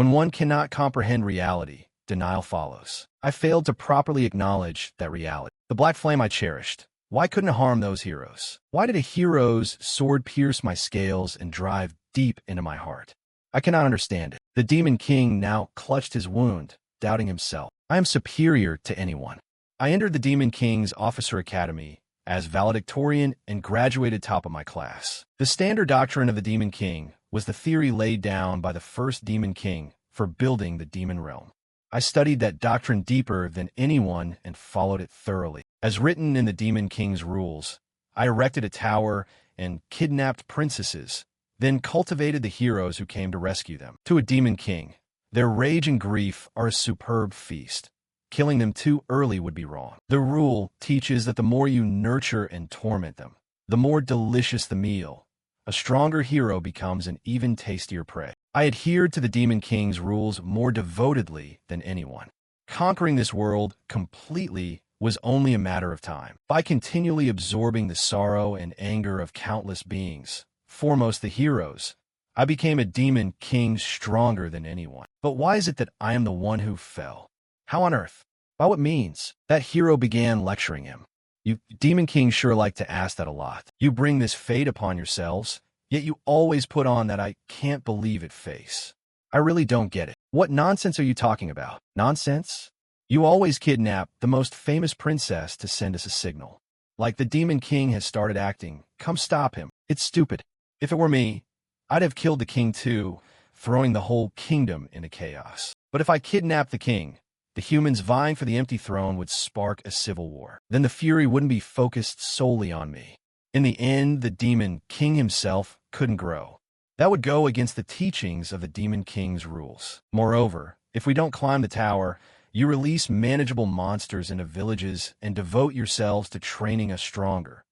When one cannot comprehend reality, denial follows. I failed to properly acknowledge that reality. The black flame I cherished. Why couldn't it harm those heroes? Why did a hero's sword pierce my scales and drive deep into my heart? I cannot understand it. The Demon King now clutched his wound, doubting himself. I am superior to anyone. I entered the Demon King's Officer Academy as valedictorian and graduated top of my class. The standard doctrine of the Demon King was the theory laid down by the first Demon King for building the demon realm. I studied that doctrine deeper than anyone and followed it thoroughly. As written in the Demon King's rules, I erected a tower and kidnapped princesses, then cultivated the heroes who came to rescue them. To a Demon King, their rage and grief are a superb feast. Killing them too early would be wrong. The rule teaches that the more you nurture and torment them, the more delicious the meal. A stronger hero becomes an even tastier prey. I adhered to the Demon King's rules more devotedly than anyone. Conquering this world completely was only a matter of time. By continually absorbing the sorrow and anger of countless beings, foremost the heroes, I became a Demon King stronger than anyone. But why is it that I am the one who fell? How on earth? By what means? That hero began lecturing him. You Demon Kings sure like to ask that a lot. You bring this fate upon yourselves, yet you always put on that I can't believe it face. I really don't get it. What nonsense are you talking about? Nonsense? You always kidnap the most famous princess to send us a signal. Like the Demon King has started acting. Come stop him. It's stupid. If it were me, I'd have killed the king too, throwing the whole kingdom into chaos. But if I kidnapped the king, the humans vying for the empty throne would spark a civil war. Then the fury wouldn't be focused solely on me. In the end, the Demon King himself couldn't grow. That would go against the teachings of the Demon King's rules. Moreover, if we don't climb the tower, you release manageable monsters into villages and devote yourselves to training us stronger.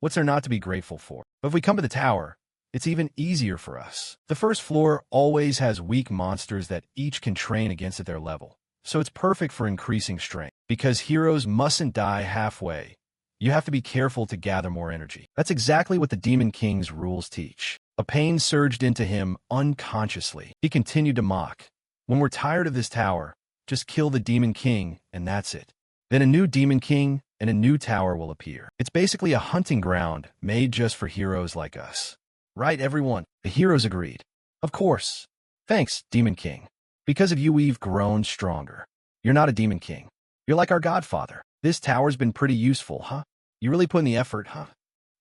What's there not to be grateful for? But if we come to the tower, it's even easier for us. The first floor always has weak monsters that each can train against at their level. So it's perfect for increasing strength. Because heroes mustn't die halfway, you have to be careful to gather more energy. That's exactly what the Demon King's rules teach. A pain surged into him unconsciously. He continued to mock. When we're tired of this tower, just kill the Demon King, and that's it. Then a new Demon King and a new tower will appear. It's basically a hunting ground made just for heroes like us. Right, everyone? The heroes agreed. Of course. Thanks, Demon King. Because of you, we've grown stronger. You're not a Demon King. You're like our godfather. This tower's been pretty useful, huh? You really put in the effort, huh?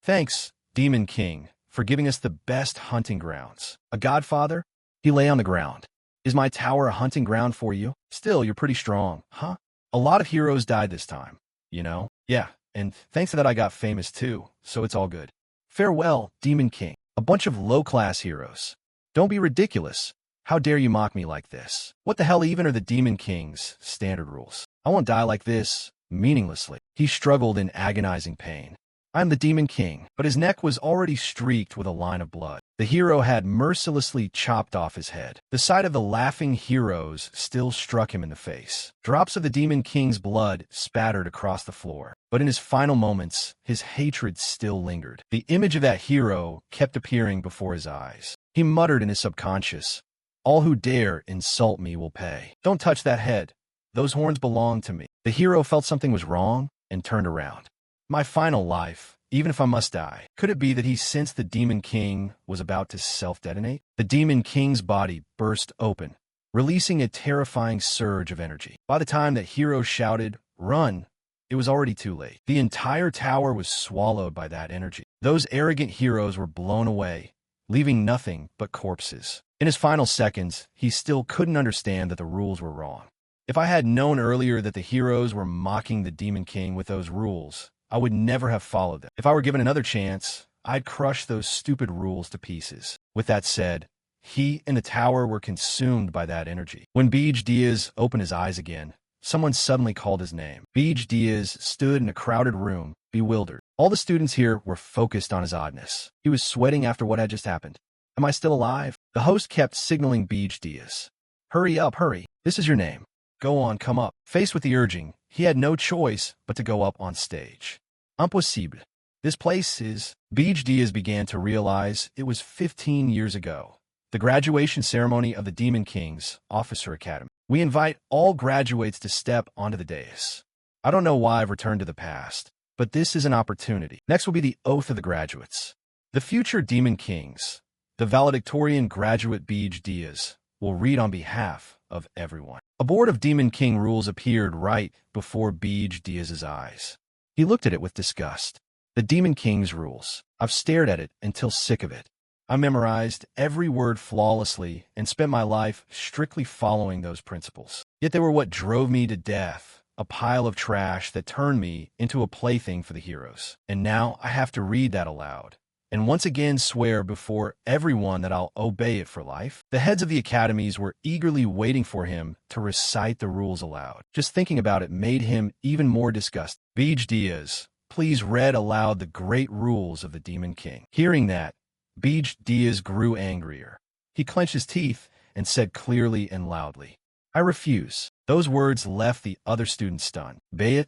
Thanks, Demon King, for giving us the best hunting grounds. A godfather? He lay on the ground. Is my tower a hunting ground for you? Still, you're pretty strong, huh? A lot of heroes died this time, you know? Yeah, and thanks to that I got famous too, so it's all good. Farewell, Demon King. A bunch of low-class heroes. Don't be ridiculous. How dare you mock me like this? What the hell even are the Demon King's standard rules? I won't die like this, meaninglessly. He struggled in agonizing pain. I'm the Demon King, but his neck was already streaked with a line of blood. The hero had mercilessly chopped off his head. The sight of the laughing heroes still struck him in the face. Drops of the Demon King's blood spattered across the floor. But in his final moments, his hatred still lingered. The image of that hero kept appearing before his eyes. He muttered in his subconscious, "All who dare insult me will pay. Don't touch that head. Those horns belong to me." The hero felt something was wrong and turned around. My final life, even if I must die. Could it be that he sensed the Demon King was about to self-detonate? The Demon King's body burst open, releasing a terrifying surge of energy. By the time that hero shouted, "Run!" it was already too late. The entire tower was swallowed by that energy. Those arrogant heroes were blown away, leaving nothing but corpses. In his final seconds, he still couldn't understand that the rules were wrong. If I had known earlier that the heroes were mocking the Demon King with those rules, I would never have followed them. If I were given another chance, I'd crush those stupid rules to pieces. With that said, he and the tower were consumed by that energy. When Beej Diaz opened his eyes again, someone suddenly called his name. Beej Diaz stood in a crowded room, bewildered. All the students here were focused on his oddness. He was sweating after what had just happened. Am I still alive? The host kept signaling Beej Diaz. Hurry up, hurry. This is your name. Go on, come up. Faced with the urging, he had no choice but to go up on stage. Impossible. This place is... Beej Diaz began to realize it was 15 years ago. The graduation ceremony of the Demon King's Officer Academy. We invite all graduates to step onto the dais. I don't know why I've returned to the past, but this is an opportunity. Next will be the oath of the graduates. The future Demon Kings, the valedictorian graduate Beej Diaz, will read on behalf of everyone. A board of Demon King rules appeared right before Beej Diaz's eyes. He looked at it with disgust. The Demon King's rules. I've stared at it until sick of it. I memorized every word flawlessly and spent my life strictly following those principles. Yet they were what drove me to death, a pile of trash that turned me into a plaything for the heroes. And now I have to read that aloud, and once again swear before everyone that I'll obey it for life. The heads of the academies were eagerly waiting for him to recite the rules aloud. Just thinking about it made him even more disgusted. Beej Diaz, please read aloud the great rules of the Demon King. Hearing that, Beej Diaz grew angrier. He clenched his teeth and said clearly and loudly, I refuse. Those words left the other students stunned. I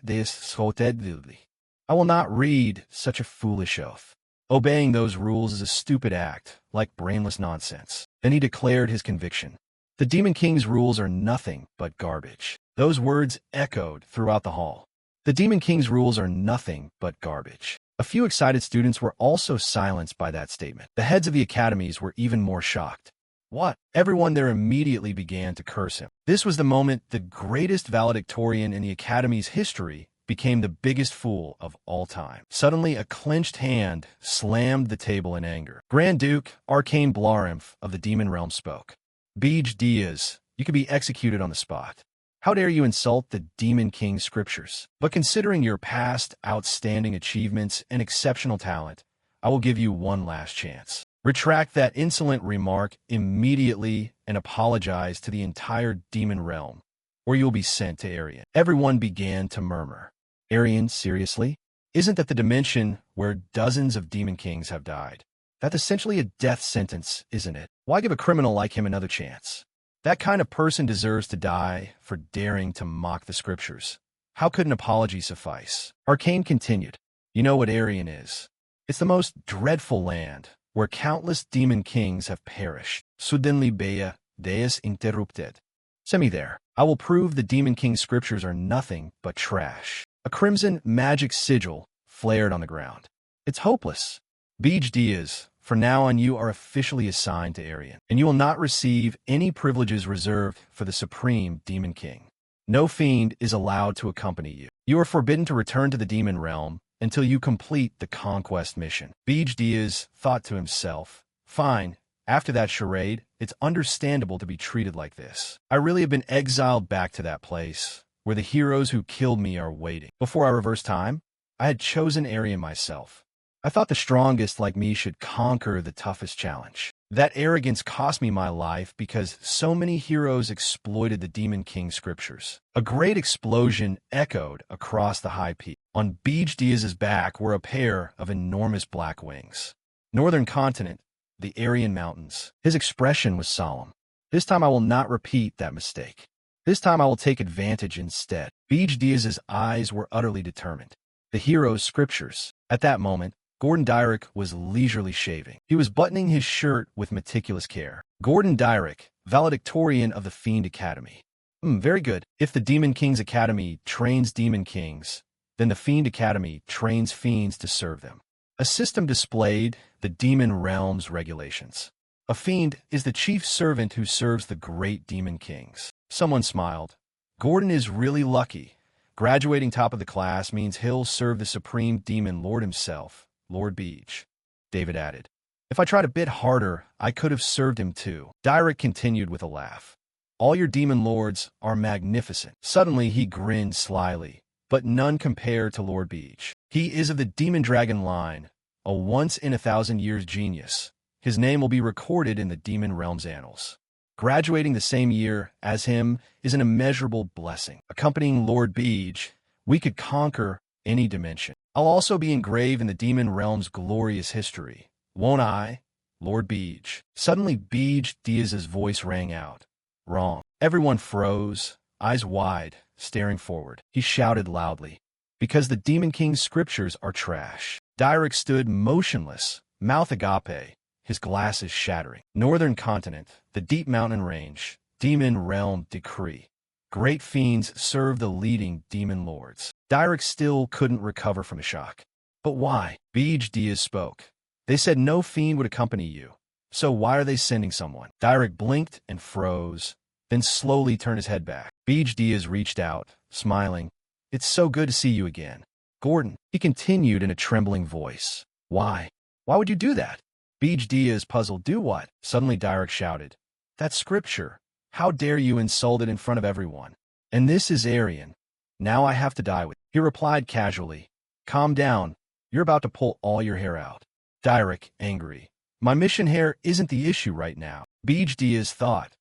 will not read such a foolish oath. Obeying those rules is a stupid act, like brainless nonsense. Then he declared his conviction. The Demon King's rules are nothing but garbage. Those words echoed throughout the hall. The Demon King's rules are nothing but garbage. A few excited students were also silenced by that statement. The heads of the academies were even more shocked. What? Everyone there immediately began to curse him. This was the moment the greatest valedictorian in the academy's history became the biggest fool of all time. Suddenly, a clenched hand slammed the table in anger. Grand Duke Arcane Blarimf of the Demon Realm spoke. Beej Diaz, you could be executed on the spot. How dare you insult the Demon King's scriptures? But considering your past outstanding achievements and exceptional talent, I will give you one last chance. Retract that insolent remark immediately and apologize to the entire Demon Realm, or you'll be sent to Arian. Everyone began to murmur. Arian, seriously? Isn't that the dimension where dozens of Demon Kings have died? That's essentially a death sentence, isn't it? Why give a criminal like him another chance? That kind of person deserves to die for daring to mock the scriptures. How could an apology suffice? Arcane continued. You know what Arian is. It's the most dreadful land, where countless demon kings have perished. Suddenly Bea, Deus interrupted. Send me there. I will prove the Demon King's scriptures are nothing but trash. A crimson magic sigil flared on the ground. It's hopeless. Beej Diaz, from now on you are officially assigned to Arian, and you will not receive any privileges reserved for the Supreme Demon King. No fiend is allowed to accompany you. You are forbidden to return to the Demon Realm until you complete the conquest mission. Beej Diaz thought to himself, fine, after that charade, it's understandable to be treated like this. I really have been exiled back to that place, where the heroes who killed me are waiting. Before I reverse time, I had chosen Arian myself. I thought the strongest like me should conquer the toughest challenge. That arrogance cost me my life because so many heroes exploited the Demon King scriptures. A great explosion echoed across the high peak. On Beej Diaz's back were a pair of enormous black wings. Northern continent, the Aryan Mountains. His expression was solemn. This time I will not repeat that mistake. This time I will take advantage instead. Beej Diaz's eyes were utterly determined. The hero's scriptures. At that moment, Gordon Dyrick was leisurely shaving. He was buttoning his shirt with meticulous care. Gordon Dyrick, valedictorian of the Fiend Academy. Very good. If the Demon King's Academy trains Demon Kings, then the Fiend Academy trains fiends to serve them. A system displayed the Demon Realm's regulations. A fiend is the chief servant who serves the great Demon Kings. Someone smiled. Gordon is really lucky. Graduating top of the class means he'll serve the Supreme Demon Lord himself, Lord Beej. David added. If I tried a bit harder, I could have served him too. Dyrick continued with a laugh. All your demon lords are magnificent. Suddenly he grinned slyly, but none compare to Lord Beej. He is of the Demon Dragon line, a once-in-a-thousand-years genius. His name will be recorded in the Demon Realm's annals. Graduating the same year as him is an immeasurable blessing. Accompanying Lord Beej, we could conquer any dimension. I'll also be engraved in the Demon Realm's glorious history, won't I, Lord Beej? Suddenly Beej Diaz's voice rang out. Wrong. Everyone froze, eyes wide, staring forward. He shouted loudly, because the Demon King's scriptures are trash. Dyrick stood motionless, mouth agape, his glasses shattering. Northern continent, the deep mountain range, demon realm decree. Great fiends serve the leading demon lords. Direk still couldn't recover from the shock. But why? Beej Diaz spoke. They said no fiend would accompany you. So why are they sending someone? Direk blinked and froze, then slowly turned his head back. Beej Diaz reached out, smiling. It's so good to see you again. Gordon, he continued in a trembling voice. Why? Why would you do that? Beej Diaz puzzled. Do what? Suddenly Direk shouted. That's scripture. How dare you insult it in front of everyone? And this is Aryan. Now I have to die with you. He replied casually. Calm down. You're about to pull all your hair out. Direk, angry. My mission hair isn't the issue right now. Beej Diaz thought.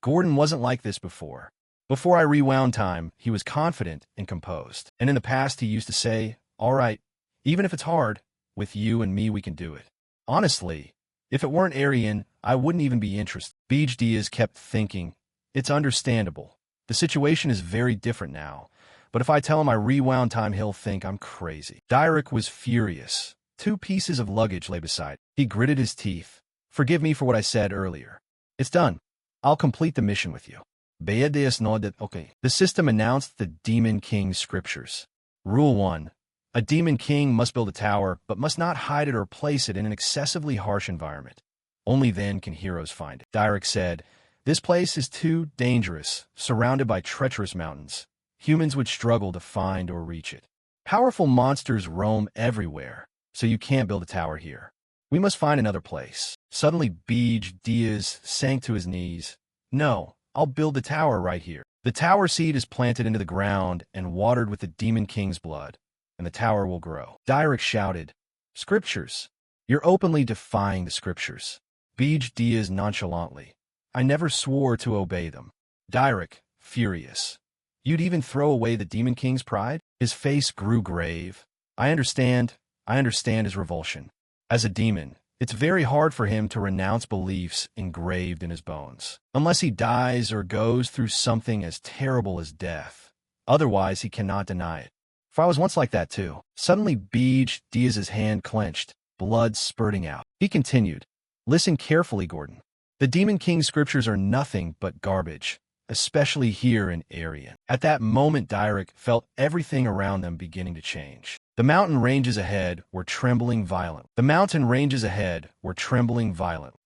Gordon wasn't like this before. Before I rewound time, he was confident and composed. And in the past, he used to say, all right, even if it's hard, with you and me, we can do it. Honestly, if it weren't Aryan, I wouldn't even be interested. Beej Diaz kept thinking, it's understandable. The situation is very different now. But if I tell him I rewound time, he'll think I'm crazy. Direk was furious. 2 pieces of luggage lay beside. He gritted his teeth. Forgive me for what I said earlier. It's done. I'll complete the mission with you. Beedias nodded. Okay. The system announced the Demon King's scriptures. Rule 1. A Demon King must build a tower, but must not hide it or place it in an excessively harsh environment. Only then can heroes find it. Direk said, this place is too dangerous, surrounded by treacherous mountains. Humans would struggle to find or reach it. Powerful monsters roam everywhere, so you can't build a tower here. We must find another place. Suddenly Beej Diaz sank to his knees. No, I'll build the tower right here. The tower seed is planted into the ground and watered with the Demon King's blood, and the tower will grow. Direk shouted, Scriptures. You're openly defying the scriptures. Beej Diaz nonchalantly. I never swore to obey them. Direk, furious. You'd even throw away the Demon King's pride? His face grew grave. I understand his revulsion. As a demon, it's very hard for him to renounce beliefs engraved in his bones. Unless he dies or goes through something as terrible as death. Otherwise, he cannot deny it. For I was once like that too. Suddenly, Beej Diaz's hand clenched, blood spurting out. He continued, listen carefully, Gordon. The Demon King's scriptures are nothing but garbage, especially here in Aryan. At that moment, Direk felt everything around them beginning to change. The mountain ranges ahead were trembling violently. It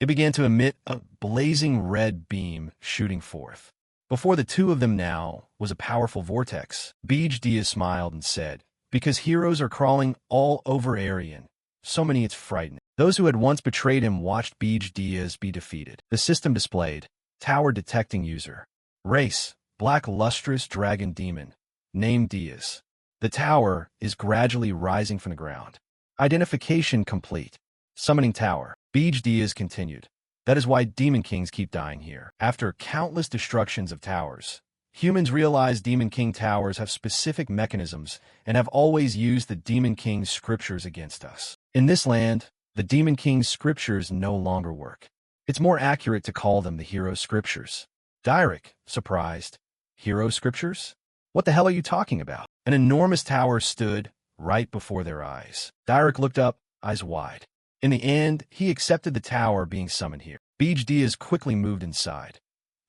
began to emit a blazing red beam shooting forth. Before the 2 of them now was a powerful vortex. Beej Diaz smiled and said, because heroes are crawling all over Aryan. So many it's frightening. Those who had once betrayed him watched Beej Diaz be defeated. The system displayed, tower detecting user. Race, black lustrous dragon demon. Name Diaz. The tower is gradually rising from the ground. Identification complete. Summoning tower. Beej Diaz continued. That is why Demon Kings keep dying here. After countless destructions of towers, humans realize Demon King towers have specific mechanisms and have always used the Demon King's scriptures against us. In this land, the Demon King's scriptures no longer work. It's more accurate to call them the hero scriptures. Direk, surprised. Hero scriptures? What the hell are you talking about? An enormous tower stood right before their eyes. Direk looked up, eyes wide. In the end, he accepted the tower being summoned here. Beej Diaz quickly moved inside.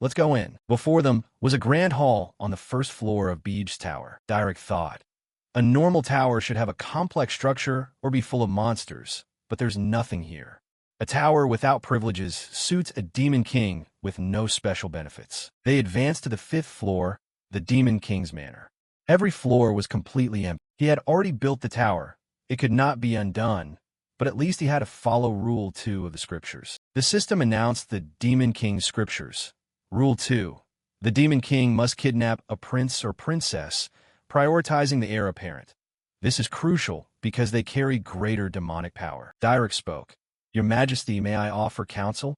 Let's go in. Before them was a grand hall on the first floor of Beej's tower. Direk thought. A normal tower should have a complex structure or be full of monsters, but there's nothing here. A tower without privileges suits a Demon King with no special benefits. They advanced to the 5th floor, the Demon King's manor. Every floor was completely empty. He had already built the tower. It could not be undone, but at least he had to follow Rule 2 of the scriptures. The system announced the Demon King's scriptures. Rule 2. The Demon King must kidnap a prince or princess, prioritizing the heir apparent. This is crucial because they carry greater demonic power. Direk spoke. Your Majesty, may I offer counsel?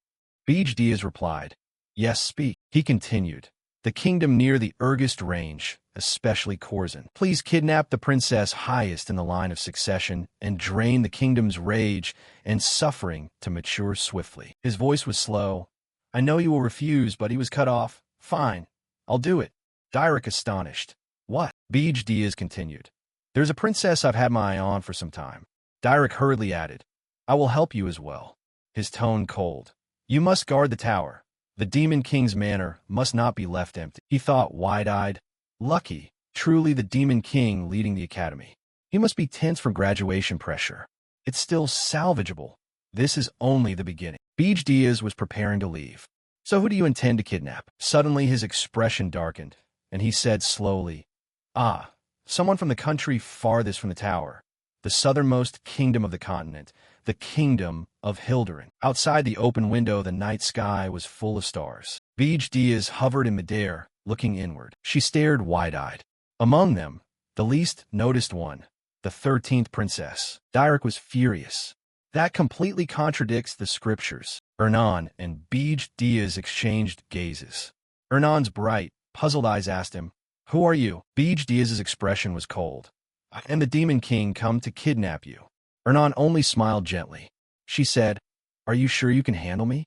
Beej Diaz replied. Yes, speak. He continued. The kingdom near the Urgist range, especially Corzin. Please kidnap the princess highest in the line of succession and drain the kingdom's rage and suffering to mature swiftly. His voice was slow. I know you will refuse, but he was cut off. Fine. I'll do it. Direk astonished. What? Beej Diaz continued. There's a princess I've had my eye on for some time. Direk hurriedly added. I will help you as well. his tone cold. You must guard the tower. The Demon King's manor must not be left empty. He thought wide-eyed. Lucky, truly the Demon King leading the academy. He must be tense from graduation pressure. It's still salvageable. This is only the beginning. Beej Diaz was preparing to leave. So who do you intend to kidnap? Suddenly his expression darkened, and he said slowly, Ah, someone from the country farthest from the tower, the southernmost kingdom of the continent, the kingdom of Hilderin. Outside the open window, the night sky was full of stars. Beej Diaz hovered in midair, looking inward. She stared wide-eyed. Among them, the least noticed one, the 13th princess. Direk was furious. That completely contradicts the scriptures. Hernan and Beej Diaz exchanged gazes. Hernan's bright, puzzled eyes asked him, Who are you? Beej Diaz's expression was cold. I am the Demon King come to kidnap you. Hernan only smiled gently. She said, Are you sure you can handle me?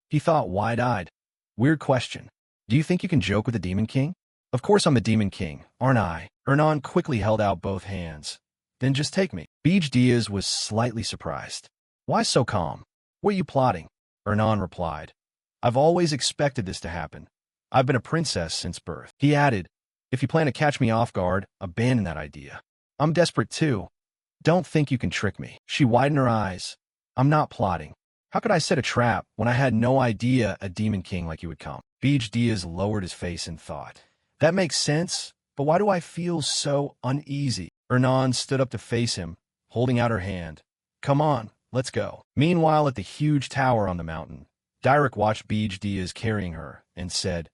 He thought wide-eyed. Weird question. Do you think you can joke with the Demon King? Of course I'm the Demon King, aren't I? Hernan quickly held out both hands. Then just take me. Beej Diaz was slightly surprised. Why so calm? What are you plotting? Hernan replied. I've always expected this to happen. I've been a princess since birth. He added, If you plan to catch me off guard, abandon that idea. I'm desperate too. Don't think you can trick me. She widened her eyes. I'm not plotting. How could I set a trap when I had no idea a Demon King like you would come? Beej Diaz lowered his face in thought. That makes sense, but why do I feel so uneasy? Hernan stood up to face him, holding out her hand. Come on, let's go. Meanwhile, at the huge tower on the mountain, Direk watched Beej Diaz carrying her and said,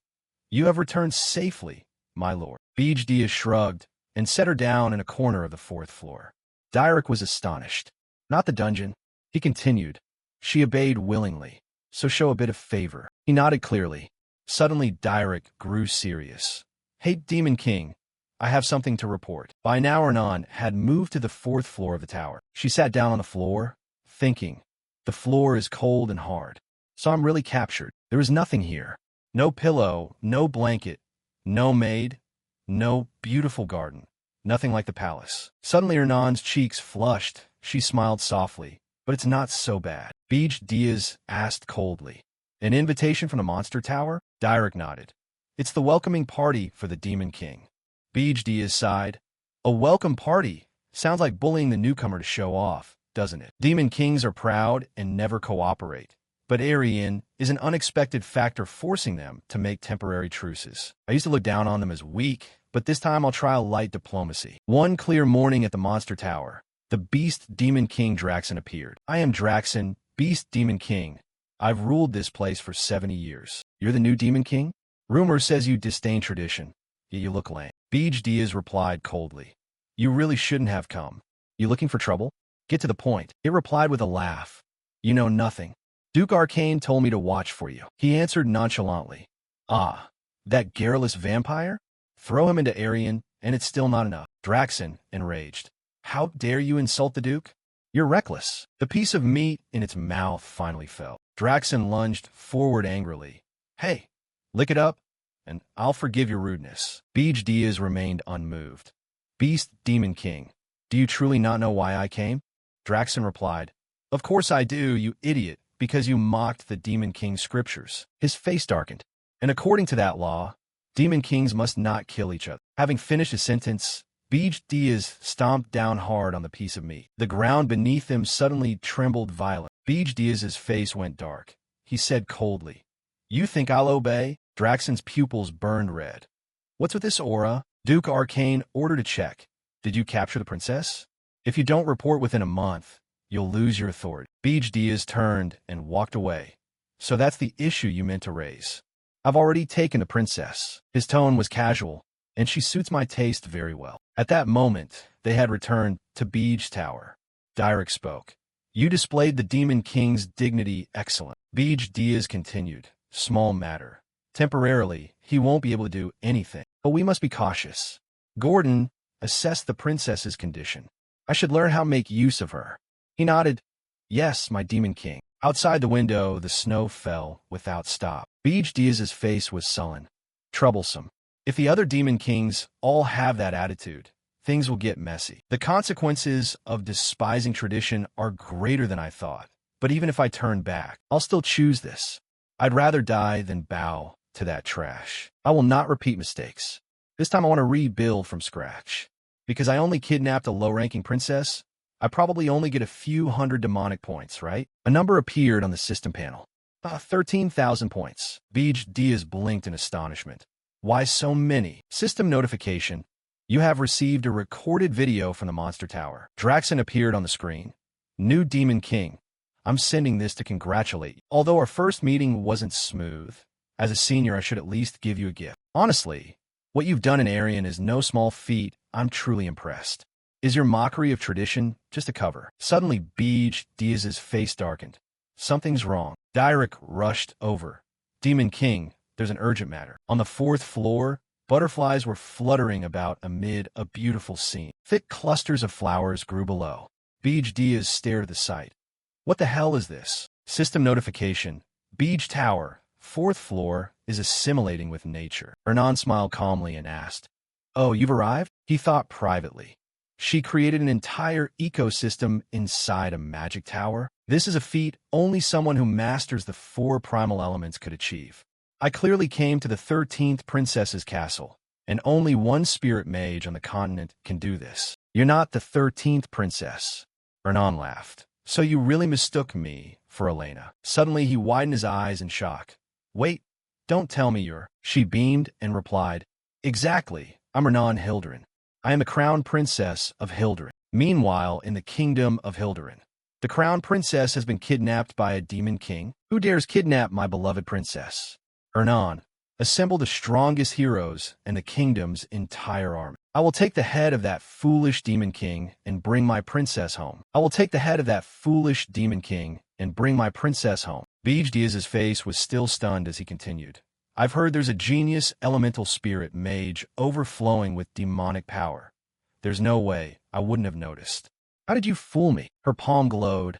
You have returned safely, my lord. Beej Diaz shrugged and set her down in a corner of the 4th floor. Direk was astonished. Not the dungeon. He continued. She obeyed willingly, so show a bit of favor. He nodded clearly. Suddenly Direk grew serious. Hey, Demon King, I have something to report. By now Hernan had moved to the 4th floor of the tower. She sat down on the floor, thinking, The floor is cold and hard. So I'm really captured. There is nothing here. No pillow, no blanket, no maid, no beautiful garden. Nothing like the palace. Suddenly Hernan's cheeks flushed. She smiled softly. But it's not so bad. Beej Diaz asked coldly. An invitation from the monster tower? Direk nodded. It's the welcoming party for the Demon King. Beej Diaz sighed. A welcome party? Sounds like bullying the newcomer to show off, doesn't it? Demon Kings are proud and never cooperate. But Aryan is an unexpected factor forcing them to make temporary truces. I used to look down on them as weak, but this time I'll try a light diplomacy. One clear morning at the monster tower, the Beast Demon King Draxen appeared. I am Draxen, Beast Demon King. I've ruled this place for 70 years. You're the new Demon King? Rumor says you disdain tradition, yet you look lame. Beej Diaz replied coldly. You really shouldn't have come. You looking for trouble? Get to the point. It replied with a laugh. You know nothing. Duke Arcane told me to watch for you. He answered nonchalantly. Ah, that garrulous vampire? Throw him into Aryan, and it's still not enough. Draxen, enraged. How dare you insult the Duke? You're reckless. The piece of meat in its mouth finally fell. Draxen lunged forward angrily. Hey, lick it up, and I'll forgive your rudeness. Beej Diaz remained unmoved. Beast Demon King, do you truly not know why I came? Draxen replied. Of course I do, you idiot, because you mocked the Demon King's scriptures. His face darkened. And according to that law, Demon Kings must not kill each other. Having finished his sentence, Beej Diaz stomped down hard on the piece of meat. The ground beneath him suddenly trembled violently. Beej Diaz's face went dark. He said coldly, You think I'll obey? Draxen's pupils burned red. What's with this aura? Duke Arcane ordered a check. Did you capture the princess? If you don't report within a month, you'll lose your authority. Beej Diaz turned and walked away. So that's the issue you meant to raise. I've already taken the princess. His tone was casual, and she suits my taste very well. At that moment, they had returned to Beej Tower. Direk spoke. You displayed the Demon King's dignity excellent. Beej Diaz continued. Small matter. Temporarily, he won't be able to do anything. But we must be cautious. Gordon, assess the princess's condition. I should learn how to make use of her. He nodded. Yes, my Demon King. Outside the window, the snow fell without stop. Beej Diaz's face was sullen. Troublesome. If the other Demon Kings all have that attitude, things will get messy. The consequences of despising tradition are greater than I thought. But even if I turn back, I'll still choose this. I'd rather die than bow to that trash. I will not repeat mistakes. This time I want to rebuild from scratch. Because I only kidnapped a low-ranking princess, I probably only get a few hundred demonic points, right? A number appeared on the system panel. 13,000 points. Beej Diaz blinked in astonishment. Why so many? System notification. You have received a recorded video from the Monster Tower. Draxon appeared on the screen. New Demon King. I'm sending this to congratulate you. Although our first meeting wasn't smooth, as a senior I should at least give you a gift. Honestly, what you've done in Aryan is no small feat. I'm truly impressed. Is your mockery of tradition just a cover? Suddenly Beej Diaz's face darkened. Something's wrong. Direk rushed over. Demon King, there's an urgent matter. On the 4th floor, butterflies were fluttering about amid a beautiful scene. Thick clusters of flowers grew below. Beej Diaz stared at the sight. What the hell is this? System notification. Beej Tower, 4th floor, is assimilating with nature. Hernan smiled calmly and asked, "Oh, you've arrived?" He thought privately. She created an entire ecosystem inside a magic tower? This is a feat only someone who masters the 4 primal elements could achieve. I clearly came to the 13th princess's castle, and only one spirit mage on the continent can do this. You're not the 13th princess. Hernan laughed. So you really mistook me for Elena. Suddenly he widened his eyes in shock. Wait, don't tell me you're... She beamed and replied, Exactly, I'm Hernan Hilderin. I am the crown princess of Hilderin. Meanwhile, in the kingdom of Hilderin, the crown princess has been kidnapped by a demon king. Who dares kidnap my beloved princess? Hernan, assemble the strongest heroes and the kingdom's entire army. I will take the head of that foolish demon king and bring my princess home. I will take the head of that foolish demon king and bring my princess home. Beej Diaz's face was still stunned as he continued. I've heard there's a genius elemental spirit mage overflowing with demonic power. There's no way I wouldn't have noticed. How did you fool me? Her palm glowed.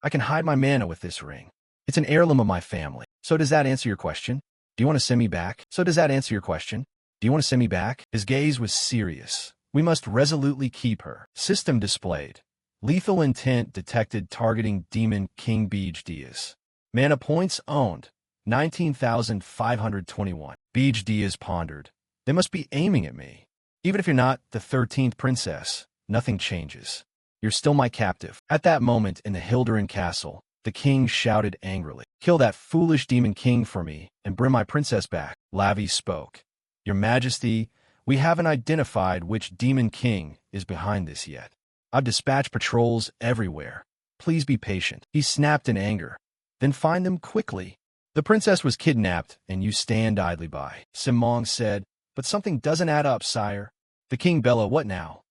I can hide my mana with this ring. It's an heirloom of my family. So does that answer your question? Do you want to send me back? So does that answer your question? Do you want to send me back? His gaze was serious. We must resolutely keep her. System displayed. Lethal intent detected targeting Demon King Beej Diaz. Mana points owned. 19,521. Beej Diaz pondered. They must be aiming at me. Even if you're not the 13th princess, nothing changes. You're still my captive. At that moment in the Hilderin castle, the king shouted angrily, Kill that foolish demon king for me and bring my princess back. Lavi spoke. Your Majesty, we haven't identified which demon king is behind this yet. I've dispatched patrols everywhere. Please be patient. He snapped in anger. Then find them quickly. The princess was kidnapped, and you stand idly by. Simong said, But something doesn't add up, sire. The king bellowed, What now?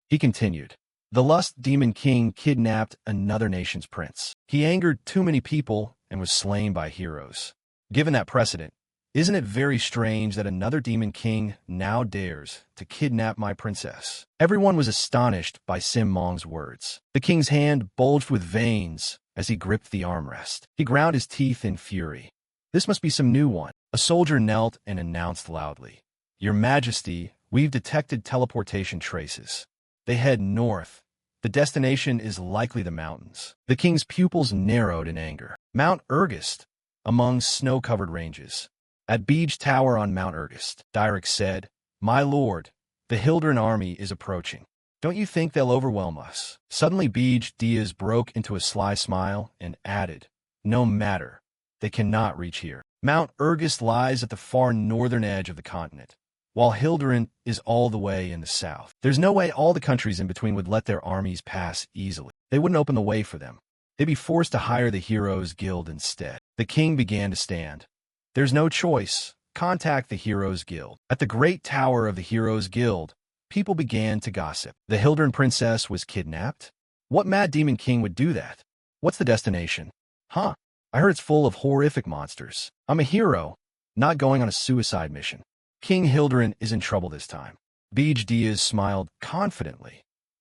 He continued. The lust demon king kidnapped another nation's prince. He angered too many people and was slain by heroes. Given that precedent, isn't it very strange that another demon king now dares to kidnap my princess? Everyone was astonished by Simong's words. The king's hand bulged with veins as he gripped the armrest. He ground his teeth in fury. This must be some new one. A soldier knelt and announced loudly, Your Majesty, we've detected teleportation traces. They head north. The destination is likely the mountains. The king's pupils narrowed in anger. Mount Ergist, among snow-covered ranges. At Beej Tower on Mount Ergist, Direk said, My lord, the Hilderin army is approaching. Don't you think they'll overwhelm us? Suddenly Beej Diaz broke into a sly smile and added, No matter. They cannot reach here. Mount Ergist lies at the far northern edge of the continent, while Hilderin is all the way in the south. There's no way all the countries in between would let their armies pass easily. They wouldn't open the way for them. They'd be forced to hire the Heroes Guild instead. The king began to stand. There's no choice. Contact the Heroes Guild. At the great tower of the Heroes Guild, people began to gossip. The Hilderin princess was kidnapped? What mad demon king would do that? What's the destination? Huh? I heard it's full of horrific monsters. I'm a hero, not going on a suicide mission. King Hilderin is in trouble this time. Beej Diaz smiled confidently.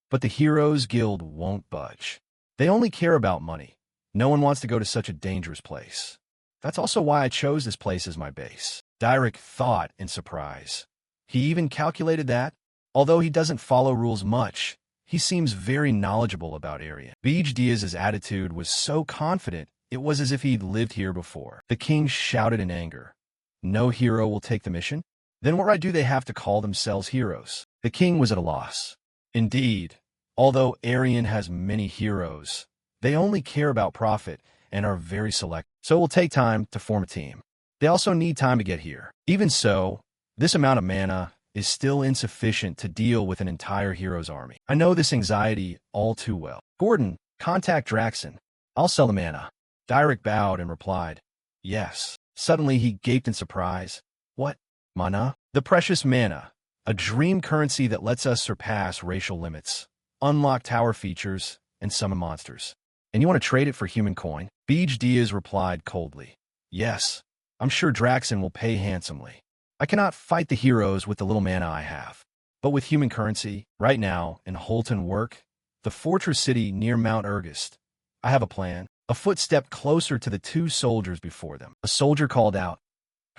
But the Heroes Guild won't budge. They only care about money. No one wants to go to such a dangerous place. That's also why I chose this place as my base. Direk thought in surprise. He even calculated that, although he doesn't follow rules much, He seems very knowledgeable about Aryan. Beej Diaz's attitude was so confident, it was as if he'd lived here before. The king shouted in anger, "No hero will take the mission? Then what right do they have to call themselves heroes?" The king was at a loss. Indeed, although Aryan has many heroes, they only care about profit and are very select. So it will take time to form a team. They also need time to get here. Even so, this amount of mana is still insufficient to deal with an entire hero's army. I know this anxiety all too well. Gordon, contact Draxon. I'll sell the mana. Dyrek bowed and replied, "Yes." Suddenly he gaped in surprise. "What? Mana?" "The precious mana. A dream currency that lets us surpass racial limits, unlock tower features, and summon monsters. And you want to trade it for human coin?" Beej Diaz replied coldly, "Yes. I'm sure Draxon will pay handsomely. I cannot fight the heroes with the little mana I have. But with human currency, right now, in Holton Work, the fortress city near Mount Ergist, I have a plan." A foot stepped closer to the two soldiers before them. A soldier called out,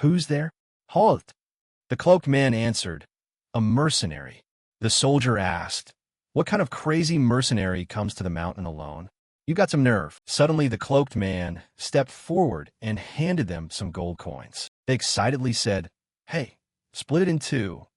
"Who's there?" "Halt!" The cloaked man answered, "A mercenary." The soldier asked, "What kind of crazy mercenary comes to the mountain alone? You got some nerve." Suddenly the cloaked man stepped forward and handed them some gold coins. They excitedly said, "Hey, split it in two.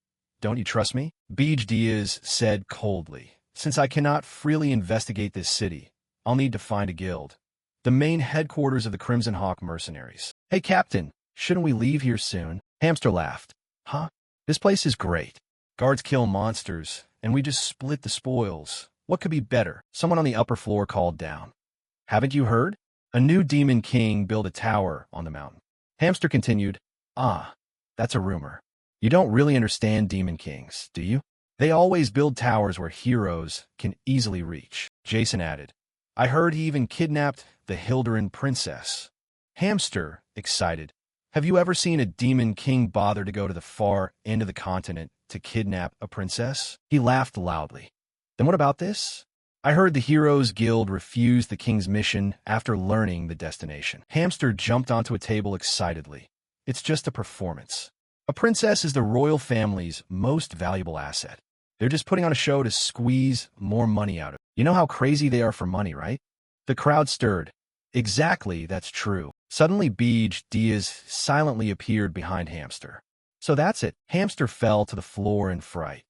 Don't you trust me?" Beej Diaz said coldly, "Since I cannot freely investigate this city, I'll need to find a guild. The main headquarters of the Crimson Hawk mercenaries." "Hey, Captain, shouldn't we leave here soon?" Hamster laughed. "Huh? This place is great. Guards kill monsters, and we just split the spoils. What could be better?" Someone on the upper floor called down, "Haven't you heard? A new demon king built a tower on the mountain." Hamster continued, "Ah, that's a rumor. You don't really understand demon kings, do you? They always build towers where heroes can easily reach." Jason added, "I heard he even kidnapped the Hilderin princess." Hamster, excited, "Have you ever seen a demon king bother to go to the far end of the continent to kidnap a princess?" He laughed loudly. "Then what about this? I heard the Heroes Guild refused the king's mission after learning the destination." Hamster jumped onto a table excitedly. "It's just a performance. A princess is the royal family's most valuable asset. They're just putting on a show to squeeze more money out of it. You know how crazy they are for money, right?" The crowd stirred. "Exactly, that's true." Suddenly Beej Diaz silently appeared behind Hamster. "So that's it." Hamster fell to the floor in fright.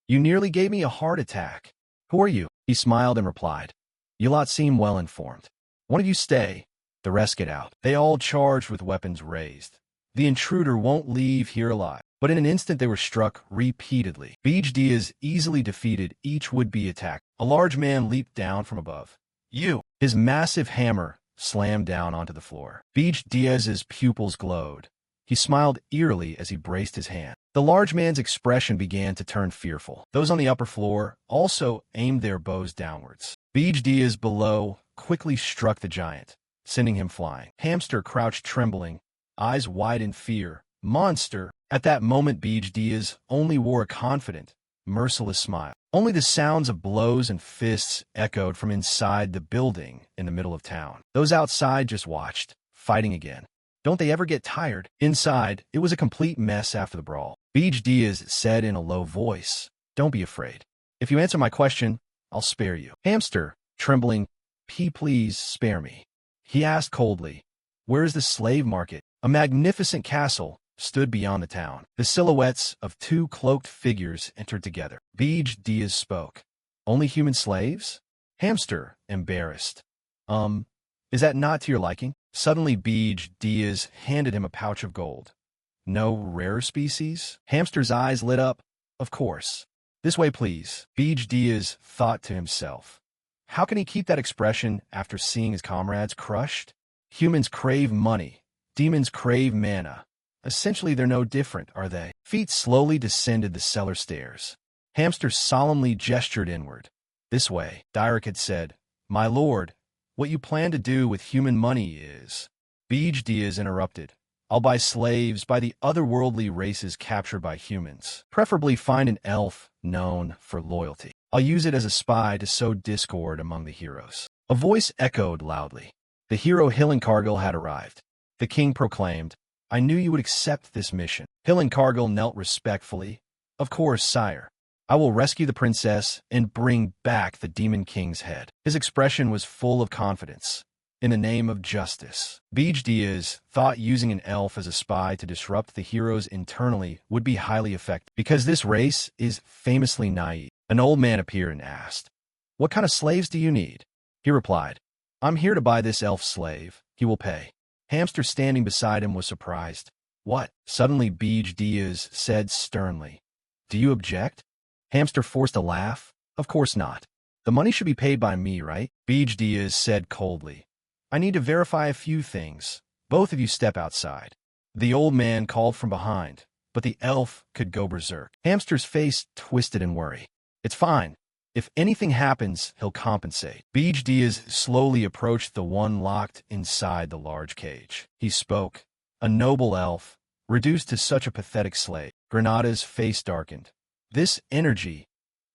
"You nearly gave me a heart attack. Who are you?" He smiled and replied, "You lot seem well informed. One of you stay, the rest get out." They all charged with weapons raised. The intruder won't leave here alive. But in an instant they were struck repeatedly. Beej Diaz easily defeated each would-be attack. A large man leaped down from above. "You!" His massive hammer slammed down onto the floor. Beej Diaz's pupils glowed. He smiled eerily as he braced his hand. The large man's expression began to turn fearful. Those on the upper floor also aimed their bows downwards. Beej Diaz below quickly struck the giant, sending him flying. Hamster crouched trembling, eyes wide in fear. "Monster!" At that moment Beej Diaz only wore a confident, merciless smile. Only the sounds of blows and fists echoed from inside the building in the middle of town. Those outside just watched, fighting again. Don't they ever get tired? Inside, it was a complete mess after the brawl. Beej Diaz said in a low voice, "Don't be afraid. If you answer my question, I'll spare you." Hamster, trembling, Please spare me." He asked coldly, "Where is the slave market?" A magnificent castle stood beyond the town. The silhouettes of two cloaked figures entered together. Beej Diaz spoke. "Only human slaves?" Hamster, embarrassed. Is that not to your liking?" Suddenly Beej Diaz handed him a pouch of gold. "No rare species?" Hamster's eyes lit up. "Of course. This way, please." Beej Diaz thought to himself. How can he keep that expression after seeing his comrades crushed? Humans crave money. Demons crave mana. Essentially, they're no different, are they? Feet slowly descended the cellar stairs. Hamster solemnly gestured inward. "This way," Dyrek had said. "My lord, what you plan to do with human money is..." Beej Diaz interrupted. "I'll buy slaves by the otherworldly races captured by humans. Preferably find an elf known for loyalty. I'll use it as a spy to sow discord among the heroes." A voice echoed loudly. The hero Hillencargill had arrived. The king proclaimed, "I knew you would accept this mission." Hillencargill knelt respectfully. "Of course, sire." I will rescue the princess and bring back the Demon King's head. His expression was full of confidence. In the name of justice. Beej Diaz thought using an elf as a spy to disrupt the heroes internally would be highly effective, because this race is famously naive. An old man appeared and asked, "What kind of slaves do you need?" He replied, "I'm here to buy this elf slave. He will pay." Hamster standing beside him was surprised. "What?" Suddenly Beej Diaz said sternly. "Do you object?" Hamster forced a laugh. "Of course not. The money should be paid by me, right?" Beej Diaz said coldly. "I need to verify a few things. Both of you step outside." The old man called from behind, but the elf could go berserk. Hamster's face twisted in worry. "It's fine. If anything happens, he'll compensate." Beej Diaz slowly approached the one locked inside the large cage. He spoke. A noble elf, reduced to such a pathetic slave. Granada's face darkened. "This energy.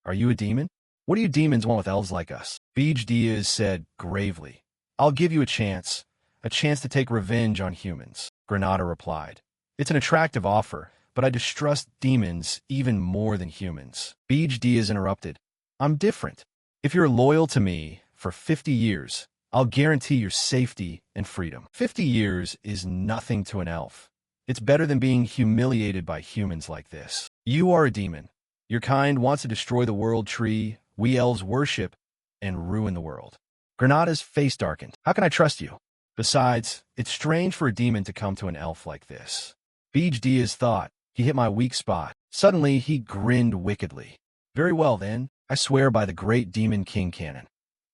Are you a demon? What do you demons want with elves like us?" Beej Diaz said gravely. "I'll give you a chance to take revenge on humans." Granada replied. "It's an attractive offer, but I distrust demons even more than humans." Beej Diaz interrupted. "I'm different. If you're loyal to me for 50 years, I'll guarantee your safety and freedom." 50 years is nothing to an elf. It's better than being humiliated by humans like this. "You are a demon. Your kind wants to destroy the world tree we elves worship and ruin the world." Granada's face darkened. "How can I trust you? Besides, it's strange for a demon to come to an elf like this." Beej Diaz thought. He hit my weak spot. Suddenly, he grinned wickedly. "Very well, then. I swear by the great Demon King canon.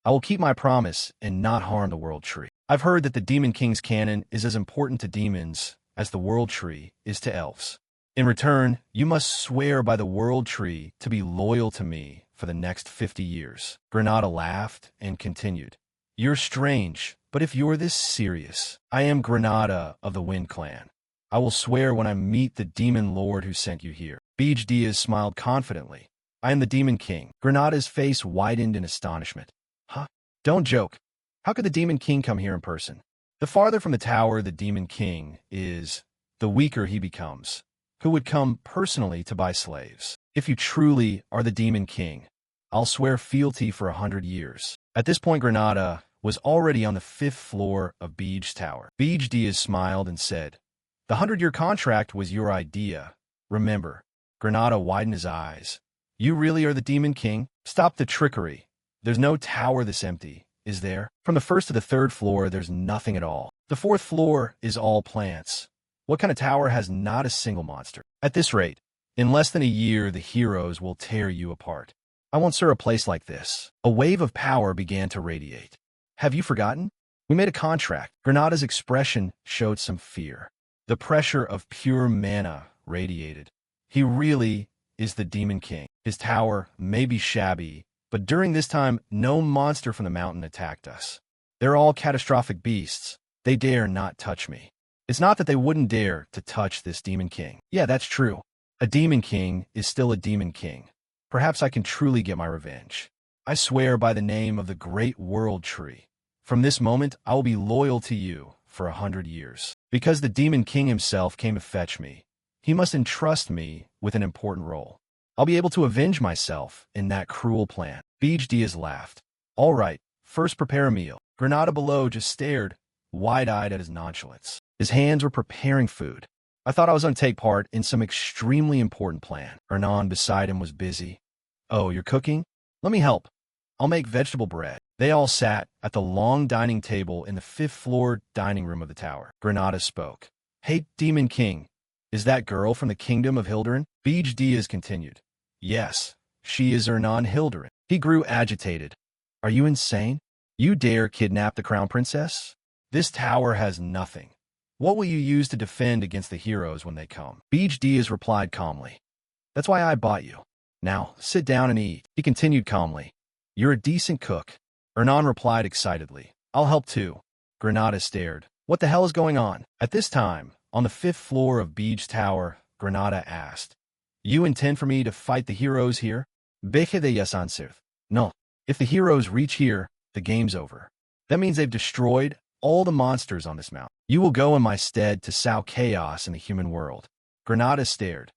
I will keep my promise and not harm the world tree. I've heard that the Demon King's canon is as important to demons as the world tree is to elves. In return, you must swear by the world tree to be loyal to me for the next 50 years. Granada laughed and continued. "You're strange, but if you're this serious, I am Granada of the Wind Clan. I will swear when I meet the demon lord who sent you here." Beej Diaz smiled confidently. "I am the Demon King." Granada's face widened in astonishment. "Huh? Don't joke. How could the Demon King come here in person? The farther from the tower the Demon King is, the weaker he becomes. Who would come personally to buy slaves? If you truly are the Demon King, I'll swear fealty for 100 years." At this point, Granada was already on the 5th floor of Beej's tower. Beej Diaz smiled and said, "The 100-year contract was your idea. Remember." Granada widened his eyes. "You really are the Demon King? Stop the trickery. There's no tower this empty, is there? From the 1st to the 3rd floor, there's nothing at all. The 4th floor is all plants. What kind of tower has not a single monster? At this rate, in less than a year, the heroes will tear you apart. I won't serve a place like this." A wave of power began to radiate. "Have you forgotten? We made a contract." Granada's expression showed some fear. The pressure of pure mana radiated. He really is the Demon King. His tower may be shabby, but during this time, no monster from the mountain attacked us. They're all catastrophic beasts. They dare not touch me. It's not that they wouldn't dare to touch this Demon King. Yeah, that's true. A Demon King is still a Demon King. Perhaps I can truly get my revenge. I swear by the name of the great world tree. From this moment, I will be loyal to you for 100 years. Because the Demon King himself came to fetch me, he must entrust me with an important role. I'll be able to avenge myself in that cruel plan." Beej Diaz laughed. "All right, first prepare a meal." Granada below just stared, wide-eyed at his nonchalance. His hands were preparing food. "I thought I was going to take part in some extremely important plan." Hernan beside him was busy. "Oh, you're cooking? Let me help. I'll make vegetable bread." They all sat at the long dining table in the 5th floor dining room of the tower. Granada spoke. "Hey, Demon King, is that girl from the kingdom of Hilderin?" Beej Diaz continued. "Yes, she is Hernan Hilderin." He grew agitated. "Are you insane? You dare kidnap the crown princess? This tower has nothing. What will you use to defend against the heroes when they come?" Beej Diaz replied calmly. "That's why I bought you. Now, sit down and eat." He continued calmly. "You're a decent cook." Hernan replied excitedly. "I'll help too." Granada stared. What the hell is going on? At this time, on the 5th floor of Beej's tower, Granada asked, "You intend for me to fight the heroes here?" "Beje de yasanser." "No. If the heroes reach here, the game's over. That means they've destroyed all the monsters on this mountain. You will go in my stead to sow chaos in the human world." Granada stared.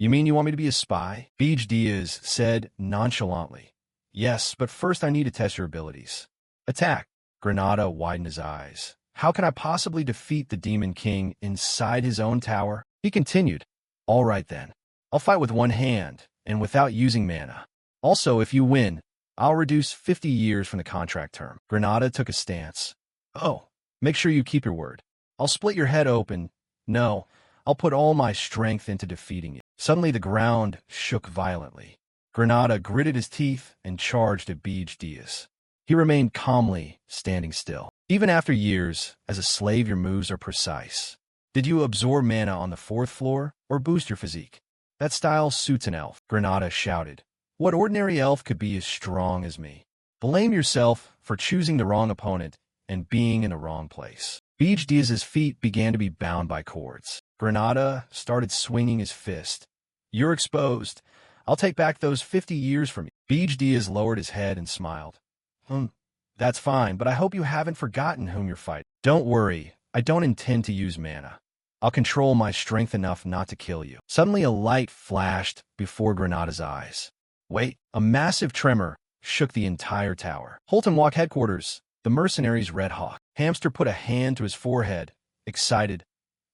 You mean you want me to be a spy? Beej Diaz said nonchalantly. Yes, but first I need to test your abilities. Attack. Granada widened his eyes. How can I possibly defeat the Demon King inside his own tower? He continued. All right then. I'll fight with one hand, and without using mana. Also, if you win, I'll reduce 50 years from the contract term. Granada took a stance. Oh, make sure you keep your word. I'll split your head open. No, I'll put all my strength into defeating you. Suddenly the ground shook violently. Granada gritted his teeth and charged at Beej Diaz. He remained calmly standing still. Even after years, as a slave your moves are precise. Did you absorb mana on the 4th floor, or boost your physique? That style suits an elf, Granada shouted. What ordinary elf could be as strong as me? Blame yourself for choosing the wrong opponent and being in the wrong place. Beej Diaz's feet began to be bound by cords. Granada started swinging his fist. You're exposed. I'll take back those 50 years from you. Beej Diaz lowered his head and smiled. That's fine, but I hope you haven't forgotten whom you're fighting. Don't worry, I don't intend to use mana. I'll control my strength enough not to kill you. Suddenly a light flashed before Granada's eyes. Wait, a massive tremor shook the entire tower. Holton Walk headquarters, the mercenaries Red Hawk. Hamster put a hand to his forehead, excited.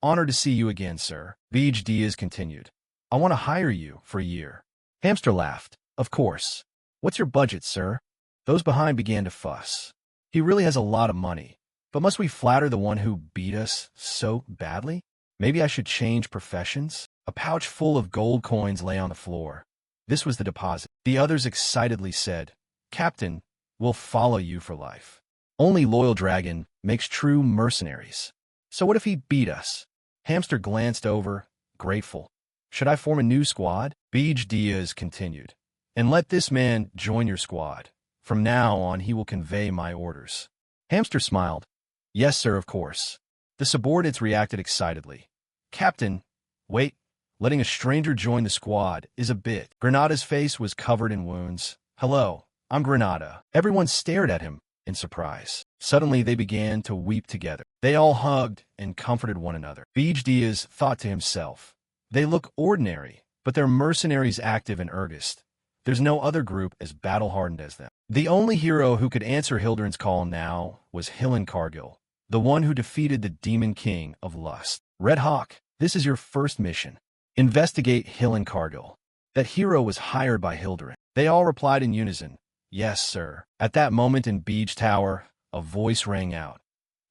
Honored to see you again, sir. Beej Diaz continued. I want to hire you for a year. Hamster laughed. Of course. What's your budget, sir? Those behind began to fuss. He really has a lot of money. But must we flatter the one who beat us so badly? Maybe I should change professions? A pouch full of gold coins lay on the floor. This was the deposit. The others excitedly said, Captain, we'll follow you for life. Only loyal dragon makes true mercenaries. So what if he beat us? Hamster glanced over, grateful. Should I form a new squad? Beej Diaz continued. And let this man join your squad. From now on, he will convey my orders. Hamster smiled. Yes, sir, of course. The subordinates reacted excitedly. Captain, wait. Letting a stranger join the squad is a bit. Granada's face was covered in wounds. Hello, I'm Granada. Everyone stared at him in surprise. Suddenly, they began to weep together. They all hugged and comforted one another. Beej Diaz thought to himself, they look ordinary, but they're mercenaries active in Urgest. There's no other group as battle-hardened as them. The only hero who could answer Hildren's call now was Hillen Cargill, the one who defeated the Demon King of Lust. Red Hawk, this is your first mission. Investigate Hillen Cargill. That hero was hired by Hildren. They all replied in unison, Yes, sir. At that moment in Beej Tower, a voice rang out.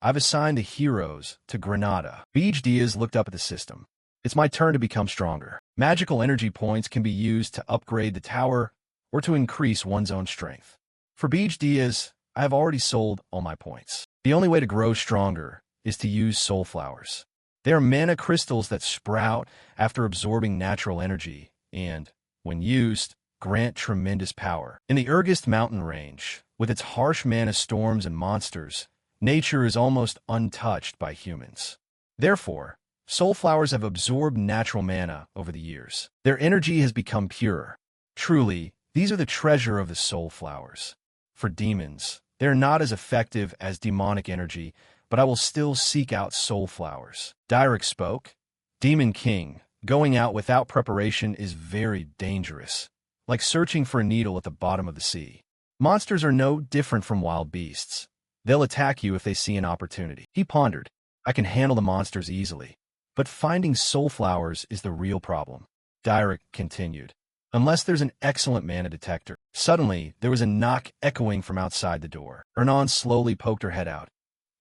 I've assigned the heroes to Granada. Beej Diaz looked up at the system. It's my turn to become stronger. Magical energy points can be used to upgrade the tower or to increase one's own strength. For Beej Diaz, I have already sold all my points. The only way to grow stronger is to use soul flowers. They are mana crystals that sprout after absorbing natural energy and, when used, grant tremendous power. In the Urgest mountain range, with its harsh mana storms and monsters, nature is almost untouched by humans. Therefore, soul flowers have absorbed natural mana over the years. Their energy has become pure. Truly, these are the treasure of the soul flowers. For demons, they are not as effective as demonic energy, but I will still seek out soul flowers. Direk spoke. Demon King, going out without preparation is very dangerous, like searching for a needle at the bottom of the sea. Monsters are no different from wild beasts. They'll attack you if they see an opportunity. He pondered. I can handle the monsters easily. But finding soul flowers is the real problem. Direk continued. Unless there's an excellent mana detector. Suddenly, there was a knock echoing from outside the door. Ernan slowly poked her head out.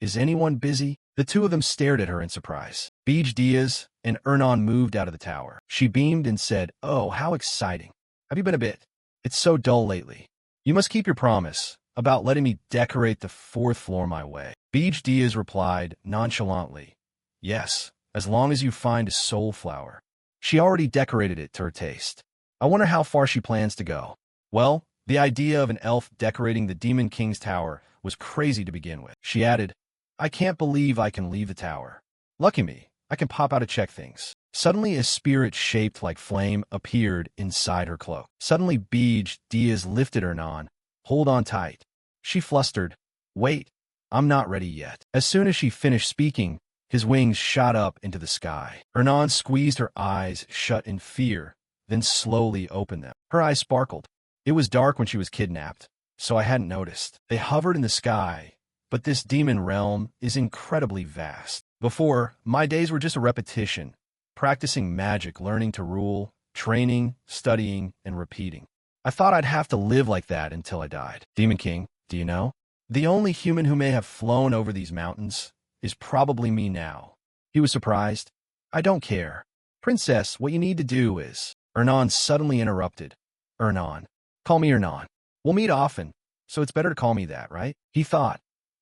Is anyone busy? The two of them stared at her in surprise. Beej Diaz and Ernan moved out of the tower. She beamed and said, Oh, how exciting. Have you been a bit? It's so dull lately. You must keep your promise about letting me decorate the 4th floor my way. Beej Diaz replied nonchalantly. Yes. As long as you find a soul flower. She already decorated it to her taste. I wonder how far she plans to go. Well, the idea of an elf decorating the Demon King's tower was crazy to begin with. She added, I can't believe I can leave the tower. Lucky me, I can pop out to check things. Suddenly a spirit shaped like flame appeared inside her cloak. Suddenly Beej Diaz lifted Ernan. Hold on tight. She flustered. Wait, I'm not ready yet. As soon as she finished speaking, his wings shot up into the sky. Ernan squeezed her eyes shut in fear, then slowly opened them. Her eyes sparkled. It was dark when she was kidnapped, so I hadn't noticed. They hovered in the sky, but this demon realm is incredibly vast. Before, my days were just a repetition, practicing magic, learning to rule, training, studying, and repeating. I thought I'd have to live like that until I died. Demon King, do you know? The only human who may have flown over these mountains is probably me now. He was surprised. I don't care. Princess, what you need to do is... Ernan suddenly interrupted. Ernan. Call me Ernan. We'll meet often, so it's better to call me that, right? He thought.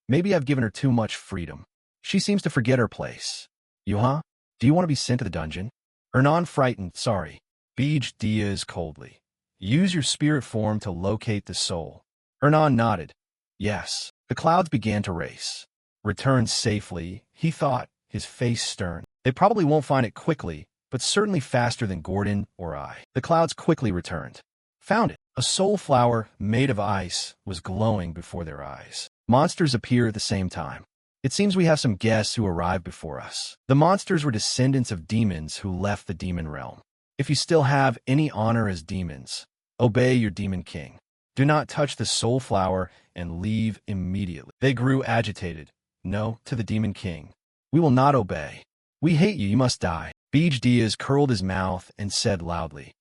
Maybe I've given her too much freedom. She seems to forget her place. You, huh? Do you want to be sent to the dungeon? Ernan frightened. Sorry. Bij Diaz coldly. Use your spirit form to locate the soul. Ernan nodded. Yes. The clouds began to race. Return safely, he thought, his face stern. They probably won't find it quickly, but certainly faster than Gordon or I. The clouds quickly returned. Found it. A soul flower made of ice was glowing before their eyes. Monsters appear at the same time. It seems we have some guests who arrived before us. The monsters were descendants of demons who left the demon realm. If you still have any honor as demons, obey your demon king. Do not touch the soul flower and leave immediately. They grew agitated. No, to the demon king. We will not obey. We hate you, you must die. Bij Diaz curled his mouth and said loudly.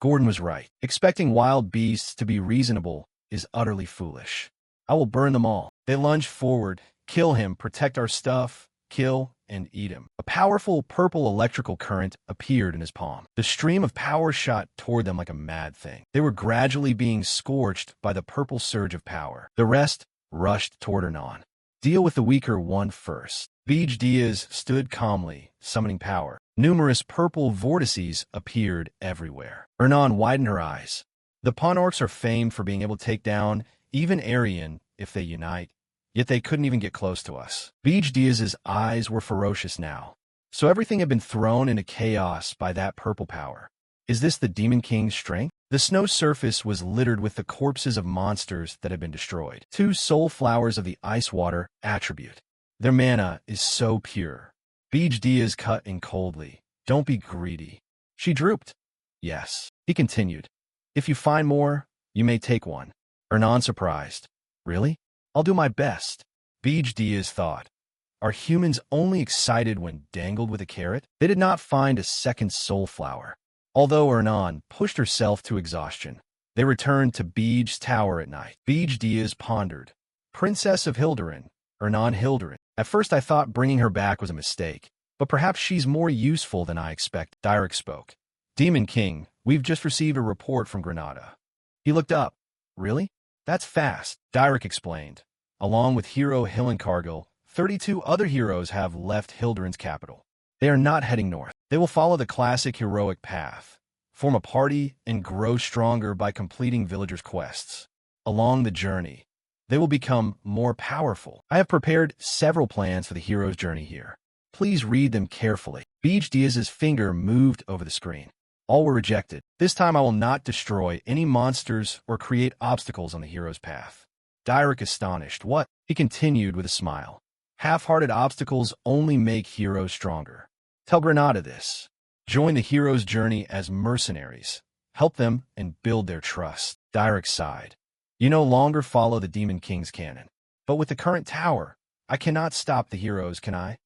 Gordon was right. Expecting wild beasts to be reasonable is utterly foolish. I will burn them all. They lunged forward. Kill him, protect our stuff, kill, and eat him. A powerful purple electrical current appeared in his palm. The stream of power shot toward them like a mad thing. They were gradually being scorched by the purple surge of power. The rest rushed toward Ernan. Deal with the weaker one first. Bij Diaz stood calmly, summoning power. Numerous purple vortices appeared everywhere. Ernan widened her eyes. The Panorks are famed for being able to take down even Aryan if they unite. Yet they couldn't even get close to us. Bij Diaz's eyes were ferocious now. So everything had been thrown into chaos by that purple power. Is this the Demon King's strength? The snow surface was littered with the corpses of monsters that had been destroyed. 2 soul flowers of the ice water attribute. Their mana is so pure. Bij Diaz cut in coldly. Don't be greedy. She drooped. Yes. He continued. If you find more, you may take one. Ernan surprised. Really? I'll do my best. Bij Diaz thought. Are humans only excited when dangled with a carrot? They did not find a second soul flower. Although Ernan pushed herself to exhaustion, they returned to Bij's tower at night. Bij Diaz pondered. Princess of Hilderin, Ernan Hilderin. At first I thought bringing her back was a mistake, but perhaps she's more useful than I expect. Direk spoke. Demon King, we've just received a report from Granada. He looked up. Really? That's fast, Direk explained. Along with hero Hillencargill, 32 other heroes have left Hilderin's capital. They are not heading north. They will follow the classic heroic path, form a party, and grow stronger by completing villagers' quests. Along the journey, they will become more powerful. I have prepared several plans for the hero's journey here. Please read them carefully. Bij Diaz's finger moved over the screen. All were rejected. This time I will not destroy any monsters or create obstacles on the hero's path. Direk astonished. What? He continued with a smile. Half-hearted obstacles only make heroes stronger. Tell Granada this. Join the hero's journey as mercenaries. Help them and build their trust. Direk sighed. You no longer follow the Demon King's canon. But with the current tower, I cannot stop the heroes, can I?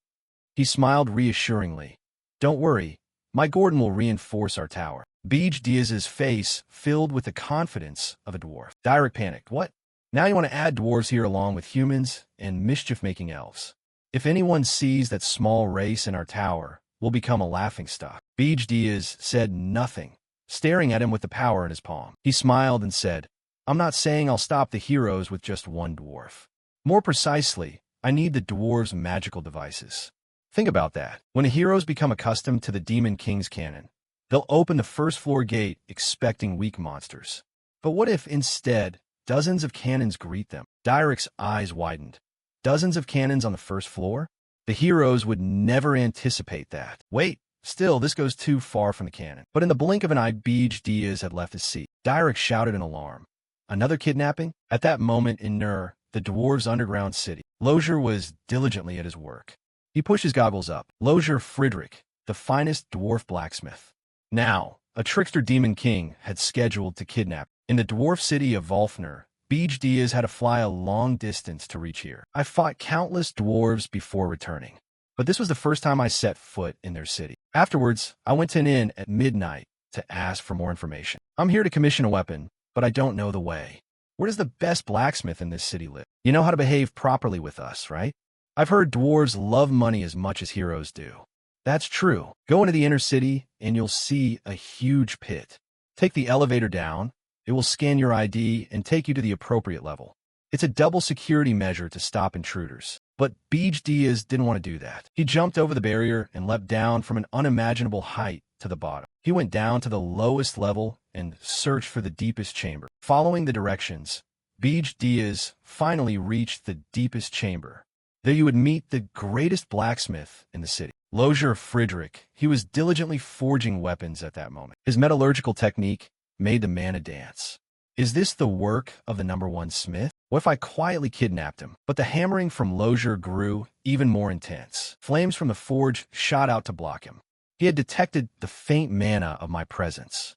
He smiled reassuringly. Don't worry. My Gordon will reinforce our tower. Bij Diaz's face filled with the confidence of a dwarf. Direk panicked. What? Now you want to add dwarves here along with humans and mischief-making elves. If anyone sees that small race in our tower, we'll become a laughingstock. Bij Diaz said nothing, staring at him with the power in his palm. He smiled and said, I'm not saying I'll stop the heroes with just one dwarf. More precisely, I need the dwarves' magical devices. Think about that. When the heroes become accustomed to the Demon King's canon, they'll open the first floor gate expecting weak monsters. But what if, instead, dozens of cannons greet them? Direk's eyes widened. Dozens of cannons on the first floor? The heroes would never anticipate that. Wait, still, this goes too far from the canon. But in the blink of an eye, Bij Diaz had left his seat. Direk shouted in alarm. Another kidnapping? At that moment in Nur, the dwarves' underground city, Lozier was diligently at his work. He pushed his goggles up. Lozier Friedrich, the finest dwarf blacksmith. Now, A trickster demon king had scheduled to kidnap. In the dwarf city of Volfner, Beej Diaz had to fly a long distance to reach here. I fought countless dwarves before returning, but this was the first time I set foot in their city. Afterwards, I went to an inn at midnight to ask for more information. I'm here to commission a weapon, but I don't know the way. Where does the best blacksmith in this city live? You know how to behave properly with us, right? I've heard dwarves love money as much as heroes do. That's true. Go into the inner city, and you'll see a huge pit. Take the elevator down. It will scan your ID and take you to the appropriate level. It's a double security measure to stop intruders. But Beej Diaz didn't want to do that. He jumped over the barrier and leapt down from an unimaginable height to the bottom. He went down to the lowest level and searched for the deepest chamber. Following the directions, Beej Diaz finally reached the deepest chamber. There you would meet the greatest blacksmith in the city, Lawless Friedrich. He was diligently forging weapons at that moment. His metallurgical technique made the mana dance. Is this the work of the #1 smith? What if I quietly kidnapped him? But the hammering from Lawless grew even more intense. Flames from the forge shot out to block him. He had detected the faint mana of my presence.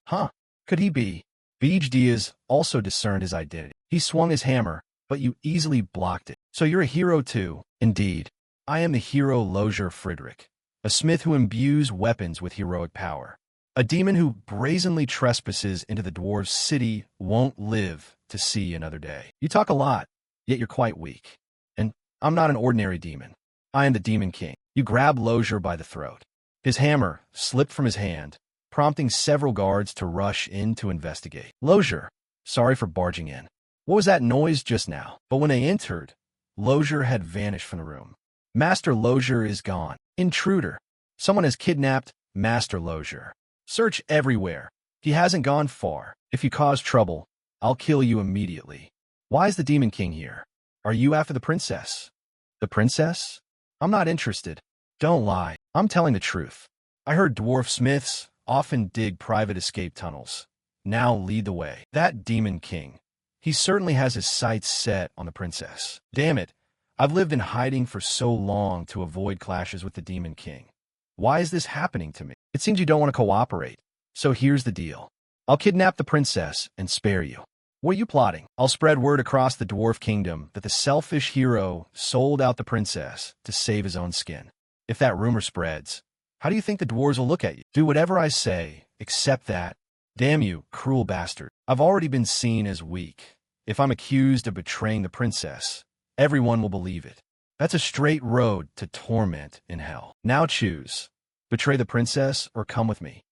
Could he be? Beej Diaz also discerned his identity. He swung his hammer, but you easily blocked it. So you're a hero too. Indeed. I am the hero Lawless Friedrich, a smith who imbues weapons with heroic power. A demon who brazenly trespasses into the dwarves' city won't live to see another day. You talk a lot, yet you're quite weak. And I'm not an ordinary demon. I am the Demon King. You grab Lawless by the throat. His hammer slipped from his hand, prompting several guards to rush in to investigate. Lawless, sorry for barging in. What was that noise just now? But when they entered, Lawless had vanished from the room. Master Lawless is gone. Intruder. Someone has kidnapped Master Lawless. Search everywhere. He hasn't gone far. If you cause trouble, I'll kill you immediately. Why is the Demon King here? Are you after the princess? The princess? I'm not interested. Don't lie. I'm telling the truth. I heard dwarf smiths often dig private escape tunnels. Now lead the way. That Demon King. He certainly has his sights set on the princess. Damn it. I've lived in hiding for so long to avoid clashes with the Demon King. Why is this happening to me? It seems you don't want to cooperate. So here's the deal. I'll kidnap the princess and spare you. What are you plotting? I'll spread word across the dwarf kingdom that the selfish hero sold out the princess to save his own skin. If that rumor spreads, how do you think the dwarves will look at you? Do whatever I say, except that. Damn you, cruel bastard. I've already been seen as weak. If I'm accused of betraying the princess, everyone will believe it. That's a straight road to torment in hell. Now choose. Betray the princess or come with me.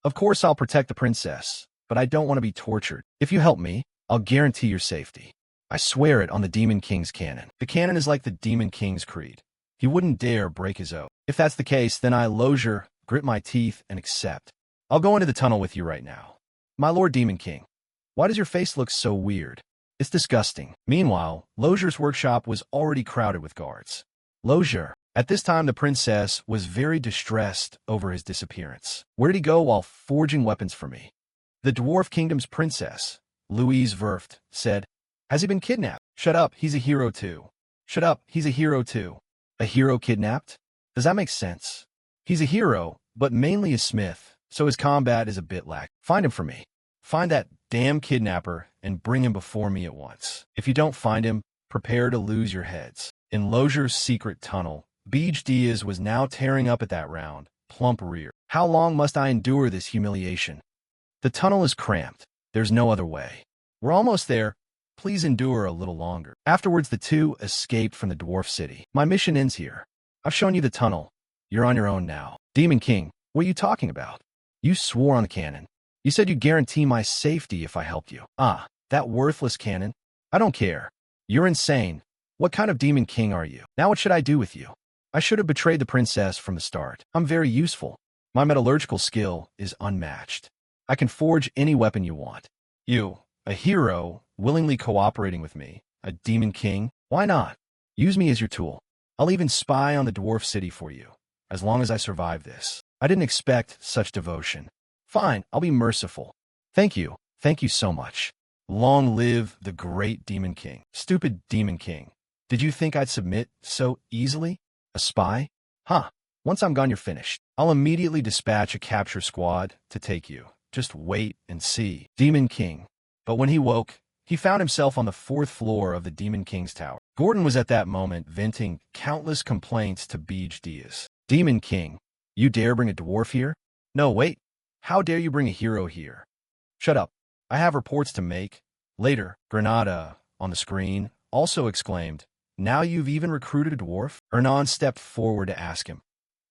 Of course I'll protect the princess, but I don't want to be tortured. If you help me, I'll guarantee your safety. I swear it on the Demon King's canon. The canon is like the Demon King's creed. He wouldn't dare break his oath. If that's the case, then I, Lawless, grit my teeth and accept. I'll go into the tunnel with you right now. My Lord Demon King, why does your face look so weird? It's disgusting. Meanwhile, Lawless' workshop was already crowded with guards. Lawless. At this time, the princess was very distressed over his disappearance. Where did he go while forging weapons for me? The Dwarf Kingdom's princess, Louise Verft, said, has he been kidnapped? Shut up, he's a hero too. Shut up, he's a hero too. A hero kidnapped? Does that make sense? He's a hero, but mainly a smith, so his combat is a bit lack. Find him for me. Find that damn kidnapper and bring him before me at once. If you don't find him, prepare to lose your heads. In Lawless' secret tunnel, Beej Diaz was now tearing up at that round, plump rear. How long must I endure this humiliation? The tunnel is cramped. There's no other way. We're almost there. Please endure a little longer. Afterwards, the two escaped from the dwarf city. My mission ends here. I've shown you the tunnel. You're on your own now. Demon King, what are you talking about? You swore on the cannon. You said you'd guarantee my safety if I helped you. That worthless cannon? I don't care. You're insane. What kind of Demon King are you? Now what should I do with you? I should have betrayed the princess from the start. I'm very useful. My metallurgical skill is unmatched. I can forge any weapon you want. You, a hero, willingly cooperating with me, a Demon King? Why not? Use me as your tool. I'll even spy on the dwarf city for you, as long as I survive this. I didn't expect such devotion. Fine, I'll be merciful. Thank you so much. Long live the great Demon King. Stupid Demon King. Did you think I'd submit so easily? A spy? Once I'm gone, you're finished. I'll immediately dispatch a capture squad to take you. Just wait and see. Demon King. But when he woke, he found himself on the 4th floor of the Demon King's tower. Gordon was at that moment venting countless complaints to Beej Diaz. Demon King, you dare bring a dwarf here? No, wait. How dare you bring a hero here? Shut up. I have reports to make. Later, Granada, on the screen, also exclaimed, now you've even recruited a dwarf? Hernan stepped forward to ask him,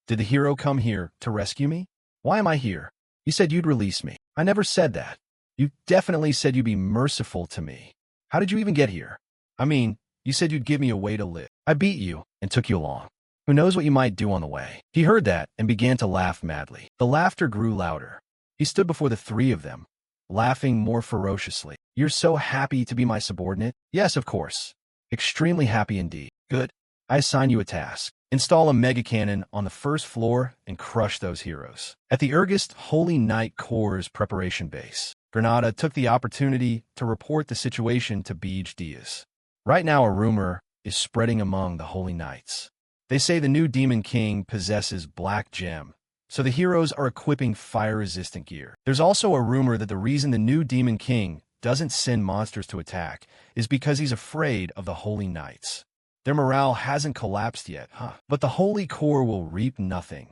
did the hero come here to rescue me? Why am I here? You said you'd release me. I never said that. You definitely said you'd be merciful to me. How did you even get here? I mean, you said you'd give me a way to live. I beat you and took you along. Who knows what you might do on the way? He heard that and began to laugh madly. The laughter grew louder. He stood before the 3 of them, laughing more ferociously. You're so happy to be my subordinate? Yes, of course. Extremely happy indeed. Good. I assign you a task. Install a mega cannon on the 1st floor and crush those heroes. At the Ergist Holy Knight Corps preparation base, Granada took the opportunity to report the situation to Beej Diaz. Right now a rumor is spreading among the Holy Knights. They say the new Demon King possesses Black Gem, so the heroes are equipping fire-resistant gear. There's also a rumor that the reason the new Demon King doesn't send monsters to attack is because he's afraid of the Holy Knights. Their morale hasn't collapsed yet, But the Holy Corps will reap nothing.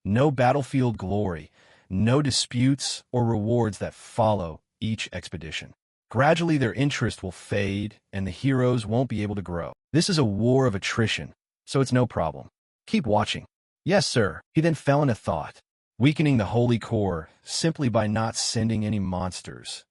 No battlefield glory, no disputes or rewards that follow each expedition. Gradually their interest will fade and the heroes won't be able to grow. This is a war of attrition, so it's no problem. Keep watching. Yes, sir. He then fell into thought, weakening the Holy Corps simply by not sending any monsters.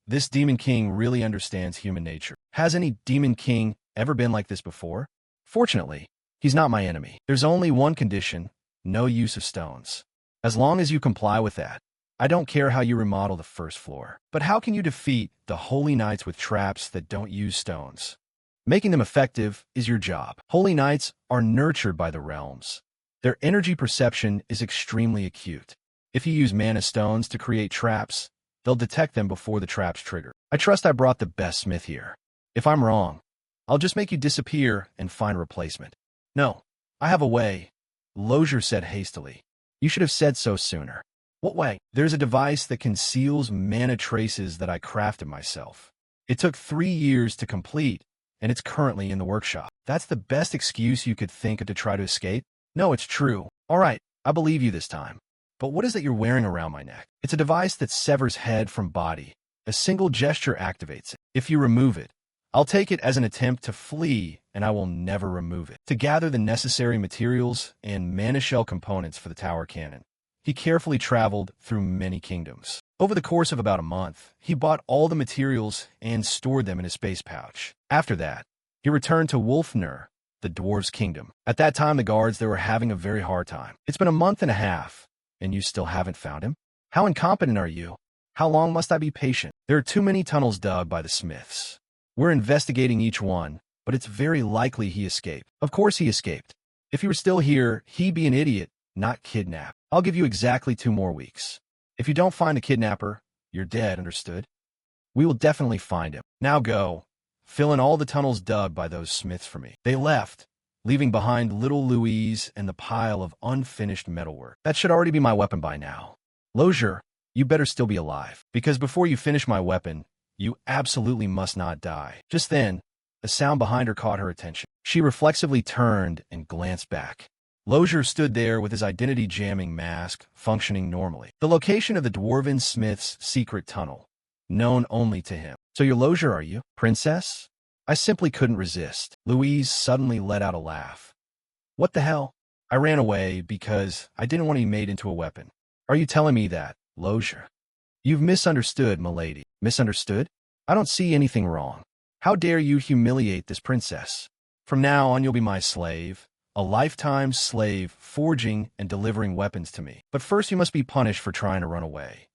This Demon King really understands human nature. Has any Demon King ever been like this before? Fortunately, he's not my enemy. There's only one condition, no use of stones. As long as you comply with that, I don't care how you remodel the 1st floor. But how can you defeat the Holy Knights with traps that don't use stones? Making them effective is your job. Holy Knights are nurtured by the realms. Their energy perception is extremely acute. If you use mana stones to create traps, they'll detect them before the traps trigger. I trust I brought the best smith here. If I'm wrong, I'll just make you disappear and find a replacement. No, I have a way, Lozier said hastily. You should have said so sooner. What way? There's a device that conceals mana traces that I crafted myself. It took 3 years to complete, and it's currently in the workshop. That's the best excuse you could think of to try to escape? No, it's true. All right, I believe you this time. But what is it you're wearing around my neck? It's a device that severs head from body. A single gesture activates it. If you remove it, I'll take it as an attempt to flee, and I will never remove it. To gather the necessary materials and mana shell components for the tower cannon, he carefully traveled through many kingdoms. Over the course of about a month, he bought all the materials and stored them in his space pouch. After that, he returned to Wolfner, the dwarves' kingdom. At that time, the guards there were having a very hard time. It's been a month and a half, and you still haven't found him? How incompetent are you? How long must I be patient? There are too many tunnels dug by the smiths. We're investigating each one, but it's very likely he escaped. Of course he escaped. If he were still here, he'd be an idiot, not kidnapped. I'll give you exactly 2 more weeks. If you don't find the kidnapper, you're dead, understood? We will definitely find him. Now go. Fill in all the tunnels dug by those smiths for me. They left, leaving behind little Louise and the pile of unfinished metalwork. That should already be my weapon by now. Lozier, you better still be alive, because before you finish my weapon, you absolutely must not die. Just then, a sound behind her caught her attention. She reflexively turned and glanced back. Lozier stood there with his identity-jamming mask functioning normally. The location of the Dwarven Smith's secret tunnel, known only to him. So you're Lozier, are you, princess? I simply couldn't resist. Louise suddenly let out a laugh. What the hell? I ran away because I didn't want to be made into a weapon. Are you telling me that, Lozier? You've misunderstood, milady. Misunderstood? I don't see anything wrong. How dare you humiliate this princess? From now on, you'll be my slave. A lifetime slave, forging and delivering weapons to me. But first you must be punished for trying to run away.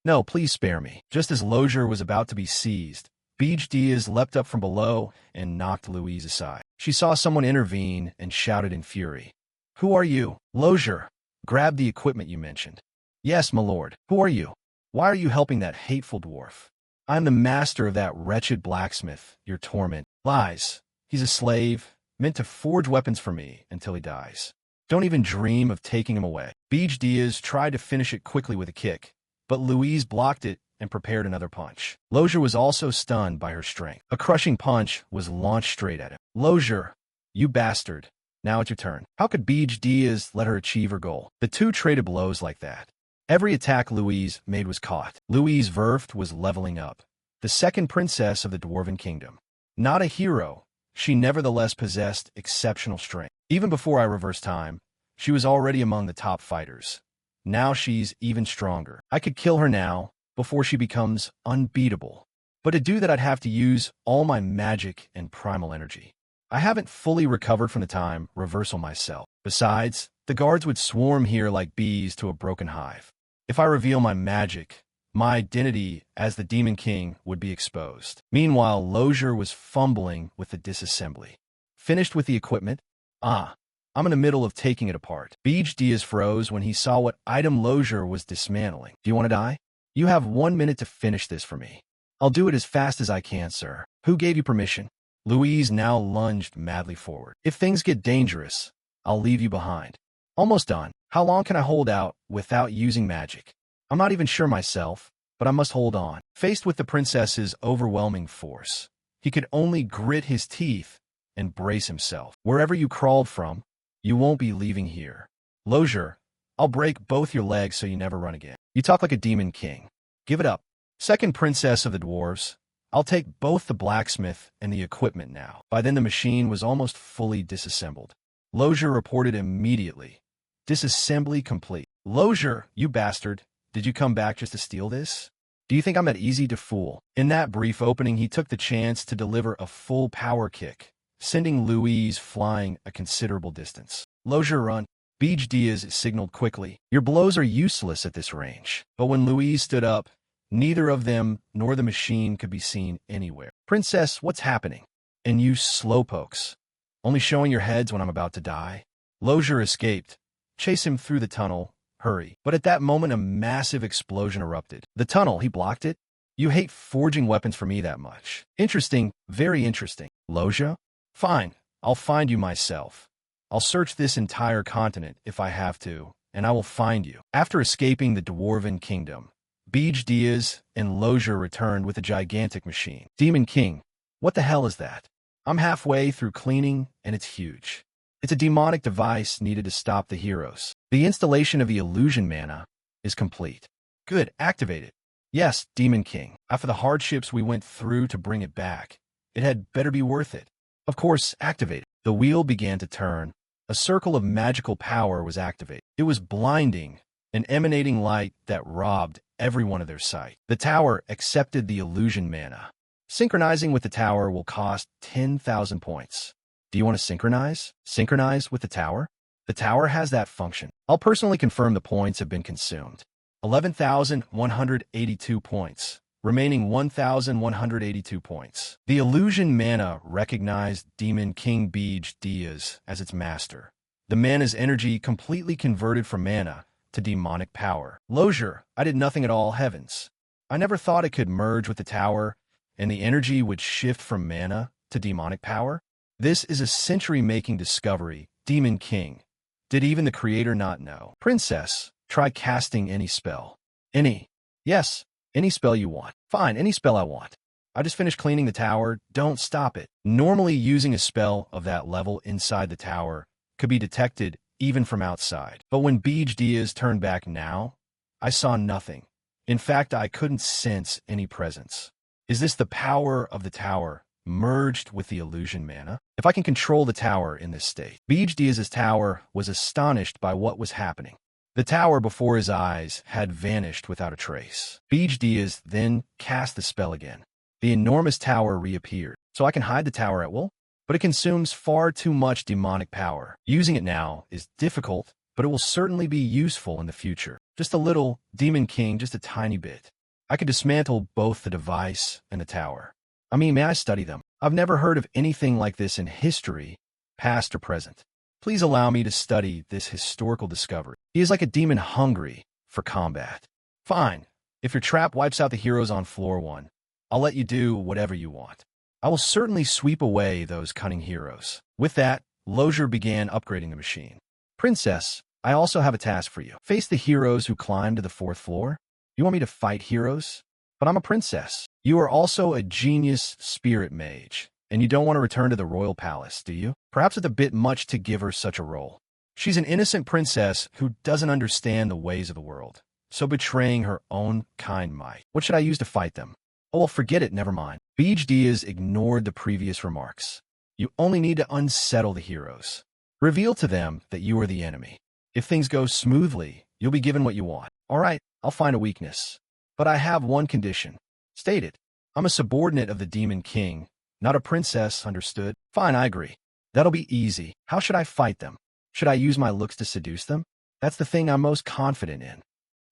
No, please spare me. Just as Lozier was about to be seized, Beej Diaz leapt up from below and knocked Louise aside. She saw someone intervene and shouted in fury. Who are you? Lozier, grab the equipment you mentioned. Yes, my lord. Who are you? Why are you helping that hateful dwarf? I'm the master of that wretched blacksmith, your torment. Lies. He's a slave, meant to forge weapons for me until he dies. Don't even dream of taking him away. Beej Diaz tried to finish it quickly with a kick, but Louise blocked it and prepared another punch. Lozier was also stunned by her strength. A crushing punch was launched straight at him. Lozier, you bastard. Now it's your turn. How could Beej Diaz let her achieve her goal? The two traded blows like that. Every attack Louise made was caught. Louise Verft was leveling up, the second princess of the Dwarven Kingdom. Not a hero, she nevertheless possessed exceptional strength. Even before I reversed time, she was already among the top fighters. Now she's even stronger. I could kill her now, before she becomes unbeatable. But to do that I'd have to use all my magic and primal energy. I haven't fully recovered from the time reversal myself. Besides, the guards would swarm here like bees to a broken hive. If I reveal my magic, my identity as the Demon King would be exposed. Meanwhile, Lozier was fumbling with the disassembly. Finished with the equipment? I'm in the middle of taking it apart. Beej Diaz froze when he saw what item Lozier was dismantling. Do you want to die? You have 1 minute to finish this for me. I'll do it as fast as I can, sir. Who gave you permission? Louise now lunged madly forward. If things get dangerous, I'll leave you behind. Almost done. How long can I hold out without using magic? I'm not even sure myself, but I must hold on. Faced with the princess's overwhelming force, he could only grit his teeth and brace himself. Wherever you crawled from, you won't be leaving here. Lozier, I'll break both your legs so you never run again. You talk like a demon king. Give it up. Second princess of the dwarves, I'll take both the blacksmith and the equipment now. By then the machine was almost fully disassembled. Lozier reported immediately. Disassembly complete. Lozier, you bastard, did you come back just to steal this? Do you think I'm that easy to fool? In that brief opening, he took the chance to deliver a full power kick, sending Louise flying a considerable distance. Lozier, run. Beej Diaz signaled quickly. Your blows are useless at this range. But when Louise stood up, neither of them nor the machine could be seen anywhere. Princess, what's happening? And you slowpokes. Only showing your heads when I'm about to die? Lozier escaped. Chase him through the tunnel. Hurry. But at that moment, a massive explosion erupted. The tunnel, he blocked it? You hate forging weapons for me that much. Interesting, very interesting. Lozier? Fine, I'll find you myself. I'll search this entire continent if I have to, and I will find you. After escaping the Dwarven Kingdom, Beej Diaz and Lozier returned with a gigantic machine. Demon King, what the hell is that? I'm halfway through cleaning, and it's huge. It's a demonic device needed to stop the heroes. The installation of the illusion mana is complete. Good, activate it. Yes, Demon King. After the hardships we went through to bring it back, it had better be worth it. Of course, activate it. The wheel began to turn. A circle of magical power was activated. It was blinding, an emanating light that robbed everyone of their sight. The tower accepted the illusion mana. Synchronizing with the tower will cost 10,000 points. Do you want to synchronize? Synchronize with the tower? The tower has that function. I'll personally confirm the points have been consumed. 11,182 points. Remaining 1,182 points. The illusion mana recognized Demon King Beej Diaz as its master. The mana's energy completely converted from mana to demonic power. Lozier, I did nothing at all, heavens. I never thought it could merge with the tower, and the energy would shift from mana to demonic power. This is a century-making discovery, Demon King. Did even the creator not know? Princess, try casting any spell. Any? Yes, any spell you want. Fine, any spell I want. I just finished cleaning the tower, don't stop it. Normally using a spell of that level inside the tower could be detected even from outside. But when Beej Diaz turned back now, I saw nothing. In fact, I couldn't sense any presence. Is this the power of the tower merged with the illusion mana? If I can control the tower in this state. Beej Diaz's tower was astonished by what was happening. The tower before his eyes had vanished without a trace. Beej Diaz then cast the spell again. The enormous tower reappeared. So I can hide the tower at will? But it consumes far too much demonic power. Using it now is difficult, but it will certainly be useful in the future. Just a little, Demon King, just a tiny bit. I could dismantle both the device and the tower. I mean, may I study them? I've never heard of anything like this in history, past or present. Please allow me to study this historical discovery. He is like a demon hungry for combat. Fine. If your trap wipes out the heroes on floor 1, I'll let you do whatever you want. I will certainly sweep away those cunning heroes. With that, Lozier began upgrading the machine. Princess, I also have a task for you. Face the heroes who climbed to the 4th floor. You want me to fight heroes? But I'm a princess. You are also a genius spirit mage, and you don't want to return to the royal palace, do you? Perhaps it's a bit much to give her such a role. She's an innocent princess who doesn't understand the ways of the world, so betraying her own kind might. What should I use to fight them? Oh, well, forget it, never mind. Beej Diaz ignored the previous remarks. You only need to unsettle the heroes. Reveal to them that you are the enemy. If things go smoothly, you'll be given what you want. All right, I'll find a weakness. But I have one condition. State it. I'm a subordinate of the Demon King, not a princess, understood? Fine, I agree. That'll be easy. How should I fight them? Should I use my looks to seduce them? That's the thing I'm most confident in.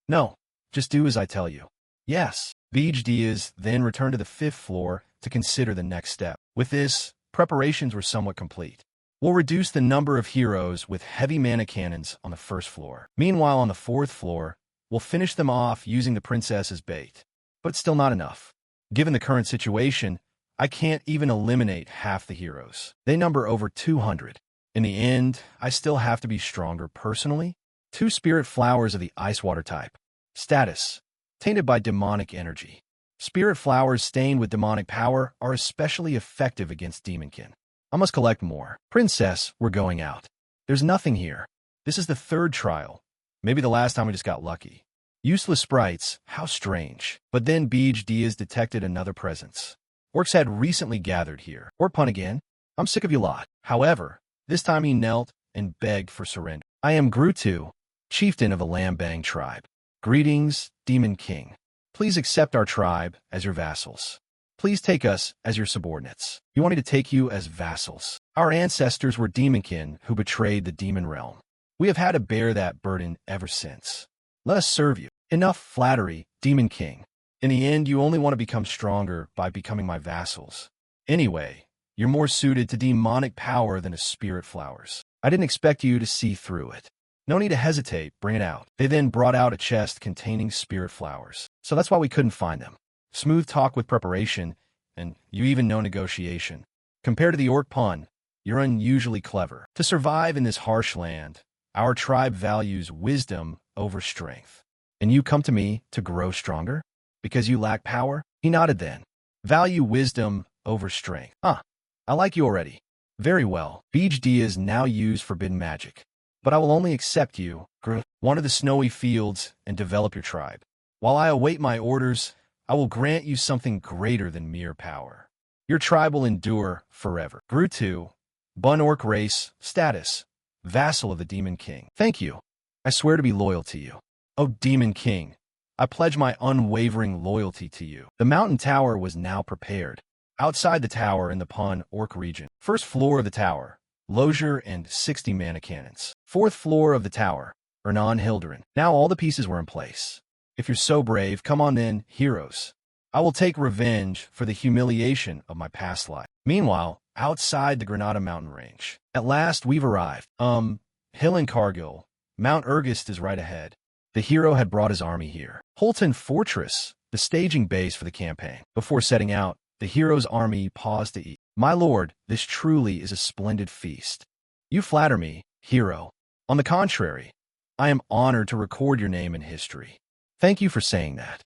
No, just do as I tell you. Yes. Beej Diaz then returned to the 5th floor to consider the next step. With this, preparations were somewhat complete. We'll reduce the number of heroes with heavy mana cannons on the 1st floor. Meanwhile, on the 4th floor, we'll finish them off using the princess as bait. But still not enough. Given the current situation, I can't even eliminate half the heroes. They number over 200. In the end, I still have to be stronger personally. 2 spirit flowers of the ice water type. Status: tainted by demonic energy. Spirit flowers stained with demonic power are especially effective against demonkin. I must collect more. Princess, we're going out. There's nothing here. This is the 3rd trial. Maybe the last time we just got lucky. Useless sprites, how strange. But then Beej Diaz detected another presence. Orcs had recently gathered here. Or pun again. I'm sick of you lot. However, this time he knelt and begged for surrender. I am Grutu, chieftain of the Lambang tribe. Greetings, Demon King. Please accept our tribe as your vassals. Please take us as your subordinates. You want me to take you as vassals? Our ancestors were demonkin who betrayed the demon realm. We have had to bear that burden ever since. Let us serve you. Enough flattery, Demon King. In the end, you only want to become stronger by becoming my vassals. Anyway, you're more suited to demonic power than to spirit flowers. I didn't expect you to see through it. No need to hesitate, bring it out. They then brought out a chest containing spirit flowers. So that's why we couldn't find them. Smooth talk with preparation, and you even know negotiation. Compared to the orc pun, you're unusually clever. To survive in this harsh land, our tribe values wisdom over strength. And you come to me to grow stronger? Because you lack power? He nodded then. Value wisdom over strength. I like you already. Very well. Beej Diaz now use forbidden magic. But I will only accept you, wander the snowy fields and develop your tribe. While I await my orders, I will grant you something greater than mere power. Your tribe will endure forever. Grutu, Bun Orc race, status, vassal of the Demon King. Thank you. I swear to be loyal to you. Oh, Demon King, I pledge my unwavering loyalty to you. The mountain tower was now prepared. Outside the tower in the Pun Orc region. 1st floor of the tower, Lozier and 60 mana cannons. 4th floor of the tower, Ernan Hilderin. Now all the pieces were in place. If you're so brave, come on then, heroes. I will take revenge for the humiliation of my past life. Meanwhile, outside the Granada mountain range. At last, we've arrived. Hill and Cargill. Mount Ergist is right ahead. The hero had brought his army here. Holton Fortress, the staging base for the campaign. Before setting out, the hero's army paused to eat. My lord, this truly is a splendid feast. You flatter me, hero. On the contrary, I am honored to record your name in history. Thank you for saying that.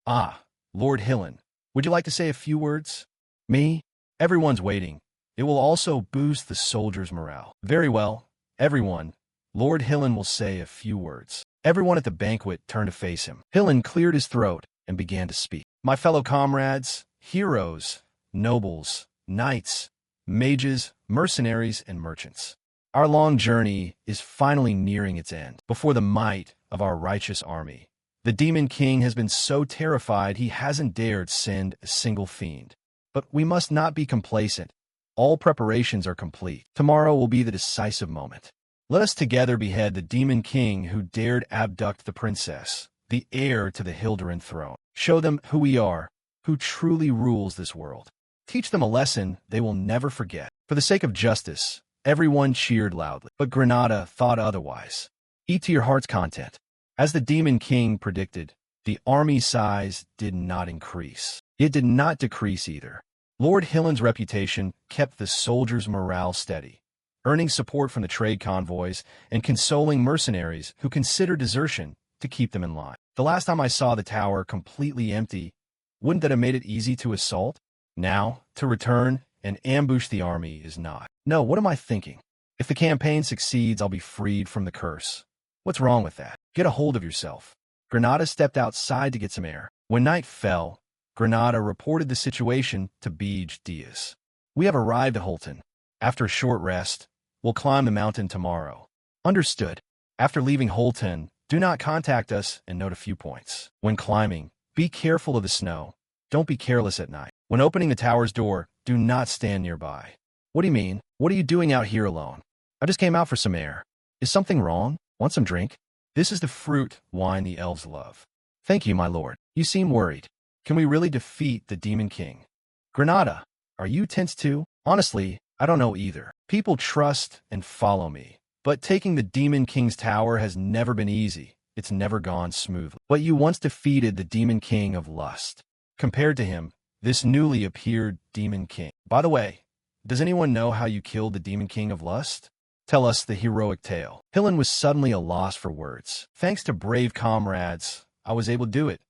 Lord Hillen, would you like to say a few words? Me? Everyone's waiting. It will also boost the soldiers' morale. Very well, everyone. Lord Hillen will say a few words. Everyone at the banquet turned to face him. Hillen cleared his throat and began to speak. My fellow comrades, heroes, nobles, knights, mages, mercenaries, and merchants. Our long journey is finally nearing its end. Before the might of our righteous army, the Demon King has been so terrified he hasn't dared send a single fiend. But we must not be complacent. All preparations are complete. Tomorrow will be the decisive moment. Let us together behead the Demon King who dared abduct the princess, the heir to the Hilderin throne. Show them who we are, who truly rules this world. Teach them a lesson they will never forget. For the sake of justice, everyone cheered loudly. But Granada thought otherwise. Eat to your heart's content. As the Demon King predicted, the army size did not increase. It did not decrease either. Lord Hillen's reputation kept the soldiers' morale steady, earning support from the trade convoys and consoling mercenaries who considered desertion to keep them in line. The last time I saw the tower completely empty, wouldn't that have made it easy to assault? Now, to return and ambush the army is not. No, what am I thinking? If the campaign succeeds, I'll be freed from the curse. What's wrong with that? Get a hold of yourself. Granada stepped outside to get some air. When night fell, Granada reported the situation to Beej Diaz. We have arrived at Holton. After a short rest, we'll climb the mountain tomorrow. Understood. After leaving Holton, do not contact us and note a few points. When climbing, be careful of the snow. Don't be careless at night. When opening the tower's door, do not stand nearby. What do you mean? What are you doing out here alone? I just came out for some air. Is something wrong? Want some drink? This is the fruit wine the elves love. Thank you, my lord. You seem worried. Can we really defeat the Demon King? Granada, are you tense too? Honestly, I don't know either. People trust and follow me. But taking the Demon King's tower has never been easy. It's never gone smoothly. But you once defeated the Demon King of Lust. Compared to him, this newly appeared Demon King. By the way, does anyone know how you killed the Demon King of Lust? Tell us the heroic tale. Hillen was suddenly a loss for words. Thanks to brave comrades, I was able to do it.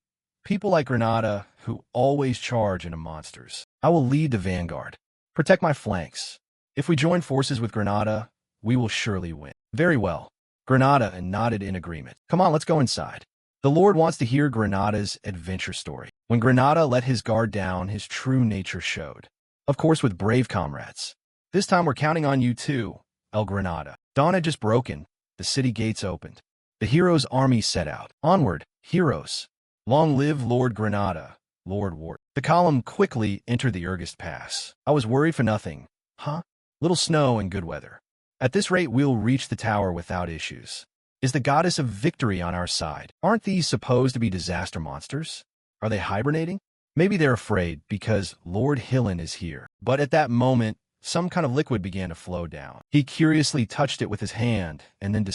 People like Granada, who always charge into monsters. I will lead the vanguard. Protect my flanks. If we join forces with Granada, we will surely win. Very well. Granada nodded in agreement. Come on, let's go inside. The Lord wants to hear Granada's adventure story. When Granada let his guard down, his true nature showed. Of course, with brave comrades. This time we're counting on you too, El Granada. Dawn had just broken. The city gates opened. The heroes' army set out. Onward, heroes. Long live Lord Granada, Lord Ward. The column quickly entered the Urgist Pass. I was worried for nothing. Huh? Little snow and good weather. At this rate, we'll reach the tower without issues. Is the goddess of victory on our side? Aren't these supposed to be disaster monsters? Are they hibernating? Maybe they're afraid because Lord Hillen is here. But at that moment, some kind of liquid began to flow down. He curiously touched it with his hand and then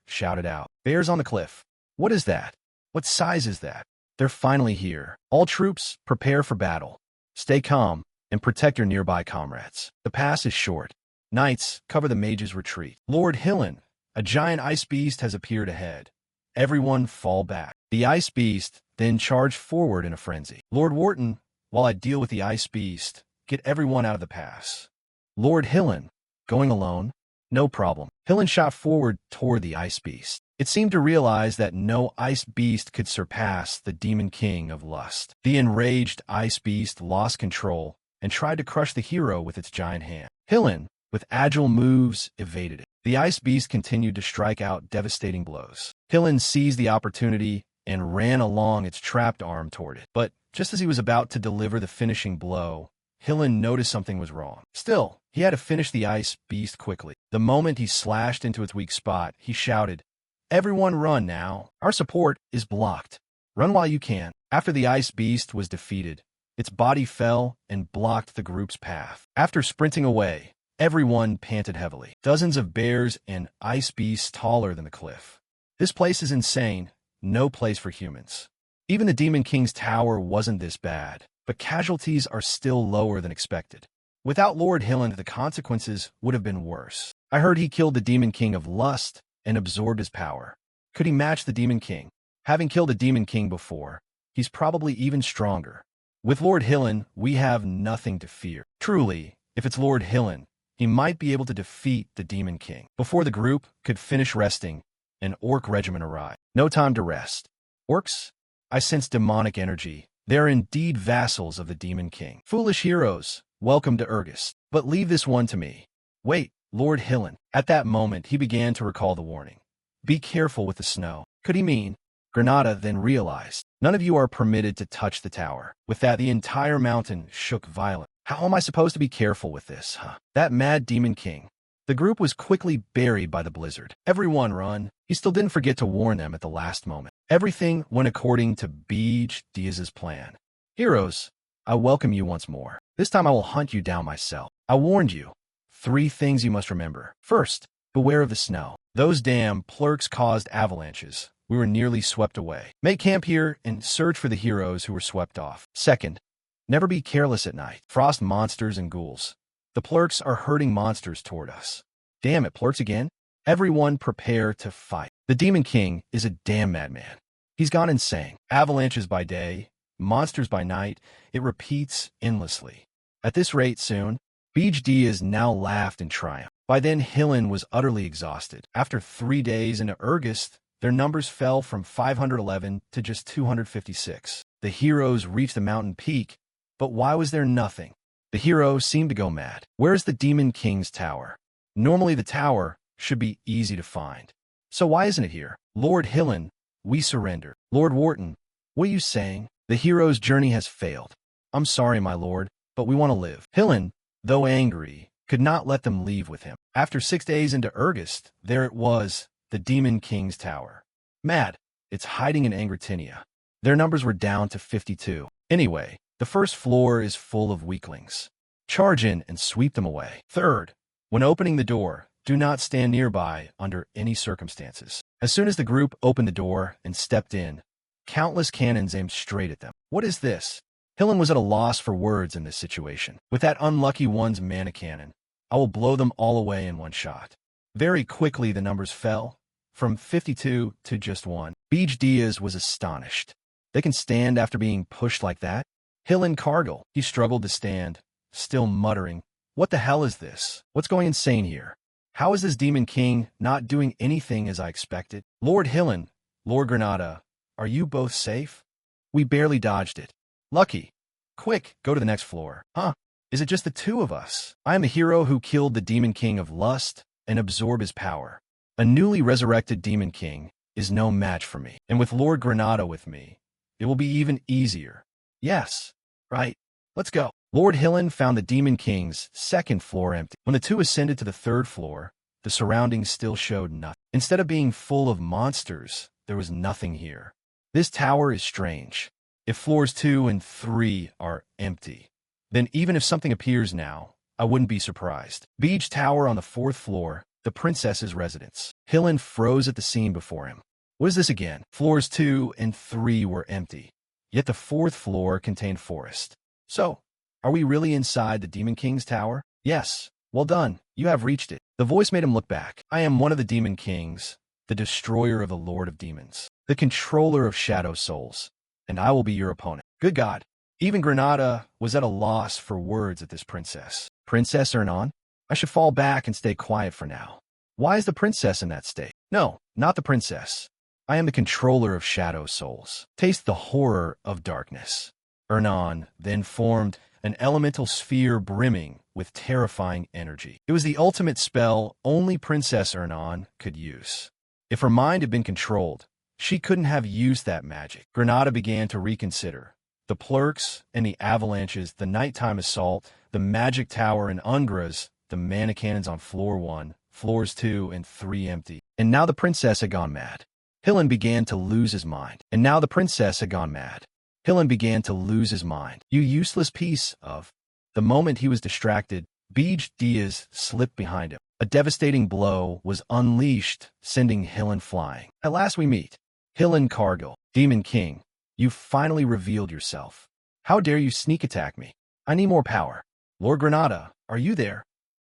shouted out, "Bears on the cliff. What is that? What size is that? They're finally here. All troops, prepare for battle. Stay calm and protect your nearby comrades. The pass is short. Knights, cover the mage's retreat. Lord Hillen, a giant ice beast has appeared ahead. Everyone fall back." The ice beast then charged forward in a frenzy. Lord Wharton, while I deal with the ice beast, get everyone out of the pass. Lord Hillen, going alone? No problem. Hillen shot forward toward the ice beast. It seemed to realize that no ice beast could surpass the Demon King of Lust. The enraged ice beast lost control and tried to crush the hero with its giant hand. Hillen, with agile moves, evaded it. The ice beast continued to strike out devastating blows. Hillen seized the opportunity and ran along its trapped arm toward it. But just as he was about to deliver the finishing blow, Hillen noticed something was wrong. Still, he had to finish the ice beast quickly. The moment he slashed into its weak spot, he shouted, "Everyone run now. Our support is blocked. Run while you can." After the ice beast was defeated, its body fell and blocked the group's path. After sprinting away, everyone panted heavily. Dozens of bears and ice beasts taller than the cliff. This place is insane. No place for humans. Even the Demon King's tower wasn't this bad, but casualties are still lower than expected. Without Lord Hillen, the consequences would have been worse. I heard he killed the Demon King of Lust and absorbed his power. Could he match the Demon King? Having killed a Demon King before, he's probably even stronger. With Lord Hillen, we have nothing to fear. Truly, if it's Lord Hillen, he might be able to defeat the Demon King. Before the group could finish resting, an orc regiment arrived. No time to rest. Orcs? I sense demonic energy. They're indeed vassals of the Demon King. Foolish heroes, welcome to Urgist. But leave this one to me. Wait, Lord Hillen. At that moment, he began to recall the warning. Be careful with the snow. Could he mean? Granada then realized. None of you are permitted to touch the tower. With that, the entire mountain shook violently. How am I supposed to be careful with this, huh? That mad Demon King. The group was quickly buried by the blizzard. Everyone run. He still didn't forget to warn them at the last moment. Everything went according to Beej Diaz's plan. Heroes, I welcome you once more. This time I will hunt you down myself. I warned you. 3 things you must remember. First, beware of the snow. Those damn plurks caused avalanches. We were nearly swept away. Make camp here and search for the heroes who were swept off. Second, never be careless at night. Frost monsters and ghouls. The plurks are herding monsters toward us. Damn it, plurks again? Everyone prepare to fight. The Demon King is a damn madman. He's gone insane. Avalanches by day, monsters by night, it repeats endlessly. At this rate soon, Beej Diaz now laughed in triumph. By then, Hillen was utterly exhausted. After 3 days into August, their numbers fell from 511 to just 256. The heroes reached the mountain peak, but why was there nothing? The hero seemed to go mad. Where's the Demon King's tower? Normally the tower should be easy to find. So why isn't it here? Lord Hillen, we surrender. Lord Wharton, what are you saying? The hero's journey has failed. I'm sorry, my lord, but we want to live. Hillen, though angry, could not let them leave with him. After 6 days into August, there it was, the Demon King's tower. Mad, it's hiding in Angratinia. Their numbers were down to 52. Anyway, the first floor is full of weaklings. Charge in and sweep them away. Third, when opening the door, do not stand nearby under any circumstances. As soon as the group opened the door and stepped in, countless cannons aimed straight at them. What is this? Hillen was at a loss for words in this situation. With that unlucky one's mana cannon, I will blow them all away in one shot. Very quickly the numbers fell, from 52 to just 1. Beej Diaz was astonished. They can stand after being pushed like that? Hillen Cargill, he struggled to stand, still muttering, what the hell is this? What's going insane here? How is this Demon King not doing anything as I expected? Lord Hillen, Lord Granada, are you both safe? We barely dodged it. Lucky. Quick, go to the next floor. Huh? Is it just the two of us? I am the hero who killed the Demon King of Lust and absorbed his power. A newly resurrected Demon King is no match for me. And with Lord Granada with me, it will be even easier. Yes. Right. Let's go. Lord Hillen found the Demon King's second floor empty. When the two ascended to the third floor, the surroundings still showed nothing. Instead of being full of monsters, there was nothing here. This tower is strange. If floors 2 and 3 are empty, then even if something appears now, I wouldn't be surprised. Beach Tower on the 4th floor, the princess's residence. Hillen froze at the scene before him. What is this again? Floors 2 and 3 were empty, yet the 4th floor contained forest. So, are we really inside the Demon King's tower? Yes. Well done. You have reached it. The voice made him look back. I am one of the Demon Kings, the destroyer of the Lord of Demons, the controller of shadow souls, and I will be your opponent. Good God. Even Granada was at a loss for words at this princess. Princess Ernan? I should fall back and stay quiet for now. Why is the princess in that state? No, not the princess. I am the controller of shadow souls. Taste the horror of darkness. Ernan then formed an elemental sphere brimming with terrifying energy. It was the ultimate spell only Princess Ernan could use. If her mind had been controlled, she couldn't have used that magic. Granada began to reconsider. The plurks and the avalanches, the nighttime assault, the magic tower and Ungras, the mana cannons on floor 1, floors 2 and 3 empty. And now the princess had gone mad. Hillen began to lose his mind. And now the princess had gone mad. Hillen began to lose his mind. You useless piece of... The moment he was distracted, Beej Diaz slipped behind him. A devastating blow was unleashed, sending Hillen flying. At last we meet. Hillen Cargill, Demon King, you finally revealed yourself. How dare you sneak attack me? I need more power. Lord Granada, are you there?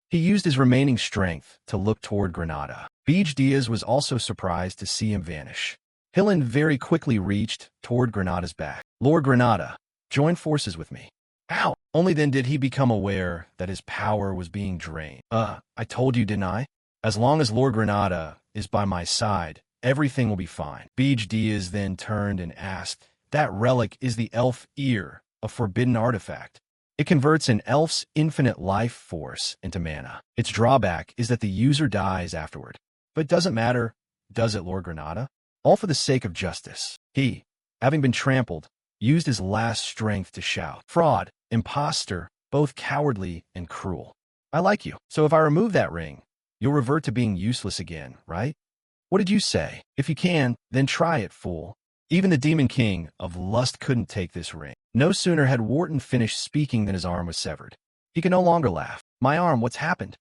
He used his remaining strength to look toward Granada. Beej Diaz was also surprised to see him vanish. Hillen very quickly reached toward Granada's back. Lord Granada, join forces with me. How? Only then did he become aware that his power was being drained. I told you, didn't I? As long as Lord Granada is by my side, everything will be fine. Beej Diaz then turned and asked, that relic is the elf ear, a forbidden artifact. It converts an elf's infinite life force into mana. Its drawback is that the user dies afterward. But it doesn't matter, does it, Lord Granada? All for the sake of justice. He, having been trampled, used his last strength to shout. Fraud, imposter, both cowardly and cruel. I like you. So if I remove that ring, you'll revert to being useless again, right? What did you say? If you can, then try it, fool. Even the Demon King of Lust couldn't take this ring. No sooner had Wharton finished speaking than his arm was severed. He could no longer laugh. My arm, what's happened?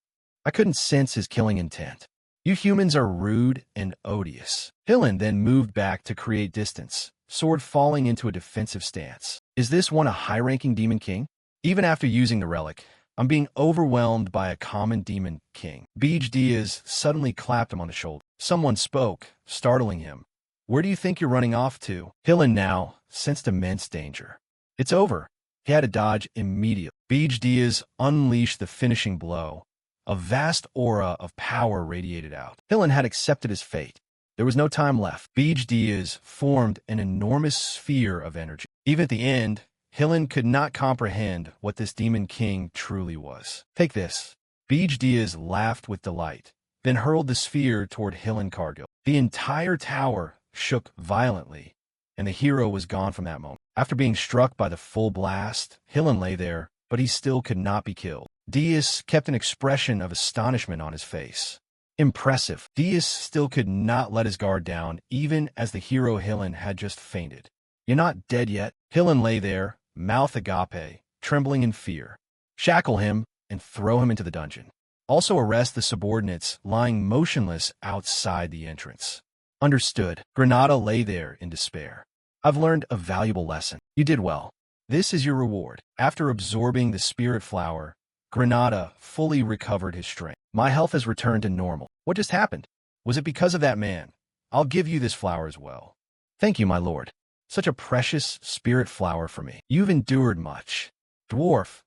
I couldn't sense his killing intent. You humans are rude and odious. Hillen then moved back to create distance, sword falling into a defensive stance. Is this one a high-ranking Demon King? Even after using the relic, I'm being overwhelmed by a common Demon King. Beej Diaz suddenly clapped him on the shoulder. Someone spoke, startling him. Where do you think you're running off to? Hillen now sensed immense danger. It's over. He had to dodge immediately. Beej Diaz unleashed the finishing blow. A vast aura of power radiated out. Hillen had accepted his fate. There was no time left. Beej Diaz formed an enormous sphere of energy. Even at the end, Hillen could not comprehend what this Demon King truly was. Take this. Beej Diaz laughed with delight, then hurled the sphere toward Hillen Cargill. The entire tower shook violently, and the hero was gone from that moment. After being struck by the full blast, Hillen lay there, but he still could not be killed. Diaz kept an expression of astonishment on his face. Impressive. Diaz still could not let his guard down, even as the hero Hillen had just fainted. You're not dead yet. Hillen lay there, mouth agape, trembling in fear. Shackle him and throw him into the dungeon. Also arrest the subordinates lying motionless outside the entrance. Understood. Granada lay there in despair. I've learned a valuable lesson. You did well. This is your reward. After absorbing the spirit flower, Granada fully recovered his strength. My health has returned to normal. What just happened? Was it because of that man? I'll give you this flower as well. Thank you, my lord. Such a precious spirit flower for me. You've endured much. Dwarf,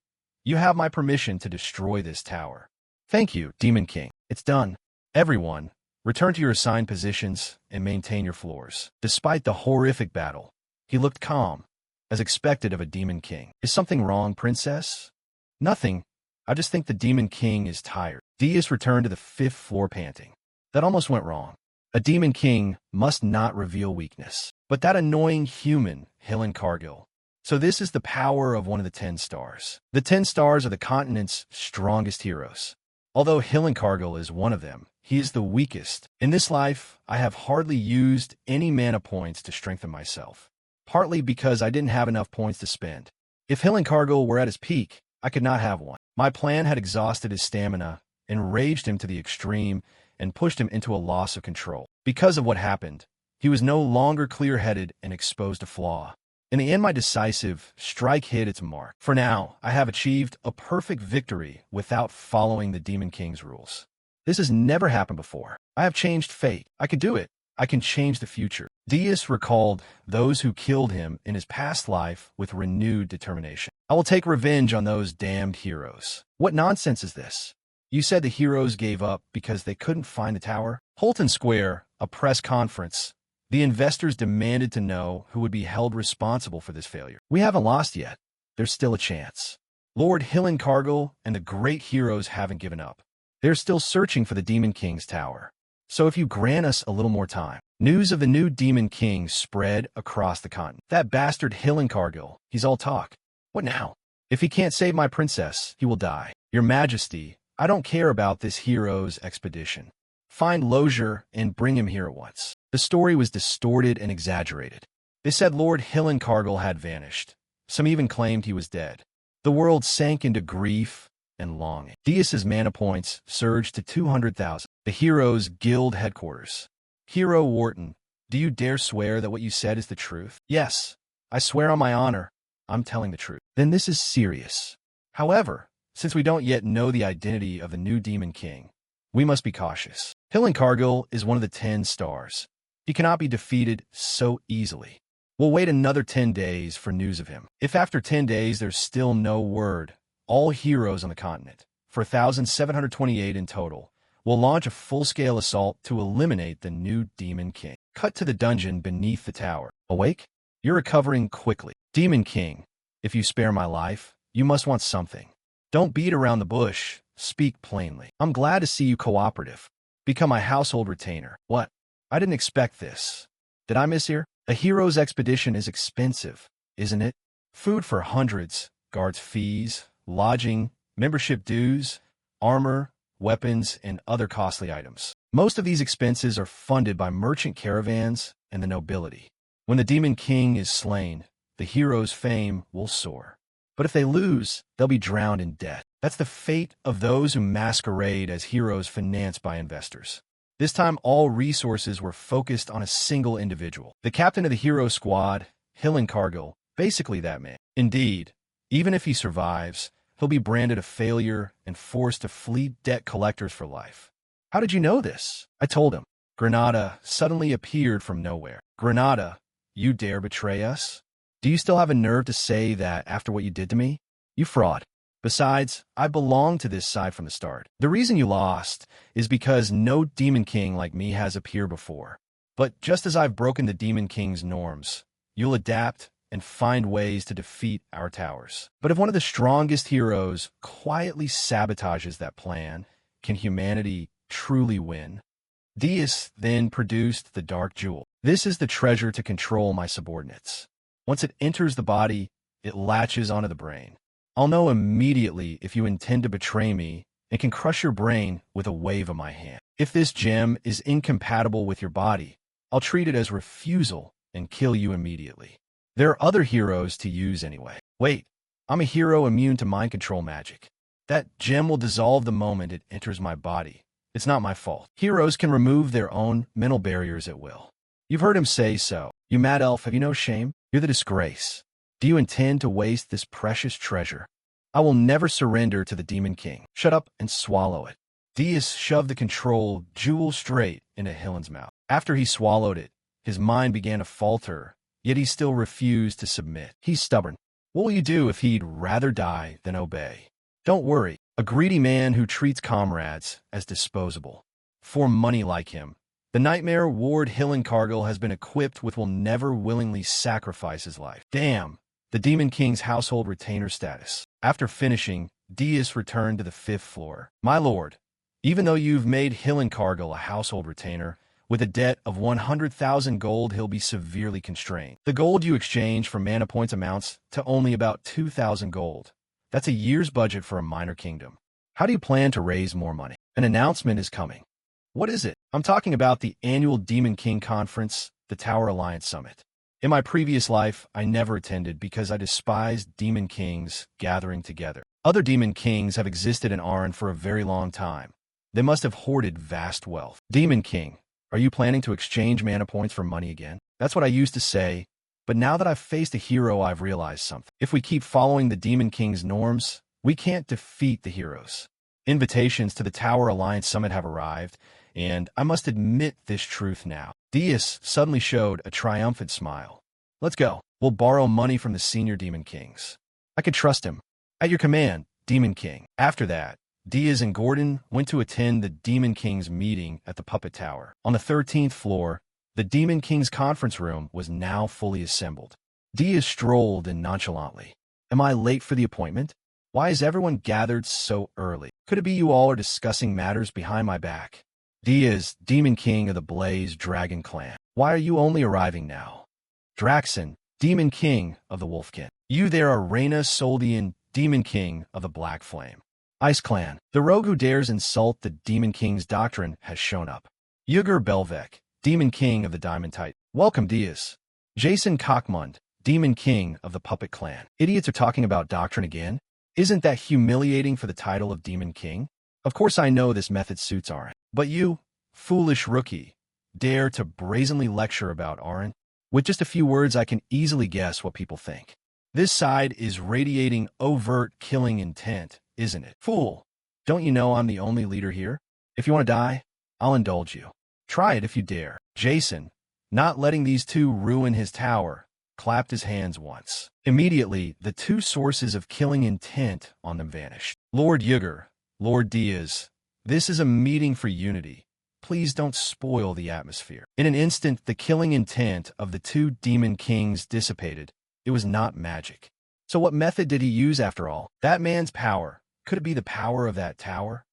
you have my permission to destroy this tower. Thank you, Demon King. It's done. Everyone, return to your assigned positions and maintain your floors. Despite the horrific battle, he looked calm, as expected of a Demon King. Is something wrong, princess? Nothing. I just think the Demon King is tired. Diaz returned to the 5th floor panting. That almost went wrong. A Demon King must not reveal weakness. But that annoying human, Hillen Cargill. So this is the power of one of the 10 stars. The 10 stars are the continent's strongest heroes. Although Hillen Cargill is one of them, he is the weakest. In this life, I have hardly used any mana points to strengthen myself. Partly because I didn't have enough points to spend. If Hillen Cargill were at his peak, I could not have one. My plan had exhausted his stamina, enraged him to the extreme, and pushed him into a loss of control. Because of what happened, he was no longer clear-headed and exposed to flaw. In the end, my decisive strike hit its mark. For now, I have achieved a perfect victory without following the Demon King's rules. This has never happened before. I have changed fate. I could do it. I can change the future. Diaz recalled those who killed him in his past life with renewed determination. I will take revenge on those damned heroes. What nonsense is this? You said the heroes gave up because they couldn't find the tower? Holton Square, a press conference. The investors demanded to know who would be held responsible for this failure. We haven't lost yet. There's still a chance. Lord Hillen Cargill and the great heroes haven't given up. They're still searching for the Demon King's tower. So if you grant us a little more time. News of the new Demon King spread across the continent. That bastard Hillen Cargill, he's all talk. What now? If he can't save my princess, he will die. Your Majesty, I don't care about this hero's expedition. Find Lozier and bring him here at once. The story was distorted and exaggerated. They said Lord Hillen Cargill had vanished. Some even claimed he was dead. The world sank into grief and longing. Diaz's mana points surged to 200,000. The Heroes Guild headquarters. Hero Wharton, do you dare swear that what you said is the truth? Yes, I swear on my honor, I'm telling the truth. Then this is serious. However, since we don't yet know the identity of the new Demon King, we must be cautious. Hillen Cargill is one of the 10 stars. He cannot be defeated so easily. We'll wait another 10 days for news of him. If after 10 days there's still no word, all heroes on the continent, for 1,728 in total, will launch a full-scale assault to eliminate the new Demon King. Cut to the dungeon beneath the tower. Awake? You're recovering quickly. Demon King, if you spare my life, you must want something. Don't beat around the bush. Speak plainly. I'm glad to see you cooperative. Become my household retainer. What? I didn't expect this. Did I miss here? A hero's expedition is expensive, isn't it? Food for hundreds, guards' fees, lodging, membership dues, armor, weapons, and other costly items. Most of these expenses are funded by merchant caravans and the nobility. When the Demon King is slain, the hero's fame will soar. But if they lose, they'll be drowned in debt. That's the fate of those who masquerade as heroes financed by investors. This time, all resources were focused on a single individual. The captain of the hero squad, Hillen Cargill, basically that man. Indeed, even if he survives, he'll be branded a failure and forced to flee debt collectors for life. How did you know this? I told him. Granada suddenly appeared from nowhere. Granada, you dare betray us? Do you still have a nerve to say that after what you did to me? You fraud. Besides, I belong to this side from the start. The reason you lost is because no Demon King like me has appeared before. But just as I've broken the Demon King's norms, you'll adapt and find ways to defeat our towers. But if one of the strongest heroes quietly sabotages that plan, can humanity truly win? Deus then produced the Dark Jewel. This is the treasure to control my subordinates. Once it enters the body, it latches onto the brain. I'll know immediately if you intend to betray me and can crush your brain with a wave of my hand. If this gem is incompatible with your body, I'll treat it as refusal and kill you immediately. There are other heroes to use anyway. Wait, I'm a hero immune to mind control magic. That gem will dissolve the moment it enters my body. It's not my fault. Heroes can remove their own mental barriers at will. You've heard him say so. You mad elf, have you no shame? You're the disgrace. Do you intend to waste this precious treasure? I will never surrender to the Demon King. Shut up and swallow it. Deus shoved the control jewel straight into Hillen's mouth. After he swallowed it, his mind began to falter, yet he still refused to submit. He's stubborn. What will you do if he'd rather die than obey? Don't worry, a greedy man who treats comrades as disposable. For money like him, the Nightmare Ward Hillencargill has been equipped with will never willingly sacrifice his life. Damn, the Demon King's household retainer status. After finishing, Deus returned to the 5th floor. My lord, even though you've made Hillencargill a household retainer, with a debt of 100,000 gold, he'll be severely constrained. The gold you exchange for mana points amounts to only about 2,000 gold. That's a year's budget for a minor kingdom. How do you plan to raise more money? An announcement is coming. What is it? I'm talking about the annual Demon King Conference, the Tower Alliance Summit. In my previous life, I never attended because I despised Demon Kings gathering together. Other Demon Kings have existed in Arn for a very long time. They must have hoarded vast wealth. Demon King, are you planning to exchange mana points for money again? That's what I used to say, but now that I've faced a hero, I've realized something. If we keep following the Demon King's norms, we can't defeat the heroes. Invitations to the Tower Alliance Summit have arrived, and I must admit this truth now. Deus suddenly showed a triumphant smile. Let's go. We'll borrow money from the senior Demon Kings. I can trust him. At your command, Demon King. After that, Diaz and Gordon went to attend the Demon King's meeting at the Puppet Tower. On the 13th floor, the Demon King's conference room was now fully assembled. Diaz strolled in nonchalantly. Am I late for the appointment? Why is everyone gathered so early? Could it be you all are discussing matters behind my back? Diaz, Demon King of the Blaze Dragon Clan. Why are you only arriving now? Draxon, Demon King of the Wolfkin. You there are Reyna Soldian, Demon King of the Black Flame. Ice Clan. The rogue who dares insult the Demon King's doctrine has shown up. Yuger Belvek, Demon King of the Diamond Titan. Welcome, Diaz. Jason Cockmund, Demon King of the Puppet Clan. Idiots are talking about doctrine again? Isn't that humiliating for the title of Demon King? Of course I know this method suits Arryn. But you, foolish rookie, dare to brazenly lecture about Arryn? With just a few words, I can easily guess what people think. This side is radiating overt killing intent, isn't it? Fool! Don't you know I'm the only leader here? If you want to die, I'll indulge you. Try it if you dare. Jason, not letting these two ruin his tower, clapped his hands once. Immediately, the two sources of killing intent on them vanished. Lord Yuger, Lord Diaz, this is a meeting for unity. Please don't spoil the atmosphere. In an instant, the killing intent of the two Demon Kings dissipated. It was not magic. So what method did he use after all? That man's power. Could it be the power of that tower?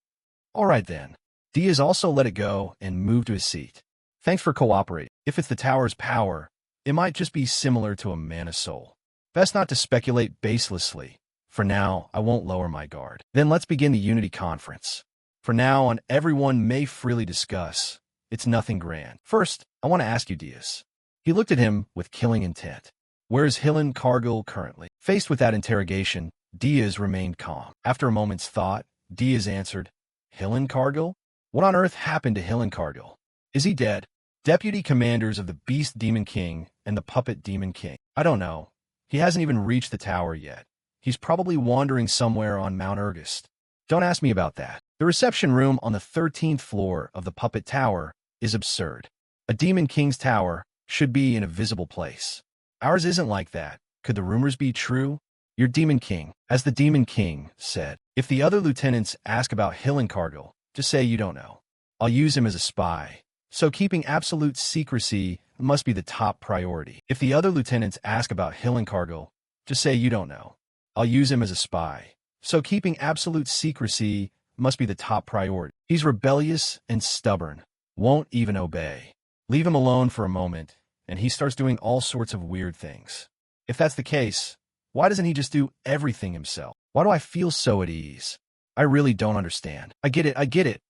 All right then. Diaz also let it go and moved to his seat. Thanks for cooperating. If it's the tower's power, it might just be similar to a mana soul. Best not to speculate baselessly. For now, I won't lower my guard. Then let's begin the Unity Conference. For now on, everyone may freely discuss. It's nothing grand. First, I want to ask you, Diaz. He looked at him with killing intent. Where is Hillencargill currently? Faced with that interrogation, Diaz remained calm. After a moment's thought, Diaz answered, Hillencargill? What on earth happened to Hillencargill? Is he dead? Deputy commanders of the Beast Demon King and the Puppet Demon King. I don't know. He hasn't even reached the tower yet. He's probably wandering somewhere on Mount Ergust. Don't ask me about that. The reception room on the 13th floor of the Puppet Tower is absurd. A Demon King's tower should be in a visible place. Ours isn't like that. Could the rumors be true? You're Demon King. As the Demon King said, if the other lieutenants ask about Hillencargill, just say you don't know. I'll use him as a spy. So keeping absolute secrecy must be the top priority. If the other lieutenants ask about Hillencargill, just say you don't know. I'll use him as a spy. So keeping absolute secrecy must be the top priority. He's rebellious and stubborn, won't even obey. Leave him alone for a moment, and he starts doing all sorts of weird things. If that's the case, why doesn't he just do everything himself? Why do I feel so at ease? I really don't understand. I get it.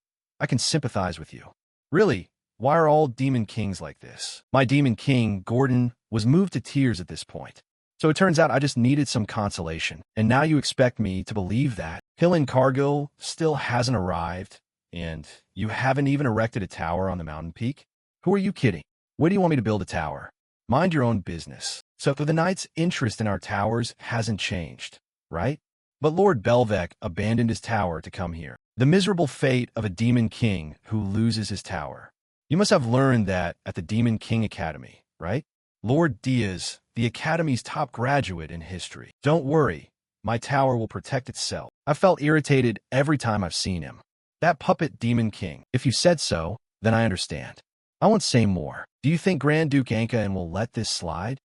I can sympathize with you. Really, why are all Demon Kings like this? My Demon King, Gordon, was moved to tears at this point. So it turns out I just needed some consolation. And now you expect me to believe that Hillencargill still hasn't arrived, and you haven't even erected a tower on the mountain peak? Who are you kidding? Where do you want me to build a tower? Mind your own business. So the knight's interest in our towers hasn't changed, right? But Lord Belvec abandoned his tower to come here. The miserable fate of a Demon King who loses his tower. You must have learned that at the Demon King Academy, right? Lord Diaz, the Academy's top graduate in history. Don't worry, my tower will protect itself. I felt irritated every time I've seen him. That puppet Demon King. If you said so, then I understand. I won't say more. Do you think Grand Duke Anka will let this slide?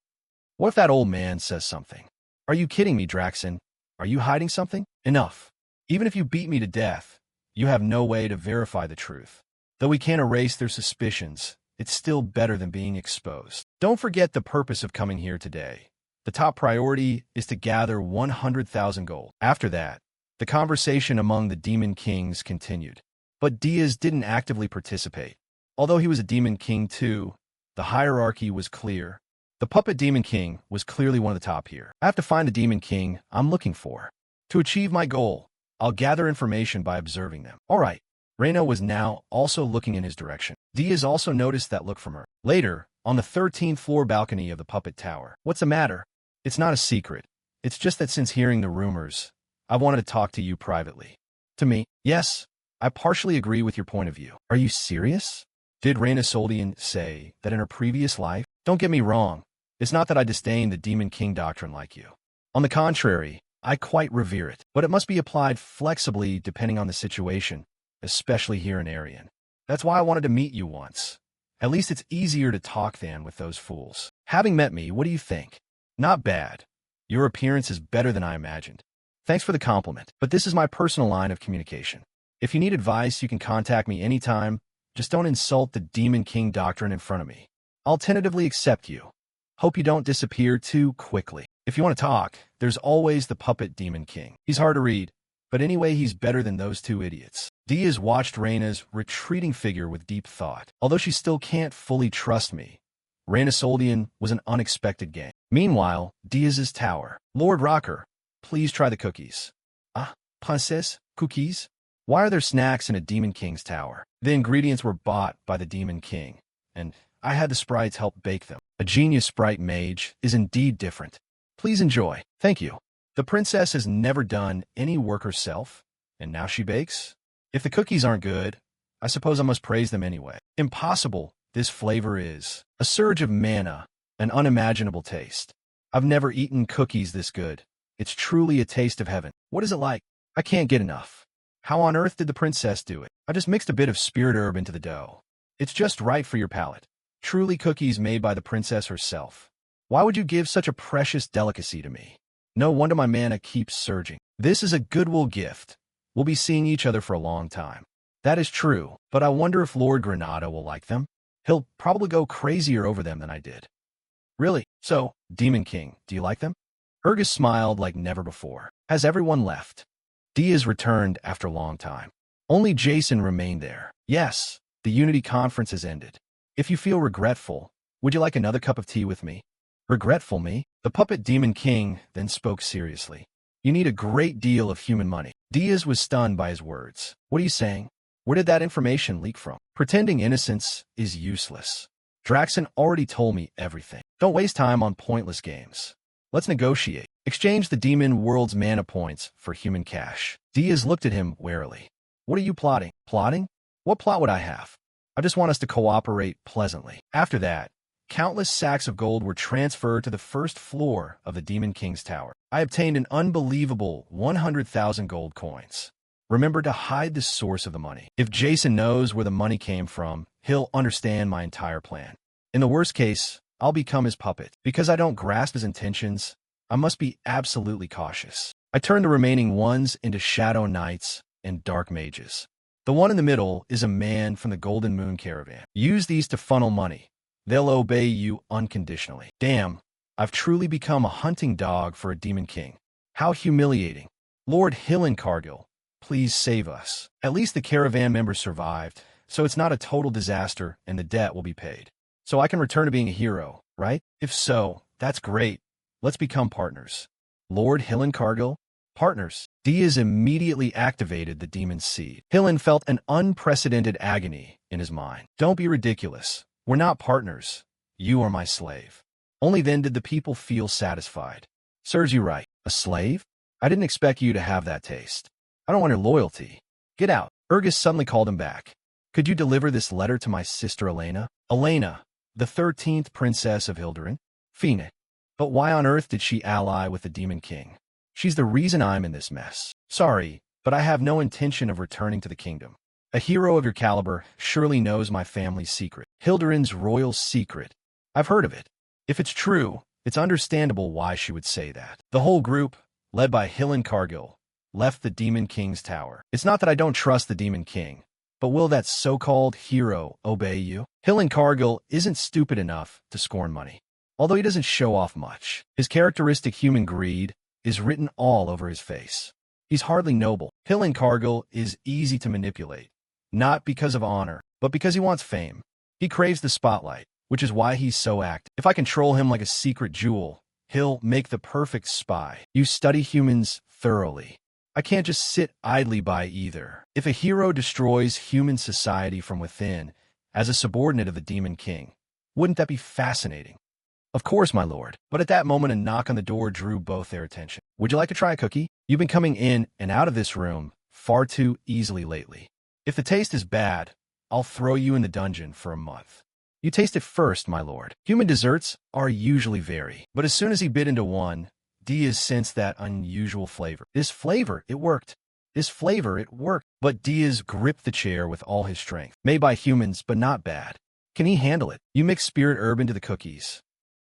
What if that old man says something? Are you kidding me, Draxon? Are you hiding something? Enough. Even if you beat me to death, you have no way to verify the truth. Though we can't erase their suspicions, it's still better than being exposed. Don't forget the purpose of coming here today. The top priority is to gather 100,000 gold. After that, the conversation among the Demon Kings continued. But Diaz didn't actively participate. Although he was a Demon King too, the hierarchy was clear. The puppet Demon King was clearly one of the top here. I have to find the Demon King I'm looking for. To achieve my goal, I'll gather information by observing them. All right. Reina was now also looking in his direction. Diaz also noticed that look from her. Later, on the 13th floor balcony of the puppet tower. What's the matter? It's not a secret. It's just that since hearing the rumors, I wanted to talk to you privately. To me, yes, I partially agree with your point of view. Are you serious? Did Reina Soldian say that in her previous life? Don't get me wrong. It's not that I disdain the Demon King doctrine like you. On the contrary, I quite revere it. But it must be applied flexibly depending on the situation, especially here in Arian. That's why I wanted to meet you once. At least it's easier to talk than with those fools. Having met me, what do you think? Not bad. Your appearance is better than I imagined. Thanks for the compliment, but this is my personal line of communication. If you need advice, you can contact me anytime. Just don't insult the Demon King doctrine in front of me. I'll tentatively accept you. Hope you don't disappear too quickly. If you want to talk, there's always the puppet Demon King. He's hard to read, but anyway, he's better than those two idiots. Diaz watched Reina's retreating figure with deep thought. Although she still can't fully trust me, Reina Soldian was an unexpected game. Meanwhile, Diaz's tower. Lord Rocker, please try the cookies. Ah, princess, cookies? Why are there snacks in a Demon King's tower? The ingredients were bought by the Demon King, and I had the sprites help bake them. A genius sprite mage is indeed different. Please enjoy. Thank you. The princess has never done any work herself, and now she bakes? If the cookies aren't good, I suppose I must praise them anyway. Impossible. This flavor is a surge of mana, an unimaginable taste. I've never eaten cookies this good. It's truly a taste of heaven. What is it like? I can't get enough. How on earth did the princess do it? I just mixed a bit of spirit herb into the dough. It's just right for your palate. Truly cookies made by the princess herself. Why would you give such a precious delicacy to me? No wonder my mana keeps surging. This is a goodwill gift. We'll be seeing each other for a long time. That is true, but I wonder if Lord Granada will like them. He'll probably go crazier over them than I did. Really? So, Demon King, do you like them? Urgus smiled like never before. Has everyone left? Diaz returned after a long time. Only Jason remained there. Yes, the Unity Conference has ended. If you feel regretful, would you like another cup of tea with me? Regretful me? The puppet Demon King then spoke seriously. You need a great deal of human money. Diaz was stunned by his words. What are you saying? Where did that information leak from? Pretending innocence is useless. Draxon already told me everything. Don't waste time on pointless games. Let's negotiate. Exchange the demon world's mana points for human cash. Diaz looked at him warily. What are you plotting? Plotting? What plot would I have? I just want us to cooperate pleasantly. After that, countless sacks of gold were transferred to the first floor of the Demon King's tower. I obtained an unbelievable 100,000 gold coins. Remember to hide the source of the money. If Jason knows where the money came from, he'll understand my entire plan. In the worst case, I'll become his puppet. Because I don't grasp his intentions, I must be absolutely cautious. I turn the remaining ones into Shadow Knights and Dark Mages. The one in the middle is a man from the Golden Moon Caravan. Use these to funnel money. They'll obey you unconditionally. Damn, I've truly become a hunting dog for a Demon King. How humiliating. Lord Hillencargill, please save us. At least the caravan members survived, so it's not a total disaster and the debt will be paid. So I can return to being a hero, right? If so, that's great. Let's become partners. Lord Hillencargill, partners. Diaz immediately activated the demon's seed. Hillen felt an unprecedented agony in his mind. Don't be ridiculous. We're not partners. You are my slave. Only then did the people feel satisfied. Serves you right. A slave? I didn't expect you to have that taste. I don't want your loyalty. Get out. Urgus suddenly called him back. Could you deliver this letter to my sister Elena? Elena, the 13th princess of Hilderin? Phoenix. But why on earth did she ally with the Demon King? She's the reason I'm in this mess. Sorry, but I have no intention of returning to the kingdom. A hero of your caliber surely knows my family's secret. Hilderin's royal secret. I've heard of it. If it's true, it's understandable why she would say that. The whole group, led by Hillencargill, left the Demon King's tower. It's not that I don't trust the Demon King, but will that so-called hero obey you? Hillencargill isn't stupid enough to scorn money. Although he doesn't show off much, his characteristic human greed is written all over his face. He's hardly noble. Hillencargill is easy to manipulate, not because of honor, but because he wants fame. He craves the spotlight, which is why he's so active. If I control him like a secret jewel, he'll make the perfect spy. You study humans thoroughly. I can't just sit idly by either. If a hero destroys human society from within as a subordinate of the Demon King, wouldn't that be fascinating? Of course, my lord. But at that moment, a knock on the door drew both their attention. Would you like to try a cookie? You've been coming in and out of this room far too easily lately. If the taste is bad, I'll throw you in the dungeon for a month. You taste it first, my lord. Human desserts are usually very. But as soon as he bit into one, Diaz sensed that unusual flavor. This flavor, it worked. This flavor, it worked. But Diaz gripped the chair with all his strength. Made by humans, but not bad. Can he handle it? You mix spirit herb into the cookies.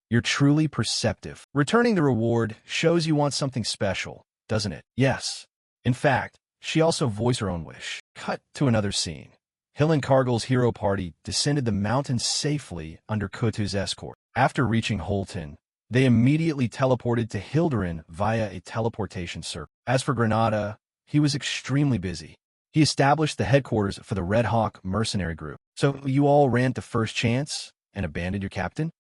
You're truly perceptive. Returning the reward shows you want something special, doesn't it? Yes. In fact, she also voiced her own wish. Cut to another scene. Hillencargill's hero party descended the mountain safely under Kutu's escort. After reaching Holton, they immediately teleported to Hilderin via a teleportation circle. As for Granada, he was extremely busy. He established the headquarters for the Red Hawk mercenary group. So you all ran to first chance and abandoned your captain?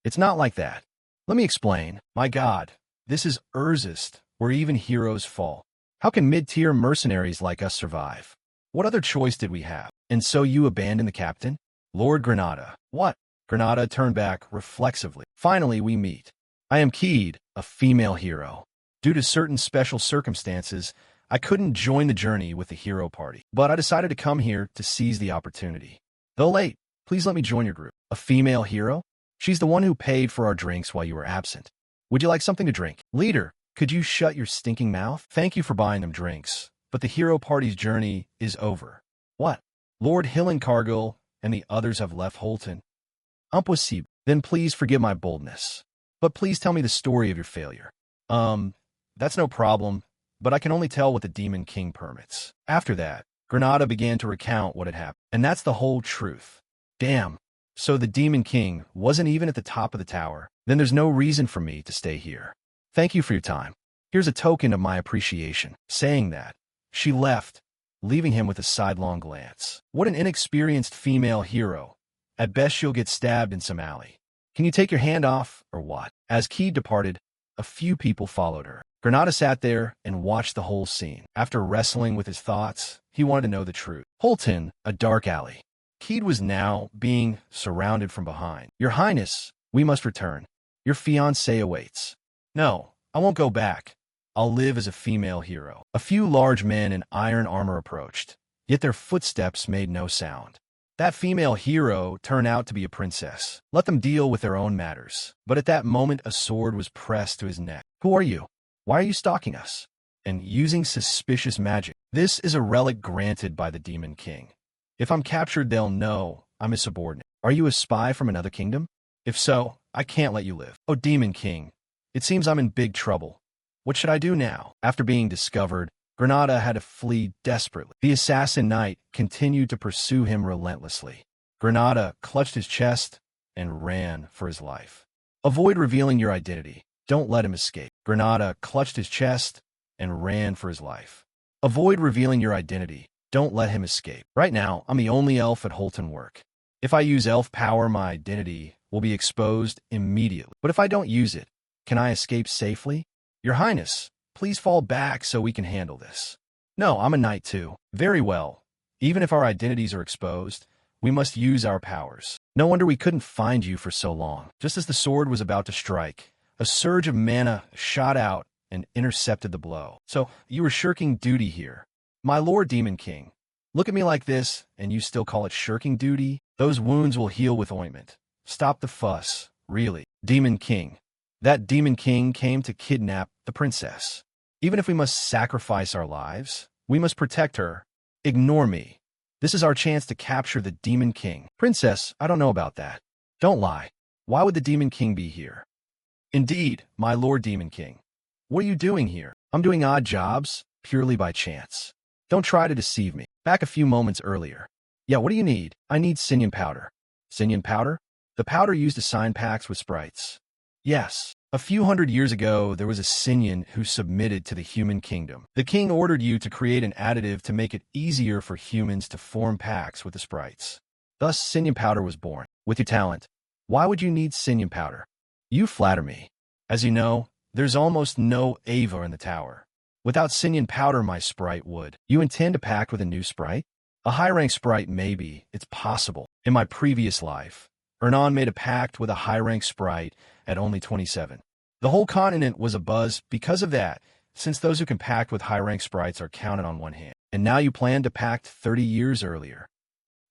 It's not like that. Let me explain. My God, this is Urzist, where even heroes fall. How can mid-tier mercenaries like us survive? What other choice did we have? And so you abandoned the captain? Lord Granada. What? Granada turned back reflexively. Finally, we meet. I am Keed, a female hero. Due to certain special circumstances, I couldn't join the journey with the hero party. But I decided to come here to seize the opportunity. Though late, please let me join your group. A female hero? She's the one who paid for our drinks while you were absent. Would you like something to drink? Leader, could you shut your stinking mouth? Thank you for buying them drinks, but the hero party's journey is over. What? Lord Hillencargill and the others have left Holton. Impossible. Then please forgive my boldness. But please tell me the story of your failure. That's no problem, but I can only tell what the Demon King permits. After that, Granada began to recount what had happened. And that's the whole truth. Damn. So the Demon King wasn't even at the top of the tower. Then there's no reason for me to stay here. Thank you for your time. Here's a token of my appreciation. Saying that, she left, leaving him with a sidelong glance. What an inexperienced female hero. At best she'll get stabbed in some alley. Can you take your hand off, or what? As Keed departed, a few people followed her. Granada sat there and watched the whole scene. After wrestling with his thoughts, he wanted to know the truth. Holton, a dark alley. Keed was now being surrounded from behind. Your Highness, we must return. Your fiancé awaits. No, I won't go back. I'll live as a female hero. A few large men in iron armor approached, yet their footsteps made no sound. That female hero turned out to be a princess. Let them deal with their own matters. But at that moment, a sword was pressed to his neck. Who are you? Why are you stalking us? And using suspicious magic. This is a relic granted by the Demon King. If I'm captured, they'll know I'm his subordinate. Are you a spy from another kingdom? If so, I can't let you live. Oh, Demon King, it seems I'm in big trouble. What should I do now? After being discovered, Granada had to flee desperately. The assassin knight continued to pursue him relentlessly. Granada clutched his chest and ran for his life. Avoid revealing your identity. Don't let him escape. Granada clutched his chest and ran for his life. Avoid revealing your identity. Don't let him escape. Right now, I'm the only elf at Holton Work. If I use elf power, my identity will be exposed immediately. But if I don't use it, can I escape safely? Your Highness, please fall back so we can handle this. No, I'm a knight too. Very well. Even if our identities are exposed, we must use our powers. No wonder we couldn't find you for so long. Just as the sword was about to strike, a surge of mana shot out and intercepted the blow. So, you were shirking duty here. My Lord Demon King, look at me like this, and you still call it shirking duty? Those wounds will heal with ointment. Stop the fuss, really. Demon King. That Demon King came to kidnap the princess. Even if we must sacrifice our lives, we must protect her. Ignore me. This is our chance to capture the Demon King. Princess, I don't know about that. Don't lie. Why would the Demon King be here? Indeed, my Lord Demon King. What are you doing here? I'm doing odd jobs, purely by chance. Don't try to deceive me. Back a few moments earlier. Yeah, what do you need? I need Sinyan powder. Sinyan powder? The powder used to sign pacts with sprites. Yes. A few hundred years ago, there was a Sinyan who submitted to the human kingdom. The king ordered you to create an additive to make it easier for humans to form pacts with the sprites. Thus, Sinyan powder was born. With your talent, why would you need Sinyan powder? You flatter me. As you know, there's almost no Ava in the tower. Without Sinyan powder, my sprite would. You intend to pact with a new sprite? A high-rank sprite, maybe. It's possible. In my previous life, Ernan made a pact with a high-rank sprite at only 27. The whole continent was abuzz because of that, since those who can pact with high-rank sprites are counted on one hand. And now you plan to pact 30 years earlier.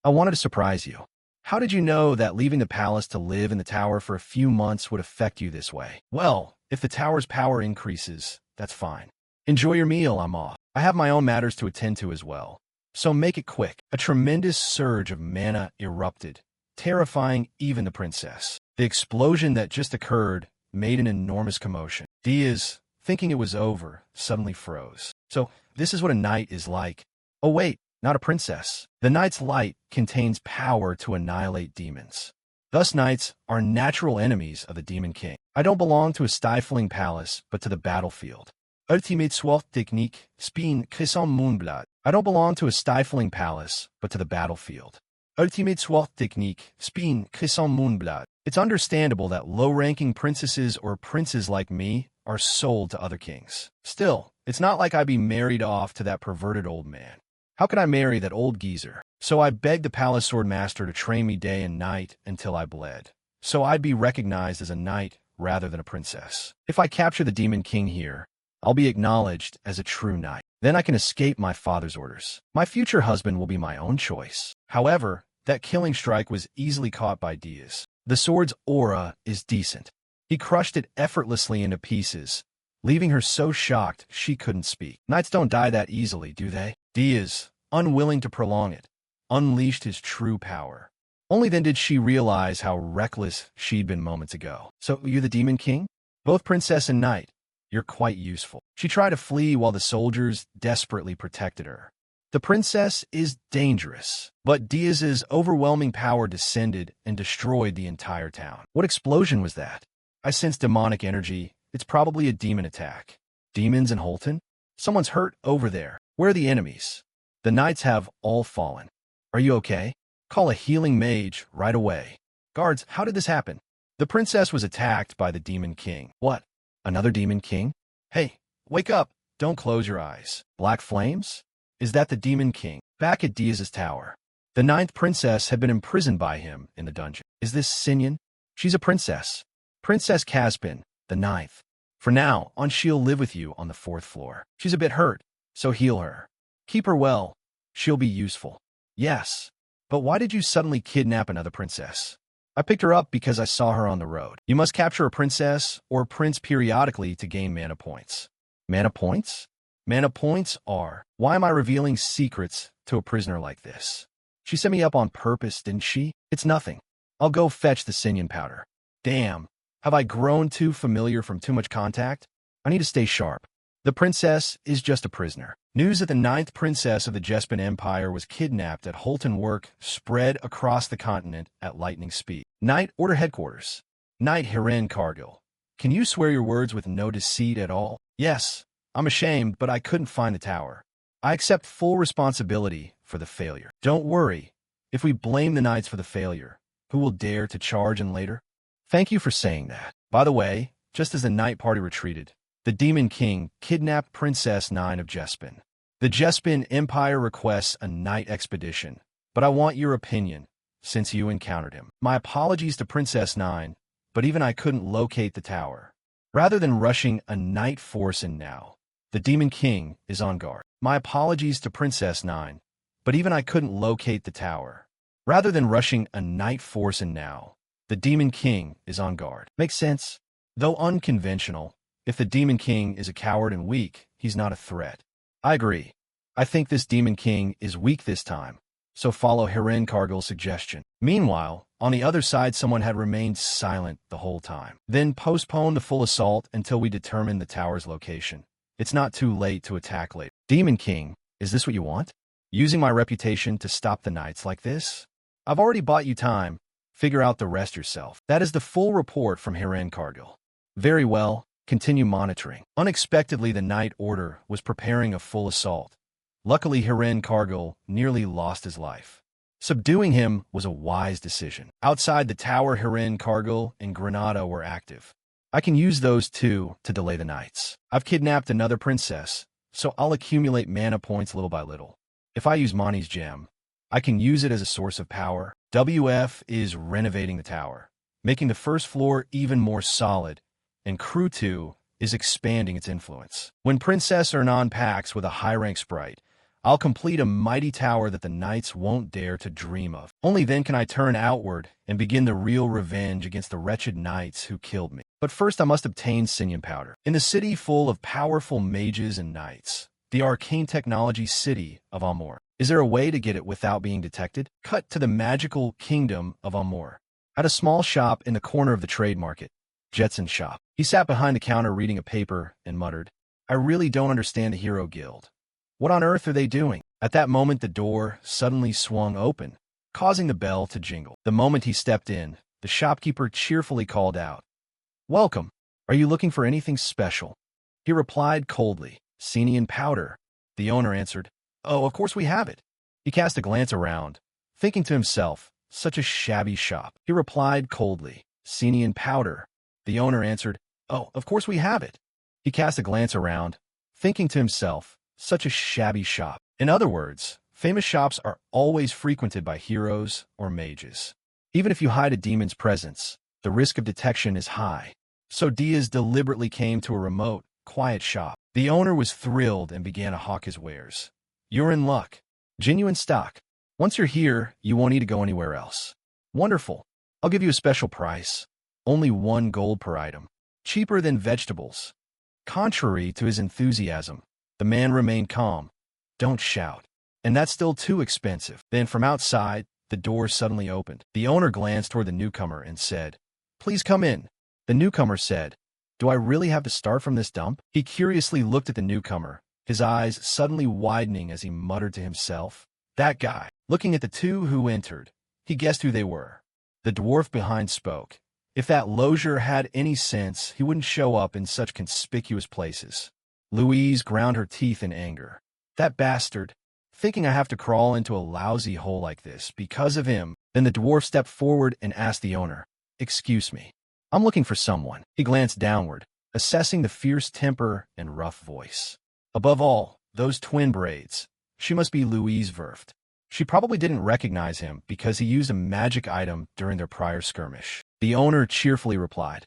I wanted to surprise you. How did you know that leaving the palace to live in the tower for a few months would affect you this way? Well, if the tower's power increases, that's fine. Enjoy your meal, I'm off. I have my own matters to attend to as well. So make it quick. A tremendous surge of mana erupted, terrifying even the princess. The explosion that just occurred made an enormous commotion. Diaz, thinking it was over, suddenly froze. So, this is what a knight is like. Oh wait, not a princess. The knight's light contains power to annihilate demons. Thus knights are natural enemies of the Demon King. I don't belong to a stifling palace, but to the battlefield. Ultimate Sword Technique, Spin, Crescent Moonblood. I don't belong to a stifling palace, but to the battlefield. Ultimate Sword Technique, Spin, Crescent Moonblood. It's understandable that low-ranking princesses or princes like me are sold to other kings. Still, it's not like I'd be married off to that perverted old man. How could I marry that old geezer? So I begged the palace sword master to train me day and night until I bled. So I'd be recognized as a knight rather than a princess. If I capture the Demon King here, I'll be acknowledged as a true knight. Then I can escape my father's orders. My future husband will be my own choice. However, that killing strike was easily caught by Diaz. The sword's aura is decent. He crushed it effortlessly into pieces, leaving her so shocked she couldn't speak. Knights don't die that easily, do they? Diaz, unwilling to prolong it, unleashed his true power. Only then did she realize how reckless she'd been moments ago. So, you're the Demon King? Both princess and knight. You're quite useful. She tried to flee while the soldiers desperately protected her. The princess is dangerous, but Diaz's overwhelming power descended and destroyed the entire town. What explosion was that? I sense demonic energy. It's probably a demon attack. Demons in Holton? Someone's hurt over there. Where are the enemies? The knights have all fallen. Are you okay? Call a healing mage right away. Guards, how did this happen? The princess was attacked by the Demon King. What? Another Demon King? Hey, wake up. Don't close your eyes. Black flames? Is that the Demon King? Back at Diaz's tower. The 9th princess had been imprisoned by him in the dungeon. Is this Sinyan? She's a princess. Princess Caspin, the 9th. For now, on she'll live with you on the 4th floor. She's a bit hurt, so heal her. Keep her well. She'll be useful. Yes. But why did you suddenly kidnap another princess? I picked her up because I saw her on the road. You must capture a princess or prince periodically to gain mana points. Mana points? Mana points are... Why am I revealing secrets to a prisoner like this? She set me up on purpose, didn't she? It's nothing. I'll go fetch the Sinyan powder. Damn. Have I grown too familiar from too much contact? I need to stay sharp. The princess is just a prisoner. News that the 9th princess of the Jespin Empire was kidnapped at Holton Work spread across the continent at lightning speed. Knight, order headquarters. Knight Hiren Cargill. Can you swear your words with no deceit at all? Yes. I'm ashamed, but I couldn't find the tower. I accept full responsibility for the failure. Don't worry. If we blame the knights for the failure, who will dare to charge in later? Thank you for saying that. By the way, just as the night party retreated, the Demon King kidnapped Princess 9 of Jespin. The Jespin Empire requests a night expedition, but I want your opinion, since you encountered him. My apologies to Princess 9, but even I couldn't locate the tower. Rather than rushing a night force in now, the Demon King is on guard. My apologies to Princess 9, but even I couldn't locate the tower. Rather than rushing a night force in now, the Demon King is on guard. Makes sense? Though unconventional, if the Demon King is a coward and weak, he's not a threat. I agree. I think this Demon King is weak this time, so follow Hiren Cargill's suggestion. Meanwhile, on the other side someone had remained silent the whole time. Then postpone the full assault until we determine the tower's location. It's not too late to attack later. Demon King, is this what you want? Using my reputation to stop the knights like this? I've already bought you time. Figure out the rest yourself. That is the full report from Hiren Cargill. Very well. Continue monitoring. Unexpectedly, the Night Order was preparing a full assault. Luckily, Hiren Cargill nearly lost his life. Subduing him was a wise decision. Outside the tower, Hiren Cargill and Granada were active. I can use those two to delay the knights. I've kidnapped another princess, so I'll accumulate mana points little by little. If I use Mani's gem, I can use it as a source of power. WF is renovating the tower, making the first floor even more solid, and Crew 2 is expanding its influence. When Princess Ernan packs with a high-rank sprite, I'll complete a mighty tower that the knights won't dare to dream of. Only then can I turn outward and begin the real revenge against the wretched knights who killed me. But first I must obtain Sinyan powder. In the city full of powerful mages and knights, the arcane technology city of Amor. Is there a way to get it without being detected? Cut to the magical kingdom of Amor. At a small shop in the corner of the trade market, Jetson's shop. He sat behind the counter reading a paper and muttered, I really don't understand the Hero Guild. What on earth are they doing? At that moment, the door suddenly swung open, causing the bell to jingle. The moment he stepped in, the shopkeeper cheerfully called out, Welcome. Are you looking for anything special? He replied coldly, Sinyan powder. The owner answered, Oh, of course we have it. He cast a glance around, thinking to himself, Such a shabby shop. He replied coldly, Sinyan powder. The owner answered, Oh, of course we have it. He cast a glance around, thinking to himself, Such a shabby shop. In other words, famous shops are always frequented by heroes or mages. Even if you hide a demon's presence, the risk of detection is high. So Diaz deliberately came to a remote, quiet shop. The owner was thrilled and began to hawk his wares. You're in luck. Genuine stock. Once you're here, you won't need to go anywhere else. Wonderful. I'll give you a special price. Only 1 gold per item. Cheaper than vegetables. Contrary to his enthusiasm, the man remained calm. Don't shout. And that's still too expensive. Then from outside, the door suddenly opened. The owner glanced toward the newcomer and said, Please come in. The newcomer said, Do I really have to start from this dump? He curiously looked at the newcomer, his eyes suddenly widening as he muttered to himself, That guy. Looking at the two who entered, he guessed who they were. The dwarf behind spoke. If that losier had any sense, he wouldn't show up in such conspicuous places. Louise ground her teeth in anger. That bastard. Thinking I have to crawl into a lousy hole like this because of him. Then the dwarf stepped forward and asked the owner, Excuse me. I'm looking for someone. He glanced downward, assessing the fierce temper and rough voice. Above all, those twin braids. She must be Louise Verft. She probably didn't recognize him because he used a magic item during their prior skirmish. The owner cheerfully replied,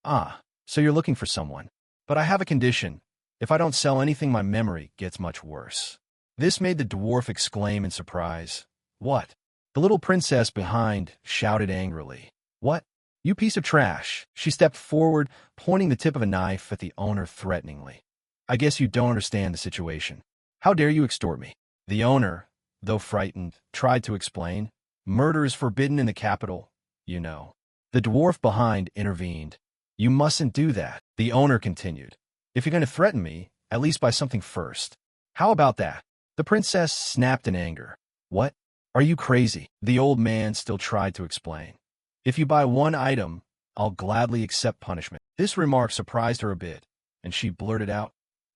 Ah, so you're looking for someone. But I have a condition. If I don't sell anything, my memory gets much worse. This made the dwarf exclaim in surprise. What? The little princess behind shouted angrily. What? You piece of trash. She stepped forward, pointing the tip of a knife at the owner threateningly. I guess you don't understand the situation. How dare you extort me? The owner, though frightened, tried to explain. Murder is forbidden in the capital, you know. The dwarf behind intervened. You mustn't do that, the owner continued. If you're going to threaten me, at least buy something first. How about that? The princess snapped in anger. What? Are you crazy? The old man still tried to explain. If you buy one item, I'll gladly accept punishment. This remark surprised her a bit, and she blurted out,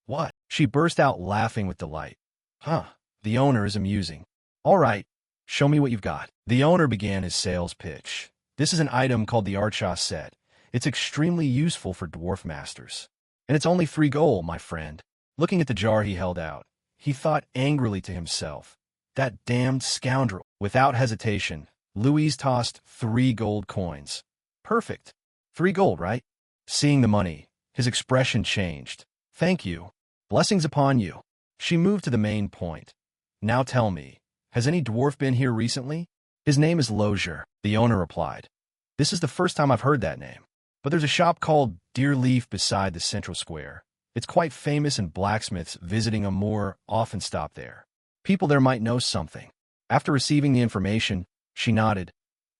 What? She burst out laughing with delight. Huh, the owner is amusing. All right, show me what you've got. The owner began his sales pitch. This is an item called the Archa set. It's extremely useful for dwarf masters. And it's only 3 gold, my friend. Looking at the jar he held out, he thought angrily to himself, that damned scoundrel. Without hesitation, Louise tossed 3 gold coins. Perfect. 3 gold, right? Seeing the money, his expression changed. Thank you. Blessings upon you. She moved to the main point. Now tell me, has any dwarf been here recently? His name is Lawless, the owner replied. This is the first time I've heard that name. But there's a shop called Deer Leaf beside the central square. It's quite famous and blacksmiths visiting a more often stop there. People there might know something. After receiving the information, she nodded.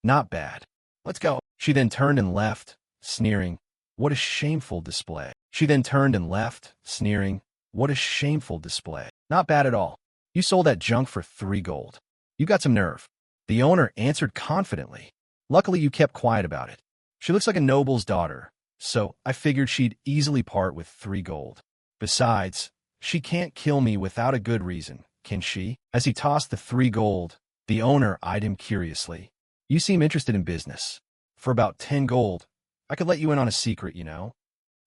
Not bad. Let's go. She then turned and left, sneering. What a shameful display. She then turned and left, sneering. What a shameful display. Not bad at all. You sold that junk for 3 gold. You got some nerve. The owner answered confidently. Luckily you kept quiet about it. She looks like a noble's daughter, so I figured she'd easily part with 3 gold. Besides, she can't kill me without a good reason, can she? As he tossed the 3 gold, the owner eyed him curiously. You seem interested in business. For about 10 gold, I could let you in on a secret, you know.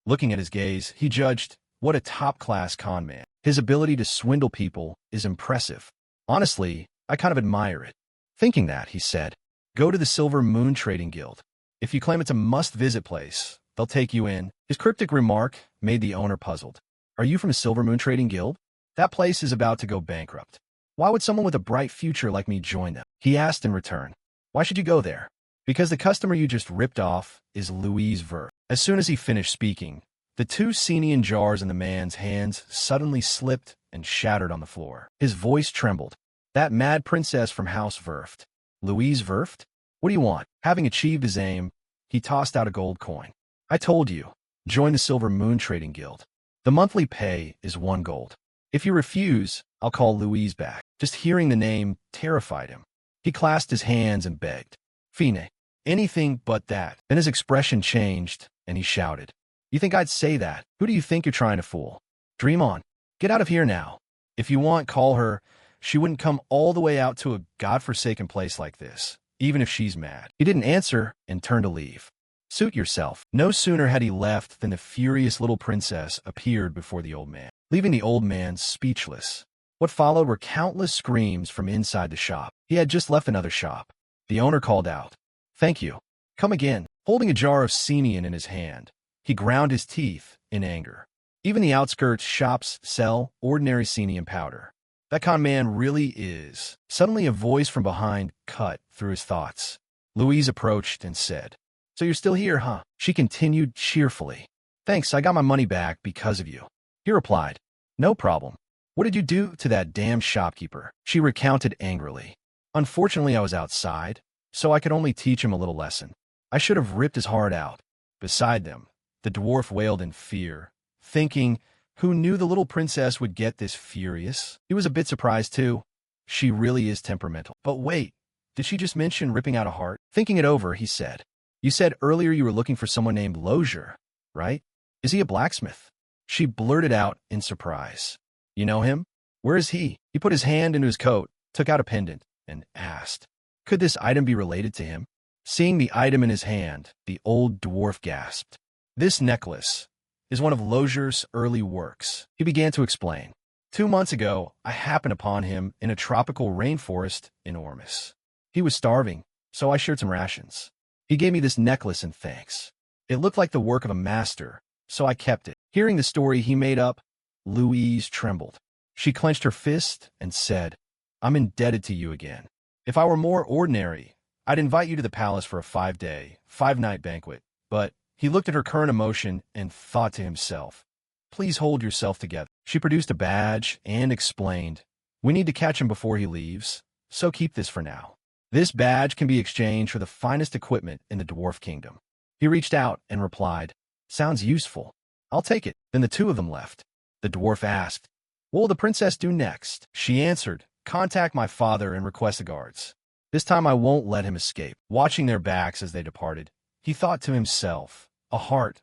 Looking at his gaze, he judged, what a top-class con man. His ability to swindle people is impressive. Honestly, I kind of admire it. Thinking that, he said, go to the Silver Moon Trading Guild. If you claim it's a must-visit place, they'll take you in. His cryptic remark made the owner puzzled. Are you from the Silver Moon Trading Guild? That place is about to go bankrupt. Why would someone with a bright future like me join them? He asked in return. Why should you go there? Because the customer you just ripped off is Louise Ver. As soon as he finished speaking, the 2 Senian jars in the man's hands suddenly slipped and shattered on the floor. His voice trembled. That mad princess from House Verft. Louise Verft? What do you want? Having achieved his aim, he tossed out a gold coin. I told you, join the Silver Moon Trading Guild. The monthly pay is 1 gold. If you refuse, I'll call Louise back. Just hearing the name terrified him. He clasped his hands and begged. Fine, anything but that. Then his expression changed, and he shouted. You think I'd say that? Who do you think you're trying to fool? Dream on. Get out of here now. If you want, call her. She wouldn't come all the way out to a godforsaken place like this, even if she's mad. He didn't answer and turned to leave. Suit yourself. No sooner had he left than the furious little princess appeared before the old man, leaving the old man speechless. What followed were countless screams from inside the shop. He had just left another shop. The owner called out, Thank you. Come again. Holding a jar of Senian in his hand, he ground his teeth in anger. Even the outskirts shops sell ordinary Senian powder. That con man really is. Suddenly a voice from behind cut through his thoughts. Louise approached and said, So you're still here, huh? She continued cheerfully. Thanks, I got my money back because of you. He replied, No problem. What did you do to that damn shopkeeper? She recounted angrily. Unfortunately, I was outside, so I could only teach him a little lesson. I should have ripped his heart out. Beside them, the dwarf wailed in fear, thinking, who knew the little princess would get this furious? He was a bit surprised, too. She really is temperamental. But wait, did she just mention ripping out a heart? Thinking it over, he said, You said earlier you were looking for someone named Lawless, right? Is he a blacksmith? She blurted out in surprise. You know him? Where is he? He put his hand into his coat, took out a pendant, and asked, Could this item be related to him? Seeing the item in his hand, the old dwarf gasped. This necklace is one of Lawless' early works. He began to explain. 2 months ago, I happened upon him in a tropical rainforest in Ormus. He was starving, so I shared some rations. He gave me this necklace in thanks. It looked like the work of a master, so I kept it. Hearing the story he made up, Louise trembled. She clenched her fist and said, I'm indebted to you again. If I were more ordinary, I'd invite you to the palace for a 5-day, 5-night banquet. But he looked at her current emotion and thought to himself, please hold yourself together. She produced a badge and explained, we need to catch him before he leaves, so keep this for now. This badge can be exchanged for the finest equipment in the dwarf kingdom. He reached out and replied, sounds useful. I'll take it. Then the two of them left. The dwarf asked, what will the princess do next? She answered, contact my father and request the guards. This time I won't let him escape. Watching their backs as they departed, he thought to himself, a heart,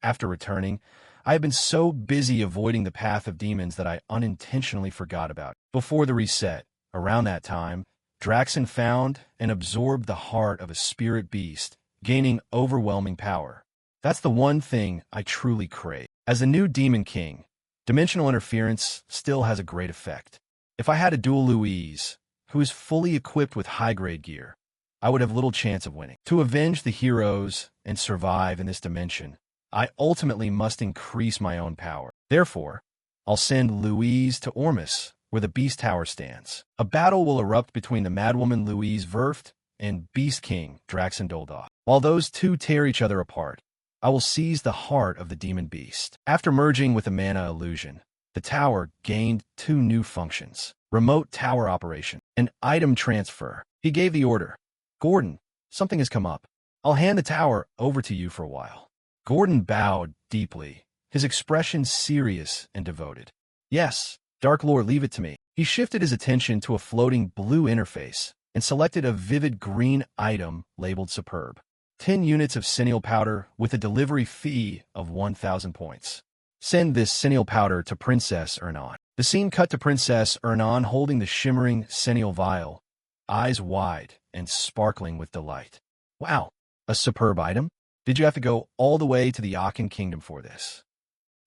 After returning, I have been so busy avoiding the path of demons that I unintentionally forgot about it. Before the reset, around that time, Draxon found and absorbed the heart of a spirit beast, gaining overwhelming power. That's the one thing I truly crave. As the new Demon King, dimensional interference still has a great effect. If I had a dual Louise, who is fully equipped with high-grade gear, I would have little chance of winning. To avenge the heroes and survive in this dimension, I ultimately must increase my own power. Therefore, I'll send Louise to Ormus, where the Beast Tower stands. A battle will erupt between the madwoman Louise Verft and Beast King Draxon Doldoff. While those two tear each other apart, I will seize the heart of the demon beast. After merging with the mana illusion, the tower gained two new functions: remote tower operation and item transfer. He gave the order, Gordon, something has come up. I'll hand the tower over to you for a while. Gordon bowed deeply, his expression serious and devoted. Yes, Dark Lord, leave it to me. He shifted his attention to a floating blue interface and selected a vivid green item labeled Superb. 10 units of Senile Powder with a delivery fee of 1,000 points. Send this Senile Powder to Princess Ernan. The scene cut to Princess Ernan holding the shimmering Senile vial, eyes wide and sparkling with delight. Wow, a superb item? Did you have to go all the way to the Achen Kingdom for this?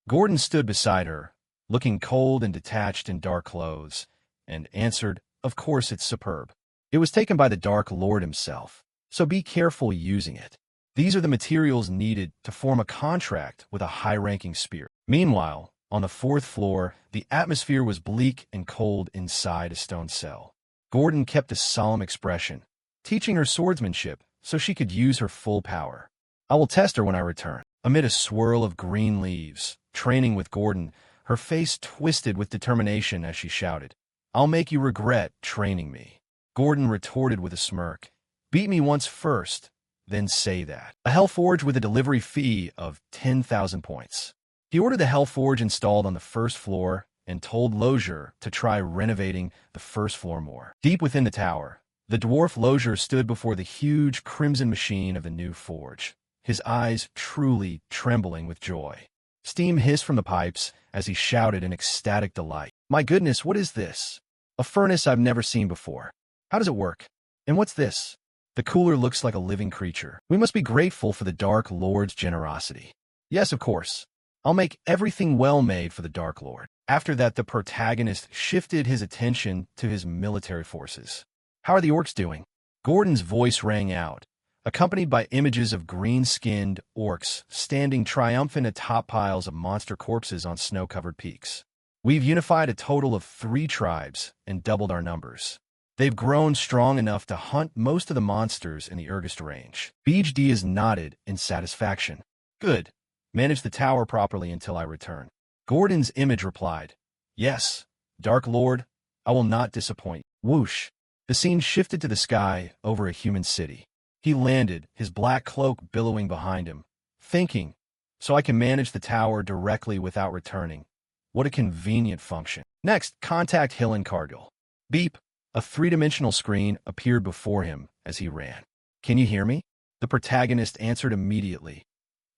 Gordon stood beside her, looking cold and detached in dark clothes, and answered, of course it's superb. It was taken by the Dark Lord himself, so be careful using it. These are the materials needed to form a contract with a high-ranking spirit. Meanwhile, on the 4th floor, the atmosphere was bleak and cold inside a stone cell. Gordon kept a solemn expression, teaching her swordsmanship so she could use her full power. I will test her when I return. Amid a swirl of green leaves, training with Gordon, her face twisted with determination as she shouted, I'll make you regret training me. Gordon retorted with a smirk, beat me once first, then say that. A Hellforge with a delivery fee of 10,000 points. He ordered the Hellforge installed on the 1st floor and told Lozier to try renovating the 1st floor more. Deep within the tower, the dwarf Lozier stood before the huge crimson machine of the new forge, his eyes truly trembling with joy. Steam hissed from the pipes as he shouted in ecstatic delight. My goodness, what is this? A furnace I've never seen before. How does it work? And what's this? The cooler looks like a living creature. We must be grateful for the Dark Lord's generosity. Yes, of course. I'll make everything well made for the Dark Lord. After that, the protagonist shifted his attention to his military forces. How are the orcs doing? Gordon's voice rang out, accompanied by images of green-skinned orcs standing triumphant atop piles of monster corpses on snow-covered peaks. We've unified a total of 3 tribes and doubled our numbers. They've grown strong enough to hunt most of the monsters in the Urgest range. Beej Diaz nodded in satisfaction. Good. Manage the tower properly until I return. Gordon's image replied, Yes, Dark Lord, I will not disappoint. Whoosh. The scene shifted to the sky over a human city. He landed, his black cloak billowing behind him, thinking, so I can manage the tower directly without returning. What a convenient function. Next, contact Hill and Cargill. Beep. A 3-dimensional screen appeared before him as he ran. Can you hear me? The protagonist answered immediately.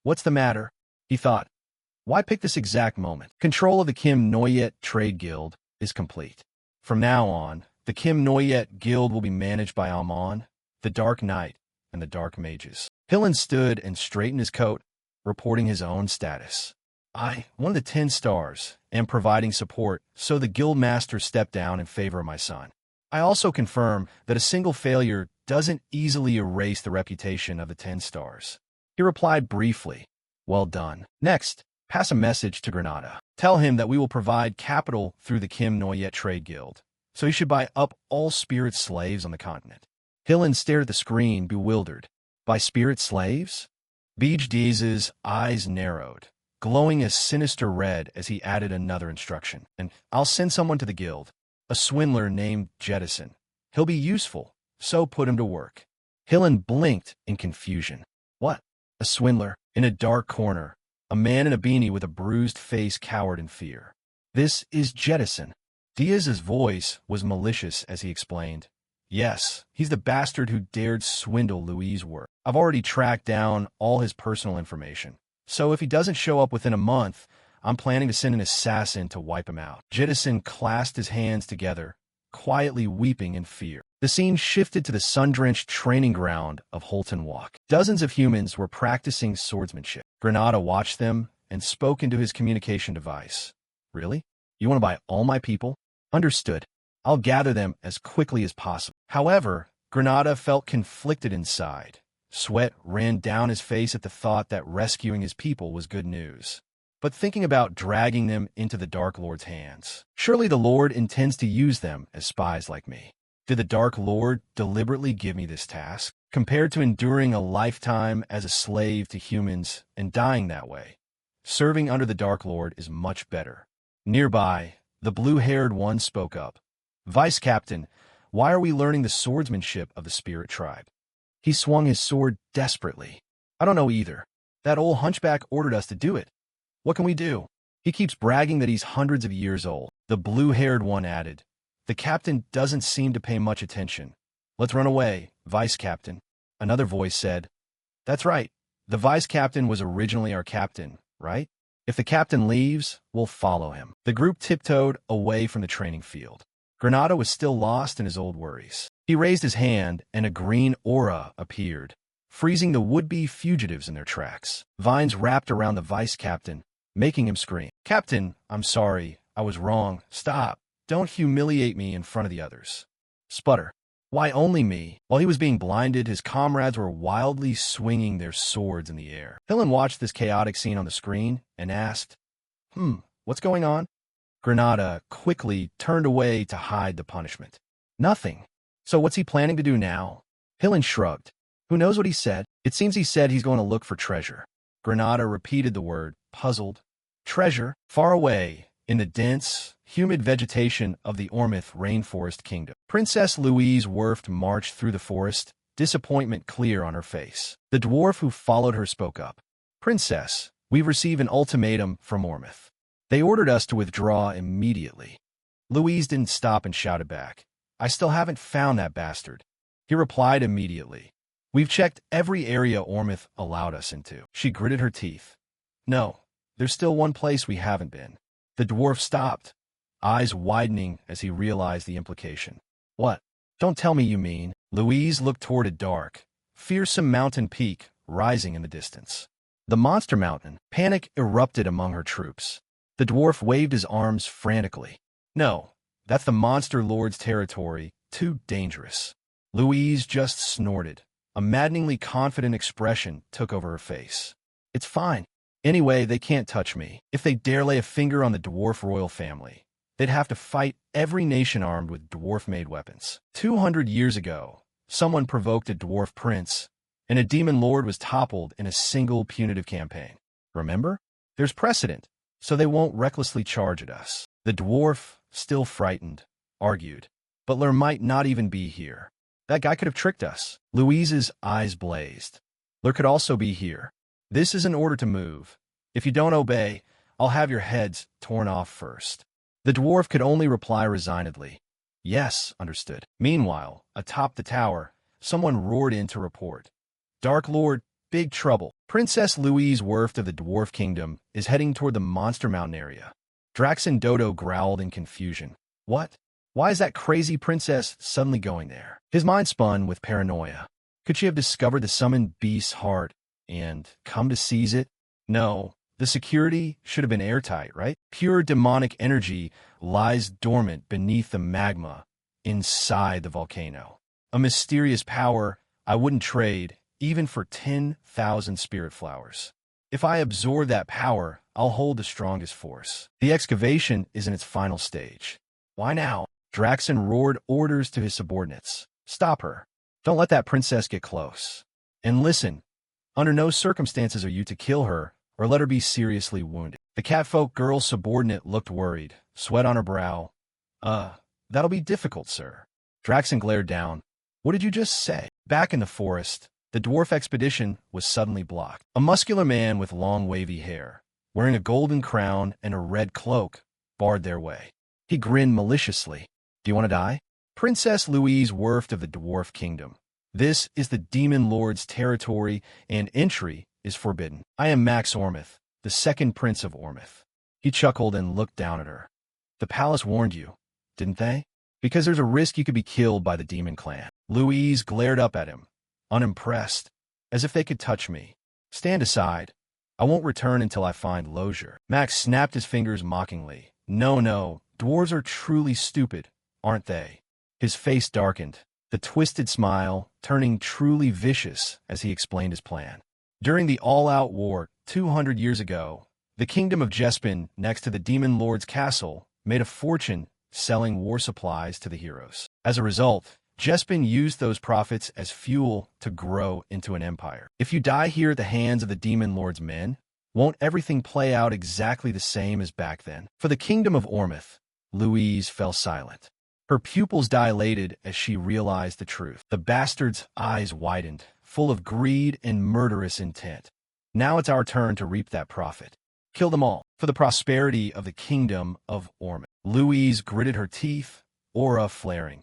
What's the matter? He thought. Why pick this exact moment? Control of the Kim Noyet Trade Guild is complete. From now on, the Kim Noyet Guild will be managed by Amon, the Dark Knight, and the Dark Mages. Hillen stood and straightened his coat, reporting his own status. I, one of the 10 stars, am providing support, so the guild master stepped down in favor of my son. I also confirm that a single failure doesn't easily erase the reputation of the 10 stars. He replied briefly, Well done. Next, pass a message to Granada. Tell him that we will provide capital through the Kim Noyet Trade Guild, So you should buy up all spirit slaves on the continent. Hillen stared at the screen, bewildered. By spirit slaves? Bejdiz's eyes narrowed, glowing a sinister red as he added another instruction. And I'll send someone to the guild, a swindler named Jettison. He'll be useful, so put him to work. Hillen blinked in confusion. What? A swindler? In a dark corner, a man in a beanie with a bruised face cowered in fear. This is Jettison. Diaz's voice was malicious as he explained. Yes, he's the bastard who dared swindle Louise' work. I've already tracked down all his personal information. So if he doesn't show up within a month, I'm planning to send an assassin to wipe him out. Jettison clasped his hands together, quietly weeping in fear. The scene shifted to the sun-drenched training ground of Holton Walk. Dozens of humans were practicing swordsmanship. Granada watched them and spoke into his communication device. Really? You want to buy all my people? Understood. I'll gather them as quickly as possible. However, Granada felt conflicted inside. Sweat ran down his face at the thought that rescuing his people was good news. But thinking about dragging them into the Dark Lord's hands. Surely the Lord intends to use them as spies like me. Did the Dark Lord deliberately give me this task? Compared to enduring a lifetime as a slave to humans and dying that way, serving under the Dark Lord is much better. Nearby, the blue-haired one spoke up. Vice Captain, why are we learning the swordsmanship of the spirit tribe? He swung his sword desperately. I don't know either. That old hunchback ordered us to do it. What can we do? He keeps bragging that he's hundreds of years old. The blue-haired one added. The captain doesn't seem to pay much attention. Let's run away, Vice Captain. Another voice said. That's right. The Vice Captain was originally our captain, right? If the captain leaves, we'll follow him. The group tiptoed away from the training field. Granada was still lost in his old worries. He raised his hand, and a green aura appeared, freezing the would-be fugitives in their tracks. Vines wrapped around the vice captain, making him scream. Captain, I'm sorry. I was wrong. Stop. Don't humiliate me in front of the others. Sputter. Why only me? While he was being blinded, his comrades were wildly swinging their swords in the air. Hillen watched this chaotic scene on the screen and asked, what's going on? Granada quickly turned away to hide the punishment. Nothing. So what's he planning to do now? Hillen shrugged. Who knows what he said? It seems he said he's going to look for treasure. Granada repeated the word, puzzled. Treasure? Far away, in the dense, humid vegetation of the Ormith Rainforest Kingdom. Princess Louise Werft marched through the forest, disappointment clear on her face. The dwarf who followed her spoke up. Princess, we've received an ultimatum from Ormith. They ordered us to withdraw immediately. Louise didn't stop and shouted back. I still haven't found that bastard. He replied immediately. We've checked every area Ormith allowed us into. She gritted her teeth. No, there's still one place we haven't been. The dwarf stopped, eyes widening as he realized the implication. What? Don't tell me you mean. Louise looked toward a dark, fearsome mountain peak rising in the distance. The monster mountain. Panic erupted among her troops. The dwarf waved his arms frantically. No, that's the monster lord's territory. Too dangerous. Louise just snorted. A maddeningly confident expression took over her face. It's fine. Anyway, they can't touch me. If they dare lay a finger on the dwarf royal family, they'd have to fight every nation armed with dwarf-made weapons. 200 years ago, someone provoked a dwarf prince, and a demon lord was toppled in a single punitive campaign. Remember? There's precedent, so they won't recklessly charge at us. The dwarf, still frightened, argued. Butler might not even be here. That guy could have tricked us. Louise's eyes blazed. There could also be here. This is an order to move. If you don't obey, I'll have your heads torn off first. The dwarf could only reply resignedly. Yes, understood. Meanwhile, atop the tower, someone roared in to report. Dark Lord, big trouble. Princess Louise Werft of the Dwarf Kingdom is heading toward the Monster Mountain area. Draxon Dodo growled in confusion. What? Why is that crazy princess suddenly going there? His mind spun with paranoia. Could she have discovered the summoned beast's heart and come to seize it? No, the security should have been airtight, right? Pure demonic energy lies dormant beneath the magma inside the volcano. A mysterious power I wouldn't trade even for 10,000 spirit flowers. If I absorb that power, I'll hold the strongest force. The excavation is in its final stage. Why now? Draxon roared orders to his subordinates. Stop her. Don't let that princess get close. And listen, under no circumstances are you to kill her or let her be seriously wounded. The catfolk girl's subordinate looked worried, sweat on her brow. That'll be difficult, sir. Draxon glared down. What did you just say? Back in the forest, the dwarf expedition was suddenly blocked. A muscular man with long wavy hair, wearing a golden crown and a red cloak, barred their way. He grinned maliciously. Do you want to die? Princess Louise Werft of the Dwarf Kingdom. This is the Demon Lord's territory, and entry is forbidden. I am Max Ormith, the second Prince of Ormith. He chuckled and looked down at her. The palace warned you, didn't they? Because there's a risk you could be killed by the demon clan. Louise glared up at him, unimpressed, as if they could touch me. Stand aside. I won't return until I find Losier. Max snapped his fingers mockingly. No, dwarves are truly stupid, aren't they? His face darkened, the twisted smile turning truly vicious as he explained his plan. During the all-out war 200 years ago, the kingdom of Jespin, next to the Demon Lord's castle, made a fortune selling war supplies to the heroes. As a result, Jespin used those profits as fuel to grow into an empire. If you die here at the hands of the Demon Lord's men, won't everything play out exactly the same as back then? For the kingdom of Ormith, Louise fell silent. Her pupils dilated as she realized the truth. The bastard's eyes widened, full of greed and murderous intent. Now it's our turn to reap that profit. Kill them all, for the prosperity of the kingdom of Ormith. Louise gritted her teeth, aura flaring.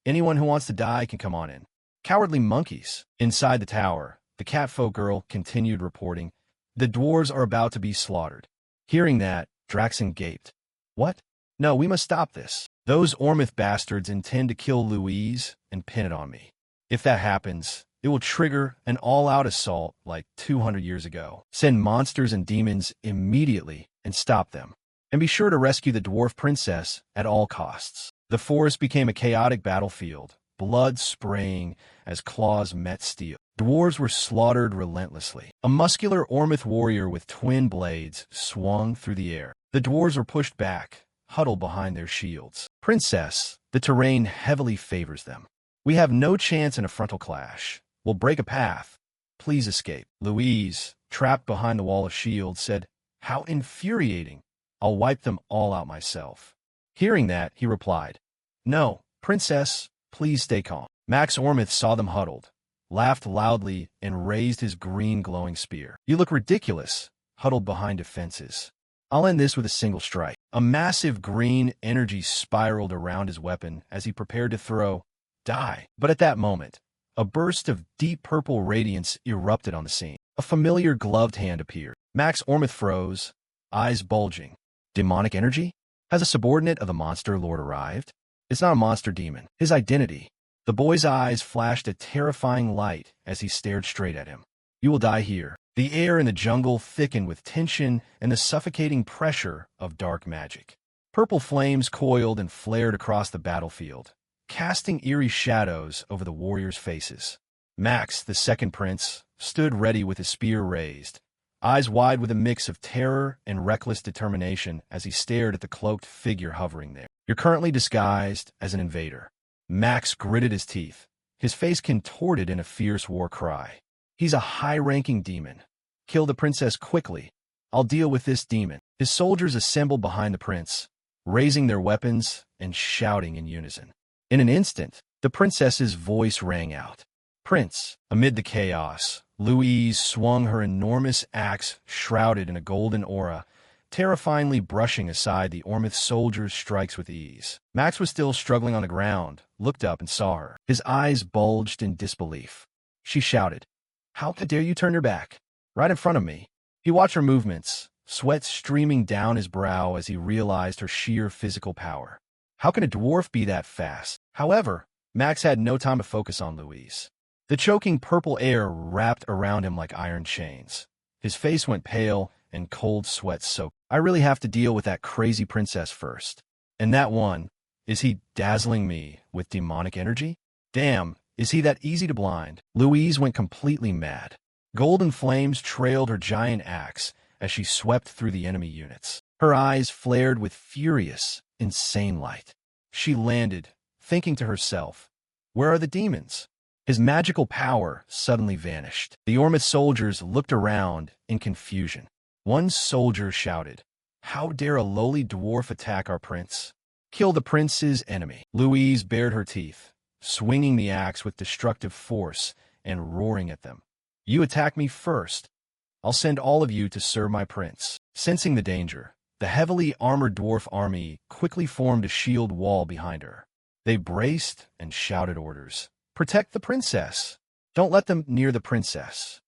Anyone who wants to die can come on in. Cowardly monkeys. Inside the tower, the catfolk girl continued reporting. The dwarves are about to be slaughtered. Hearing that, Draxon gaped. What? No, we must stop this. Those Ormith bastards intend to kill Louise and pin it on me. If that happens, it will trigger an all-out assault like 200 years ago. Send monsters and demons immediately and stop them. And be sure to rescue the dwarf princess at all costs. The forest became a chaotic battlefield, blood spraying as claws met steel. Dwarves were slaughtered relentlessly. A muscular Ormith warrior with twin blades swung through the air. The dwarves were pushed back, huddled behind their shields. Princess, the terrain heavily favors them. We have no chance in a frontal clash. We'll break a path. Please escape. Louise, trapped behind the wall of shields, said, How infuriating. I'll wipe them all out myself. Hearing that, he replied, No, princess, please stay calm. Max Ormith saw them huddled, laughed loudly, and raised his green glowing spear. You look ridiculous, huddled behind defenses. I'll end this with a single strike. A massive green energy spiraled around his weapon as he prepared to throw. Die. But at that moment, a burst of deep purple radiance erupted on the scene. A familiar gloved hand appeared. Max Ormith froze, eyes bulging. Demonic energy? Has a subordinate of the monster lord arrived? It's not a monster demon. His identity. The boy's eyes flashed a terrifying light as he stared straight at him. You will die here. The air in the jungle thickened with tension and the suffocating pressure of dark magic. Purple flames coiled and flared across the battlefield, casting eerie shadows over the warriors' faces. Max, the second prince, stood ready with his spear raised, eyes wide with a mix of terror and reckless determination as he stared at the cloaked figure hovering there. You're currently disguised as an invader. Max gritted his teeth, his face contorted in a fierce war cry. He's a high-ranking demon. Kill the princess quickly. I'll deal with this demon. His soldiers assembled behind the prince, raising their weapons and shouting in unison. In an instant, the princess's voice rang out. Prince, amid the chaos, Louise swung her enormous axe shrouded in a golden aura, terrifyingly brushing aside the Ormith soldiers' strikes with ease. Max was still struggling on the ground, looked up and saw her. His eyes bulged in disbelief. She shouted, How dare you turn your back? Right in front of me. He watched her movements, sweat streaming down his brow as he realized her sheer physical power. How can a dwarf be that fast? However, Max had no time to focus on Louise. The choking purple air wrapped around him like iron chains. His face went pale and cold sweat soaked. I really have to deal with that crazy princess first. And that one, is he dazzling me with demonic energy? Damn, is he that easy to blind? Louise went completely mad. Golden flames trailed her giant axe as she swept through the enemy units. Her eyes flared with furious, insane light. She landed, thinking to herself, "Where are the demons?" His magical power suddenly vanished. The Ormith soldiers looked around in confusion. One soldier shouted, "How dare a lowly dwarf attack our prince? Kill the prince's enemy." Louise bared her teeth, swinging the axe with destructive force and roaring at them. "You attack me first. I'll send all of you to serve my prince." Sensing the danger, the heavily armored dwarf army quickly formed a shield wall behind her. They braced and shouted orders. "Protect the princess! Don't let them near the princess!"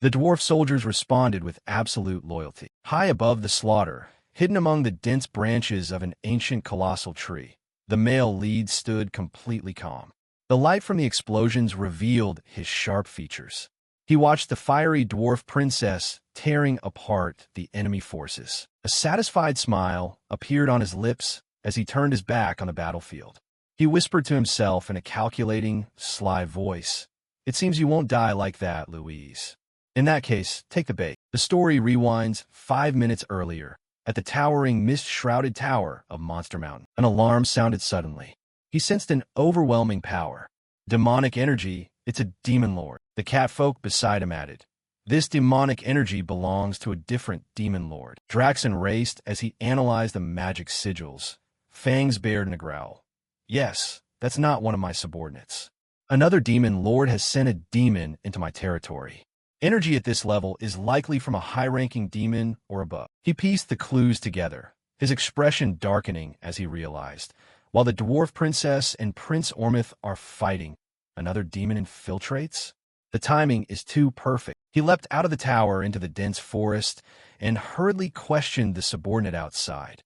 The dwarf soldiers responded with absolute loyalty. High above the slaughter, hidden among the dense branches of an ancient colossal tree, the male lead stood completely calm. The light from the explosions revealed his sharp features. He watched the fiery dwarf princess tearing apart the enemy forces. A satisfied smile appeared on his lips as he turned his back on the battlefield. He whispered to himself in a calculating, sly voice, "It seems you won't die like that, Louise. In that case, take the bait." The story rewinds 5 minutes earlier, at the towering mist-shrouded tower of Monster Mountain. An alarm sounded suddenly. He sensed an overwhelming power. Demonic energy, it's a demon lord. The catfolk beside him added, "This demonic energy belongs to a different demon lord." Draxen raced as he analyzed the magic sigils, fangs bared in a growl. "Yes, that's not one of my subordinates. Another demon lord has sent a demon into my territory. Energy at this level is likely from a high-ranking demon or above." He pieced the clues together, his expression darkening as he realized, while the dwarf princess and Prince Ormith are fighting, another demon infiltrates? The timing is too perfect. He leapt out of the tower into the dense forest and hurriedly questioned the subordinate outside.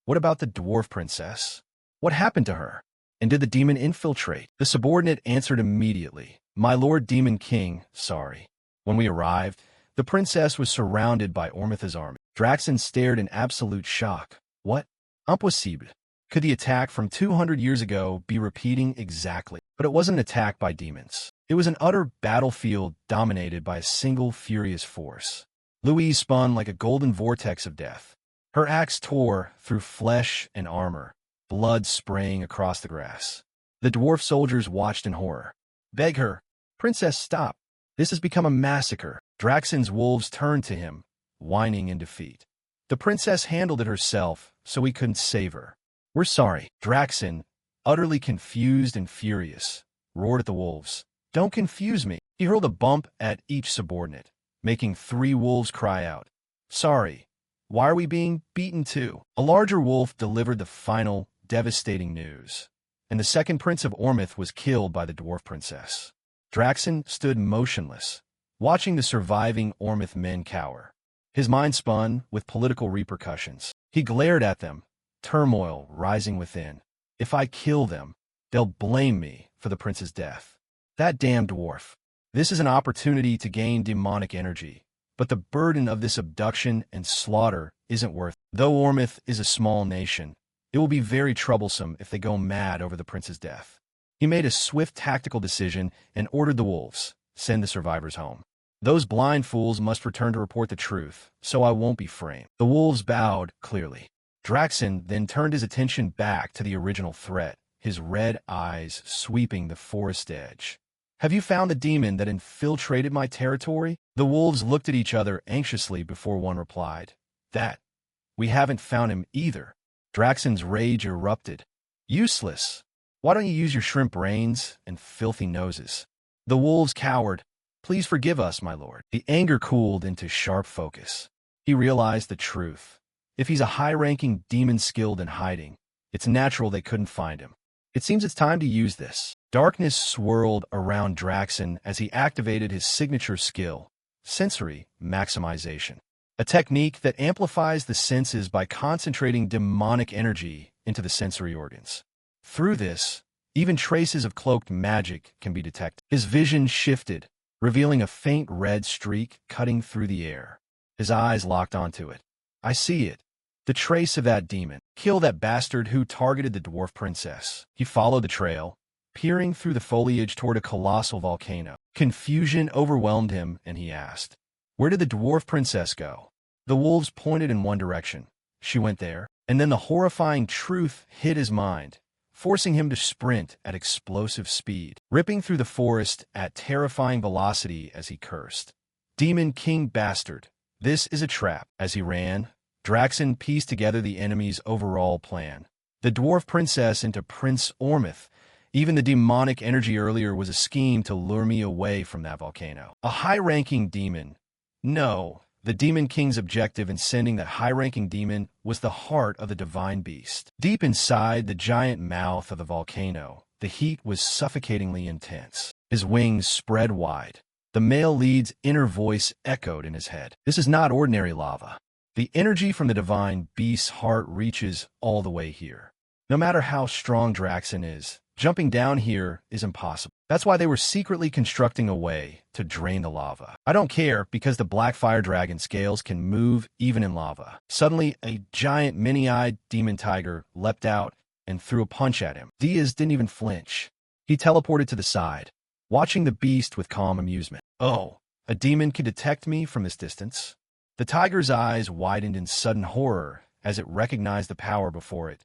What about the dwarf princess? What happened to her? And did the demon infiltrate? The subordinate answered immediately, "My lord demon king, sorry. When we arrived, the princess was surrounded by Ormith's army." Draxen stared in absolute shock. What? Impossible. Could the attack from 200 years ago be repeating exactly? But it wasn't an attack by demons. It was an utter battlefield dominated by a single furious force. Louise spun like a golden vortex of death. Her axe tore through flesh and armor, blood spraying across the grass. The dwarf soldiers watched in horror. "Beg her, Princess, stop. This has become a massacre." Draxen's wolves turned to him, whining in defeat. "The princess handled it herself, so we couldn't save her. We're sorry." Draxen, utterly confused and furious, roared at the wolves. "Don't confuse me." He hurled a bump at each subordinate, making 3 wolves cry out, "Sorry. Why are we being beaten too?" A larger wolf delivered the final, devastating news, and the second prince of Ormith was killed by the dwarf princess. Draxen stood motionless, watching the surviving Ormith men cower. His mind spun with political repercussions. He glared at them, turmoil rising within. "If I kill them, they'll blame me for the prince's death. That damn dwarf. This is an opportunity to gain demonic energy, but the burden of this abduction and slaughter isn't worth it. Though Ormith is a small nation, it will be very troublesome if they go mad over the prince's death." He made a swift tactical decision and ordered the wolves, "Send the survivors home. Those blind fools must return to report the truth, so I won't be framed." The wolves bowed clearly. Draxen then turned his attention back to the original threat, his red eyes sweeping the forest edge. "Have you found the demon that infiltrated my territory?" The wolves looked at each other anxiously before one replied, "That. We haven't found him either." Draxen's rage erupted. "Useless. Why don't you use your shrimp brains and filthy noses?" The wolves cowered. "Please forgive us, my lord." The anger cooled into sharp focus. He realized the truth. If he's a high-ranking demon skilled in hiding, it's natural they couldn't find him. It seems it's time to use this. Darkness swirled around Draxen as he activated his signature skill, sensory maximization, a technique that amplifies the senses by concentrating demonic energy into the sensory organs. Through this, even traces of cloaked magic can be detected. His vision shifted, revealing a faint red streak cutting through the air. His eyes locked onto it. "I see it. The trace of that demon. Kill that bastard who targeted the dwarf princess." He followed the trail, peering through the foliage toward a colossal volcano. Confusion overwhelmed him, and he asked, "Where did the dwarf princess go?" The wolves pointed in one direction. "She went there." And then the horrifying truth hit his mind. forcing him to sprint at explosive speed, ripping through the forest at terrifying velocity as he cursed. Demon King bastard, this is a trap. As he ran, Draxen pieced together the enemy's overall plan. The dwarf princess into Prince Ormeth. Even the demonic energy earlier was a scheme to lure me away from that volcano. A high-ranking demon. No, the Demon King's objective in sending that high-ranking demon was the heart of the divine beast. Deep inside the giant mouth of the volcano, the heat was suffocatingly intense. His wings spread wide. The male lead's inner voice echoed in his head. This is not ordinary lava. The energy from the divine beast's heart reaches all the way here. No matter how strong Draxen is, jumping down here is impossible. That's why they were secretly constructing a way to drain the lava. I don't care because the black fire dragon scales can move even in lava. Suddenly, a giant mini-eyed demon tiger leapt out and threw a punch at him. Diaz didn't even flinch. He teleported to the side, watching the beast with calm amusement. Oh, a demon can detect me from this distance? The tiger's eyes widened in sudden horror as it recognized the power before it.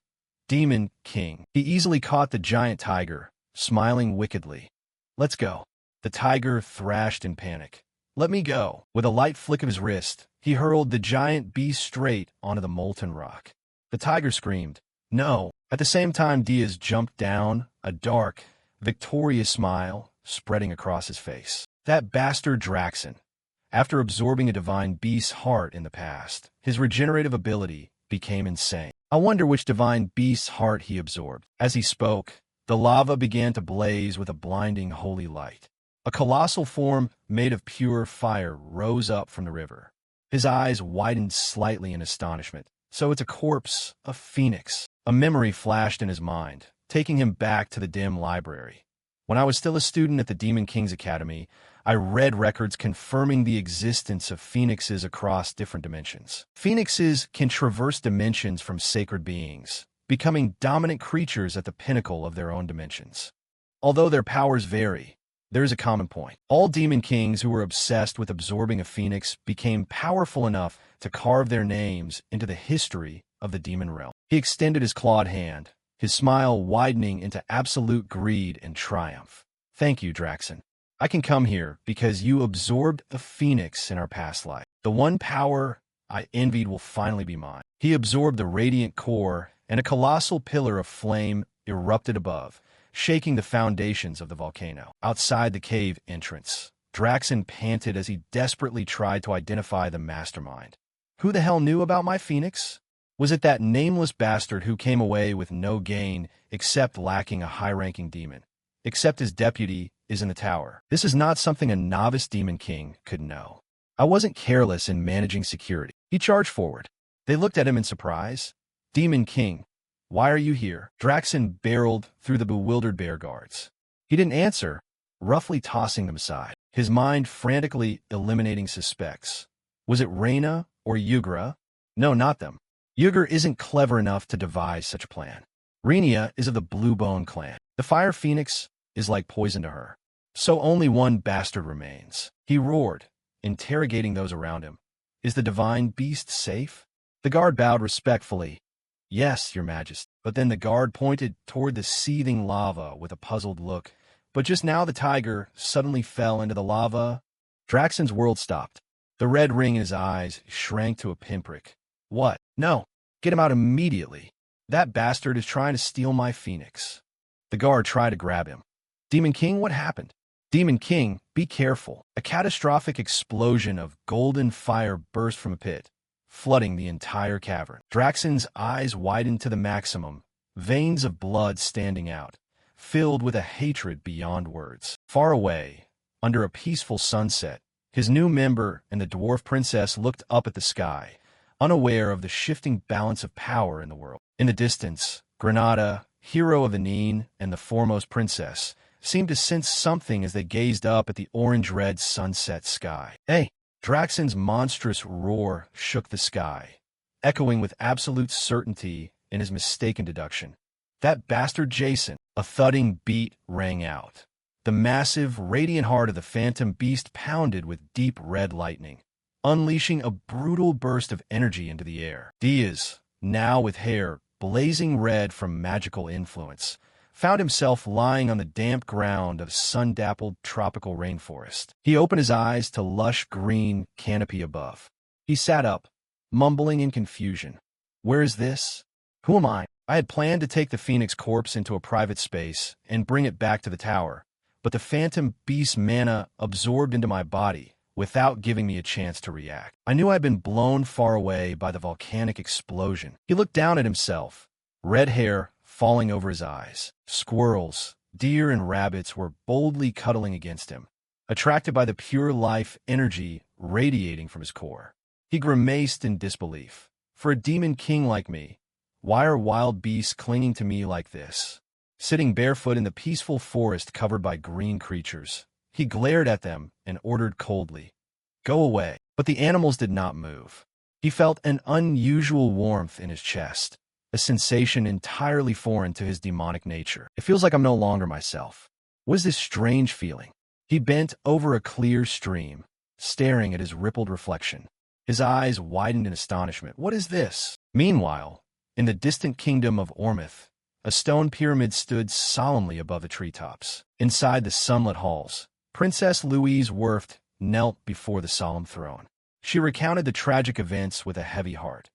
Demon King. He easily caught the giant tiger, smiling wickedly. Let's go. The tiger thrashed in panic. Let me go. With a light flick of his wrist, he hurled the giant beast straight onto the molten rock. The tiger screamed, no. At the same time, Diaz jumped down, a dark, victorious smile spreading across his face. That bastard Draxen. After absorbing a divine beast's heart in the past, his regenerative ability became insane. I wonder which divine beast's heart he absorbed. As he spoke, the lava began to blaze with a blinding holy light. A colossal form made of pure fire rose up from the river. His eyes widened slightly in astonishment. So it's a corpse, a phoenix. A memory flashed in his mind, taking him back to the dim library. When I was still a student at the Demon King's Academy, I read records confirming the existence of phoenixes across different dimensions. Phoenixes can traverse dimensions from sacred beings, becoming dominant creatures at the pinnacle of their own dimensions. Although their powers vary, there is a common point. All demon kings who were obsessed with absorbing a phoenix became powerful enough to carve their names into the history of the demon realm. He extended his clawed hand, his smile widening into absolute greed and triumph. Thank you, Draxen. I can come here because you absorbed a phoenix in our past life. The one power I envied will finally be mine. He absorbed the radiant core, and a colossal pillar of flame erupted above, shaking the foundations of the volcano. Outside the cave entrance, Draxen panted as he desperately tried to identify the mastermind. Who the hell knew about my phoenix? Was it that nameless bastard who came away with no gain except lacking a high-ranking demon? Except his deputy is in the tower. This is not something a novice demon king could know. I wasn't careless in managing security. He charged forward. They looked at him in surprise. Demon King, why are you here? Draxen barreled through the bewildered bear guards. He didn't answer, roughly tossing them aside, his mind frantically eliminating suspects. Was it Reyna or Yugra? No, not them. Yugra isn't clever enough to devise such a plan. Renia is of the Bluebone clan. The Fire Phoenix is like poison to her. So only one bastard remains. He roared, interrogating those around him. Is the divine beast safe? The guard bowed respectfully. Yes, your majesty. But then the guard pointed toward the seething lava with a puzzled look. But just now the tiger suddenly fell into the lava. Draxen's world stopped. The red ring in his eyes shrank to a pinprick. What? No. Get him out immediately. That bastard is trying to steal my phoenix. The guard tried to grab him. Demon King, what happened? Demon King, be careful. A catastrophic explosion of golden fire burst from a pit, flooding the entire cavern. Draxen's eyes widened to the maximum, veins of blood standing out, filled with a hatred beyond words. Far away, under a peaceful sunset, his new member and the dwarf princess looked up at the sky, unaware of the shifting balance of power in the world. In the distance, Granada, hero of the Neen, and the foremost princess, seemed to sense something as they gazed up at the orange-red sunset sky. Hey! Draxen's monstrous roar shook the sky, echoing with absolute certainty in his mistaken deduction. That bastard Jason! A thudding beat rang out. The massive, radiant heart of the phantom beast pounded with deep red lightning, unleashing a brutal burst of energy into the air. Diaz, now with hair blazing red from magical influence, found himself lying on the damp ground of sun-dappled tropical rainforest. He opened his eyes to lush green canopy above. He sat up, mumbling in confusion. Where is this? Who am I? I had planned to take the phoenix corpse into a private space and bring it back to the tower, but the phantom beast mana absorbed into my body without giving me a chance to react. I knew I'd been blown far away by the volcanic explosion. He looked down at himself, red hair falling over his eyes. Squirrels, deer, and rabbits were boldly cuddling against him, attracted by the pure life energy radiating from his core. He grimaced in disbelief. For a demon king like me, why are wild beasts clinging to me like this? Sitting barefoot in the peaceful forest covered by green creatures, he glared at them and ordered coldly, "Go away." But the animals did not move. He felt an unusual warmth in his chest, a sensation entirely foreign to his demonic nature. It feels like I'm no longer myself. What is this strange feeling? He bent over a clear stream, staring at his rippled reflection. His eyes widened in astonishment. What is this? Meanwhile, in the distant kingdom of Ormith, a stone pyramid stood solemnly above the treetops. Inside the sunlit halls, Princess Louise Werft knelt before the solemn throne. She recounted the tragic events with a heavy heart.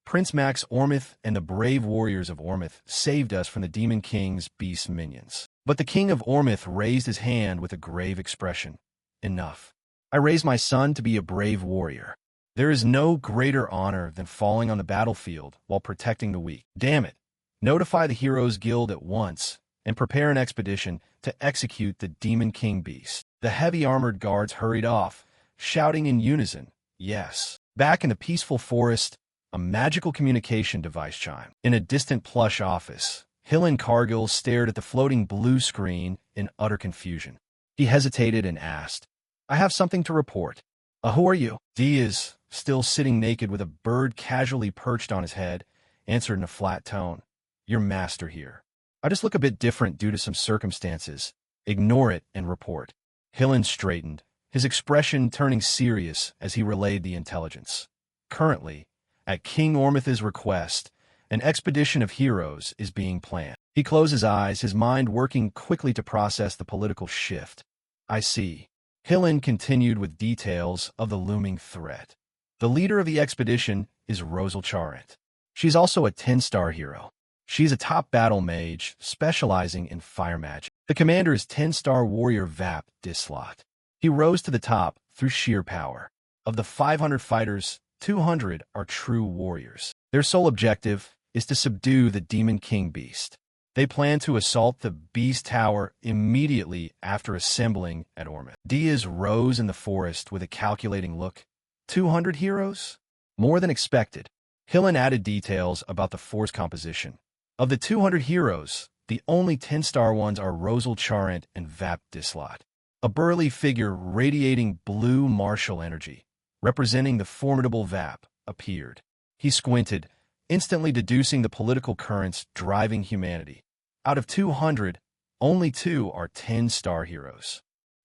Prince Max Ormith and the brave warriors of Ormith saved us from the Demon King's beast minions. But the King of Ormith raised his hand with a grave expression. Enough. I raised my son to be a brave warrior. There is no greater honor than falling on the battlefield while protecting the weak. Damn it. Notify the Heroes Guild at once and prepare an expedition to execute the Demon King beast. The heavy armored guards hurried off, shouting in unison, yes. Back in the peaceful forest, a magical communication device chimed. In a distant plush office, Hillen Cargill stared at the floating blue screen in utter confusion. He hesitated and asked, I have something to report. Who are you? Diaz, still sitting naked with a bird casually perched on his head, answered in a flat tone. Your master here. I just look a bit different due to some circumstances. Ignore it and report. Hillen straightened, his expression turning serious as he relayed the intelligence. Currently, at King Ormith's request, an expedition of heroes is being planned. He closed his eyes, his mind working quickly to process the political shift. I see. Hillen continued with details of the looming threat. The leader of the expedition is Rosal Charent. She's also a 10-star hero. She's a top battle mage specializing in fire magic. The commander is 10-star warrior Vap Dislot. He rose to the top through sheer power. Of the 500 fighters, 200 are true warriors. Their sole objective is to subdue the Demon King beast. They plan to assault the Beast Tower immediately after assembling at Ormith. Diaz rose in the forest with a calculating look. 200 heroes? More than expected. Hillen added details about the force composition. Of the 200 heroes, the only 10-star ones are Rosal Charent and Vap Dislot. A burly figure radiating blue martial energy, representing the formidable Vap, appeared. He squinted, instantly deducing the political currents driving humanity. Out of 200, only 2 are 10-star heroes.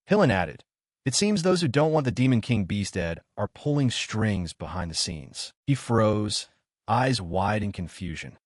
Hillen added, it seems those who don't want the Demon King beast dead are pulling strings behind the scenes. He froze, eyes wide in confusion.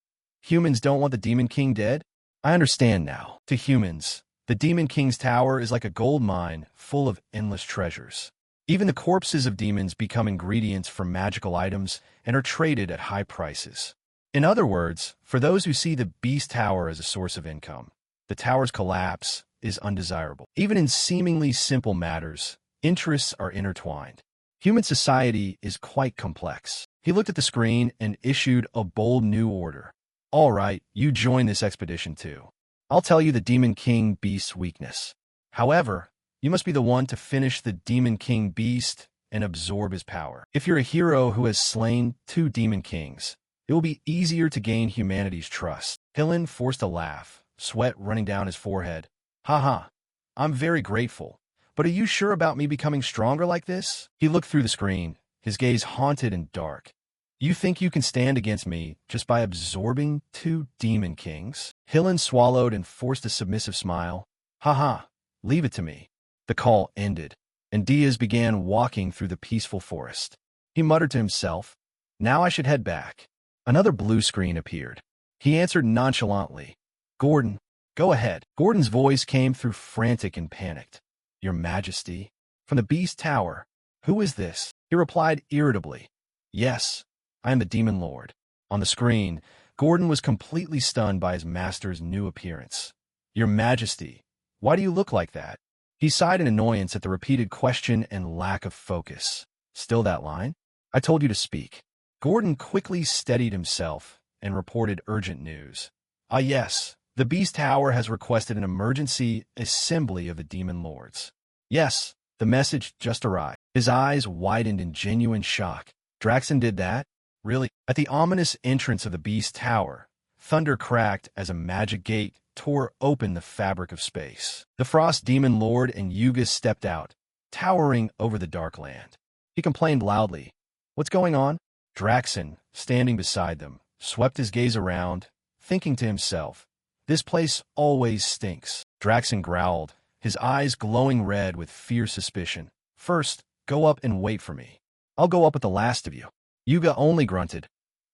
Humans don't want the Demon King dead? I understand now. To humans, the Demon King's tower is like a gold mine full of endless treasures. Even the corpses of demons become ingredients for magical items and are traded at high prices. In other words, for those who see the Beast Tower as a source of income, the tower's collapse is undesirable. Even in seemingly simple matters, interests are intertwined. Human society is quite complex. He looked at the screen and issued a bold new order. All right, you join this expedition too. I'll tell you the Demon King beast's weakness. However, you must be the one to finish the Demon King beast and absorb his power. If you're a hero who has slain 2 Demon Kings, it will be easier to gain humanity's trust. Hillen forced a laugh, sweat running down his forehead. Haha, I'm very grateful. But are you sure about me becoming stronger like this? He looked through the screen, his gaze haunted and dark. You think you can stand against me just by absorbing 2 Demon Kings? Hillen swallowed and forced a submissive smile. Haha, leave it to me. The call ended, and Diaz began walking through the peaceful forest. He muttered to himself, now I should head back. Another blue screen appeared. He answered nonchalantly. Gordon, go ahead. Gordon's voice came through frantic and panicked. Your Majesty? From the Beast Tower. Who is this? He replied irritably. Yes, I am the Demon Lord. On the screen, Gordon was completely stunned by his master's new appearance. Your Majesty, why do you look like that? He sighed in annoyance at the repeated question and lack of focus. Still that line? I told you to speak. Gordon quickly steadied himself and reported urgent news. Ah yes, the Beast Tower has requested an emergency assembly of the Demon Lords. Yes, the message just arrived. His eyes widened in genuine shock. Draxon did that? Really? At the ominous entrance of the Beast Tower, thunder cracked as a magic gate tore open the fabric of space. The Frost Demon Lord and Yuga stepped out, towering over the dark land. He complained loudly. What's going on? Draxon, standing beside them, swept his gaze around, thinking to himself, this place always stinks. Draxon growled, his eyes glowing red with fierce suspicion. First, go up and wait for me. I'll go up with the last of you. Yuga only grunted.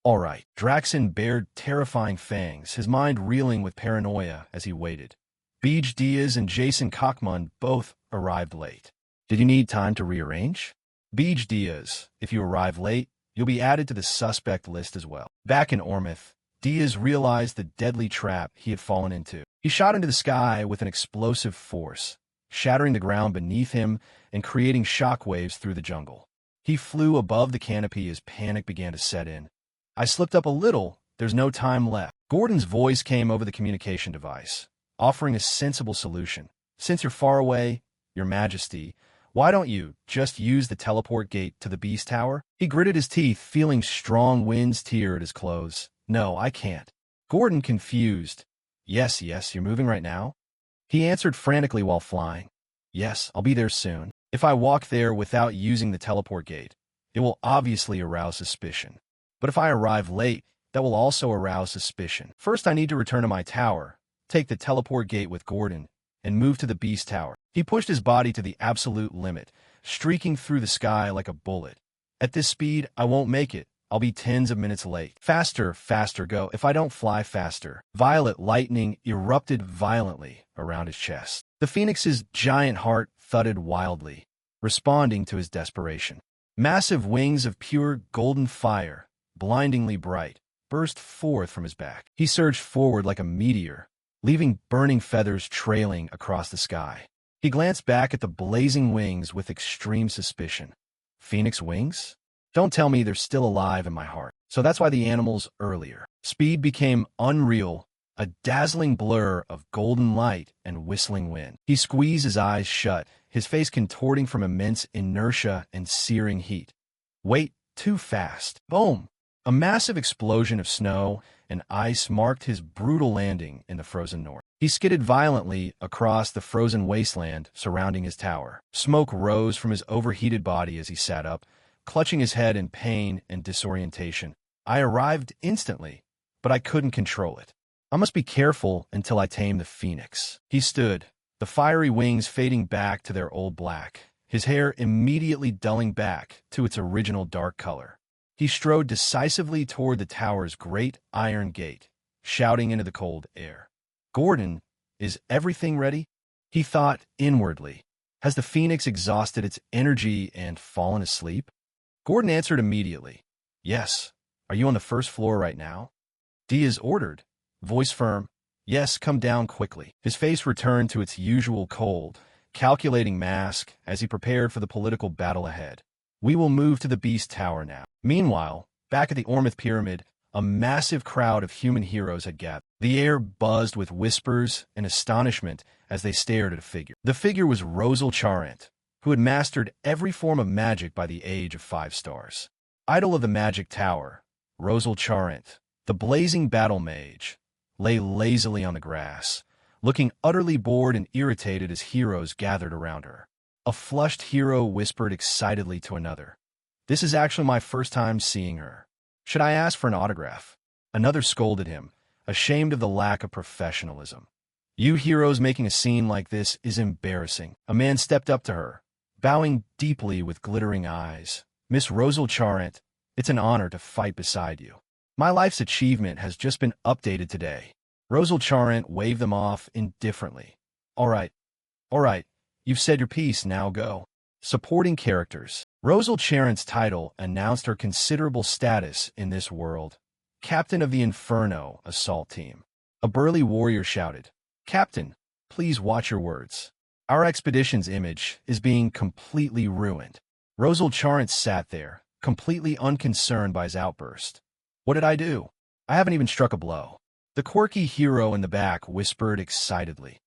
All right. Draxon bared terrifying fangs, his mind reeling with paranoia as he waited. Beej Diaz and Jason Cockman both arrived late. Did you need time to rearrange? Beej Diaz, if you arrive late, you'll be added to the suspect list as well. Back in Ormith, Diaz realized the deadly trap he had fallen into. He shot into the sky with an explosive force, shattering the ground beneath him and creating shockwaves through the jungle. He flew above the canopy as panic began to set in. I slipped up a little. There's no time left. Gordon's voice came over the communication device, offering a sensible solution. Since you're far away, Your Majesty, why don't you just use the teleport gate to the Beast Tower? He gritted his teeth, feeling strong winds tear at his clothes. No, I can't. Gordon, confused. Yes, you're moving right now? He answered frantically while flying. Yes, I'll be there soon. If I walk there without using the teleport gate, it will obviously arouse suspicion. But if I arrive late, that will also arouse suspicion. First, I need to return to my tower, take the teleport gate with Gordon, and move to the Beast Tower. He pushed his body to the absolute limit, streaking through the sky like a bullet. At this speed, I won't make it. I'll be tens of minutes late. Faster, go. If I don't fly faster. Violet lightning erupted violently around his chest. The Phoenix's giant heart thudded wildly, responding to his desperation. Massive wings of pure golden fire, blindingly bright, burst forth from his back. He surged forward like a meteor, leaving burning feathers trailing across the sky. He glanced back at the blazing wings with extreme suspicion. Phoenix wings? Don't tell me they're still alive in my heart. So that's why the animals earlier. Speed became unreal, a dazzling blur of golden light and whistling wind. He squeezed his eyes shut, his face contorting from immense inertia and searing heat. Wait, too fast. Boom! A massive explosion of snow and ice marked his brutal landing in the frozen north. He skidded violently across the frozen wasteland surrounding his tower. Smoke rose from his overheated body as he sat up, clutching his head in pain and disorientation. I arrived instantly, but I couldn't control it. I must be careful until I tame the Phoenix. He stood, the fiery wings fading back to their old black, his hair immediately dulling back to its original dark color. He strode decisively toward the tower's great iron gate, shouting into the cold air. Gordon, is everything ready? He thought inwardly. Has the Phoenix exhausted its energy and fallen asleep? Gordon answered immediately. Yes. Are you on the first floor right now? Diaz ordered, voice firm. Yes, come down quickly. His face returned to its usual cold, calculating mask as he prepared for the political battle ahead. We will move to the Beast Tower now. Meanwhile, back at the Ormith Pyramid, a massive crowd of human heroes had gathered. The air buzzed with whispers and astonishment as they stared at a figure. The figure was Rosal Charant, who had mastered every form of magic by the age of 5 stars. Idol of the Magic Tower, Rosal Charant, the blazing battle mage, lay lazily on the grass, looking utterly bored and irritated as heroes gathered around her. A flushed hero whispered excitedly to another. This is actually my first time seeing her. Should I ask for an autograph? Another scolded him, ashamed of the lack of professionalism. You heroes making a scene like this is embarrassing. A man stepped up to her, bowing deeply with glittering eyes. Miss Rosal Charant, it's an honor to fight beside you. My life's achievement has just been updated today. Rosal Charant waved them off indifferently. All right, all right, you've said your piece, now go. Supporting characters. Rosal Charant's title announced her considerable status in this world. Captain of the Inferno Assault Team. A burly warrior shouted, Captain, please watch your words. Our expedition's image is being completely ruined. Rosal Charant sat there, completely unconcerned by his outburst. What did I do? I haven't even struck a blow. The quirky hero in the back whispered excitedly.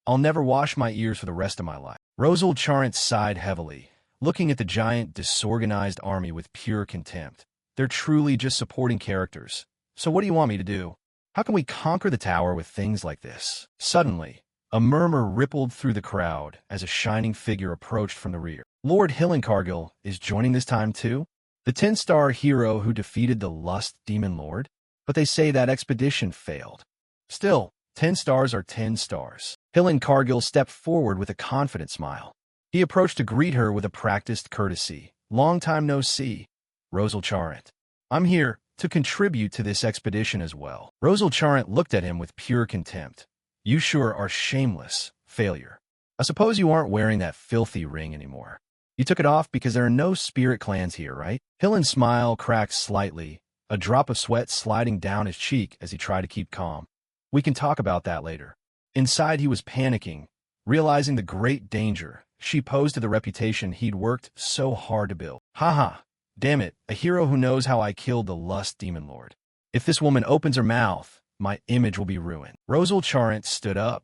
I'll never wash my ears for the rest of my life. Rosal Charant sighed heavily, looking at the giant, disorganized army with pure contempt. They're truly just supporting characters. So what do you want me to do? How can we conquer the tower with things like this? Suddenly, a murmur rippled through the crowd as a shining figure approached from the rear. Lord Hillencargill is joining this time too? The 10-star hero who defeated the Lust Demon Lord? But they say that expedition failed. Still, 10 stars are 10 stars. Hillencargill stepped forward with a confident smile. He approached to greet her with a practiced courtesy. Long time no see, Rosal Charant. I'm here to contribute to this expedition as well. Rosal Charant looked at him with pure contempt. You sure are shameless, failure. I suppose you aren't wearing that filthy ring anymore. You took it off because there are no spirit clans here, right? Hillen's smile cracked slightly, a drop of sweat sliding down his cheek as he tried to keep calm. We can talk about that later. Inside he was panicking, realizing the great danger she posed to the reputation he'd worked so hard to build. Haha, damn it, a hero who knows how I killed the Lust Demon Lord. If this woman opens her mouth, my image will be ruined. Rosal Charant stood up.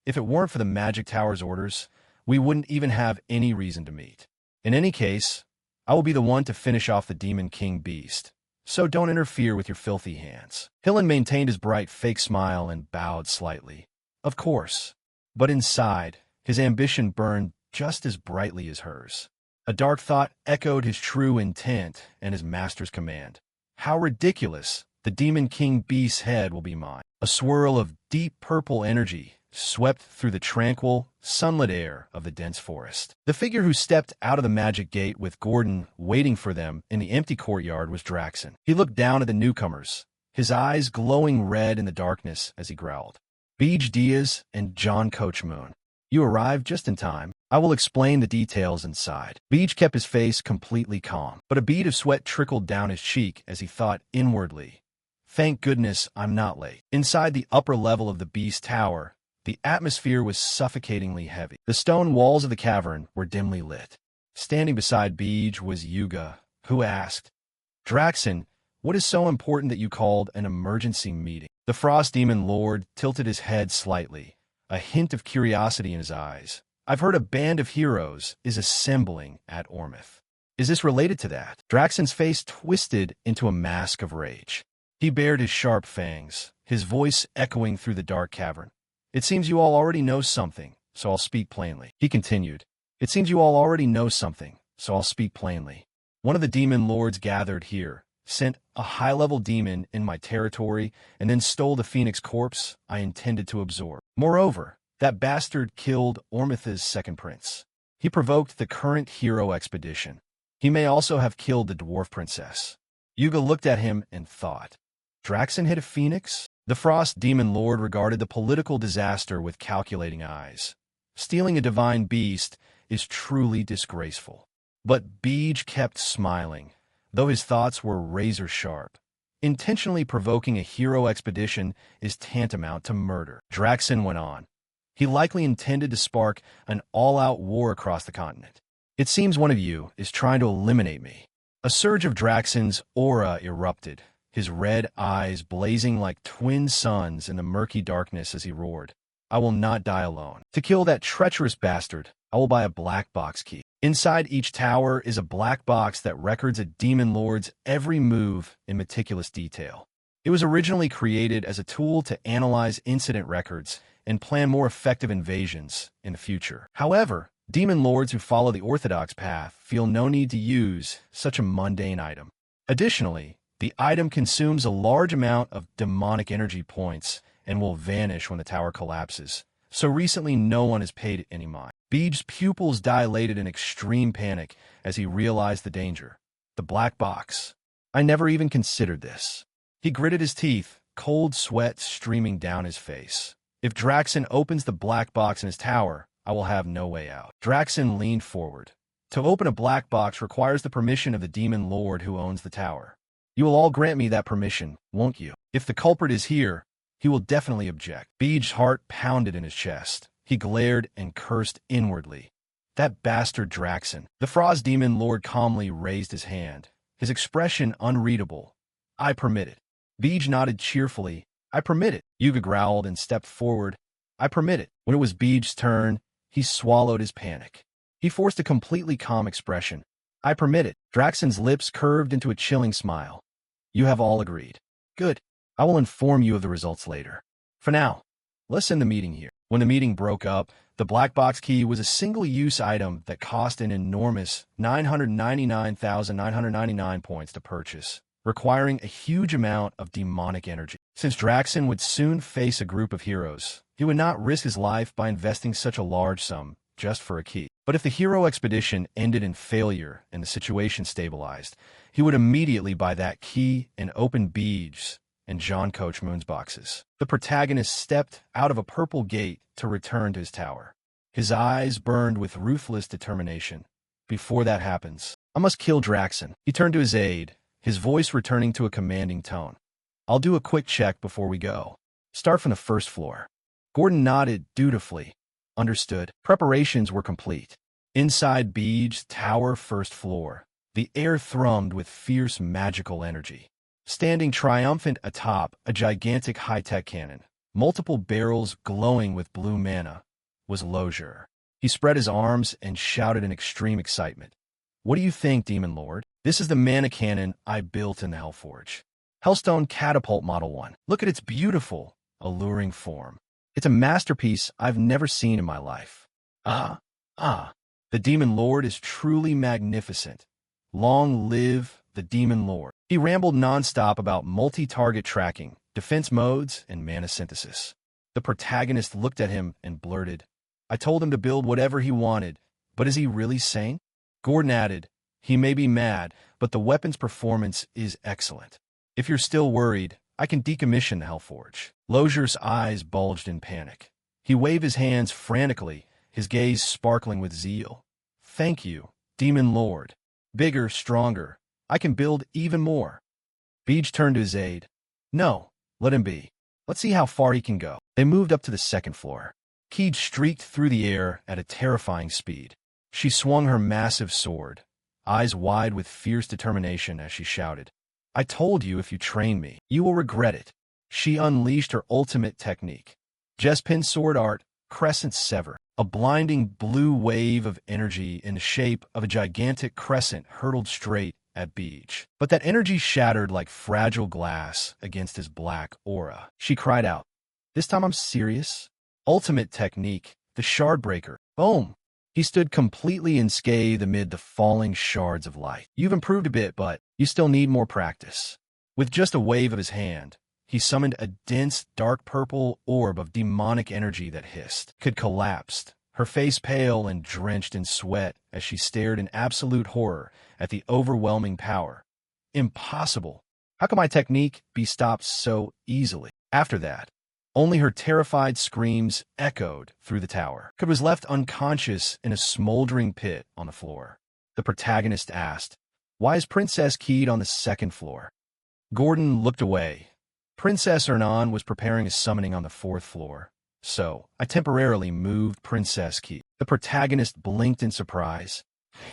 If it weren't for the Magic Tower's orders, we wouldn't even have any reason to meet. In any case, I will be the one to finish off the Demon King beast, so don't interfere with your filthy hands. Hillen maintained his bright fake smile and bowed slightly. Of course, but inside, his ambition burned just as brightly as hers. A dark thought echoed his true intent and his master's command. How ridiculous! The Demon King beast's head will be mine. A swirl of deep purple energy swept through the tranquil, sunlit air of the dense forest. The figure who stepped out of the magic gate with Gordon waiting for them in the empty courtyard was Draxon. He looked down at the newcomers, his eyes glowing red in the darkness as he growled. Beej Diaz and John Coachmoon. You arrived just in time. I will explain the details inside. Beej kept his face completely calm, but a bead of sweat trickled down his cheek as he thought inwardly, thank goodness I'm not late. Inside the upper level of the beast tower, the atmosphere was suffocatingly heavy. The stone walls of the cavern were dimly lit. Standing beside Beej was Yuga, who asked, Draxon, what is so important that you called an emergency meeting? The Frost Demon Lord tilted his head slightly, a hint of curiosity in his eyes. I've heard a band of heroes is assembling at Ormith. Is this related to that? Draxon's face twisted into a mask of rage. He bared his sharp fangs, his voice echoing through the dark cavern. It seems you all already know something, so I'll speak plainly. He continued. It seems you all already know something, so I'll speak plainly. One of the demon lords gathered here, sent a high-level demon in my territory, and then stole the phoenix corpse I intended to absorb. Moreover, that bastard killed Ormith's second prince. He provoked the current hero expedition. He may also have killed the dwarf princess. Yuga looked at him and thought. Draxon hit a phoenix? The Frost Demon Lord regarded the political disaster with calculating eyes. Stealing a divine beast is truly disgraceful. But Beej kept smiling, though his thoughts were razor-sharp. Intentionally provoking a hero expedition is tantamount to murder. Draxon went on. He likely intended to spark an all-out war across the continent. It seems one of you is trying to eliminate me. A surge of Draxon's aura erupted, his red eyes blazing like twin suns in the murky darkness as he roared. I will not die alone. To kill that treacherous bastard, I will buy a black box key. Inside each tower is a black box that records a demon lord's every move in meticulous detail. It was originally created as a tool to analyze incident records and plan more effective invasions in the future. However, demon lords who follow the orthodox path feel no need to use such a mundane item. Additionally, the item consumes a large amount of demonic energy points and will vanish when the tower collapses, so recently no one has paid it any mind. Beej's pupils dilated in extreme panic as he realized the danger. The black box. I never even considered this. He gritted his teeth, cold sweat streaming down his face. If Draxen opens the black box in his tower, I will have no way out. Draxen leaned forward. To open a black box requires the permission of the demon lord who owns the tower. You will all grant me that permission, won't you? If the culprit is here, he will definitely object. Beej's heart pounded in his chest. He glared and cursed inwardly. That bastard Draxen. The Frost demon lord calmly raised his hand, his expression unreadable. I permit it. Beej nodded cheerfully. I permit it. Yuga growled and stepped forward. I permit it. When it was Beej's turn, he swallowed his panic. He forced a completely calm expression. I permit it. Draxen's lips curved into a chilling smile. You have all agreed. Good. I will inform you of the results later. For now, let's end the meeting here. When the meeting broke up, the black box key was a single-use item that cost an enormous 999,999 points to purchase, requiring a huge amount of demonic energy. Since Draxen would soon face a group of heroes, he would not risk his life by investing such a large sum just for a key. But if the hero expedition ended in failure and the situation stabilized, he would immediately buy that key and open Beej's and John Coach Moon's boxes. The protagonist stepped out of a purple gate to return to his tower. His eyes burned with ruthless determination. Before that happens, I must kill Draxen. He turned to his aide, his voice returning to a commanding tone. I'll do a quick check before we go. Start from the first floor. Gordon nodded dutifully. Understood. Preparations were complete. Inside Beej's tower first floor, the air thrummed with fierce magical energy. Standing triumphant atop a gigantic high-tech cannon, multiple barrels glowing with blue mana, was Lawless. He spread his arms and shouted in extreme excitement. What do you think, Demon Lord? This is the mana cannon I built in the Hellforge. Hellstone Catapult Model 1. Look at its beautiful, alluring form. It's a masterpiece I've never seen in my life. The Demon Lord is truly magnificent. Long live the Demon Lord. He rambled nonstop about multi-target tracking, defense modes, and mana synthesis. The protagonist looked at him and blurted, I told him to build whatever he wanted, but is he really sane? Gordon added, he may be mad, but the weapon's performance is excellent. If you're still worried, I can decommission the Hellforge. Lawler's eyes bulged in panic. He waved his hands frantically, his gaze sparkling with zeal. Thank you, Demon Lord. Bigger, stronger. I can build even more. Beej turned to his aide. No, let him be. Let's see how far he can go. They moved up to the second floor. Keej streaked through the air at a terrifying speed. She swung her massive sword, eyes wide with fierce determination as she shouted, I told you if you train me, you will regret it. She unleashed her ultimate technique. Jespin sword art, crescent sever. A blinding blue wave of energy in the shape of a gigantic crescent hurtled straight at Beej. But that energy shattered like fragile glass against his black aura. She cried out, this time I'm serious. Ultimate technique, the Shardbreaker. Boom! He stood completely unscathed amid the falling shards of light. You've improved a bit, but you still need more practice. With just a wave of his hand, he summoned a dense, dark purple orb of demonic energy that hissed. Kid collapsed, her face pale and drenched in sweat as she stared in absolute horror at the overwhelming power. Impossible! How can my technique be stopped so easily? After that, only her terrified screams echoed through the tower. Kid was left unconscious in a smoldering pit on the floor. The protagonist asked, why is Princess keyed on the second floor? Gordon looked away. Princess Ernan was preparing a summoning on the fourth floor, so I temporarily moved Princess Key. The protagonist blinked in surprise.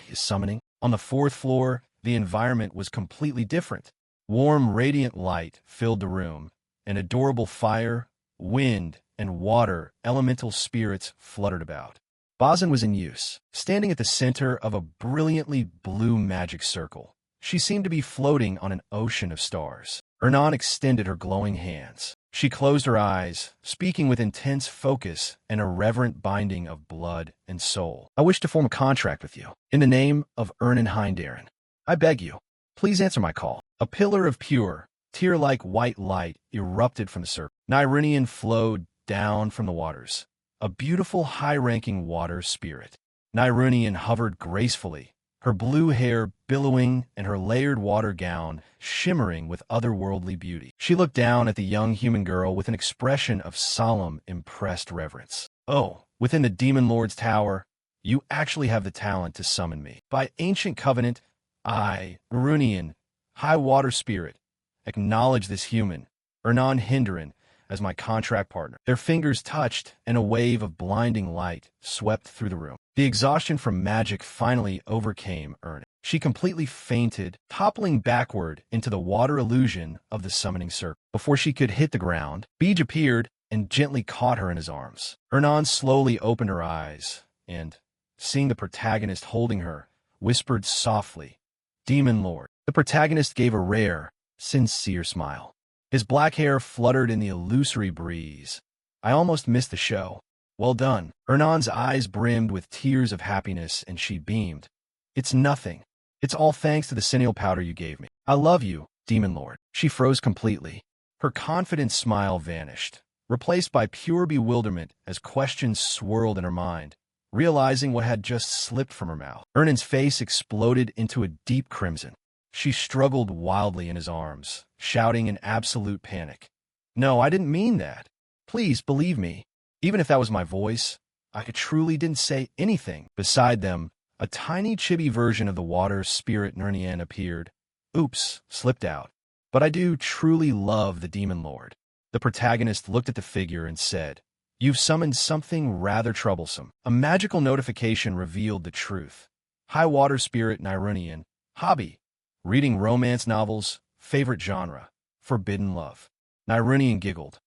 His summoning? On the fourth floor, the environment was completely different. Warm, radiant light filled the room, and adorable fire, wind, and water elemental spirits fluttered about. Bazin was in use, standing at the center of a brilliantly blue magic circle. She seemed to be floating on an ocean of stars. Ernan extended her glowing hands. She closed her eyes, speaking with intense focus and a reverent binding of blood and soul. I wish to form a contract with you. In the name of Ernan Hindaren, I beg you, please answer my call. A pillar of pure, tear-like white light erupted from the circle. Nyrunian flowed down from the waters, a beautiful high-ranking water spirit. Nyrunian hovered gracefully, her blue hair billowing and her layered water gown shimmering with otherworldly beauty. She looked down at the young human girl with an expression of solemn, impressed reverence. "Oh, within the Demon Lord's tower, you actually have the talent to summon me. By ancient covenant, I, Runian, high water spirit, acknowledge this human, Ernan Hinderin, as my contract partner." Their fingers touched, and a wave of blinding light swept through the room. The exhaustion from magic finally overcame Ernan. She completely fainted, toppling backward into the water illusion of the summoning circle. Before she could hit the ground, Beej appeared and gently caught her in his arms. Ernan slowly opened her eyes, and, seeing the protagonist holding her, whispered softly, "Demon Lord." The protagonist gave a rare, sincere smile. His black hair fluttered in the illusory breeze. "I almost missed the show. Well done." Ernan's eyes brimmed with tears of happiness, and she beamed. "It's nothing. It's all thanks to the Cineal powder you gave me. I love you, Demon Lord." She froze completely. Her confident smile vanished, replaced by pure bewilderment as questions swirled in her mind, realizing what had just slipped from her mouth. Ernan's face exploded into a deep crimson. She struggled wildly in his arms, shouting in absolute panic, "No, I didn't mean that. Please believe me. Even if that was my voice, I truly didn't say anything." Beside them, a tiny chibi version of the water spirit Nernien appeared. "Oops, slipped out. But I do truly love the Demon Lord." The protagonist looked at the figure and said, "You've summoned something rather troublesome." A magical notification revealed the truth. High water spirit Nirunian, hobby, reading romance novels, favorite genre, forbidden love. Nirunian giggled.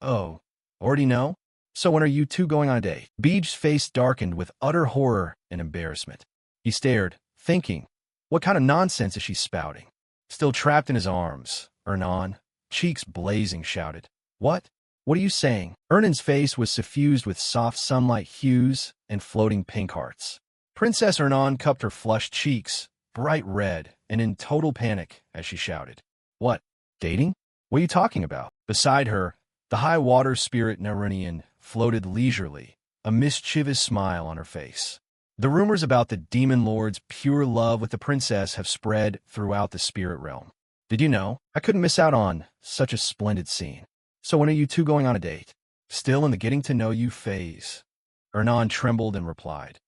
"Oh, already know? So when are you two going on a date?" Beej's face darkened with utter horror and embarrassment. He stared, thinking, what kind of nonsense is she spouting? Still trapped in his arms, Ernan, cheeks blazing, shouted, "What? What are you saying?" Ernan's face was suffused with soft sunlight hues and floating pink hearts. Princess Ernan cupped her flushed cheeks, bright red, and in total panic as she shouted, "What? Dating? What are you talking about?" Beside her, the high water spirit Nerunian floated leisurely, a mischievous smile on her face. "The rumors about the Demon Lord's pure love with the princess have spread throughout the spirit realm. Did you know? I couldn't miss out on such a splendid scene. So when are you two going on a date?" Still in the getting to know you phase, Ernan trembled and replied,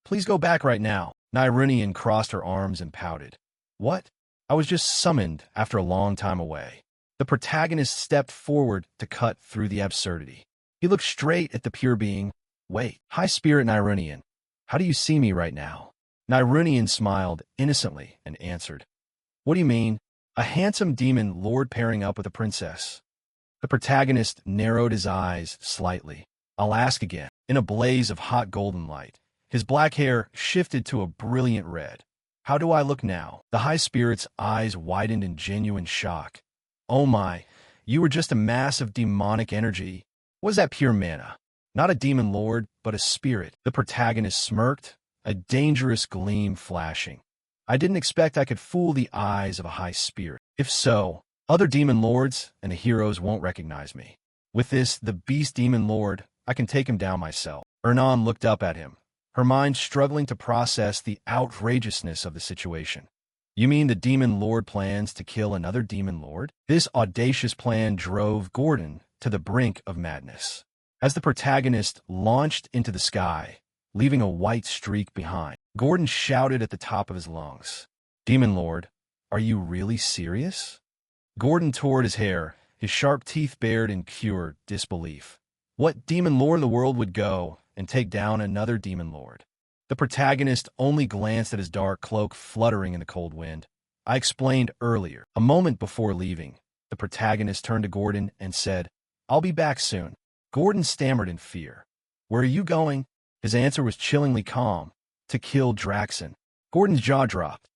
"Please go back right now." Nirunian crossed her arms and pouted. "What? I was just summoned after a long time away." The protagonist stepped forward to cut through the absurdity. He looked straight at the pure being. "Wait, high spirit Nirunian, how do you see me right now?" Nirunian smiled innocently and answered, "What do you mean? A handsome demon lord pairing up with a princess." The protagonist narrowed his eyes slightly. "I'll ask again." In a blaze of hot golden light, his black hair shifted to a brilliant red. "How do I look now?" The high spirit's eyes widened in genuine shock. "Oh my, you were just a mass of demonic energy. Was that pure mana? Not a demon lord, but a spirit." The protagonist smirked, a dangerous gleam flashing. "I didn't expect I could fool the eyes of a high spirit. If so, other demon lords and the heroes won't recognize me. With this, the beast demon lord, I can take him down myself." Ernan looked up at him, her mind struggling to process the outrageousness of the situation. "You mean the demon lord plans to kill another demon lord?" This audacious plan drove Gordon to the brink of madness. As the protagonist launched into the sky, leaving a white streak behind, Gordon shouted at the top of his lungs, "Demon Lord, are you really serious?" Gordon tore his hair, his sharp teeth bared in pure disbelief. What demon lord in the world would go and take down another demon lord? The protagonist only glanced at his dark cloak fluttering in the cold wind. "I explained earlier." A moment before leaving, the protagonist turned to Gordon and said, "I'll be back soon." Gordon stammered in fear. "Where are you going?" His answer was chillingly calm. "To kill Draxon." Gordon's jaw dropped.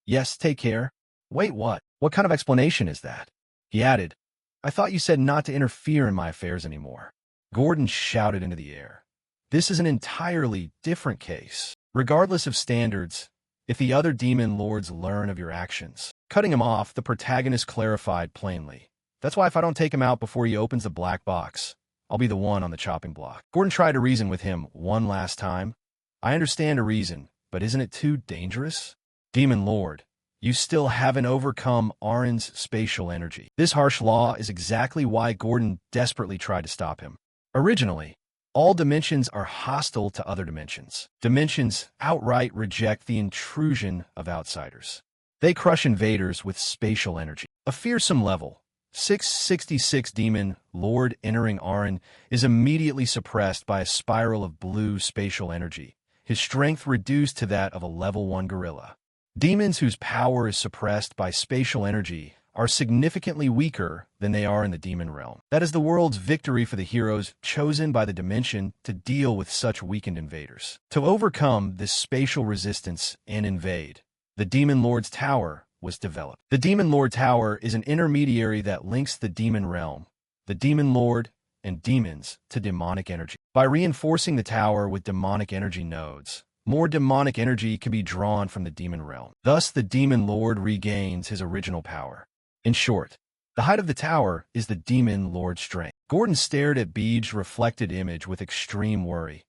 "Yes, take care." "Wait, what? What kind of explanation is that?" He added, "I thought you said not to interfere in my affairs anymore." Gordon shouted into the air, "This is an entirely different case. Regardless of standards, if the other demon lords learn of your actions." Cutting him off, the protagonist clarified plainly, "That's why if I don't take him out before he opens the black box, I'll be the one on the chopping block." Gordon tried to reason with him one last time. "I understand a reason, but isn't it too dangerous?" Demon Lord, you still haven't overcome Aaron's spatial energy. This harsh law is exactly why Gordon desperately tried to stop him. Originally, all dimensions are hostile to other dimensions. Dimensions outright reject the intrusion of outsiders. They crush invaders with spatial energy. A fearsome level, 666 Demon Lord entering Aaron, is immediately suppressed by a spiral of blue spatial energy, his strength reduced to that of a level 1 gorilla. Demons whose power is suppressed by spatial energy are significantly weaker than they are in the demon realm. That is the world's victory for the heroes chosen by the dimension to deal with such weakened invaders. To overcome this spatial resistance and invade, the Demon Lord's Tower was developed. The Demon Lord Tower is an intermediary that links the demon realm, the Demon Lord, and demons to demonic energy. By reinforcing the tower with demonic energy nodes, more demonic energy can be drawn from the demon realm. Thus, the Demon Lord regains his original power. In short, the height of the tower is the Demon Lord's strength. Gordon stared at Beej's reflected image with extreme worry.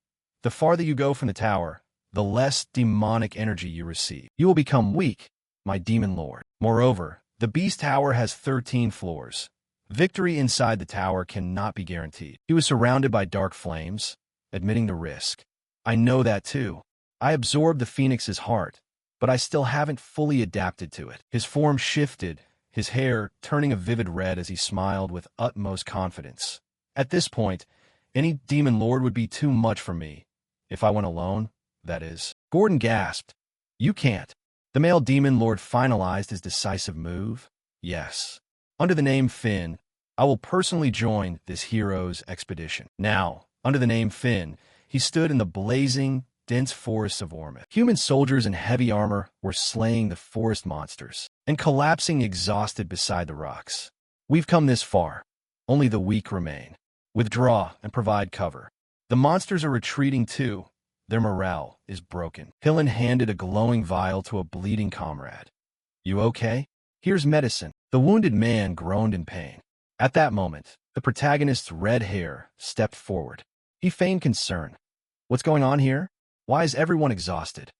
The farther you go from the tower, the less demonic energy you receive. You will become weak, my Demon Lord. Moreover, the Beast Tower has 13 floors. Victory inside the tower cannot be guaranteed. He was surrounded by dark flames, admitting the risk. I know that too. I absorbed the Phoenix's heart, but I still haven't fully adapted to it. His form shifted, his hair turning a vivid red as he smiled with utmost confidence. At this point, any Demon Lord would be too much for me. If I went alone, that is. Gordon gasped. You can't. The male Demon Lord finalized his decisive move. Yes. Under the name Finn, I will personally join this hero's expedition. Now, under the name Finn, he stood in the blazing, dense forests of Ormith. Human soldiers in heavy armor were slaying the forest monsters and collapsing exhausted beside the rocks. We've come this far. Only the weak remain. Withdraw and provide cover. The monsters are retreating too. Their morale is broken. Hillen handed a glowing vial to a bleeding comrade. You okay? Here's medicine. The wounded man groaned in pain. At that moment, the protagonist's red hair stepped forward. He feigned concern. What's going on here? Why is everyone exhausted?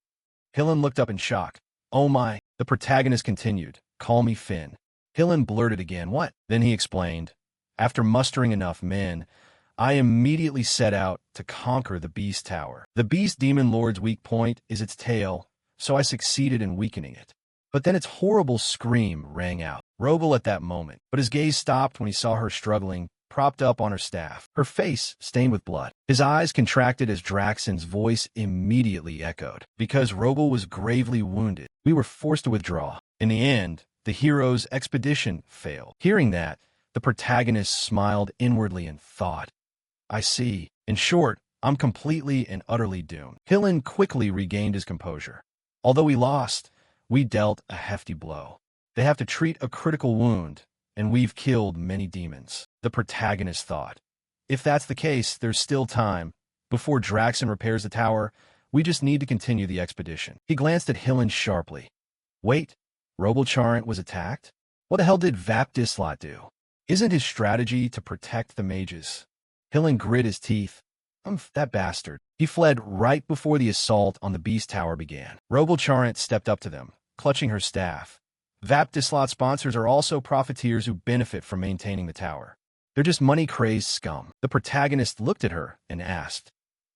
Hillen looked up in shock. Oh my, the protagonist continued. Call me Finn. Hillen blurted again, what? Then he explained. After mustering enough men, I immediately set out to conquer the Beast Tower. The Beast Demon Lord's weak point is its tail, so I succeeded in weakening it. But then its horrible scream rang out. Roble at that moment, but his gaze stopped when he saw her struggling, propped up on her staff, her face stained with blood. His eyes contracted as Draxon's voice immediately echoed. Because Roble was gravely wounded, we were forced to withdraw. In the end, the hero's expedition failed. Hearing that, the protagonist smiled inwardly and thought, I see. In short, I'm completely and utterly doomed. Hillen quickly regained his composure. Although we lost, we dealt a hefty blow. They have to treat a critical wound, and we've killed many demons. The protagonist thought. If that's the case, there's still time. Before Draxon repairs the tower, we just need to continue the expedition. He glanced at Hillen sharply. Wait, Roblecharent was attacked? What the hell did Vapdislot do? Isn't his strategy to protect the mages? Hillen grit his teeth. That bastard. He fled right before the assault on the Beast Tower began. Roblecharent stepped up to them, clutching her staff. Vapdislot sponsors are also profiteers who benefit from maintaining the tower. They're just money-crazed scum. The protagonist looked at her and asked,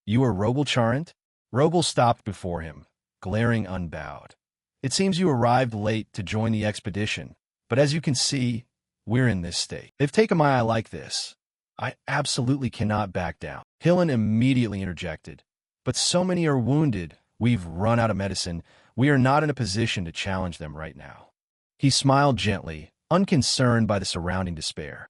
You are Roblecharent? Roble stopped before him, glaring unbowed. It seems you arrived late to join the expedition, but as you can see, we're in this state. They've taken my eye like this. I absolutely cannot back down. Hillen immediately interjected. But so many are wounded. We've run out of medicine. We are not in a position to challenge them right now. He smiled gently, unconcerned by the surrounding despair.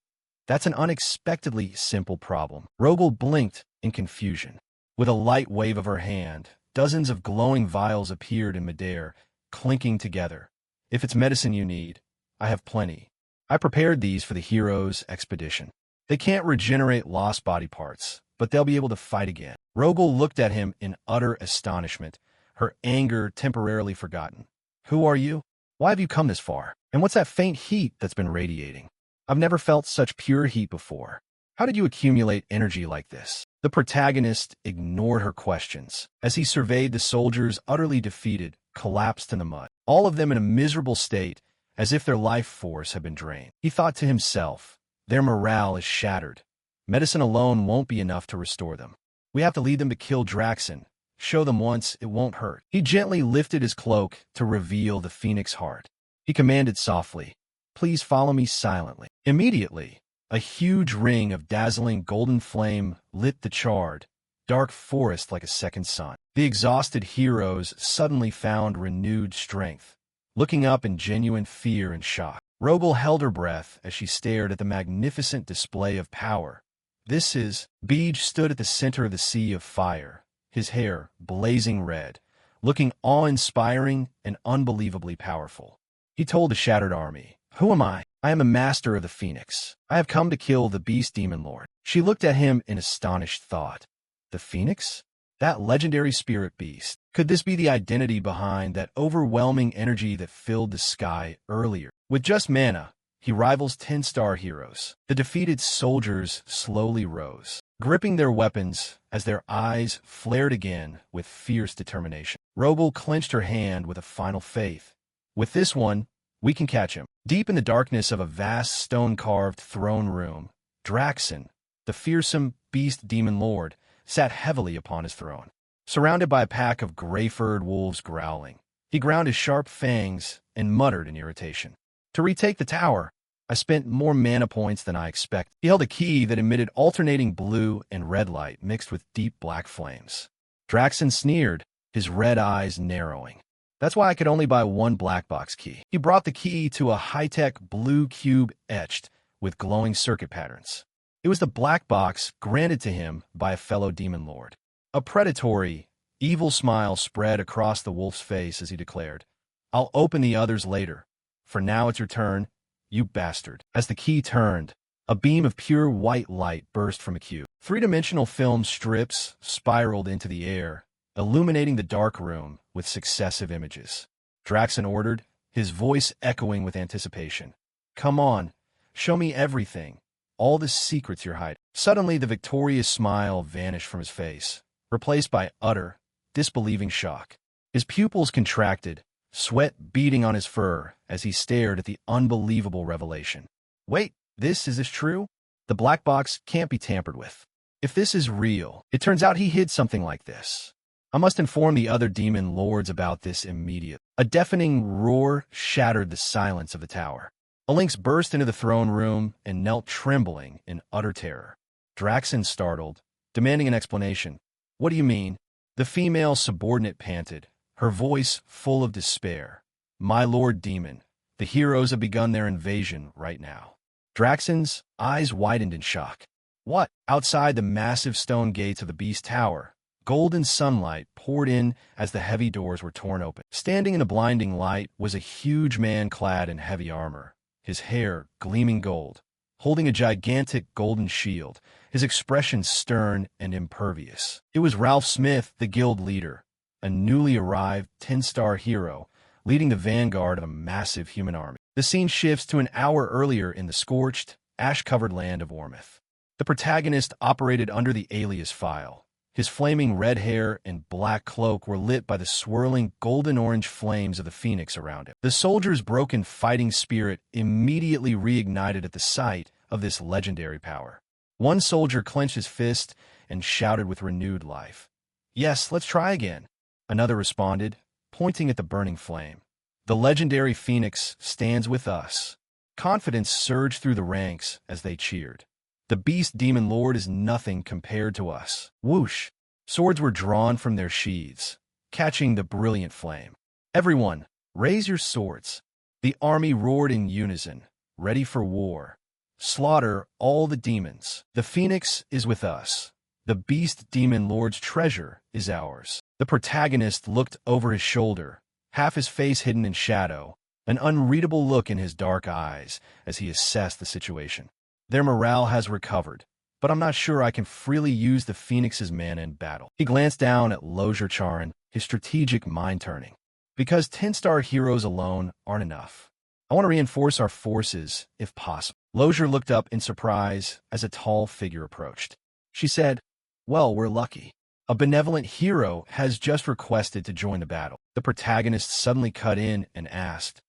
That's an unexpectedly simple problem. Roble blinked in confusion. With a light wave of her hand, dozens of glowing vials appeared in midair, clinking together. If it's medicine you need, I have plenty. I prepared these for the hero's expedition. They can't regenerate lost body parts, but they'll be able to fight again. Roble looked at him in utter astonishment, her anger temporarily forgotten. Who are you? Why have you come this far? And what's that faint heat that's been radiating? I've never felt such pure heat before. How did you accumulate energy like this? The protagonist ignored her questions as he surveyed the soldiers utterly defeated, collapsed in the mud. all of them in a miserable state, as if their life force had been drained. He thought to himself, their morale is shattered. Medicine alone won't be enough to restore them. We have to lead them to kill Draxon. Show them once it won't hurt. He gently lifted his cloak to reveal the phoenix heart. He commanded softly, please follow me silently. Immediately, a huge ring of dazzling golden flame lit the charred, dark forest like a second sun. The exhausted heroes suddenly found renewed strength, looking up in genuine fear and shock. Rogel held her breath as she stared at the magnificent display of power. Beej stood at the center of the sea of fire, his hair blazing red, looking awe-inspiring and unbelievably powerful. He told the shattered army, who am I? I am a master of the Phoenix. I have come to kill the Beast Demon Lord. She looked at him in astonished thought. The Phoenix? That legendary spirit beast. Could this be the identity behind that overwhelming energy that filled the sky earlier? With just mana, he rivals 10-star heroes. The defeated soldiers slowly rose, gripping their weapons as their eyes flared again with fierce determination. Rogel clenched her hand with a final faith. With this one, we can catch him. Deep in the darkness of a vast stone-carved throne room, Draxon, the fearsome beast demon lord, sat heavily upon his throne. Surrounded by a pack of gray-furred wolves growling, he ground his sharp fangs and muttered in irritation. To retake the tower, I spent more mana points than I expected. He held a key that emitted alternating blue and red light mixed with deep black flames. Draxon sneered, his red eyes narrowing. That's why I could only buy one black box key. He brought the key to a high-tech blue cube etched with glowing circuit patterns. It was the black box granted to him by a fellow demon lord. A predatory, evil smile spread across the wolf's face as he declared, I'll open the others later. For now it's your turn, you bastard. As the key turned, a beam of pure white light burst from a cube. Three-dimensional film strips spiraled into the air, illuminating the dark room with successive images. Draxon ordered, his voice echoing with anticipation. Come on, show me everything. All the secrets you're hiding. Suddenly, the victorious smile vanished from his face, replaced by utter, disbelieving shock. His pupils contracted, sweat beading on his fur as he stared at the unbelievable revelation. Wait, is this true? The black box can't be tampered with. If this is real, it turns out he hid something like this. I must inform the other demon lords about this immediately. A deafening roar shattered the silence of the tower. A lynx burst into the throne room and knelt trembling in utter terror. Draxon startled, demanding an explanation. What do you mean? The female subordinate panted, her voice full of despair. My lord demon, the heroes have begun their invasion right now. Draxon's eyes widened in shock. What? Outside the massive stone gates of the Beast Tower, golden sunlight poured in as the heavy doors were torn open. Standing in the blinding light was a huge man clad in heavy armor, his hair gleaming gold, holding a gigantic golden shield, his expression stern and impervious. It was Ralph Smith, the guild leader, a newly arrived 10-star hero, leading the vanguard of a massive human army. The scene shifts to an hour earlier in the scorched, ash-covered land of Ormith. The protagonist operated under the alias file. His flaming red hair and black cloak were lit by the swirling golden-orange flames of the phoenix around him. The soldier's broken fighting spirit immediately reignited at the sight of this legendary power. One soldier clenched his fist and shouted with renewed life. Yes, let's try again. Another responded, pointing at the burning flame. The legendary phoenix stands with us. Confidence surged through the ranks as they cheered. The beast demon lord is nothing compared to us. Whoosh! Swords were drawn from their sheaths, catching the brilliant flame. Everyone, raise your swords. The army roared in unison, ready for war. Slaughter all the demons. The phoenix is with us. The beast demon lord's treasure is ours. The protagonist looked over his shoulder, half his face hidden in shadow, an unreadable look in his dark eyes as he assessed the situation. Their morale has recovered, but I'm not sure I can freely use the Phoenix's mana in battle. He glanced down at Losier Charin, his strategic mind turning. Because 10-star heroes alone aren't enough. I want to reinforce our forces, if possible. Losier looked up in surprise as a tall figure approached. She said, well, we're lucky. A benevolent hero has just requested to join the battle. The protagonist suddenly cut in and asked,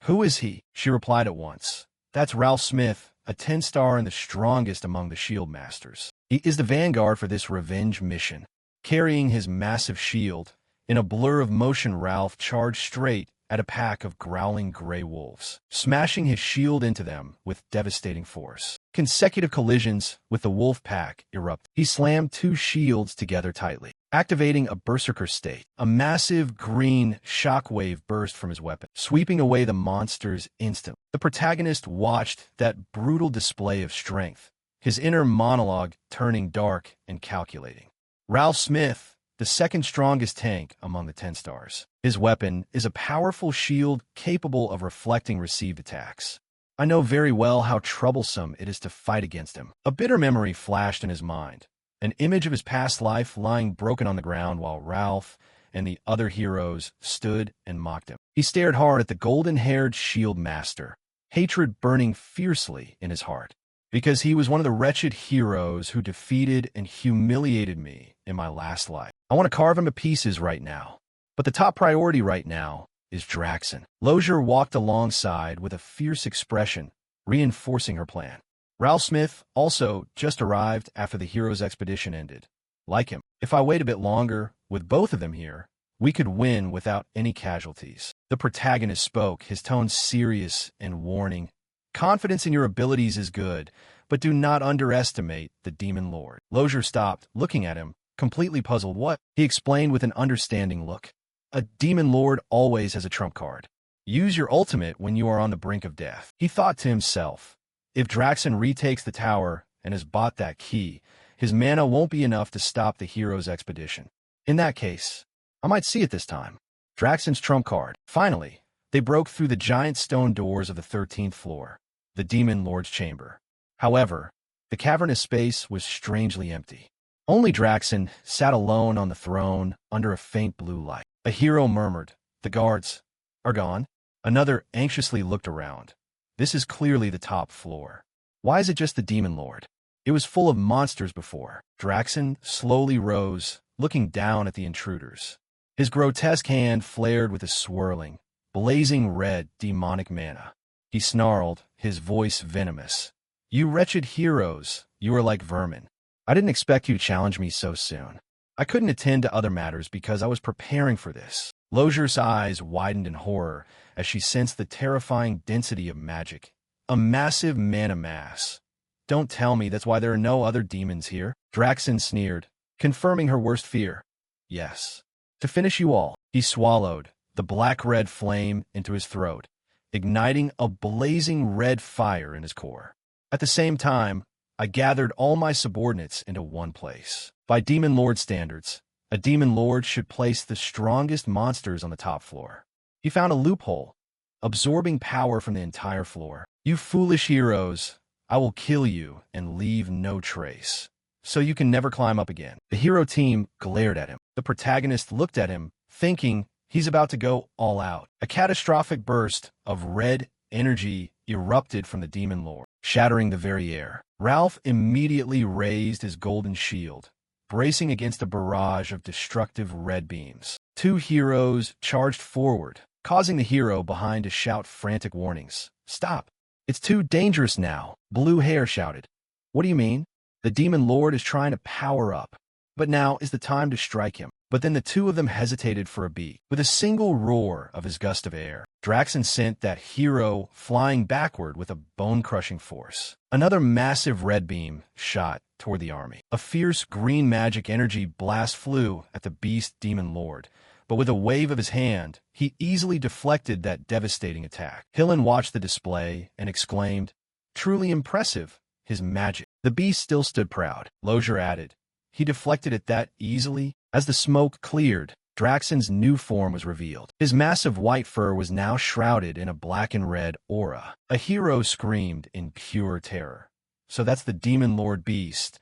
"Who is he?" She replied at once, "That's Ralph Smith, a 10-star and the strongest among the shield masters. He is the vanguard for this revenge mission." Carrying his massive shield, in a blur of motion Ralph charged straight at a pack of growling gray wolves, smashing his shield into them with devastating force. Consecutive collisions with the wolf pack erupted. He slammed two shields together tightly, activating a berserker state. A massive green shockwave burst from his weapon, sweeping away the monsters instantly. The protagonist watched that brutal display of strength, his inner monologue turning dark and calculating. Ralph Smith, the second strongest tank among the 10 stars. His weapon is a powerful shield capable of reflecting received attacks. I know very well how troublesome it is to fight against him. A bitter memory flashed in his mind, an image of his past life lying broken on the ground while Ralph and the other heroes stood and mocked him. He stared hard at the golden-haired shield master, hatred burning fiercely in his heart, because he was one of the wretched heroes who defeated and humiliated me in my last life. I want to carve him to pieces right now. But the top priority right now is Draxon. Lozier walked alongside with a fierce expression, reinforcing her plan. Ralph Smith also just arrived after the hero's expedition ended. Like him, if I wait a bit longer, with both of them here, we could win without any casualties. The protagonist spoke, his tone serious and warning. Confidence in your abilities is good, but do not underestimate the Demon Lord. Lozier stopped, looking at him, completely puzzled. What? He explained with an understanding look. A Demon Lord always has a trump card. Use your ultimate when you are on the brink of death. He thought to himself, if Draxon retakes the tower and has bought that key, his mana won't be enough to stop the hero's expedition. In that case, I might see it this time. Draxon's trump card. Finally, they broke through the giant stone doors of the 13th floor, the Demon Lord's chamber. However, the cavernous space was strangely empty. Only Draxon sat alone on the throne under a faint blue light. A hero murmured, "The guards are gone." Another anxiously looked around. This is clearly the top floor. Why is it just the Demon Lord? It was full of monsters before. Draxon slowly rose, looking down at the intruders. His grotesque hand flared with a swirling, blazing red demonic mana. He snarled, his voice venomous. "You wretched heroes, you are like vermin. I didn't expect you to challenge me so soon. I couldn't attend to other matters because I was preparing for this." Lozier's eyes widened in horror as she sensed the terrifying density of magic. A massive mana mass. "Don't tell me that's why there are no other demons here." Draxon sneered, confirming her worst fear. "Yes. To finish you all." He swallowed, the black-red flame into his throat, igniting a blazing red fire in his core. At the same time, I gathered all my subordinates into one place. By Demon Lord standards, a Demon Lord should place the strongest monsters on the top floor. He found a loophole, absorbing power from the entire floor. "You foolish heroes, I will kill you and leave no trace, so you can never climb up again." The hero team glared at him. The protagonist looked at him, thinking he's about to go all out. A catastrophic burst of red energy erupted from the Demon Lord, shattering the very air. Ralph immediately raised his golden shield, bracing against a barrage of destructive red beams. Two heroes charged forward, causing the hero behind to shout frantic warnings. "Stop! It's too dangerous now," Blue Hair shouted. "What do you mean?" "The Demon Lord is trying to power up, but now is the time to strike him." But then the two of them hesitated for a beat. With a single roar of his gust of air, Draxon sent that hero flying backward with a bone-crushing force. Another massive red beam shot toward the army. A fierce green magic energy blast flew at the beast Demon Lord, but with a wave of his hand, he easily deflected that devastating attack. Hillen watched the display and exclaimed, "Truly impressive, his magic." The beast still stood proud. Lozier added, "He deflected it that easily?" As the smoke cleared, Draxon's new form was revealed. His massive white fur was now shrouded in a black and red aura. A hero screamed in pure terror. So that's the Demon Lord beast.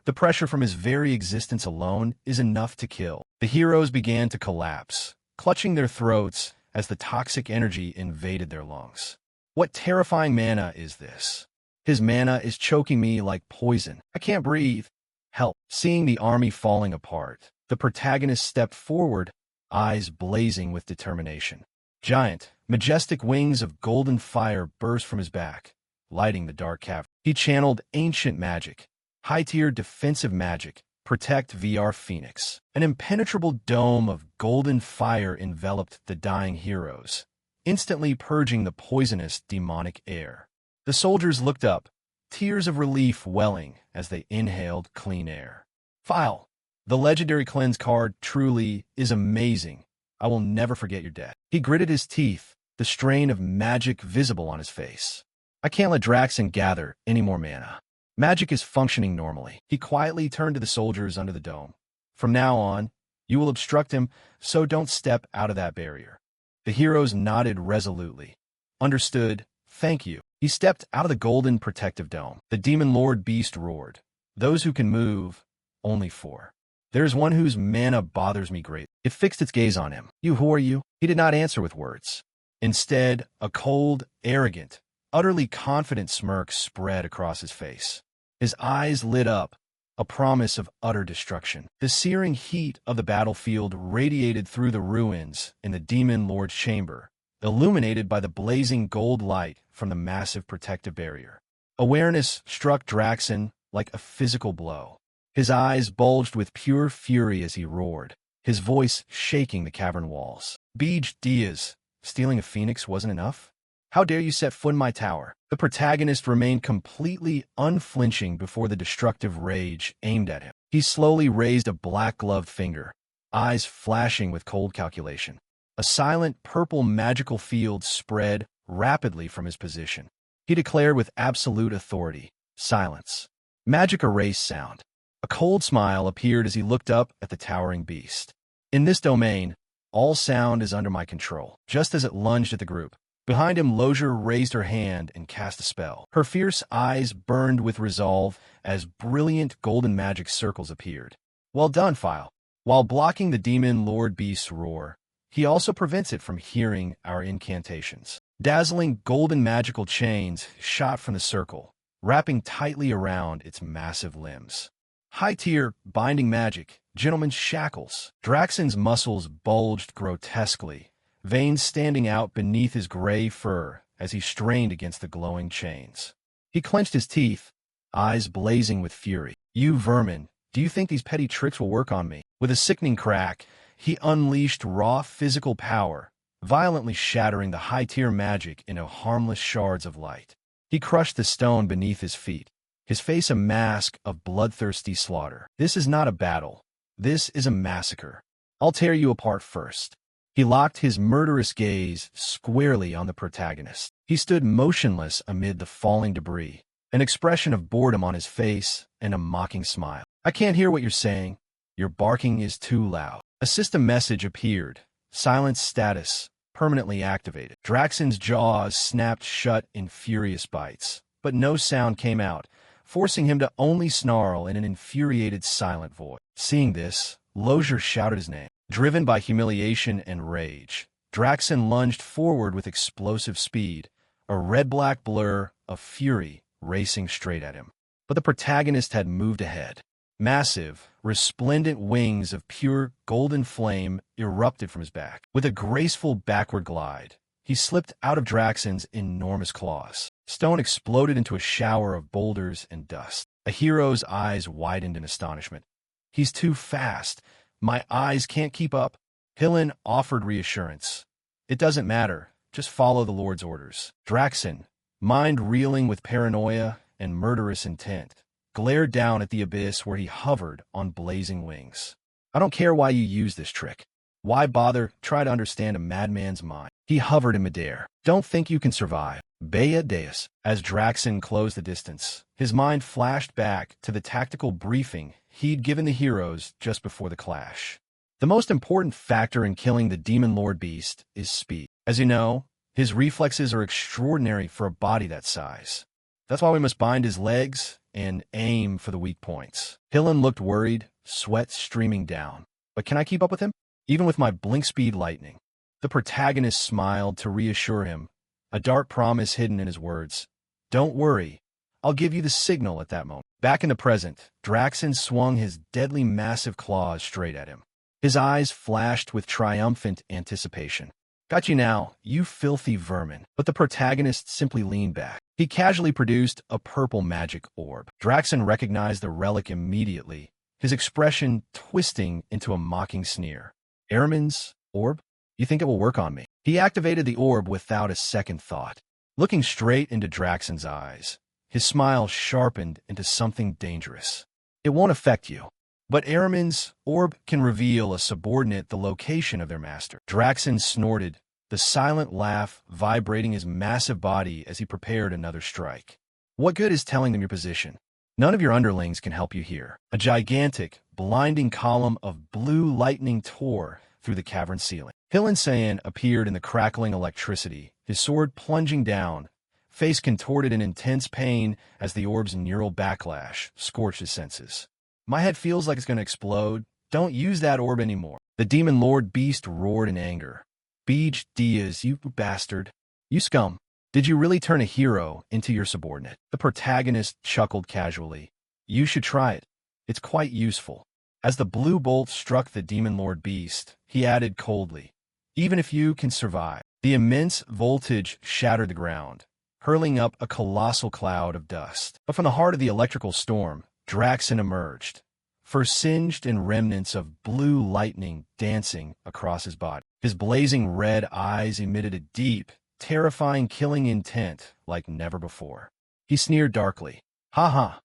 The pressure from his very existence alone is enough to kill. The heroes began to collapse, clutching their throats as the toxic energy invaded their lungs. What terrifying mana is this? His mana is choking me like poison. I can't breathe. Help. Seeing the army falling apart, The protagonist stepped forward, eyes blazing with determination. Giant, majestic wings of golden fire burst from his back, lighting the dark cavern. He channeled ancient magic, high-tier defensive magic, Protect VR Phoenix. An impenetrable dome of golden fire enveloped the dying heroes, instantly purging the poisonous demonic air. The soldiers looked up, tears of relief welling as they inhaled clean air. File. The legendary cleanse card truly is amazing. I will never forget your death. He gritted his teeth, the strain of magic visible on his face. I can't let Draxen gather any more mana. Magic is functioning normally. He quietly turned to the soldiers under the dome. From now on, you will obstruct him, so don't step out of that barrier. The heroes nodded resolutely. Understood. Thank you. He stepped out of the golden protective dome. The demon lord beast roared. Those who can move, only four. There's one whose mana bothers me greatly. It fixed its gaze on him. You, who are you? He did not answer with words. Instead, a cold, arrogant, utterly confident smirk spread across his face. His eyes lit up, a promise of utter destruction. The searing heat of the battlefield radiated through the ruins in the demon lord's chamber, illuminated by the blazing gold light from the massive protective barrier. Awareness struck Draxen like a physical blow. His eyes bulged with pure fury as he roared, his voice shaking the cavern walls. Beej Diaz, stealing a phoenix wasn't enough? How dare you set foot in my tower? The protagonist remained completely unflinching before the destructive rage aimed at him. He slowly raised a black-gloved finger, eyes flashing with cold calculation. A silent purple magical field spread rapidly from his position. He declared with absolute authority, silence. Magic erase sound. A cold smile appeared as he looked up at the towering beast. In this domain, all sound is under my control. Just as it lunged at the group, behind him, Losier raised her hand and cast a spell. Her fierce eyes burned with resolve as brilliant golden magic circles appeared. Well done, File. While blocking the demon Lord Beast's roar, he also prevents it from hearing our incantations. Dazzling golden magical chains shot from the circle, wrapping tightly around its massive limbs. High-tier binding magic, gentleman's shackles. Draxen's muscles bulged grotesquely, veins standing out beneath his gray fur as he strained against the glowing chains. He clenched his teeth, eyes blazing with fury. You vermin, do you think these petty tricks will work on me? With a sickening crack, he unleashed raw physical power, violently shattering the high-tier magic into harmless shards of light. He crushed the stone beneath his feet, his face a mask of bloodthirsty slaughter. This is not a battle. This is a massacre. I'll tear you apart first. He locked his murderous gaze squarely on the protagonist. He stood motionless amid the falling debris, an expression of boredom on his face and a mocking smile. I can't hear what you're saying. Your barking is too loud. A system message appeared. Silence status permanently activated. Draxen's jaws snapped shut in furious bites, but no sound came out, forcing him to only snarl in an infuriated silent voice. Seeing this, Losier shouted his name. Driven by humiliation and rage, Draxen lunged forward with explosive speed, a red-black blur of fury racing straight at him. But the protagonist had moved ahead. Massive, resplendent wings of pure golden flame erupted from his back. With a graceful backward glide, he slipped out of Draxen's enormous claws. Stone exploded into a shower of boulders and dust. A hero's eyes widened in astonishment. He's too fast. My eyes can't keep up. Hillen offered reassurance. It doesn't matter. Just follow the Lord's orders. Draxen, mind reeling with paranoia and murderous intent, glared down at the abyss where he hovered on blazing wings. I don't care why you use this trick. Why bother try to understand a madman's mind? He hovered in midair. Don't think you can survive. Bea Deus. As Draxen closed the distance, his mind flashed back to the tactical briefing he'd given the heroes just before the clash. The most important factor in killing the Demon Lord Beast is speed. As you know, his reflexes are extraordinary for a body that size. That's why we must bind his legs and aim for the weak points. Hillen looked worried, sweat streaming down. But can I keep up with him? Even with my blink speed lightning? The protagonist smiled to reassure him, a dark promise hidden in his words. Don't worry, I'll give you the signal at that moment. Back in the present, Draxen swung his deadly massive claws straight at him. His eyes flashed with triumphant anticipation. Got you now, you filthy vermin. But the protagonist simply leaned back. He casually produced a purple magic orb. Draxen recognized the relic immediately, his expression twisting into a mocking sneer. Ahriman's orb? You think it will work on me? He activated the orb without a second thought. Looking straight into Draxen's eyes, his smile sharpened into something dangerous. It won't affect you. But Ahriman's orb can reveal a subordinate the location of their master. Draxen snorted, the silent laugh vibrating his massive body as he prepared another strike. What good is telling them your position? None of your underlings can help you here. A gigantic, blinding column of blue lightning tore through the cavern ceiling. Hilinsayan appeared in the crackling electricity, his sword plunging down, face contorted in intense pain as the orb's neural backlash scorched his senses. My head feels like it's going to explode. Don't use that orb anymore. The Demon Lord Beast roared in anger. Beej Diaz, you bastard. You scum. Did you really turn a hero into your subordinate? The protagonist chuckled casually. You should try it. It's quite useful. As the blue bolt struck the Demon Lord Beast, he added coldly, even if you can survive. The immense voltage shattered the ground, hurling up a colossal cloud of dust. But from the heart of the electrical storm, Draxen emerged, fur singed and remnants of blue lightning dancing across his body. His blazing red eyes emitted a deep, terrifying killing intent like never before. He sneered darkly. Ha ha!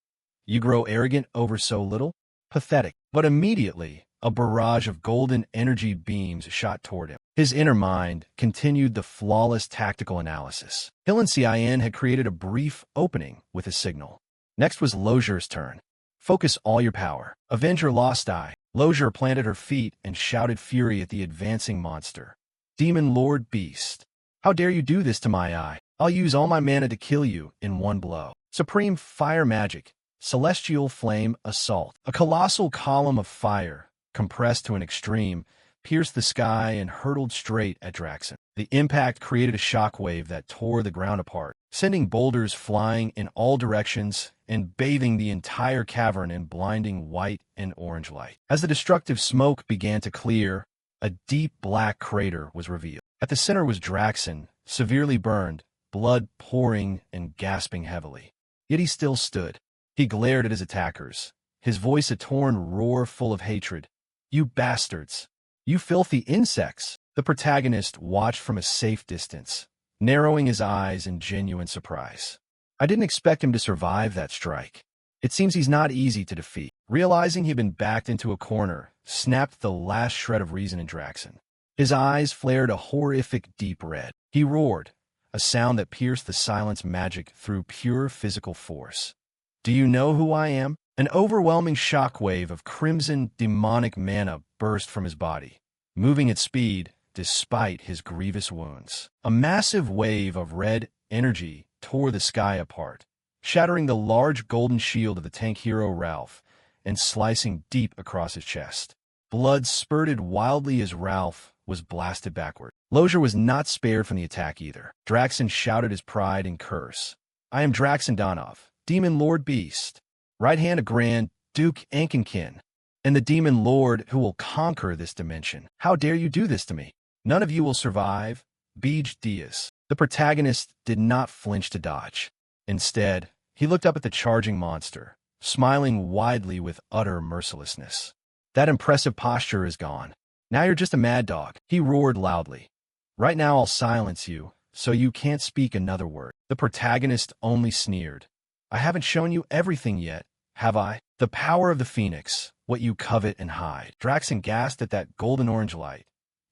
You grow arrogant over so little? Pathetic. But immediately, a barrage of golden energy beams shot toward him. His inner mind continued the flawless tactical analysis. Hilinsayan had created a brief opening with a signal. Next was Lozier's turn. Focus all your power. Avenge your lost eye. Lozier planted her feet and shouted fury at the advancing monster. Demon Lord Beast. How dare you do this to my eye? I'll use all my mana to kill you in one blow. Supreme Fire Magic. Celestial Flame Assault. A colossal column of fire, compressed to an extreme, pierced the sky and hurtled straight at Draxen. The impact created a shockwave that tore the ground apart, sending boulders flying in all directions and bathing the entire cavern in blinding white and orange light. As the destructive smoke began to clear, a deep black crater was revealed. At the center was Draxen, severely burned, blood pouring and gasping heavily. Yet he still stood. He glared at his attackers, his voice a torn roar full of hatred. You bastards! You filthy insects! The protagonist watched from a safe distance, narrowing his eyes in genuine surprise. I didn't expect him to survive that strike. It seems he's not easy to defeat. Realizing he'd been backed into a corner, snapped the last shred of reason in Draxen. His eyes flared a horrific deep red. He roared, a sound that pierced the silence magic through pure physical force. Do you know who I am? An overwhelming shockwave of crimson demonic mana burst from his body, moving at speed despite his grievous wounds. A massive wave of red energy tore the sky apart, shattering the large golden shield of the tank hero Ralph and slicing deep across his chest. Blood spurted wildly as Ralph was blasted backward. Lozier was not spared from the attack either. Draxen shouted his pride and curse. I am Draxen Donov, Demon Lord Beast, right hand of Grand Duke Ankenkin, and the Demon Lord who will conquer this dimension. How dare you do this to me? None of you will survive. Beej Diaz. The protagonist did not flinch to dodge. Instead, he looked up at the charging monster, smiling widely with utter mercilessness. That impressive posture is gone. Now you're just a mad dog. He roared loudly. Right now I'll silence you, so you can't speak another word. The protagonist only sneered. I haven't shown you everything yet, have I? The power of the Phoenix, what you covet and hide. Draxen gasped at that golden-orange light.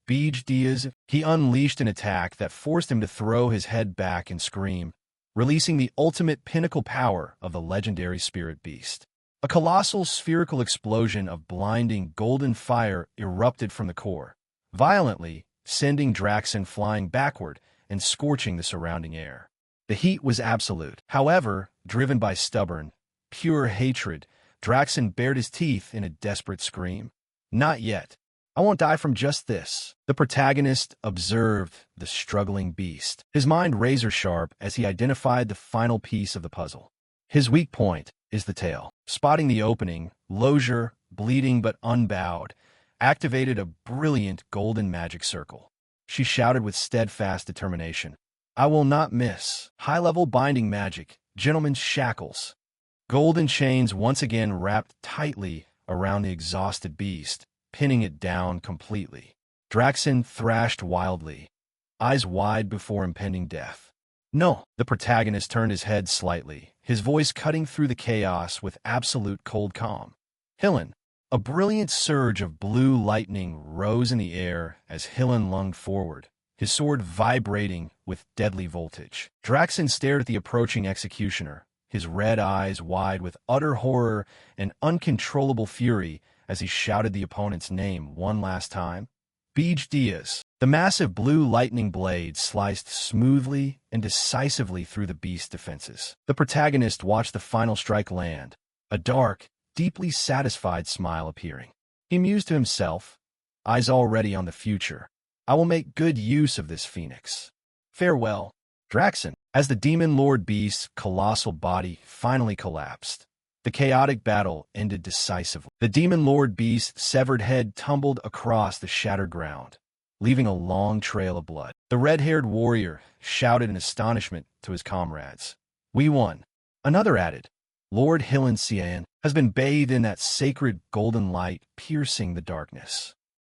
Beej Diaz, he unleashed an attack that forced him to throw his head back and scream, releasing the ultimate pinnacle power of the legendary spirit beast. A colossal spherical explosion of blinding golden fire erupted from the core, violently sending Draxen flying backward and scorching the surrounding air. The heat was absolute. However, driven by stubborn, pure hatred, Draxen bared his teeth in a desperate scream. Not yet. I won't die from just this. The protagonist observed the struggling beast, his mind razor-sharp as he identified the final piece of the puzzle. His weak point is the tail. Spotting the opening, Losier, bleeding but unbowed, activated a brilliant golden magic circle. She shouted with steadfast determination, "I will not miss. High-level binding magic, gentlemen's shackles." Golden chains once again wrapped tightly around the exhausted beast, pinning it down completely. Draxen thrashed wildly, eyes wide before impending death. "No!" The protagonist turned his head slightly, his voice cutting through the chaos with absolute cold calm. "Hillen." A brilliant surge of blue lightning rose in the air as Hillen lunged forward, his sword vibrating with deadly voltage. Draxen stared at the approaching executioner, his red eyes wide with utter horror and uncontrollable fury as he shouted the opponent's name one last time. Beej Diaz. The massive blue lightning blade sliced smoothly and decisively through the beast's defenses. The protagonist watched the final strike land, a dark, deeply satisfied smile appearing. He mused to himself, eyes already on the future. "I will make good use of this phoenix. Farewell, Draxen." As the Demon Lord Beast's colossal body finally collapsed, the chaotic battle ended decisively. The Demon Lord Beast's severed head tumbled across the shattered ground, leaving a long trail of blood. The red-haired warrior shouted in astonishment to his comrades. "We won." Another added, "Lord Hillen Cian has been bathed in that sacred golden light piercing the darkness."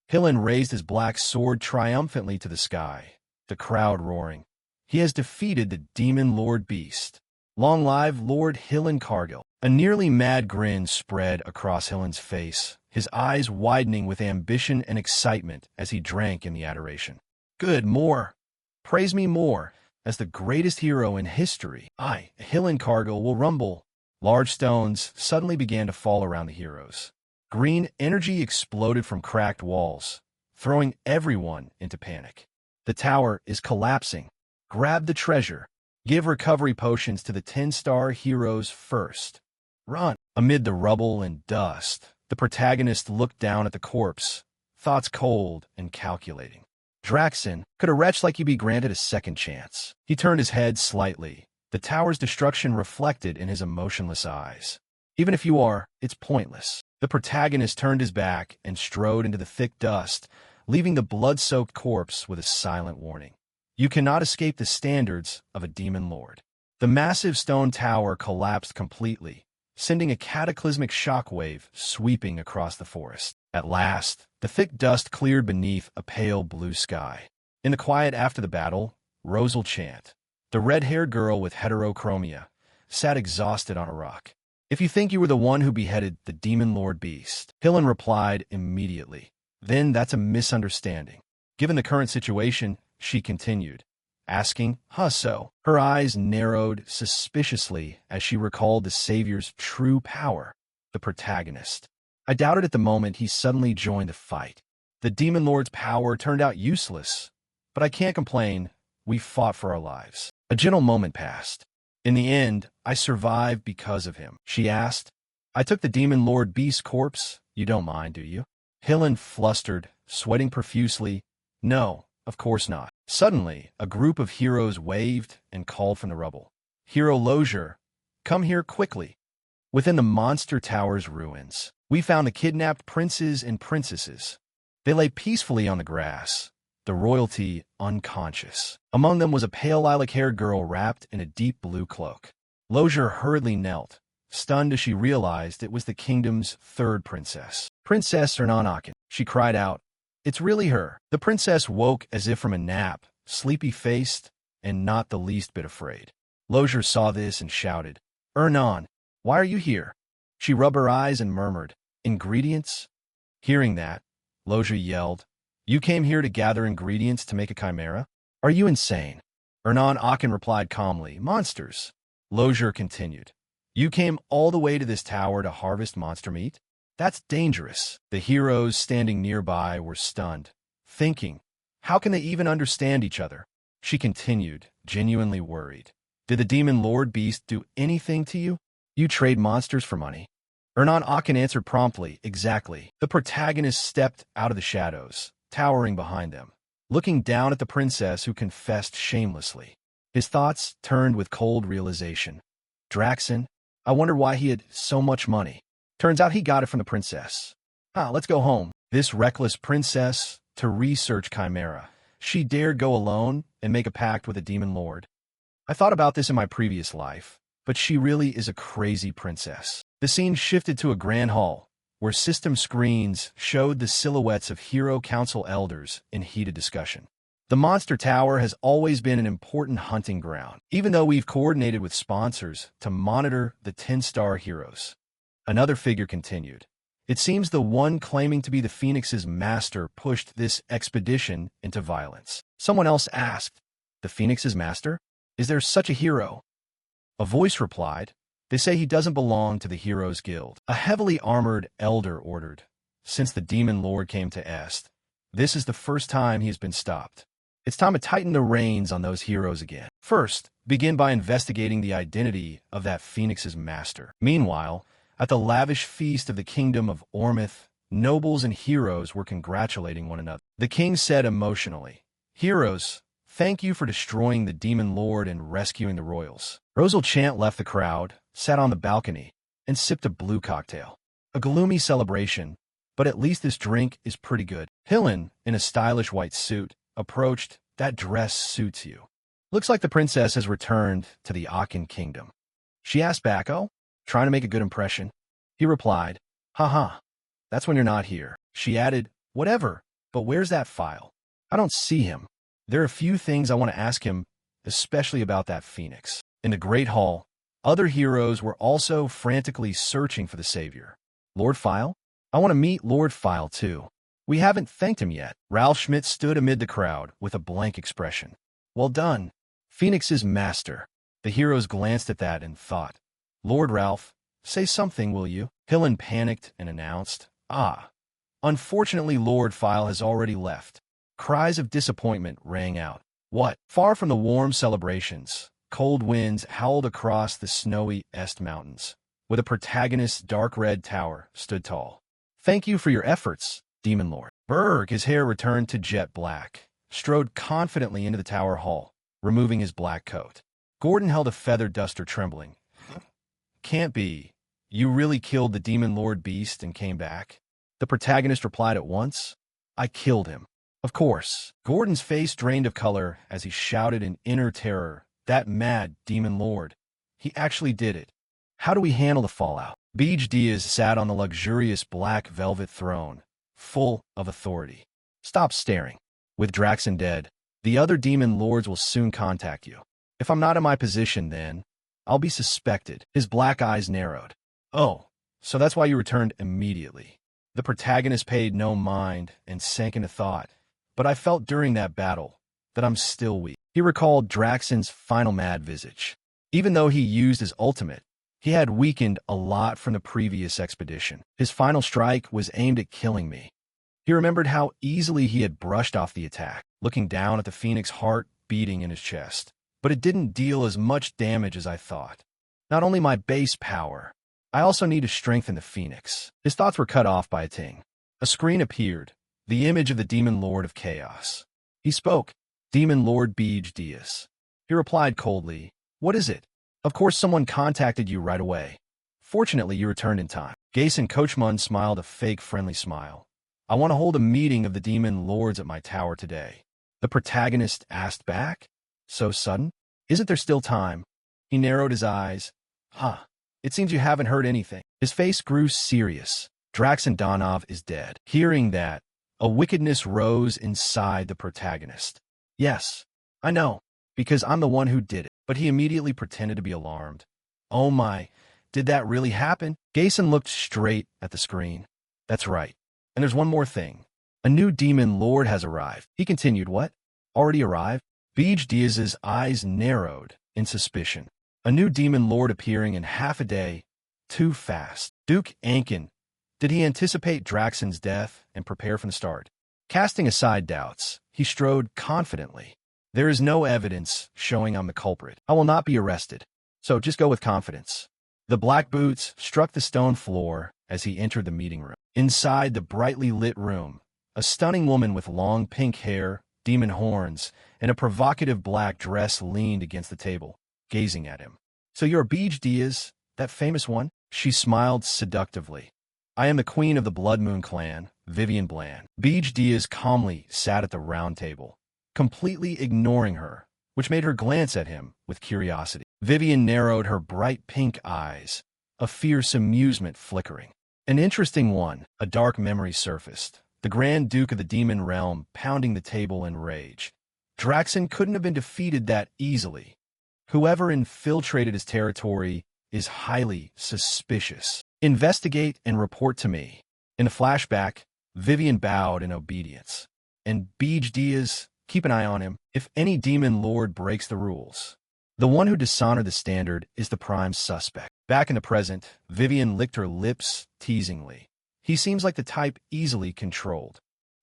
Hillen raised his black sword triumphantly to the sky, the crowd roaring. "He has defeated the Demon Lord Beast. Long live Lord Hillen Cargill." A nearly mad grin spread across Hillen's face, his eyes widening with ambition and excitement as he drank in the adoration. "Good, more. Praise me more, as the greatest hero in history. I, Hillen Cargill, will rumble." Large stones suddenly began to fall around the heroes. Green energy exploded from cracked walls, throwing everyone into panic. "The tower is collapsing. Grab the treasure. Give recovery potions to the 10-star heroes first. Run." Amid the rubble and dust, the protagonist looked down at the corpse, thoughts cold and calculating. Draxen, could a wretch like you be granted a second chance? He turned his head slightly, the tower's destruction reflected in his emotionless eyes. "Even if you are, it's pointless." The protagonist turned his back and strode into the thick dust, leaving the blood-soaked corpse with a silent warning. "You cannot escape the standards of a demon lord." The massive stone tower collapsed completely, sending a cataclysmic shockwave sweeping across the forest. At last, the thick dust cleared beneath a pale blue sky. In the quiet after the battle, Rosal Chant, the red-haired girl with heterochromia, sat exhausted on a rock. "If you think you were the one who beheaded the Demon Lord Beast," Hillen replied immediately, "then that's a misunderstanding." Given the current situation, she continued, asking, "Huh, so?" Her eyes narrowed suspiciously as she recalled the Savior's true power, the protagonist. "I doubted at the moment he suddenly joined the fight. The Demon Lord's power turned out useless, but I can't complain. We fought for our lives." A gentle moment passed. "In the end, I survived because of him," she asked. "I took the Demon Lord Beast's corpse. You don't mind, do you?" Hillen flustered, sweating profusely. "No, of course not." Suddenly, a group of heroes waved and called from the rubble. "Hero Losier, come here quickly." Within the monster tower's ruins, we found the kidnapped princes and princesses. They lay peacefully on the grass, the royalty unconscious. Among them was a pale lilac-haired girl wrapped in a deep blue cloak. Losier hurriedly knelt, stunned as she realized it was the kingdom's third princess. "Princess Ernanakin," she cried out. "It's really her." The princess woke as if from a nap, sleepy-faced and not the least bit afraid. Losier saw this and shouted, "Ernan, why are you here?" She rubbed her eyes and murmured, "Ingredients?" Hearing that, Losier yelled, "You came here to gather ingredients to make a chimera? Are you insane?" Ernan Akin replied calmly, "Monsters." Losier continued, "You came all the way to this tower to harvest monster meat? That's dangerous." The heroes standing nearby were stunned, thinking, how can they even understand each other? She continued, genuinely worried. "Did the Demon Lord Beast do anything to you? You trade monsters for money?" Ernan Akin answered promptly, "Exactly." The protagonist stepped out of the shadows, towering behind them, looking down at the princess who confessed shamelessly. His thoughts turned with cold realization. Draxen, I wondered why he had so much money. Turns out he got it from the princess. Let's go home. This reckless princess to research Chimera. She dared go alone and make a pact with a demon lord. I thought about this in my previous life, but she really is a crazy princess. The scene shifted to a grand hall, where system screens showed the silhouettes of Hero Council elders in heated discussion. The Monster Tower has always been an important hunting ground, even though we've coordinated with sponsors to monitor the 10-star heroes. Another figure continued. It seems the one claiming to be the Phoenix's master pushed this expedition into violence. Someone else asked, the Phoenix's master? Is there such a hero? A voice replied, they say he doesn't belong to the Heroes Guild. A heavily armored elder ordered, since the Demon Lord came to Est, this is the first time he has been stopped. It's time to tighten the reins on those heroes again. First, begin by investigating the identity of that Phoenix's master. Meanwhile, at the lavish feast of the kingdom of Ormith, nobles and heroes were congratulating one another. The king said emotionally, heroes, thank you for destroying the Demon Lord and rescuing the royals. Rosal Chant left the crowd, sat on the balcony, and sipped a blue cocktail. A gloomy celebration, but at least this drink is pretty good. Hillen, in a stylish white suit, approached. That dress suits you. Looks like the princess has returned to the Akin kingdom. She asked back, oh, trying to make a good impression. He replied, haha, that's when you're not here. She added, whatever, but where's that file? I don't see him. There are a few things I want to ask him, especially about that Phoenix. In the Great Hall, other heroes were also frantically searching for the savior. Lord File? I want to meet Lord File too. We haven't thanked him yet. Ralph Schmidt stood amid the crowd with a blank expression. Well done, Phoenix's master. The heroes glanced at that and thought, Lord Ralph, say something, will you? Hillen panicked and announced, unfortunately Lord File has already left. Cries of disappointment rang out. What? Far from the warm celebrations, cold winds howled across the snowy Est Mountains, where the protagonist's dark red tower stood tall. Thank you for your efforts, Demon Lord. Berg, his hair returned to jet black, strode confidently into the tower hall, removing his black coat. Gordon held a feather duster trembling. Can't be. You really killed the Demon Lord beast and came back? The protagonist replied at once. I killed him. Of course. Gordon's face drained of color as he shouted in inner terror. That mad Demon Lord. He actually did it. How do we handle the fallout? Beej Diaz sat on the luxurious black velvet throne, full of authority. Stop staring. With Draxon dead, the other Demon Lords will soon contact you. If I'm not in my position then, I'll be suspected. His black eyes narrowed. Oh, so that's why you returned immediately. The protagonist paid no mind and sank into thought. But I felt during that battle that I'm still weak. He recalled Draxon's final mad visage. Even though he used his ultimate, he had weakened a lot from the previous expedition. His final strike was aimed at killing me. He remembered how easily he had brushed off the attack, looking down at the Phoenix heart beating in his chest. But it didn't deal as much damage as I thought. Not only my base power, I also need to strengthen the Phoenix. His thoughts were cut off by a ting. A screen appeared, the image of the Demon Lord of Chaos. He spoke, Demon Lord Beej Diaz. He replied coldly, what is it? Of course someone contacted you right away. Fortunately, you returned in time. Gason Coachman smiled a fake friendly smile. I want to hold a meeting of the Demon Lords at my tower today. The protagonist asked back, so sudden? Isn't there still time? He narrowed his eyes. It seems you haven't heard anything. His face grew serious. Draxon Donov is dead. Hearing that, a wickedness rose inside the protagonist. Yes, I know, because I'm the one who did it. But he immediately pretended to be alarmed. Oh my, did that really happen? Gason looked straight at the screen. That's right. And there's one more thing. A new Demon Lord has arrived. He continued, what? Already arrived? Beej Diaz's eyes narrowed in suspicion. A new Demon Lord appearing in half a day. Too fast. Duke Ankin. Did he anticipate Draxon's death and prepare from the start? Casting aside doubts, he strode confidently. There is no evidence showing I'm the culprit. I will not be arrested. So just go with confidence. The black boots struck the stone floor as he entered the meeting room. Inside the brightly lit room, a stunning woman with long pink hair, demon horns, and a provocative black dress leaned against the table, gazing at him. So you're Beej Diaz, That famous one? She smiled seductively. I am the queen of the Blood Moon clan, Vivian Bland. Beej Diaz calmly sat at the round table, completely ignoring her, which made her glance at him with curiosity. Vivian narrowed her bright pink eyes, a fierce amusement flickering. An interesting one, a dark memory surfaced. The Grand Duke of the Demon Realm pounding the table in rage. Draxon couldn't have been defeated that easily. Whoever infiltrated his territory is highly suspicious. Investigate and report to me. In a flashback, Vivian bowed in obedience. And Beej Diaz, keep an eye on him. If any demon lord breaks the rules, the one who dishonored the standard is the prime suspect. Back in the present, Vivian licked her lips teasingly. He seems like the type easily controlled.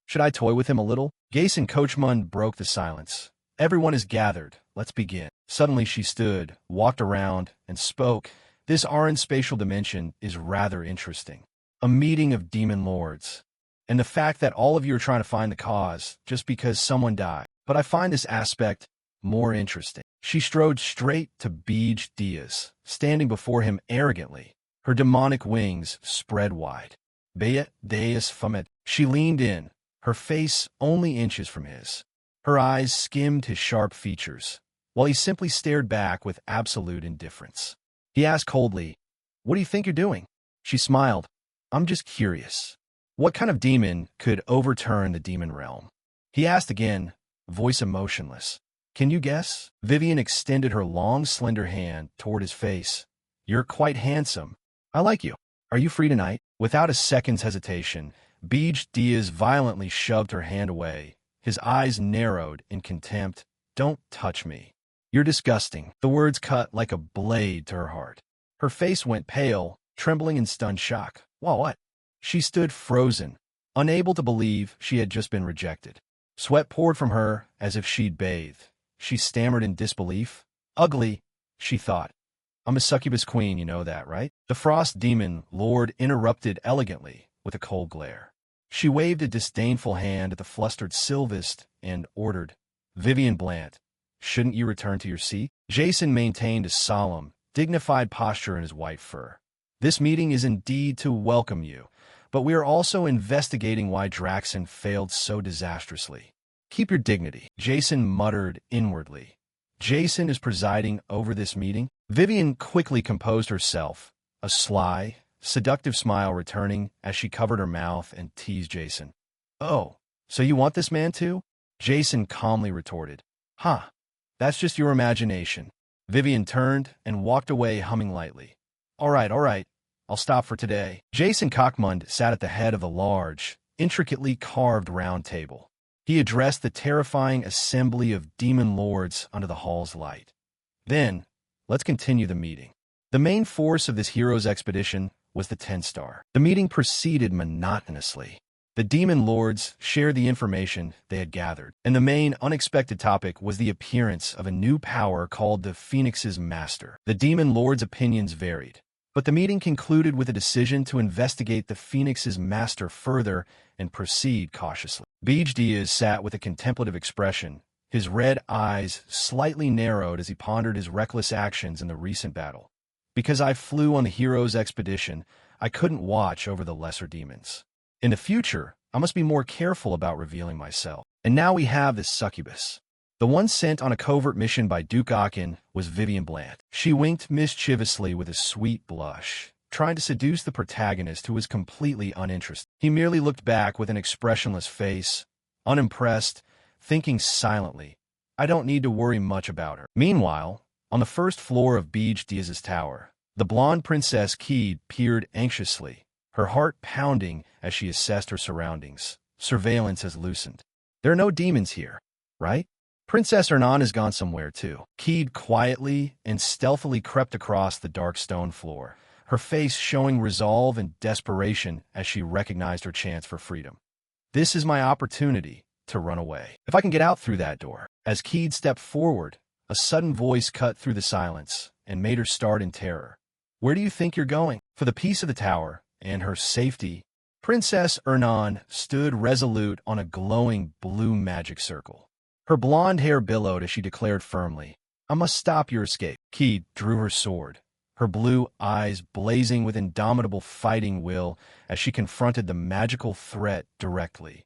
Should I toy with him a little? Gase and Coachman broke the silence. Everyone is gathered. Let's begin. Suddenly she stood, walked around, and spoke. This orange spatial dimension is rather interesting. A meeting of demon lords. And the fact that all of you are trying to find the cause just because someone died. But I find this aspect more interesting. She strode straight to Beej Diaz, standing before him arrogantly, her demonic wings spread wide. Bea Deus Fumet. She leaned in, her face only inches from his. Her eyes skimmed his sharp features, while he simply stared back with absolute indifference. He asked coldly, "What do you think you're doing?" She smiled. "I'm just curious. What kind of demon could overturn the demon realm?" He asked again, voice emotionless. "Can you guess?" Vivian extended her long, slender hand toward his face. "You're quite handsome. I like you. Are you free tonight?" Without a second's hesitation, Beej Diaz violently shoved her hand away. His eyes narrowed in contempt. "Don't touch me. You're disgusting." The words cut like a blade to her heart. Her face went pale, trembling in stunned shock. What? She stood frozen, unable to believe she had just been rejected. Sweat poured from her as if she'd bathed. She stammered in disbelief. "Ugly," she thought. "I'm a succubus queen, you know that, right?" The frost demon lord interrupted elegantly with a cold glare. She waved a disdainful hand at the flustered Sylvist and ordered, "Vivian Blant, shouldn't you return to your seat?" Jason maintained a solemn, dignified posture in his white fur. "This meeting is indeed to welcome you, but we are also investigating why Draxon failed so disastrously." "Keep your dignity," Jason muttered inwardly. "Jason is presiding over this meeting?" Vivian quickly composed herself, a sly, seductive smile returning as she covered her mouth and teased Jason. "Oh, so you want this man too?" Jason calmly retorted. "Huh, that's just your imagination." Vivian turned and walked away humming lightly. All right, I'll stop for today." Jason Cockmund sat at the head of a large, intricately carved round table. He addressed the terrifying assembly of demon lords under the hall's light. "Then, let's continue the meeting." The main force of this hero's expedition was the 10-star. The meeting proceeded monotonously. The demon lords shared the information they had gathered, and the main unexpected topic was the appearance of a new power called the Phoenix's Master. The demon lords' opinions varied, but the meeting concluded with a decision to investigate the Phoenix's Master further and proceed cautiously. Beej Diaz sat with a contemplative expression, his red eyes slightly narrowed as he pondered his reckless actions in the recent battle. "Because I flew on the hero's expedition, I couldn't watch over the lesser demons. In the future, I must be more careful about revealing myself. And now we have this succubus." The one sent on a covert mission by Duke Akin was Vivian Blant. She winked mischievously with a sweet blush, trying to seduce the protagonist who was completely uninterested. He merely looked back with an expressionless face, unimpressed, thinking silently, "I don't need to worry much about her." Meanwhile, on the first floor of Beej Diaz's tower, the blonde Princess Keed peered anxiously, her heart pounding as she assessed her surroundings. Surveillance has loosened. "There are no demons here, right? Princess Hernan has gone somewhere too." Keed quietly and stealthily crept across the dark stone floor, her face showing resolve and desperation as she recognized her chance for freedom. "This is my opportunity to run away. If I can get out through that door." As Keed stepped forward, a sudden voice cut through the silence and made her start in terror. "Where do you think you're going?" For the peace of the tower and her safety, Princess Hernan stood resolute on a glowing blue magic circle. Her blonde hair billowed as she declared firmly, "I must stop your escape." Keed drew her sword, her blue eyes blazing with indomitable fighting will as she confronted the magical threat directly.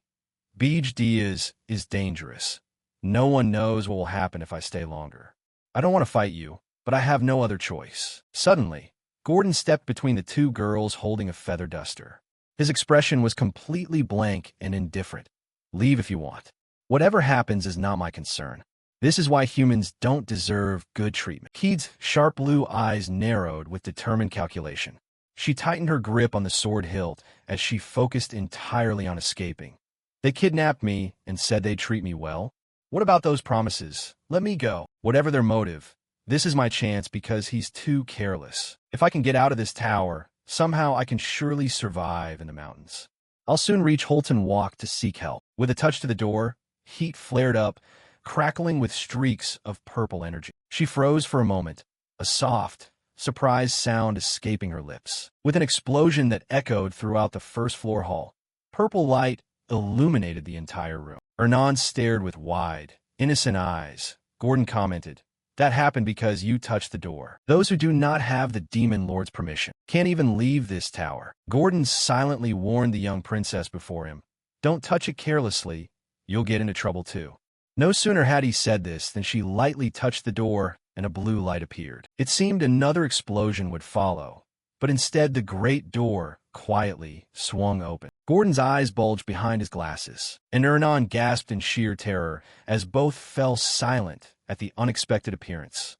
BHD is dangerous. No one knows what will happen if I stay longer. I don't want to fight you, but I have no other choice. Suddenly, Gordon stepped between the two girls holding a feather duster. His expression was completely blank and indifferent. Leave if you want. Whatever happens is not my concern. This is why humans don't deserve good treatment. Keed's sharp blue eyes narrowed with determined calculation. She tightened her grip on the sword hilt as she focused entirely on escaping. They kidnapped me and said they'd treat me well. What about those promises? Let me go. Whatever their motive, this is my chance because he's too careless. If I can get out of this tower, somehow I can surely survive in the mountains. I'll soon reach Holton Walk to seek help. With a touch to the door, heat flared up, crackling with streaks of purple energy. She froze for a moment, a soft, surprised sound escaping her lips. With an explosion that echoed throughout the first-floor hall, purple light illuminated the entire room. Hernan stared with wide, innocent eyes. Gordon commented, "That happened because you touched the door. Those who do not have the Demon Lord's permission can't even leave this tower." Gordon silently warned the young princess before him, "Don't touch it carelessly. You'll get into trouble too." No sooner had he said this than she lightly touched the door and a blue light appeared. It seemed another explosion would follow, but instead the great door quietly swung open. Gordon's eyes bulged behind his glasses, and Hernan gasped in sheer terror as both fell silent at the unexpected appearance.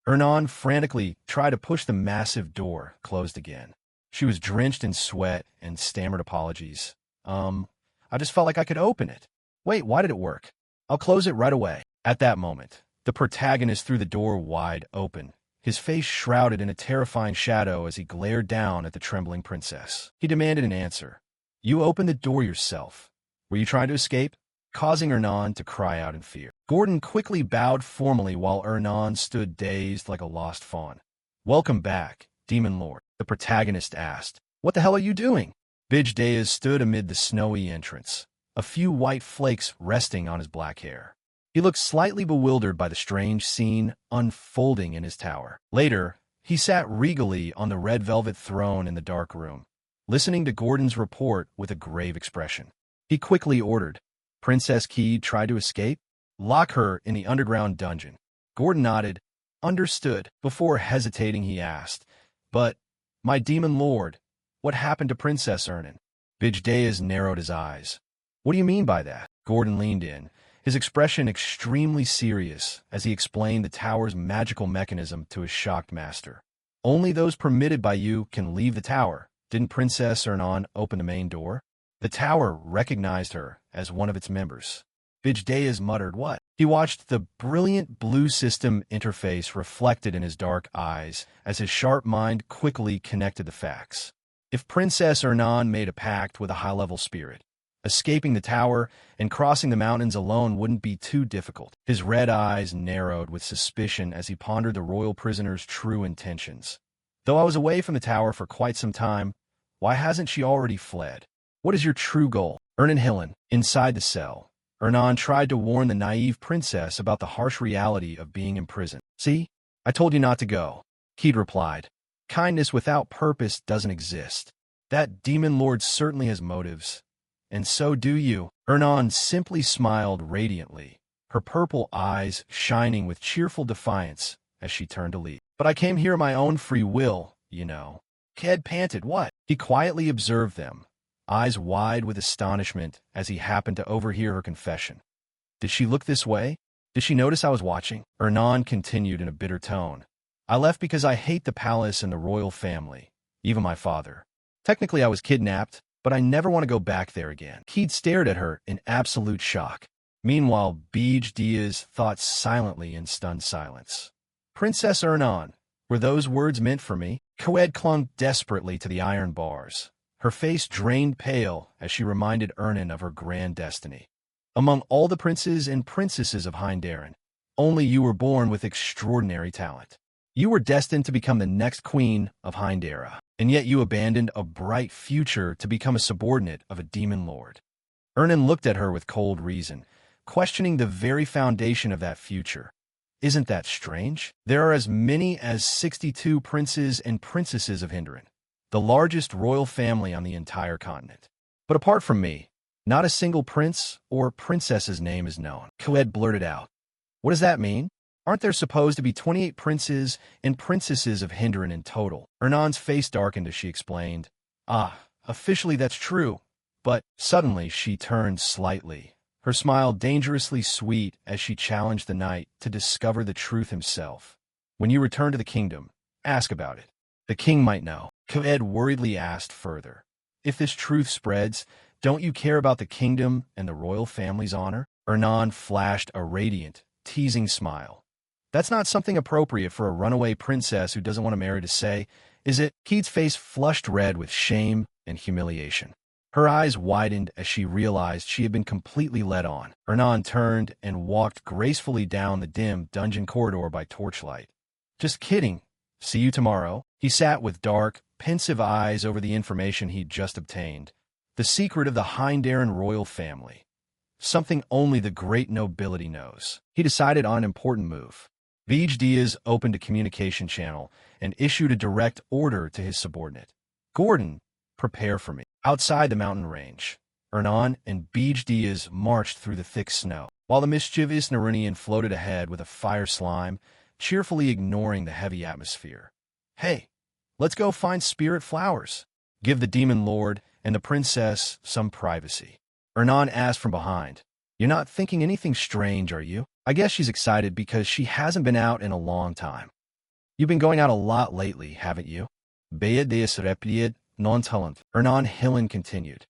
Hernan frantically tried to push the massive door closed again. She was drenched in sweat and stammered apologies. I just felt like I could open it. Wait, why did it work? I'll close it right away." At that moment, the protagonist threw the door wide open, his face shrouded in a terrifying shadow as he glared down at the trembling princess. He demanded an answer. "You opened the door yourself. Were you trying to escape?" Causing Hernan to cry out in fear. Gordon quickly bowed formally while Hernan stood dazed like a lost fawn. "Welcome back, Demon Lord," the protagonist asked. "What the hell are you doing?" Bijdea stood amid the snowy entrance, a few white flakes resting on his black hair. He looked slightly bewildered by the strange scene unfolding in his tower. Later, he sat regally on the red velvet throne in the dark room, listening to Gordon's report with a grave expression. He quickly ordered, "Princess Kid tried to escape? Lock her in the underground dungeon." Gordon nodded. "Understood." Before hesitating, he asked, "But, my demon lord, what happened to Princess Ernan?" Bijdeas narrowed his eyes. "What do you mean by that?" Gordon leaned in, his expression extremely serious as he explained the tower's magical mechanism to his shocked master. "Only those permitted by you can leave the tower. Didn't Princess Ernan open the main door?" The tower recognized her as one of its members. Bijdeas muttered, "What?" He watched the brilliant blue system interface reflected in his dark eyes as his sharp mind quickly connected the facts. If Princess Ernan made a pact with a high-level spirit, escaping the tower and crossing the mountains alone wouldn't be too difficult. His red eyes narrowed with suspicion as he pondered the royal prisoner's true intentions. "Though I was away from the tower for quite some time, why hasn't she already fled? What is your true goal?" Ernan Hillen, inside the cell, Hernan tried to warn the naive princess about the harsh reality of being imprisoned. "See? I told you not to go," Kid replied. "Kindness without purpose doesn't exist. That demon lord certainly has motives. And so do you." Hernan simply smiled radiantly, her purple eyes shining with cheerful defiance as she turned to leave. "But I came here of my own free will, you know." Ked panted, "What?" He quietly observed them, eyes wide with astonishment as he happened to overhear her confession. "Did she look this way? Did she notice I was watching?" Hernan continued in a bitter tone. "I left because I hate the palace and the royal family, even my father. Technically I was kidnapped, but I never want to go back there again." Kid stared at her in absolute shock. Meanwhile, Bijdeas thought silently in stunned silence. "Princess Ernan, were those words meant for me?" Coed clung desperately to the iron bars, her face drained pale as she reminded Ernan of her grand destiny. "Among all the princes and princesses of Hindaren, only you were born with extraordinary talent. You were destined to become the next queen of Hindera, and yet you abandoned a bright future to become a subordinate of a demon lord." Ernan looked at her with cold reason, questioning the very foundation of that future. Isn't that strange? There are as many as 62 princes and princesses of Hindran, the largest royal family on the entire continent. But apart from me, not a single prince or princess's name is known. Khaled blurted out. What does that mean? Aren't there supposed to be 28 princes and princesses of Hindran in total? Ernan's face darkened as she explained. Officially that's true. But suddenly she turned slightly, her smile dangerously sweet as she challenged the knight to discover the truth himself. When you return to the kingdom, ask about it. The king might know. Khaled worriedly asked further. If this truth spreads, don't you care about the kingdom and the royal family's honor? Ernan flashed a radiant, teasing smile. That's not something appropriate for a runaway princess who doesn't want to marry to say, is it? Keith's face flushed red with shame and humiliation. Her eyes widened as she realized she had been completely led on. Ernan turned and walked gracefully down the dim dungeon corridor by torchlight. Just kidding. See you tomorrow. He sat with dark, pensive eyes over the information he'd just obtained. The secret of the Hindaren royal family. Something only the great nobility knows. He decided on an important move. Bij Diaz opened a communication channel and issued a direct order to his subordinate. Gordon, prepare for me. Outside the mountain range, Ernan and Bij Diaz marched through the thick snow, while the mischievous Narunian floated ahead with a fire slime, cheerfully ignoring the heavy atmosphere. Hey, let's go find spirit flowers. Give the demon lord and the princess some privacy. Ernan asked from behind. You're not thinking anything strange, are you? I guess she's excited because she hasn't been out in a long time. You've been going out a lot lately, haven't you? Bea Diaz repeated, non-talent. Ernan Hillen continued.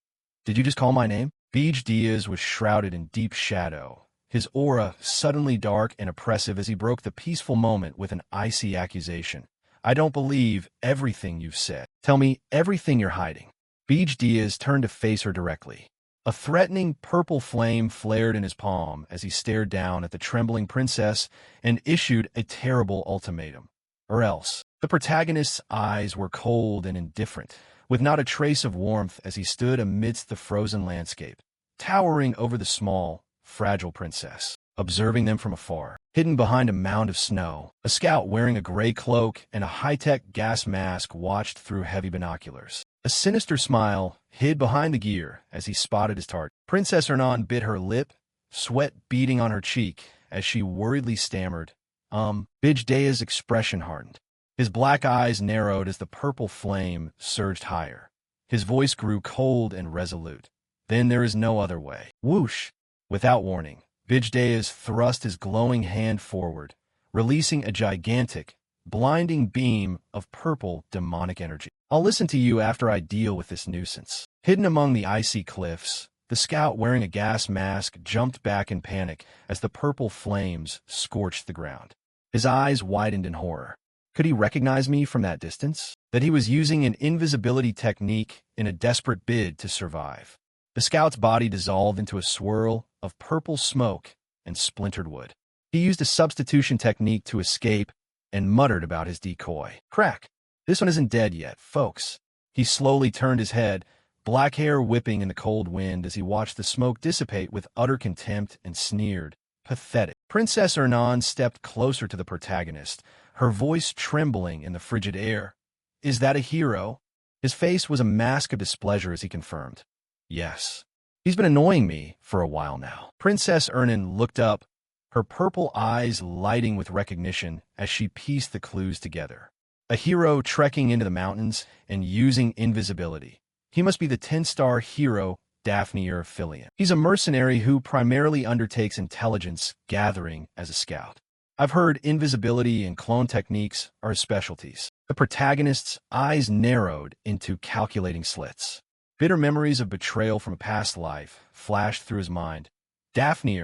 Did you just call my name? Bij Diaz was shrouded in deep shadow, his aura suddenly dark and oppressive as he broke the peaceful moment with an icy accusation. I don't believe everything you've said. Tell me everything you're hiding. Bij Diaz turned to face her directly. A threatening purple flame flared in his palm as he stared down at the trembling princess and issued a terrible ultimatum. Or else. The protagonist's eyes were cold and indifferent, with not a trace of warmth as he stood amidst the frozen landscape, towering over the small, fragile princess. Observing them from afar, hidden behind a mound of snow, a scout wearing a gray cloak and a high-tech gas mask watched through heavy binoculars. A sinister smile hid behind the gear as he spotted his target. Princess Hernan bit her lip, sweat beading on her cheek as she worriedly stammered. Bijdea's expression hardened. His black eyes narrowed as the purple flame surged higher. His voice grew cold and resolute. Then there is no other way. Whoosh! Without warning, Bijdeas thrust his glowing hand forward, releasing a gigantic, blinding beam of purple demonic energy. I'll listen to you after I deal with this nuisance. Hidden among the icy cliffs, the scout wearing a gas mask jumped back in panic as the purple flames scorched the ground. His eyes widened in horror. Could he recognize me from that distance? That he was using an invisibility technique in a desperate bid to survive. The scout's body dissolved into a swirl of purple smoke and splintered wood. He used a substitution technique to escape and muttered about his decoy. Crack! This one isn't dead yet, folks. He slowly turned his head, black hair whipping in the cold wind as he watched the smoke dissipate with utter contempt and sneered. Pathetic. Princess Hernan stepped closer to the protagonist, her voice trembling in the frigid air. Is that a hero? His face was a mask of displeasure as he confirmed. Yes. He's been annoying me for a while now. Princess Ernan looked up, her purple eyes lighting with recognition as she pieced the clues together. A hero trekking into the mountains and using invisibility. He must be the 10-star hero Daphne Philian. He's a mercenary who primarily undertakes intelligence gathering as a scout. I've heard invisibility and clone techniques are his specialties. The protagonist's eyes narrowed into calculating slits. Bitter memories of betrayal from a past life flashed through his mind. Daphne,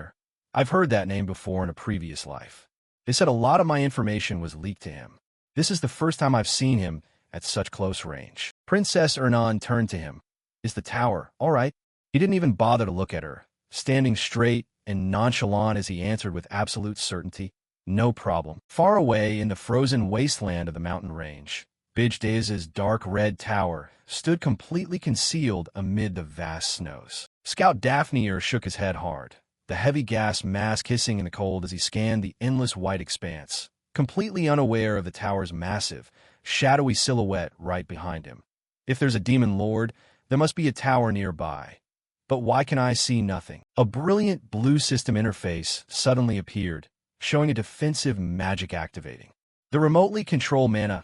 I've heard that name before in a previous life. They said a lot of my information was leaked to him. This is the first time I've seen him at such close range. Princess Ernan turned to him. Is the tower all right? He didn't even bother to look at her, standing straight and nonchalant as he answered with absolute certainty. No problem. Far away in the frozen wasteland of the mountain range, Bijdea's dark red tower stood completely concealed amid the vast snows. Scout Daphne shook his head hard. the heavy gas mask hissing in the cold as he scanned the endless white expanse, completely unaware of the tower's massive, shadowy silhouette right behind him. If there's a demon lord, there must be a tower nearby. But why can I see nothing? A brilliant blue system interface suddenly appeared, showing a defensive magic activating. The remotely controlled Manhwa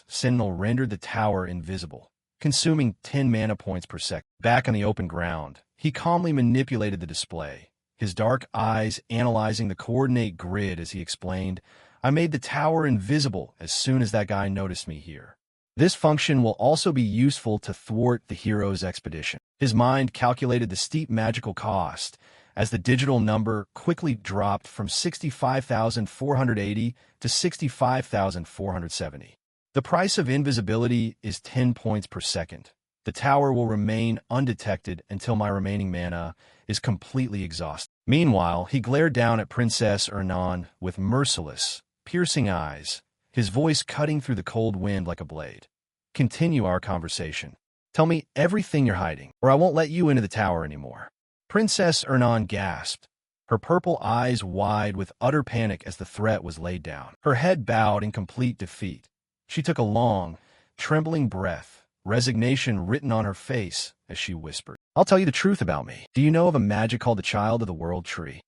Sentinel rendered the tower invisible, consuming 10 mana points per second. Back on the open ground, he calmly manipulated the display, his dark eyes analyzing the coordinate grid as he explained, "I made the tower invisible as soon as that guy noticed me here. This function will also be useful to thwart the hero's expedition." His mind calculated the steep magical cost as the digital number quickly dropped from 65,480 to 65,470. The price of invisibility is 10 points per second. The tower will remain undetected until my remaining mana is completely exhausted. Meanwhile, he glared down at Princess Ernan with merciless, piercing eyes, his voice cutting through the cold wind like a blade. "Continue our conversation. Tell me everything you're hiding, or I won't let you into the tower anymore." Princess Ernan gasped, her purple eyes wide with utter panic as the threat was laid down. Her head bowed in complete defeat. She took a long, trembling breath, resignation written on her face as she whispered, "I'll tell you the truth about me. Do you know of a magic called the Child of the World Tree?"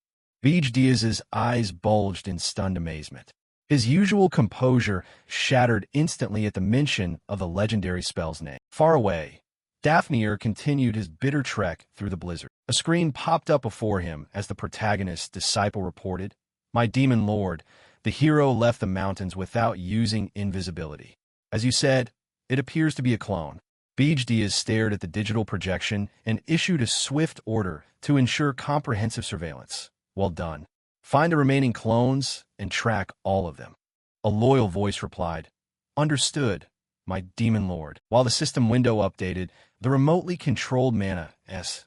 Beej Diaz's eyes bulged in stunned amazement. His usual composure shattered instantly at the mention of the legendary spell's name. Far away, Daphne continued his bitter trek through the blizzard. A screen popped up before him as the protagonist's disciple reported, "My demon lord, the hero left the mountains without using invisibility. As you said, it appears to be a clone." Beej Diaz stared at the digital projection and issued a swift order to ensure comprehensive surveillance. "Well done. Find the remaining clones and track all of them." A loyal voice replied, "Understood, my demon lord." While the system window updated, the remotely controlled Manhwa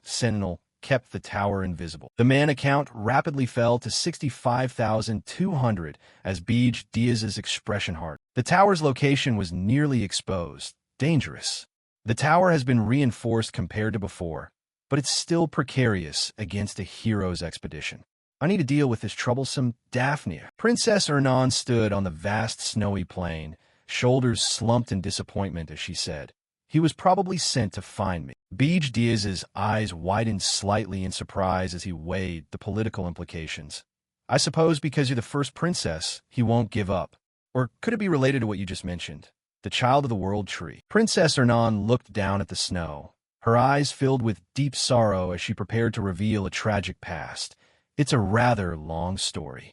Sentinel kept the tower invisible. The mana count rapidly fell to 65,200 as Beej Diaz's expression hardened. The tower's location was nearly exposed. Dangerous. The tower has been reinforced compared to before, but it's still precarious against a hero's expedition. "I need to deal with this troublesome Daphne." Princess Ernan stood on the vast snowy plain, shoulders slumped in disappointment as she said, "He was probably sent to find me." Beej Diaz's eyes widened slightly in surprise as he weighed the political implications. "I suppose because you're the first princess, he won't give up. Or could it be related to what you just mentioned? The Child of the World Tree." Princess Ernan looked down at the snow, her eyes filled with deep sorrow as she prepared to reveal a tragic past. "It's a rather long story."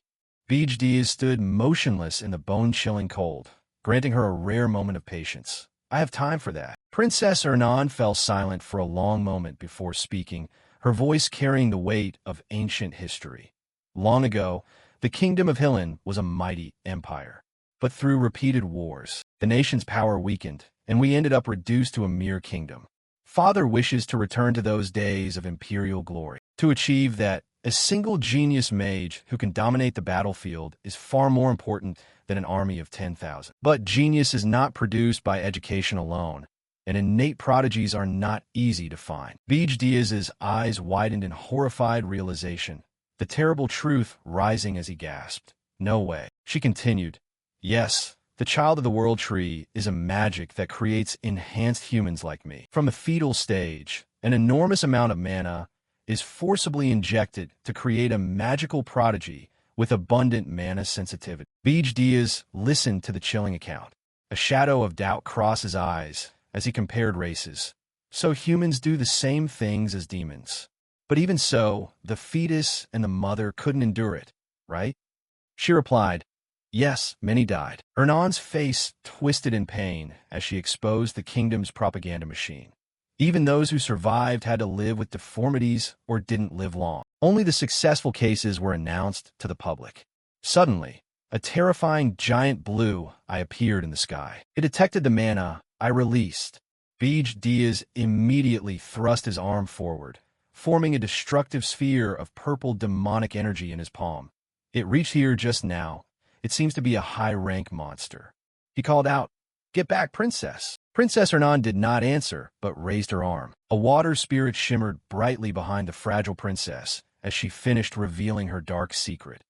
Beej Diaz stood motionless in the bone-chilling cold, granting her a rare moment of patience. "I have time for that." Princess Ernan fell silent for a long moment before speaking, her voice carrying the weight of ancient history. "Long ago, the kingdom of Hillen was a mighty empire. But through repeated wars, the nation's power weakened, and we ended up reduced to a mere kingdom. Father wishes to return to those days of imperial glory. To achieve that, a single genius mage who can dominate the battlefield is far more important than an army of 10,000. But genius is not produced by education alone, and innate prodigies are not easy to find." Beej Diaz's eyes widened in horrified realization, the terrible truth rising as he gasped. "No way." She continued, "Yes, the Child of the World Tree is a magic that creates enhanced humans like me. From the fetal stage, an enormous amount of mana is forcibly injected to create a magical prodigy with abundant mana sensitivity." Beej Diaz listened to the chilling account. A shadow of doubt crossed his eyes as he compared races. "So humans do the same things as demons. But even so, the fetus and the mother couldn't endure it, right?" She replied, "Yes, many died." Ernan's face twisted in pain as she exposed the kingdom's propaganda machine. Even those who survived had to live with deformities or didn't live long. Only the successful cases were announced to the public. Suddenly, a terrifying giant blue eye appeared in the sky. It detected the mana I released. Beej Diaz immediately thrust his arm forward, forming a destructive sphere of purple demonic energy in his palm. "It reached here just now. It seems to be a high-rank monster." He called out, "Get back, princess." Princess Hernan did not answer, but raised her arm. A water spirit shimmered brightly behind the fragile princess as she finished revealing her dark secret.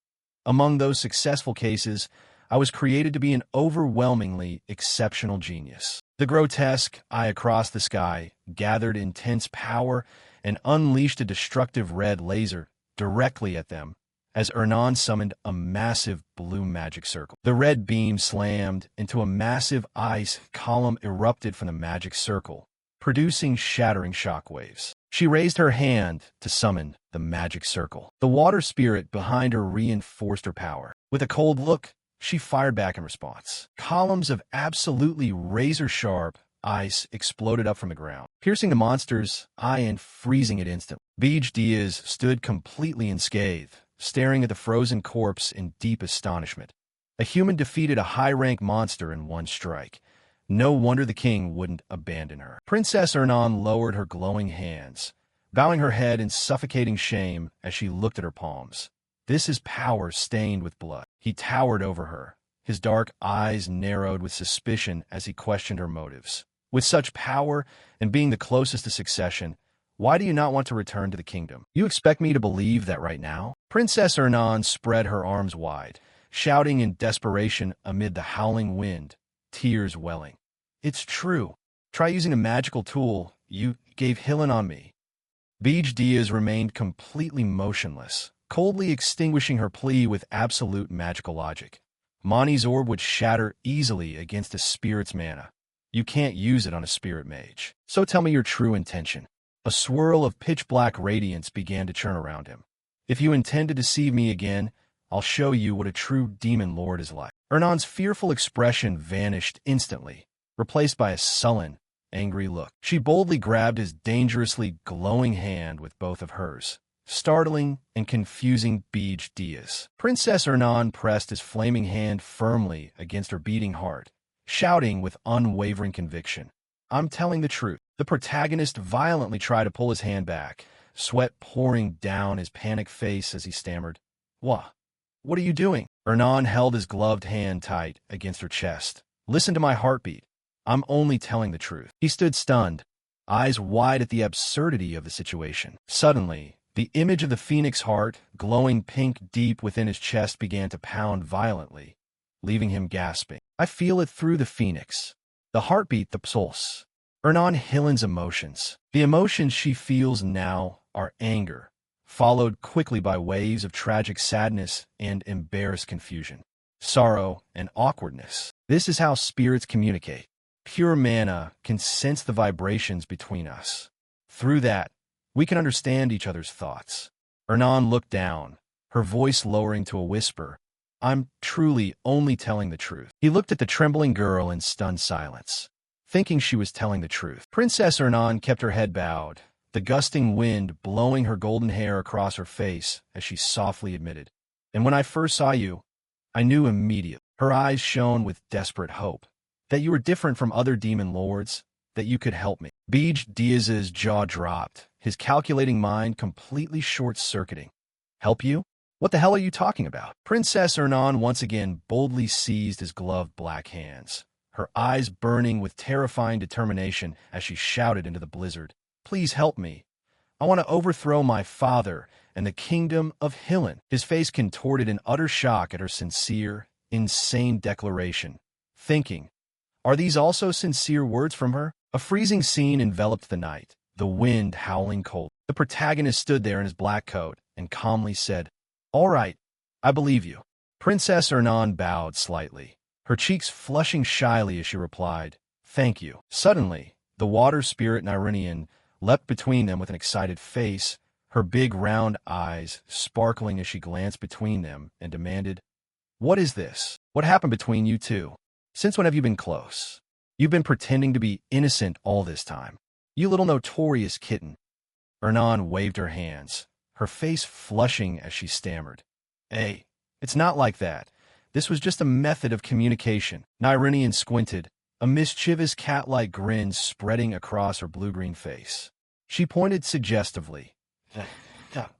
Among those successful cases, I was created to be an overwhelmingly exceptional genius. The grotesque eye across the sky gathered intense power and unleashed a destructive red laser directly at them as Ernan summoned a massive blue magic circle. The red beam slammed into a massive ice column erupted from the magic circle, producing shattering shockwaves. She raised her hand to summon the magic circle. The water spirit behind her reinforced her power. With a cold look, she fired back in response. Columns of absolutely razor-sharp ice exploded up from the ground, piercing the monster's eye and freezing it instantly. Beej Diaz stood completely unscathed, staring at the frozen corpse in deep astonishment. A human defeated a high-rank monster in one strike. No wonder the king wouldn't abandon her. Princess Ernan lowered her glowing hands, bowing her head in suffocating shame as she looked at her palms. This is power stained with blood. He towered over her, his dark eyes narrowed with suspicion as he questioned her motives. With such power and being the closest to succession, why do you not want to return to the kingdom? You expect me to believe that right now? Princess Ernan spread her arms wide, shouting in desperation amid the howling wind, tears welling. It's true. Try using a magical tool you gave Hillen on me. Beej Diaz remained completely motionless, coldly extinguishing her plea with absolute magical logic. Mani's orb would shatter easily against a spirit's mana. You can't use it on a spirit mage. So tell me your true intention. A swirl of pitch-black radiance began to churn around him. If you intend to deceive me again, I'll show you what a true demon lord is like. Ernan's fearful expression vanished instantly, replaced by a sullen, angry look. She boldly grabbed his dangerously glowing hand with both of hers, startling and confusing Beej Diaz. Princess Ernan pressed his flaming hand firmly against her beating heart, shouting with unwavering conviction, "I'm telling the truth." The protagonist violently tried to pull his hand back, sweat pouring down his panicked face as he stammered, What are you doing?" Ernan held his gloved hand tight against her chest. "Listen to my heartbeat. I'm only telling the truth." He stood stunned, eyes wide at the absurdity of the situation. Suddenly, the image of the phoenix heart, glowing pink deep within his chest, began to pound violently, leaving him gasping. "I feel it through the phoenix. The heartbeat, the pulse." Ernan Hillen's emotions. The emotions she feels now are anger, followed quickly by waves of tragic sadness and embarrassed confusion, sorrow and awkwardness. This is how spirits communicate. Pure mana can sense the vibrations between us. Through that, we can understand each other's thoughts. Ernan looked down, her voice lowering to a whisper. "I'm truly only telling the truth." He looked at the trembling girl in stunned silence, thinking she was telling the truth. Princess Ernan kept her head bowed, the gusting wind blowing her golden hair across her face as she softly admitted, "And when I first saw you, I knew immediately." Her eyes shone with desperate hope. "That you were different from other demon lords, that you could help me." Beej Diaz's jaw dropped, his calculating mind completely short-circuiting. "Help you? What the hell are you talking about?" Princess Ernan once again boldly seized his gloved black hands, her eyes burning with terrifying determination as she shouted into the blizzard, "Please help me. I want to overthrow my father and the kingdom of Hillen." His face contorted in utter shock at her sincere, insane declaration, thinking, are these also sincere words from her? A freezing scene enveloped the night, the wind howling cold. The protagonist stood there in his black coat and calmly said, "All right, I believe you." Princess Ernan bowed slightly, her cheeks flushing shyly as she replied, "Thank you." Suddenly, the water spirit Nyrenian leapt between them with an excited face, her big round eyes sparkling as she glanced between them and demanded, "What is this? What happened between you two? Since when have you been close? You've been pretending to be innocent all this time. You little notorious kitten." Ernan waved her hands, her face flushing as she stammered, "Hey, it's not like that. This was just a method of communication." Nyrenian squinted, a mischievous cat-like grin spreading across her blue-green face. She pointed suggestively.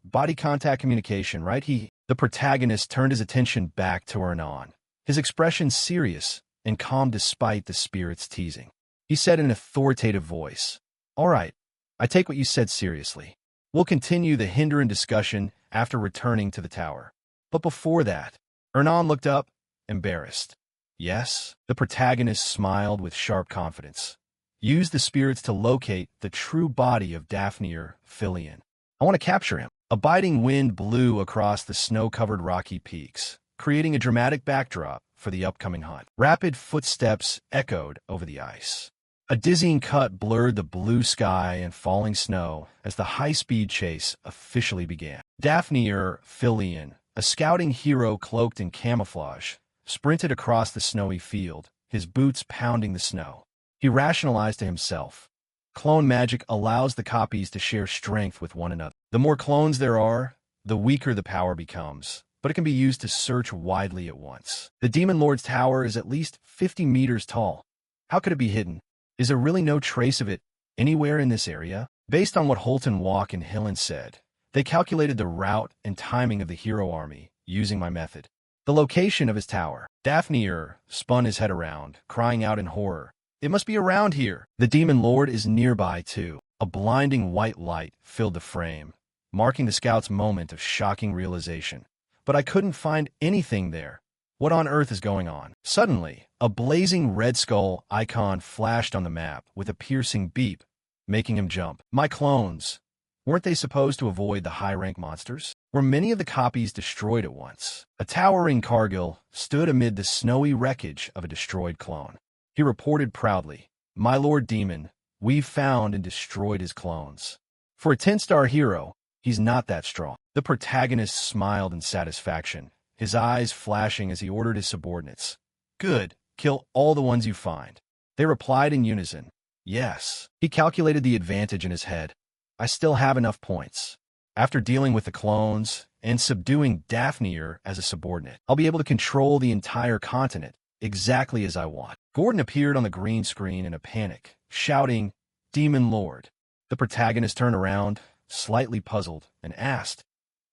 "Body contact communication, right?" The protagonist turned his attention back to Ernan, his expression serious and calm despite the spirit's teasing. He said in an authoritative voice, "All right, I take what you said seriously. We'll continue the Hinderan discussion after returning to the tower. But before that, Ernan looked up, embarrassed. Yes, the protagonist smiled with sharp confidence. Use the spirits to locate the true body of Daphne Filion. I want to capture him. A biting wind blew across the snow-covered rocky peaks, creating a dramatic backdrop for the upcoming hunt. Rapid footsteps echoed over the ice. A dizzying cut blurred the blue sky and falling snow as the high-speed chase officially began. Daphne Filion, a scouting hero cloaked in camouflage, sprinted across the snowy field, his boots pounding the snow. He rationalized to himself. Clone magic allows the copies to share strength with one another. The more clones there are, the weaker the power becomes, but it can be used to search widely at once. The Demon Lord's tower is at least 50 meters tall. How could it be hidden? Is there really no trace of it anywhere in this area? Based on what Holton Walk and Hillen said, they calculated the route and timing of the hero army using my method. The location of his tower. Daphne spun his head around, crying out in horror. It must be around here. The Demon Lord is nearby, too. A blinding white light filled the frame, marking the scout's moment of shocking realization. But I couldn't find anything there. What on earth is going on? Suddenly, a blazing red skull icon flashed on the map with a piercing beep, making him jump. My clones. Weren't they supposed to avoid the high-rank monsters? Were many of the copies destroyed at once? A towering Cargill stood amid the snowy wreckage of a destroyed clone. He reported proudly, "My Lord Demon, we've found and destroyed his clones." For a 10-star hero, he's not that strong. The protagonist smiled in satisfaction, his eyes flashing as he ordered his subordinates. Good, kill all the ones you find. They replied in unison, yes. He calculated the advantage in his head. I still have enough points. After dealing with the clones and subduing Daphne as a subordinate, I'll be able to control the entire continent exactly as I want. Gordon appeared on the green screen in a panic, shouting, Demon Lord. The protagonist turned around, slightly puzzled, and asked,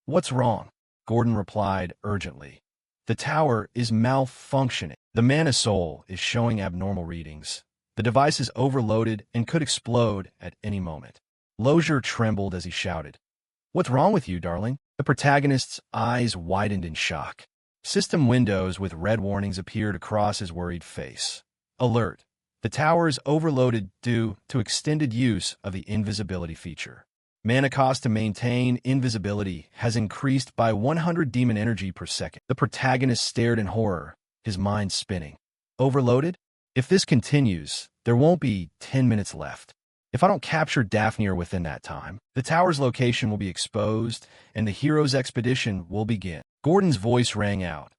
What's wrong? Gordon replied urgently, The tower is malfunctioning. The mana soul is showing abnormal readings. The device is overloaded and could explode at any moment. Lozier trembled as he shouted, What's wrong with you, darling? The protagonist's eyes widened in shock. System windows with red warnings appeared across his worried face. Alert. The tower is overloaded due to extended use of the invisibility feature. Mana cost to maintain invisibility has increased by 100 demon energy per second. The protagonist stared in horror, his mind spinning. Overloaded? If this continues, there won't be 10 minutes left. If I don't capture Daphne within that time, the tower's location will be exposed and the hero's expedition will begin. Gordon's voice rang out.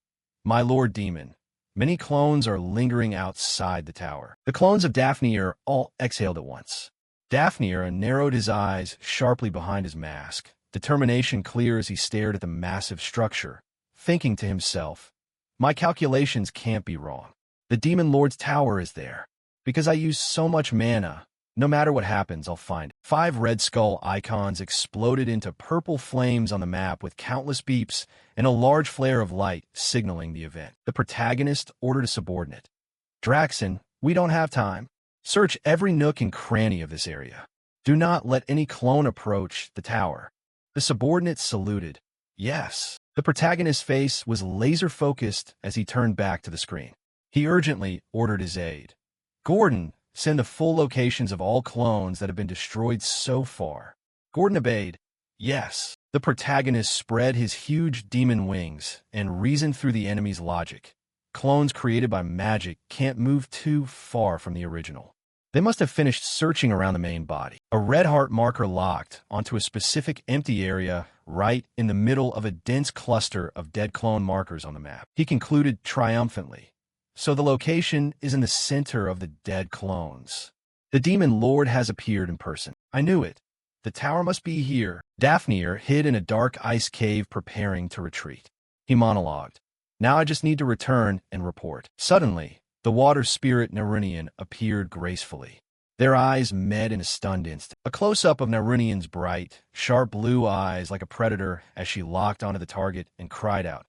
My Lord Demon, many clones are lingering outside the tower. The clones of Daphne all exhaled at once. Daphne narrowed his eyes sharply behind his mask, determination clear as he stared at the massive structure, thinking to himself, My calculations can't be wrong. The Demon Lord's tower is there. Because I use so much mana, no matter what happens, I'll find it. 5 red skull icons exploded into purple flames on the map with countless beeps and a large flare of light signaling the event. The protagonist ordered a subordinate. Draxon, we don't have time. Search every nook and cranny of this area. Do not let any clone approach the tower. The subordinate saluted. Yes. The protagonist's face was laser-focused as he turned back to the screen. He urgently ordered his aide. Gordon, send the full locations of all clones that have been destroyed so far. Gordon obeyed. Yes. The protagonist spread his huge demon wings and reasoned through the enemy's logic. Clones created by magic can't move too far from the original. They must have finished searching around the main body. A red heart marker locked onto a specific empty area right in the middle of a dense cluster of dead clone markers on the map. He concluded triumphantly. So the location is in the center of the dead clones. The Demon Lord has appeared in person. I knew it. The tower must be here. Daphne hid in a dark ice cave preparing to retreat. He monologued. Now I just need to return and report. Suddenly, the water spirit Narunian appeared gracefully. Their eyes met in a stunned instant. A close-up of Narunian's bright, sharp blue eyes like a predator as she locked onto the target and cried out.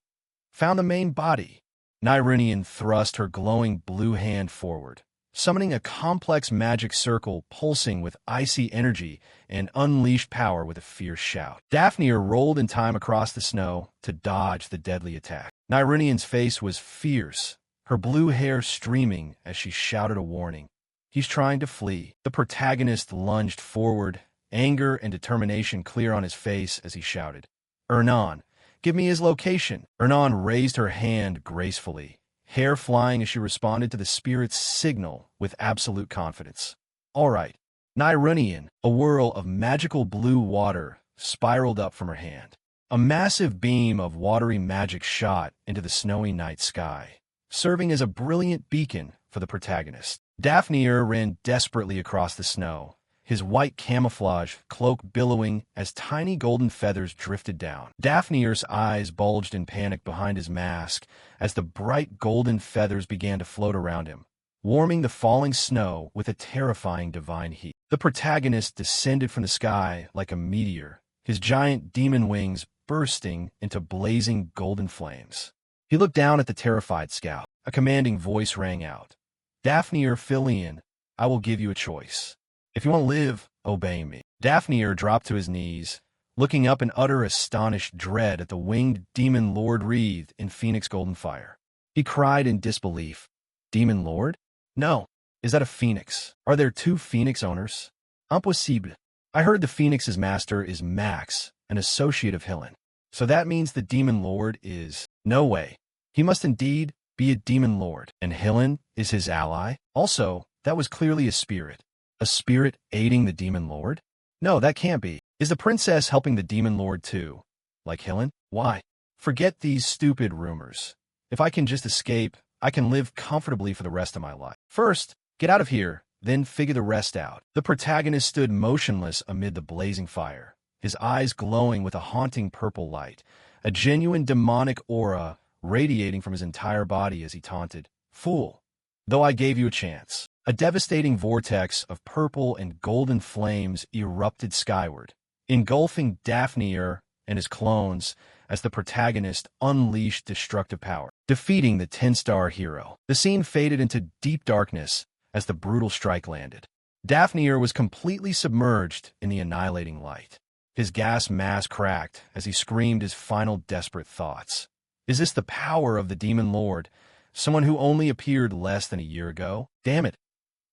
Found the main body. Nyrunian thrust her glowing blue hand forward, summoning a complex magic circle pulsing with icy energy and unleashed power with a fierce shout. Daphne rolled in time across the snow to dodge the deadly attack. Nyrunian's face was fierce, her blue hair streaming as she shouted a warning. He's trying to flee. The protagonist lunged forward, anger and determination clear on his face as he shouted, "Ernan, give me his location." Ernan raised her hand gracefully, hair flying as she responded to the spirit's signal with absolute confidence. "All right." Nyrunian, a whirl of magical blue water, spiraled up from her hand. A massive beam of watery magic shot into the snowy night sky, serving as a brilliant beacon for the protagonist. Daphne ran desperately across the snow, his white camouflage cloak billowing as tiny golden feathers drifted down. Daphne's eyes bulged in panic behind his mask as the bright golden feathers began to float around him, warming the falling snow with a terrifying divine heat. The protagonist descended from the sky like a meteor, his giant demon wings bursting into blazing golden flames. He looked down at the terrified scout. A commanding voice rang out. "Daphne or Filion, I will give you a choice. If you want to live, obey me." Daphne dropped to his knees, looking up in utter astonished dread at the winged demon lord wreathed in phoenix golden fire. He cried in disbelief. "Demon lord? No. Is that a phoenix? Are there two phoenix owners? Impossible. I heard the phoenix's master is Max, an associate of Helen. So that means the demon lord is... No way. He must indeed be a demon lord, and Helen is his ally? Also, that was clearly a spirit. A spirit aiding the demon lord? No, that can't be. Is the princess helping the demon lord too? Like Helen? Why? Forget these stupid rumors. If I can just escape, I can live comfortably for the rest of my life. First, get out of here, then figure the rest out." The protagonist stood motionless amid the blazing fire, his eyes glowing with a haunting purple light, a genuine demonic aura radiating from his entire body as he taunted, "Fool! Though I gave you a chance." A devastating vortex of purple and golden flames erupted skyward, engulfing Daphne and his clones as the protagonist unleashed destructive power, defeating the 10-star hero. The scene faded into deep darkness as the brutal strike landed. Daphne was completely submerged in the annihilating light. His gas mask cracked as he screamed his final desperate thoughts. Is this the power of the demon lord, someone who only appeared less than a year ago? Damn it.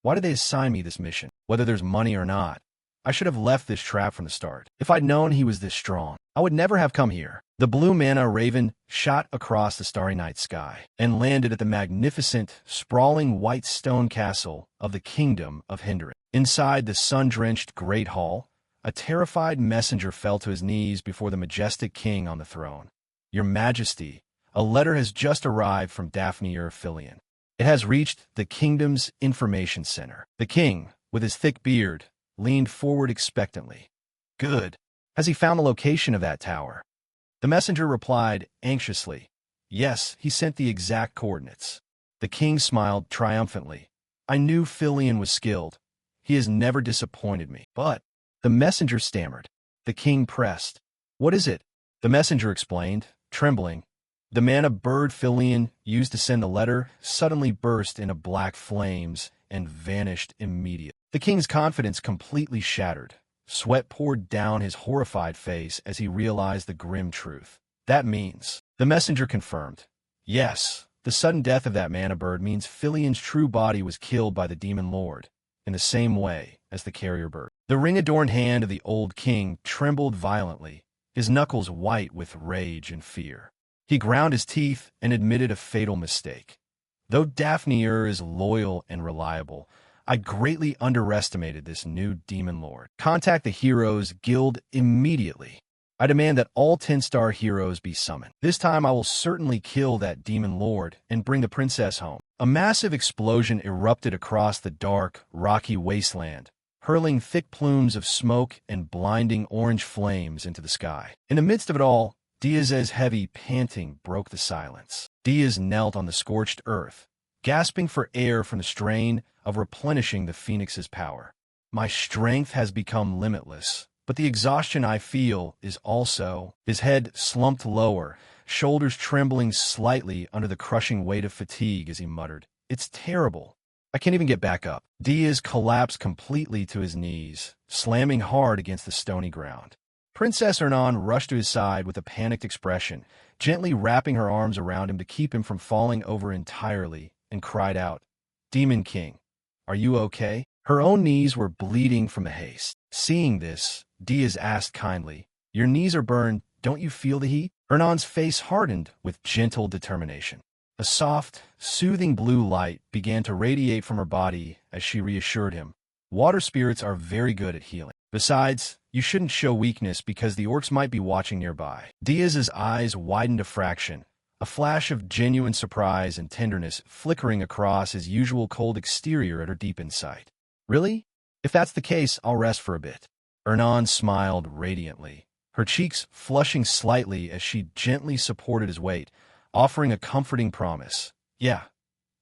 Why did they assign me this mission, whether there's money or not? I should have left this trap from the start. If I'd known he was this strong, I would never have come here. The blue manna raven shot across the starry night sky and landed at the magnificent, sprawling white stone castle of the kingdom of Hinderin. Inside the sun-drenched great hall, a terrified messenger fell to his knees before the majestic king on the throne. "Your Majesty, a letter has just arrived from Daphne Filion. It has reached the kingdom's information center." The king, with his thick beard, leaned forward expectantly. "Good. Has he found the location of that tower?" The messenger replied anxiously. "Yes, he sent the exact coordinates." The king smiled triumphantly. "I knew Filion was skilled. He has never disappointed me." "But..." the messenger stammered. The king pressed. "What is it?" The messenger explained, trembling. The manna bird Filion used to send the letter suddenly burst into black flames and vanished immediately. The king's confidence completely shattered. Sweat poured down his horrified face as he realized the grim truth. "That means..." the messenger confirmed. "Yes, the sudden death of that manna bird means Filion's true body was killed by the demon lord, in the same way as the carrier bird." The ring-adorned hand of the old king trembled violently, his knuckles white with rage and fear. He ground his teeth and admitted a fatal mistake. "Though Daphne is loyal and reliable, I greatly underestimated this new demon lord. Contact the Heroes Guild immediately. I demand that all 10-star heroes be summoned. This time I will certainly kill that demon lord and bring the princess home." A massive explosion erupted across the dark, rocky wasteland, hurling thick plumes of smoke and blinding orange flames into the sky. In the midst of it all, Diaz's heavy panting broke the silence. Diaz knelt on the scorched earth, gasping for air from the strain of replenishing the Phoenix's power. "My strength has become limitless, but the exhaustion I feel is also..." His head slumped lower, shoulders trembling slightly under the crushing weight of fatigue as he muttered, "It's terrible. I can't even get back up. Diaz collapsed completely to his knees, slamming hard against the stony ground. Princess Hernan rushed to his side with a panicked expression, gently wrapping her arms around him to keep him from falling over entirely, and cried out, "Demon King, are you okay?" Her own knees were bleeding from the haste. Seeing this, Diaz asked kindly, "Your knees are burned, don't you feel the heat?" Hernan's face hardened with gentle determination. A soft, soothing blue light began to radiate from her body as she reassured him. "Water spirits are very good at healing. Besides, you shouldn't show weakness because the orcs might be watching nearby." Diaz's eyes widened a fraction, a flash of genuine surprise and tenderness flickering across his usual cold exterior at her deep insight. "Really? If that's the case, I'll rest for a bit." Hernan smiled radiantly, her cheeks flushing slightly as she gently supported his weight, offering a comforting promise. "Yeah,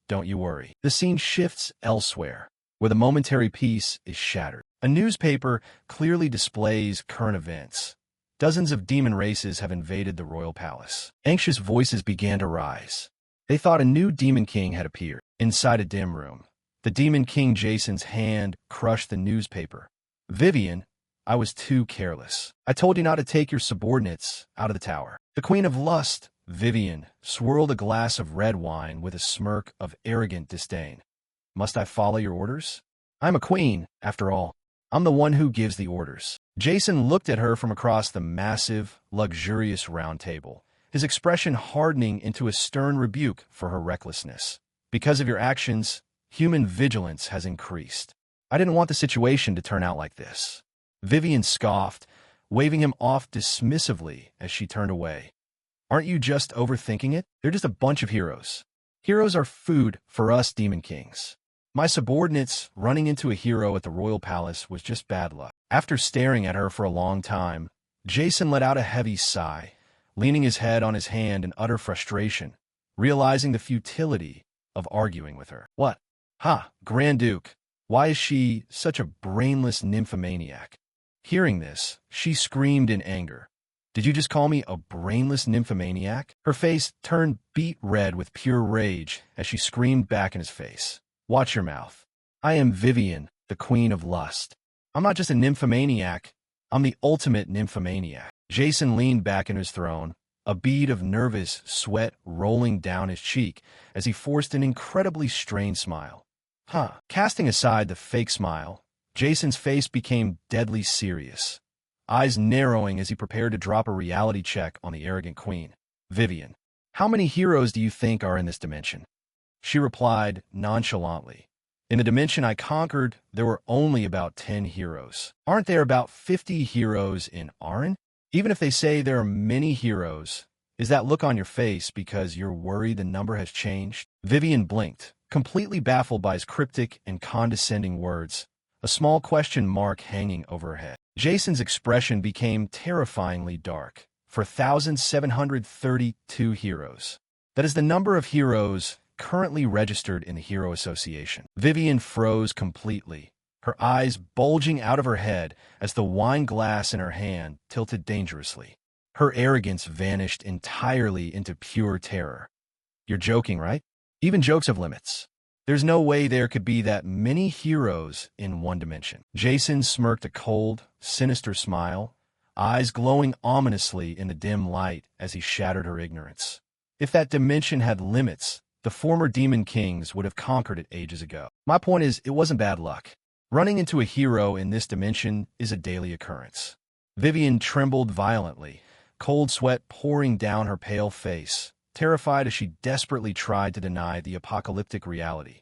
don't you worry." The scene shifts elsewhere, where the momentary peace is shattered. A newspaper clearly displays current events. Dozens of demon races have invaded the royal palace. Anxious voices began to rise. They thought a new demon king had appeared. Inside a dim room, the demon king Jason's hand crushed the newspaper. "Vivian, I was too careless. I told you not to take your subordinates out of the tower." The queen of lust, Vivian, swirled a glass of red wine with a smirk of arrogant disdain. "Must I follow your orders? I'm a queen, after all. I'm the one who gives the orders." Jason looked at her from across the massive, luxurious round table, his expression hardening into a stern rebuke for her recklessness. "Because of your actions, human vigilance has increased. I didn't want the situation to turn out like this." Vivian scoffed, waving him off dismissively as she turned away. "Aren't you just overthinking it? They're just a bunch of heroes. Heroes are food for us demon kings. My subordinates running into a hero at the royal palace was just bad luck." After staring at her for a long time, Jason let out a heavy sigh, leaning his head on his hand in utter frustration, realizing the futility of arguing with her. "What? Ha, Grand Duke, why is she such a brainless nymphomaniac?" Hearing this, she screamed in anger. "Did you just call me a brainless nymphomaniac?" Her face turned beet red with pure rage as she screamed back in his face. "Watch your mouth. I am Vivian, the queen of lust. I'm not just a nymphomaniac, I'm the ultimate nymphomaniac." Jason leaned back in his throne, a bead of nervous sweat rolling down his cheek as he forced an incredibly strained smile. Casting aside the fake smile, Jason's face became deadly serious, eyes narrowing as he prepared to drop a reality check on the arrogant queen. "Vivian, how many heroes do you think are in this dimension?" She replied nonchalantly. "In the dimension I conquered, there were only about 10 heroes. Aren't there about 50 heroes in Aran? Even if they say there are many heroes, is that look on your face because you're worried the number has changed?" Vivian blinked, completely baffled by his cryptic and condescending words, a small question mark hanging over her head. Jason's expression became terrifyingly dark. "For 1,732 heroes. That is the number of heroes currently registered in the Hero Association." Vivian froze completely, her eyes bulging out of her head as the wine glass in her hand tilted dangerously. Her arrogance vanished entirely into pure terror. "You're joking, right? Even jokes have limits. There's no way there could be that many heroes in one dimension." Jason smirked a cold, sinister smile, eyes glowing ominously in the dim light as he shattered her ignorance. "If that dimension had limits, the former demon kings would have conquered it ages ago. My point is, it wasn't bad luck. Running into a hero in this dimension is a daily occurrence." Vivian trembled violently, cold sweat pouring down her pale face, terrified as she desperately tried to deny the apocalyptic reality.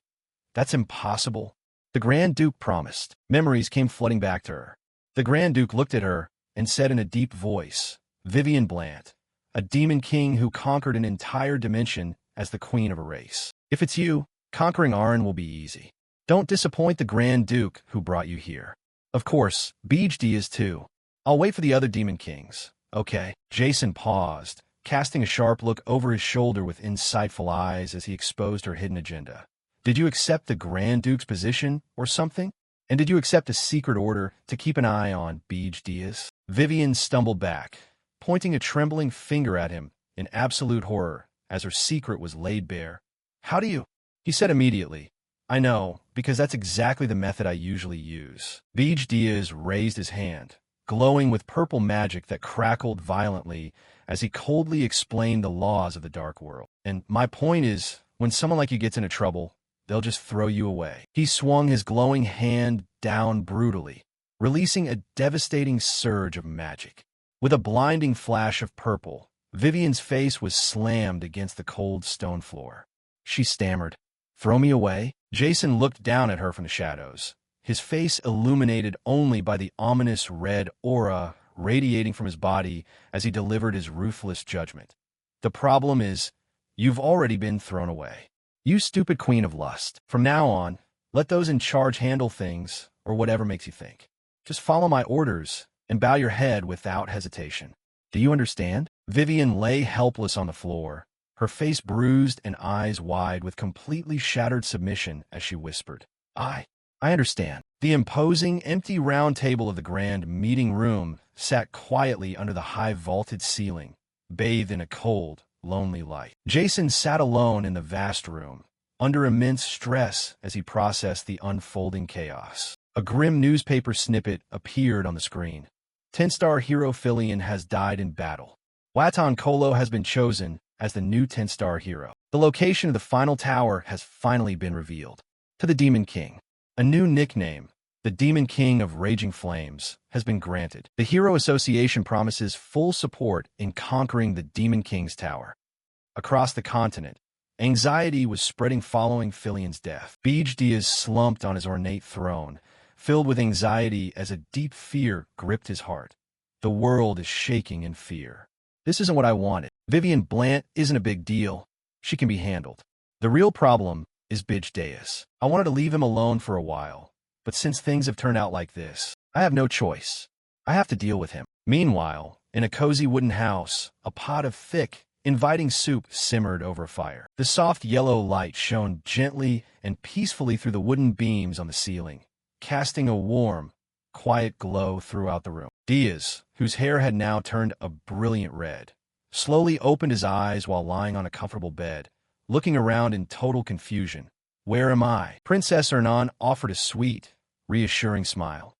"That's impossible. The Grand Duke promised." Memories came flooding back to her. The Grand Duke looked at her and said in a deep voice, "Vivian Blant, a demon king who conquered an entire dimension as the queen of a race. If it's you, conquering Aran will be easy. Don't disappoint the Grand Duke who brought you here. Of course, BHD is too. I'll wait for the other demon kings. Okay." Jason paused, casting a sharp look over his shoulder with insightful eyes as he exposed her hidden agenda. "Did you accept the Grand Duke's position or something? And did you accept a secret order to keep an eye on BHD?" Vivian stumbled back, pointing a trembling finger at him in absolute horror as her secret was laid bare. "How do you?" He said immediately, I know, because that's exactly the method I usually use. Beej Diaz raised his hand, glowing with purple magic that crackled violently as he coldly explained the laws of the dark world. And my point is, when someone like you gets into trouble, they'll just throw you away. He swung his glowing hand down brutally, releasing a devastating surge of magic. With a blinding flash of purple, Vivian's face was slammed against the cold stone floor. She stammered, "Throw me away?" Jason looked down at her from the shadows, his face illuminated only by the ominous red aura radiating from his body as he delivered his ruthless judgment. "The problem is, you've already been thrown away. You stupid queen of lust. From now on, let those in charge handle things, or whatever makes you think. Just follow my orders and bow your head without hesitation. Do you understand?" Vivian lay helpless on the floor, her face bruised and eyes wide with completely shattered submission as she whispered, I understand." The imposing, empty round table of the grand meeting room sat quietly under the high vaulted ceiling, bathed in a cold, lonely light. Jason sat alone in the vast room, under immense stress as he processed the unfolding chaos. A grim newspaper snippet appeared on the screen. 10-star hero Filion has died in battle. Watan Kolo has been chosen as the new 10-star hero. The location of the final tower has finally been revealed. To the Demon King, a new nickname, the Demon King of Raging Flames, has been granted. The Hero Association promises full support in conquering the Demon King's tower. Across the continent, anxiety was spreading following Filion's death. Beej Diaz slumped on his ornate throne, filled with anxiety as a deep fear gripped his heart. The world is shaking in fear. This isn't what I wanted. Vivian Blant isn't a big deal. She can be handled. The real problem is Beej Diaz. I wanted to leave him alone for a while, but since things have turned out like this, I have no choice. I have to deal with him. Meanwhile, in a cozy wooden house, a pot of thick, inviting soup simmered over a fire. The soft yellow light shone gently and peacefully through the wooden beams on the ceiling, casting a warm, quiet glow throughout the room. Diaz, whose hair had now turned a brilliant red, slowly opened his eyes while lying on a comfortable bed, looking around in total confusion. "Where am I?" Princess Hernan offered a sweet, reassuring smile.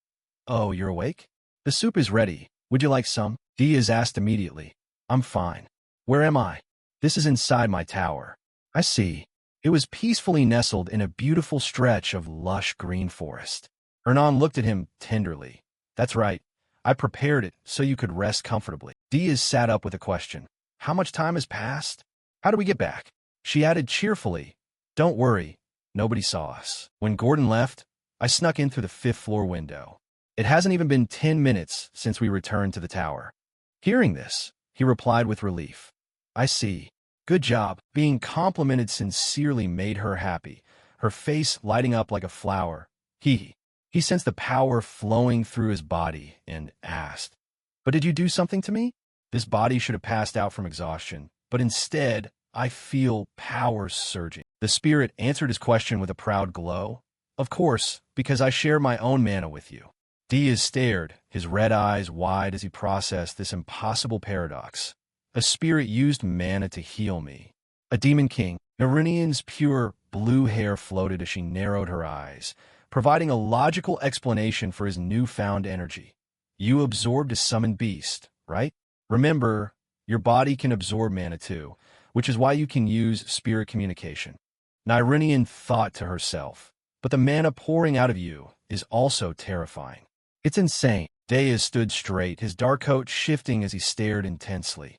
"Oh, you're awake? The soup is ready. Would you like some?" Diaz asked immediately. "I'm fine. Where am I?" "This is inside my tower." "I see." It was peacefully nestled in a beautiful stretch of lush green forest. Hernan looked at him tenderly. "That's right. I prepared it so you could rest comfortably." Diaz sat up with a question. "How much time has passed? How do we get back?" She added cheerfully, "Don't worry. Nobody saw us. When Gordon left, I snuck in through the 5th-floor window. It hasn't even been 10 minutes since we returned to the tower." Hearing this, he replied with relief. "I see. Good job." Being complimented sincerely made her happy, her face lighting up like a flower. He sensed the power flowing through his body and asked, "But did you do something to me?" This body should have passed out from exhaustion, but instead, I feel power surging. The spirit answered his question with a proud glow. "Of course, because I share my own mana with you." Diaz stared, his red eyes wide as he processed this impossible paradox. A spirit used mana to heal me. A demon king. Narunian's pure blue hair floated as she narrowed her eyes, providing a logical explanation for his newfound energy. "You absorbed a summoned beast, right? Remember, your body can absorb mana too, which is why you can use spirit communication." Narunian thought to herself, "But the mana pouring out of you is also terrifying. It's insane." Diaz stood straight, his dark coat shifting as he stared intensely.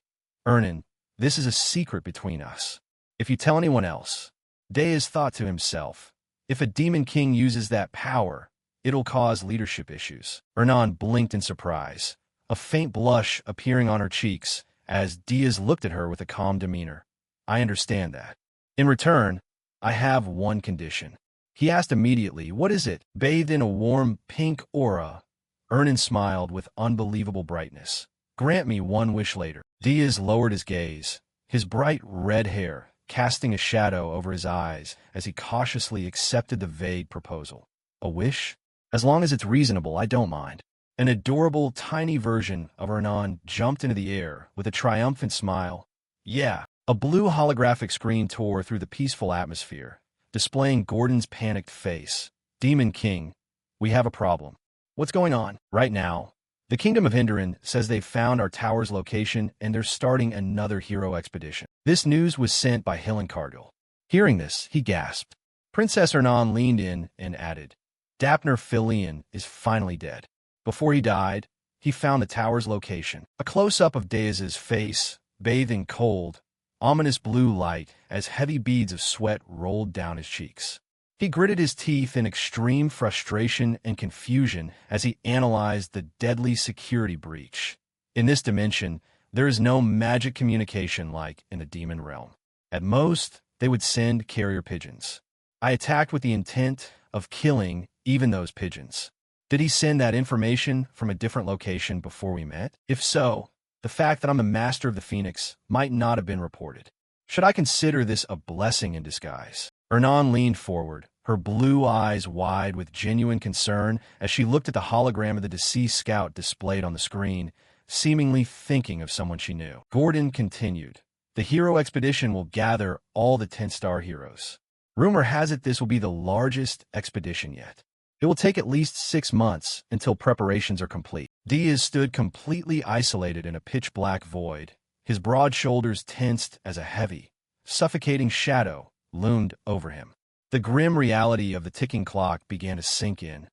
"Ernan, this is a secret between us. If you tell anyone else," Diaz thought to himself, "if a demon king uses that power, it'll cause leadership issues." Hernan blinked in surprise, a faint blush appearing on her cheeks as Diaz looked at her with a calm demeanor. "I understand that. In return, I have one condition." He asked immediately, "What is it?" Bathed in a warm pink aura, Hernan smiled with unbelievable brightness. "Grant me one wish later." Diaz lowered his gaze, his bright red hair casting a shadow over his eyes as he cautiously accepted the vague proposal. "A wish? As long as it's reasonable, I don't mind." An adorable, tiny version of Hernan jumped into the air with a triumphant smile. "Yeah." A blue holographic screen tore through the peaceful atmosphere, displaying Gordon's panicked face. Demon King, we have a problem. What's going on? Right now, the Kingdom of Hindarin says they've found our tower's location and they're starting another hero expedition. This news was sent by Hillencargill. Hearing this, he gasped. Princess Ernan leaned in and added, Dapner Filian is finally dead. Before he died, he found the tower's location. A close-up of Deaz's face, bathed in cold, ominous blue light as heavy beads of sweat rolled down his cheeks. He gritted his teeth in extreme frustration and confusion as he analyzed the deadly security breach. In this dimension, there is no magic communication like in the demon realm. At most, they would send carrier pigeons. I attacked with the intent of killing even those pigeons. Did he send that information from a different location before we met? If so, the fact that I'm the master of the Phoenix might not have been reported. Should I consider this a blessing in disguise? Ernan leaned forward, her blue eyes wide with genuine concern as she looked at the hologram of the deceased scout displayed on the screen, seemingly thinking of someone she knew. Gordon continued, the hero expedition will gather all the 10-star heroes. Rumor has it this will be the largest expedition yet. It will take at least 6 months until preparations are complete. Diaz stood completely isolated in a pitch-black void, his broad shoulders tensed as a heavy, suffocating shadow loomed over him. The grim reality of the ticking clock began to sink in.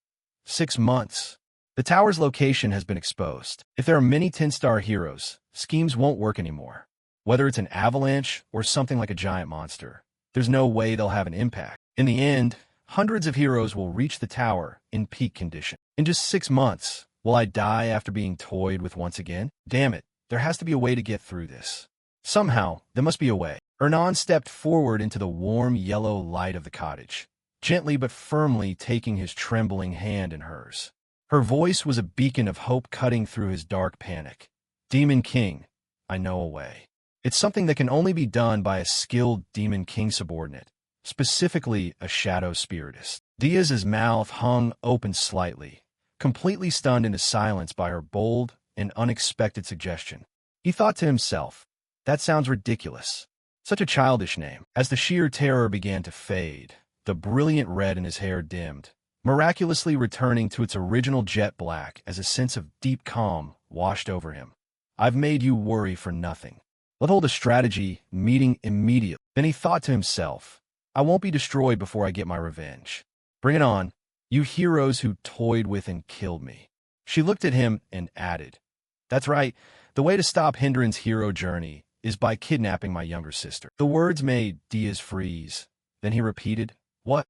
6 months. The tower's location has been exposed. If there are many 10-star heroes, schemes won't work anymore. Whether it's an avalanche or something like a giant monster, there's no way they'll have an impact. In the end, hundreds of heroes will reach the tower in peak condition. In just 6 months, will I die after being toyed with once again? Damn it, there has to be a way to get through this. Somehow, there must be a way. Ernan stepped forward into the warm yellow light of the cottage, gently but firmly taking his trembling hand in hers. Her voice was a beacon of hope cutting through his dark panic. Demon King, I know a way. It's something that can only be done by a skilled Demon King subordinate, specifically a shadow spiritist. Diaz's mouth hung open slightly, completely stunned into silence by her bold and unexpected suggestion. He thought to himself, that sounds ridiculous. Such a childish name. As the sheer terror began to fade, the brilliant red in his hair dimmed, miraculously returning to its original jet black as a sense of deep calm washed over him. I've made you worry for nothing. Let's hold a strategy meeting immediately. Then he thought to himself, I won't be destroyed before I get my revenge. Bring it on, you heroes who toyed with and killed me. She looked at him and added, that's right, the way to stop Hindarin's hero journey is by kidnapping my younger sister. The words made Diaz freeze. Then he repeated, what?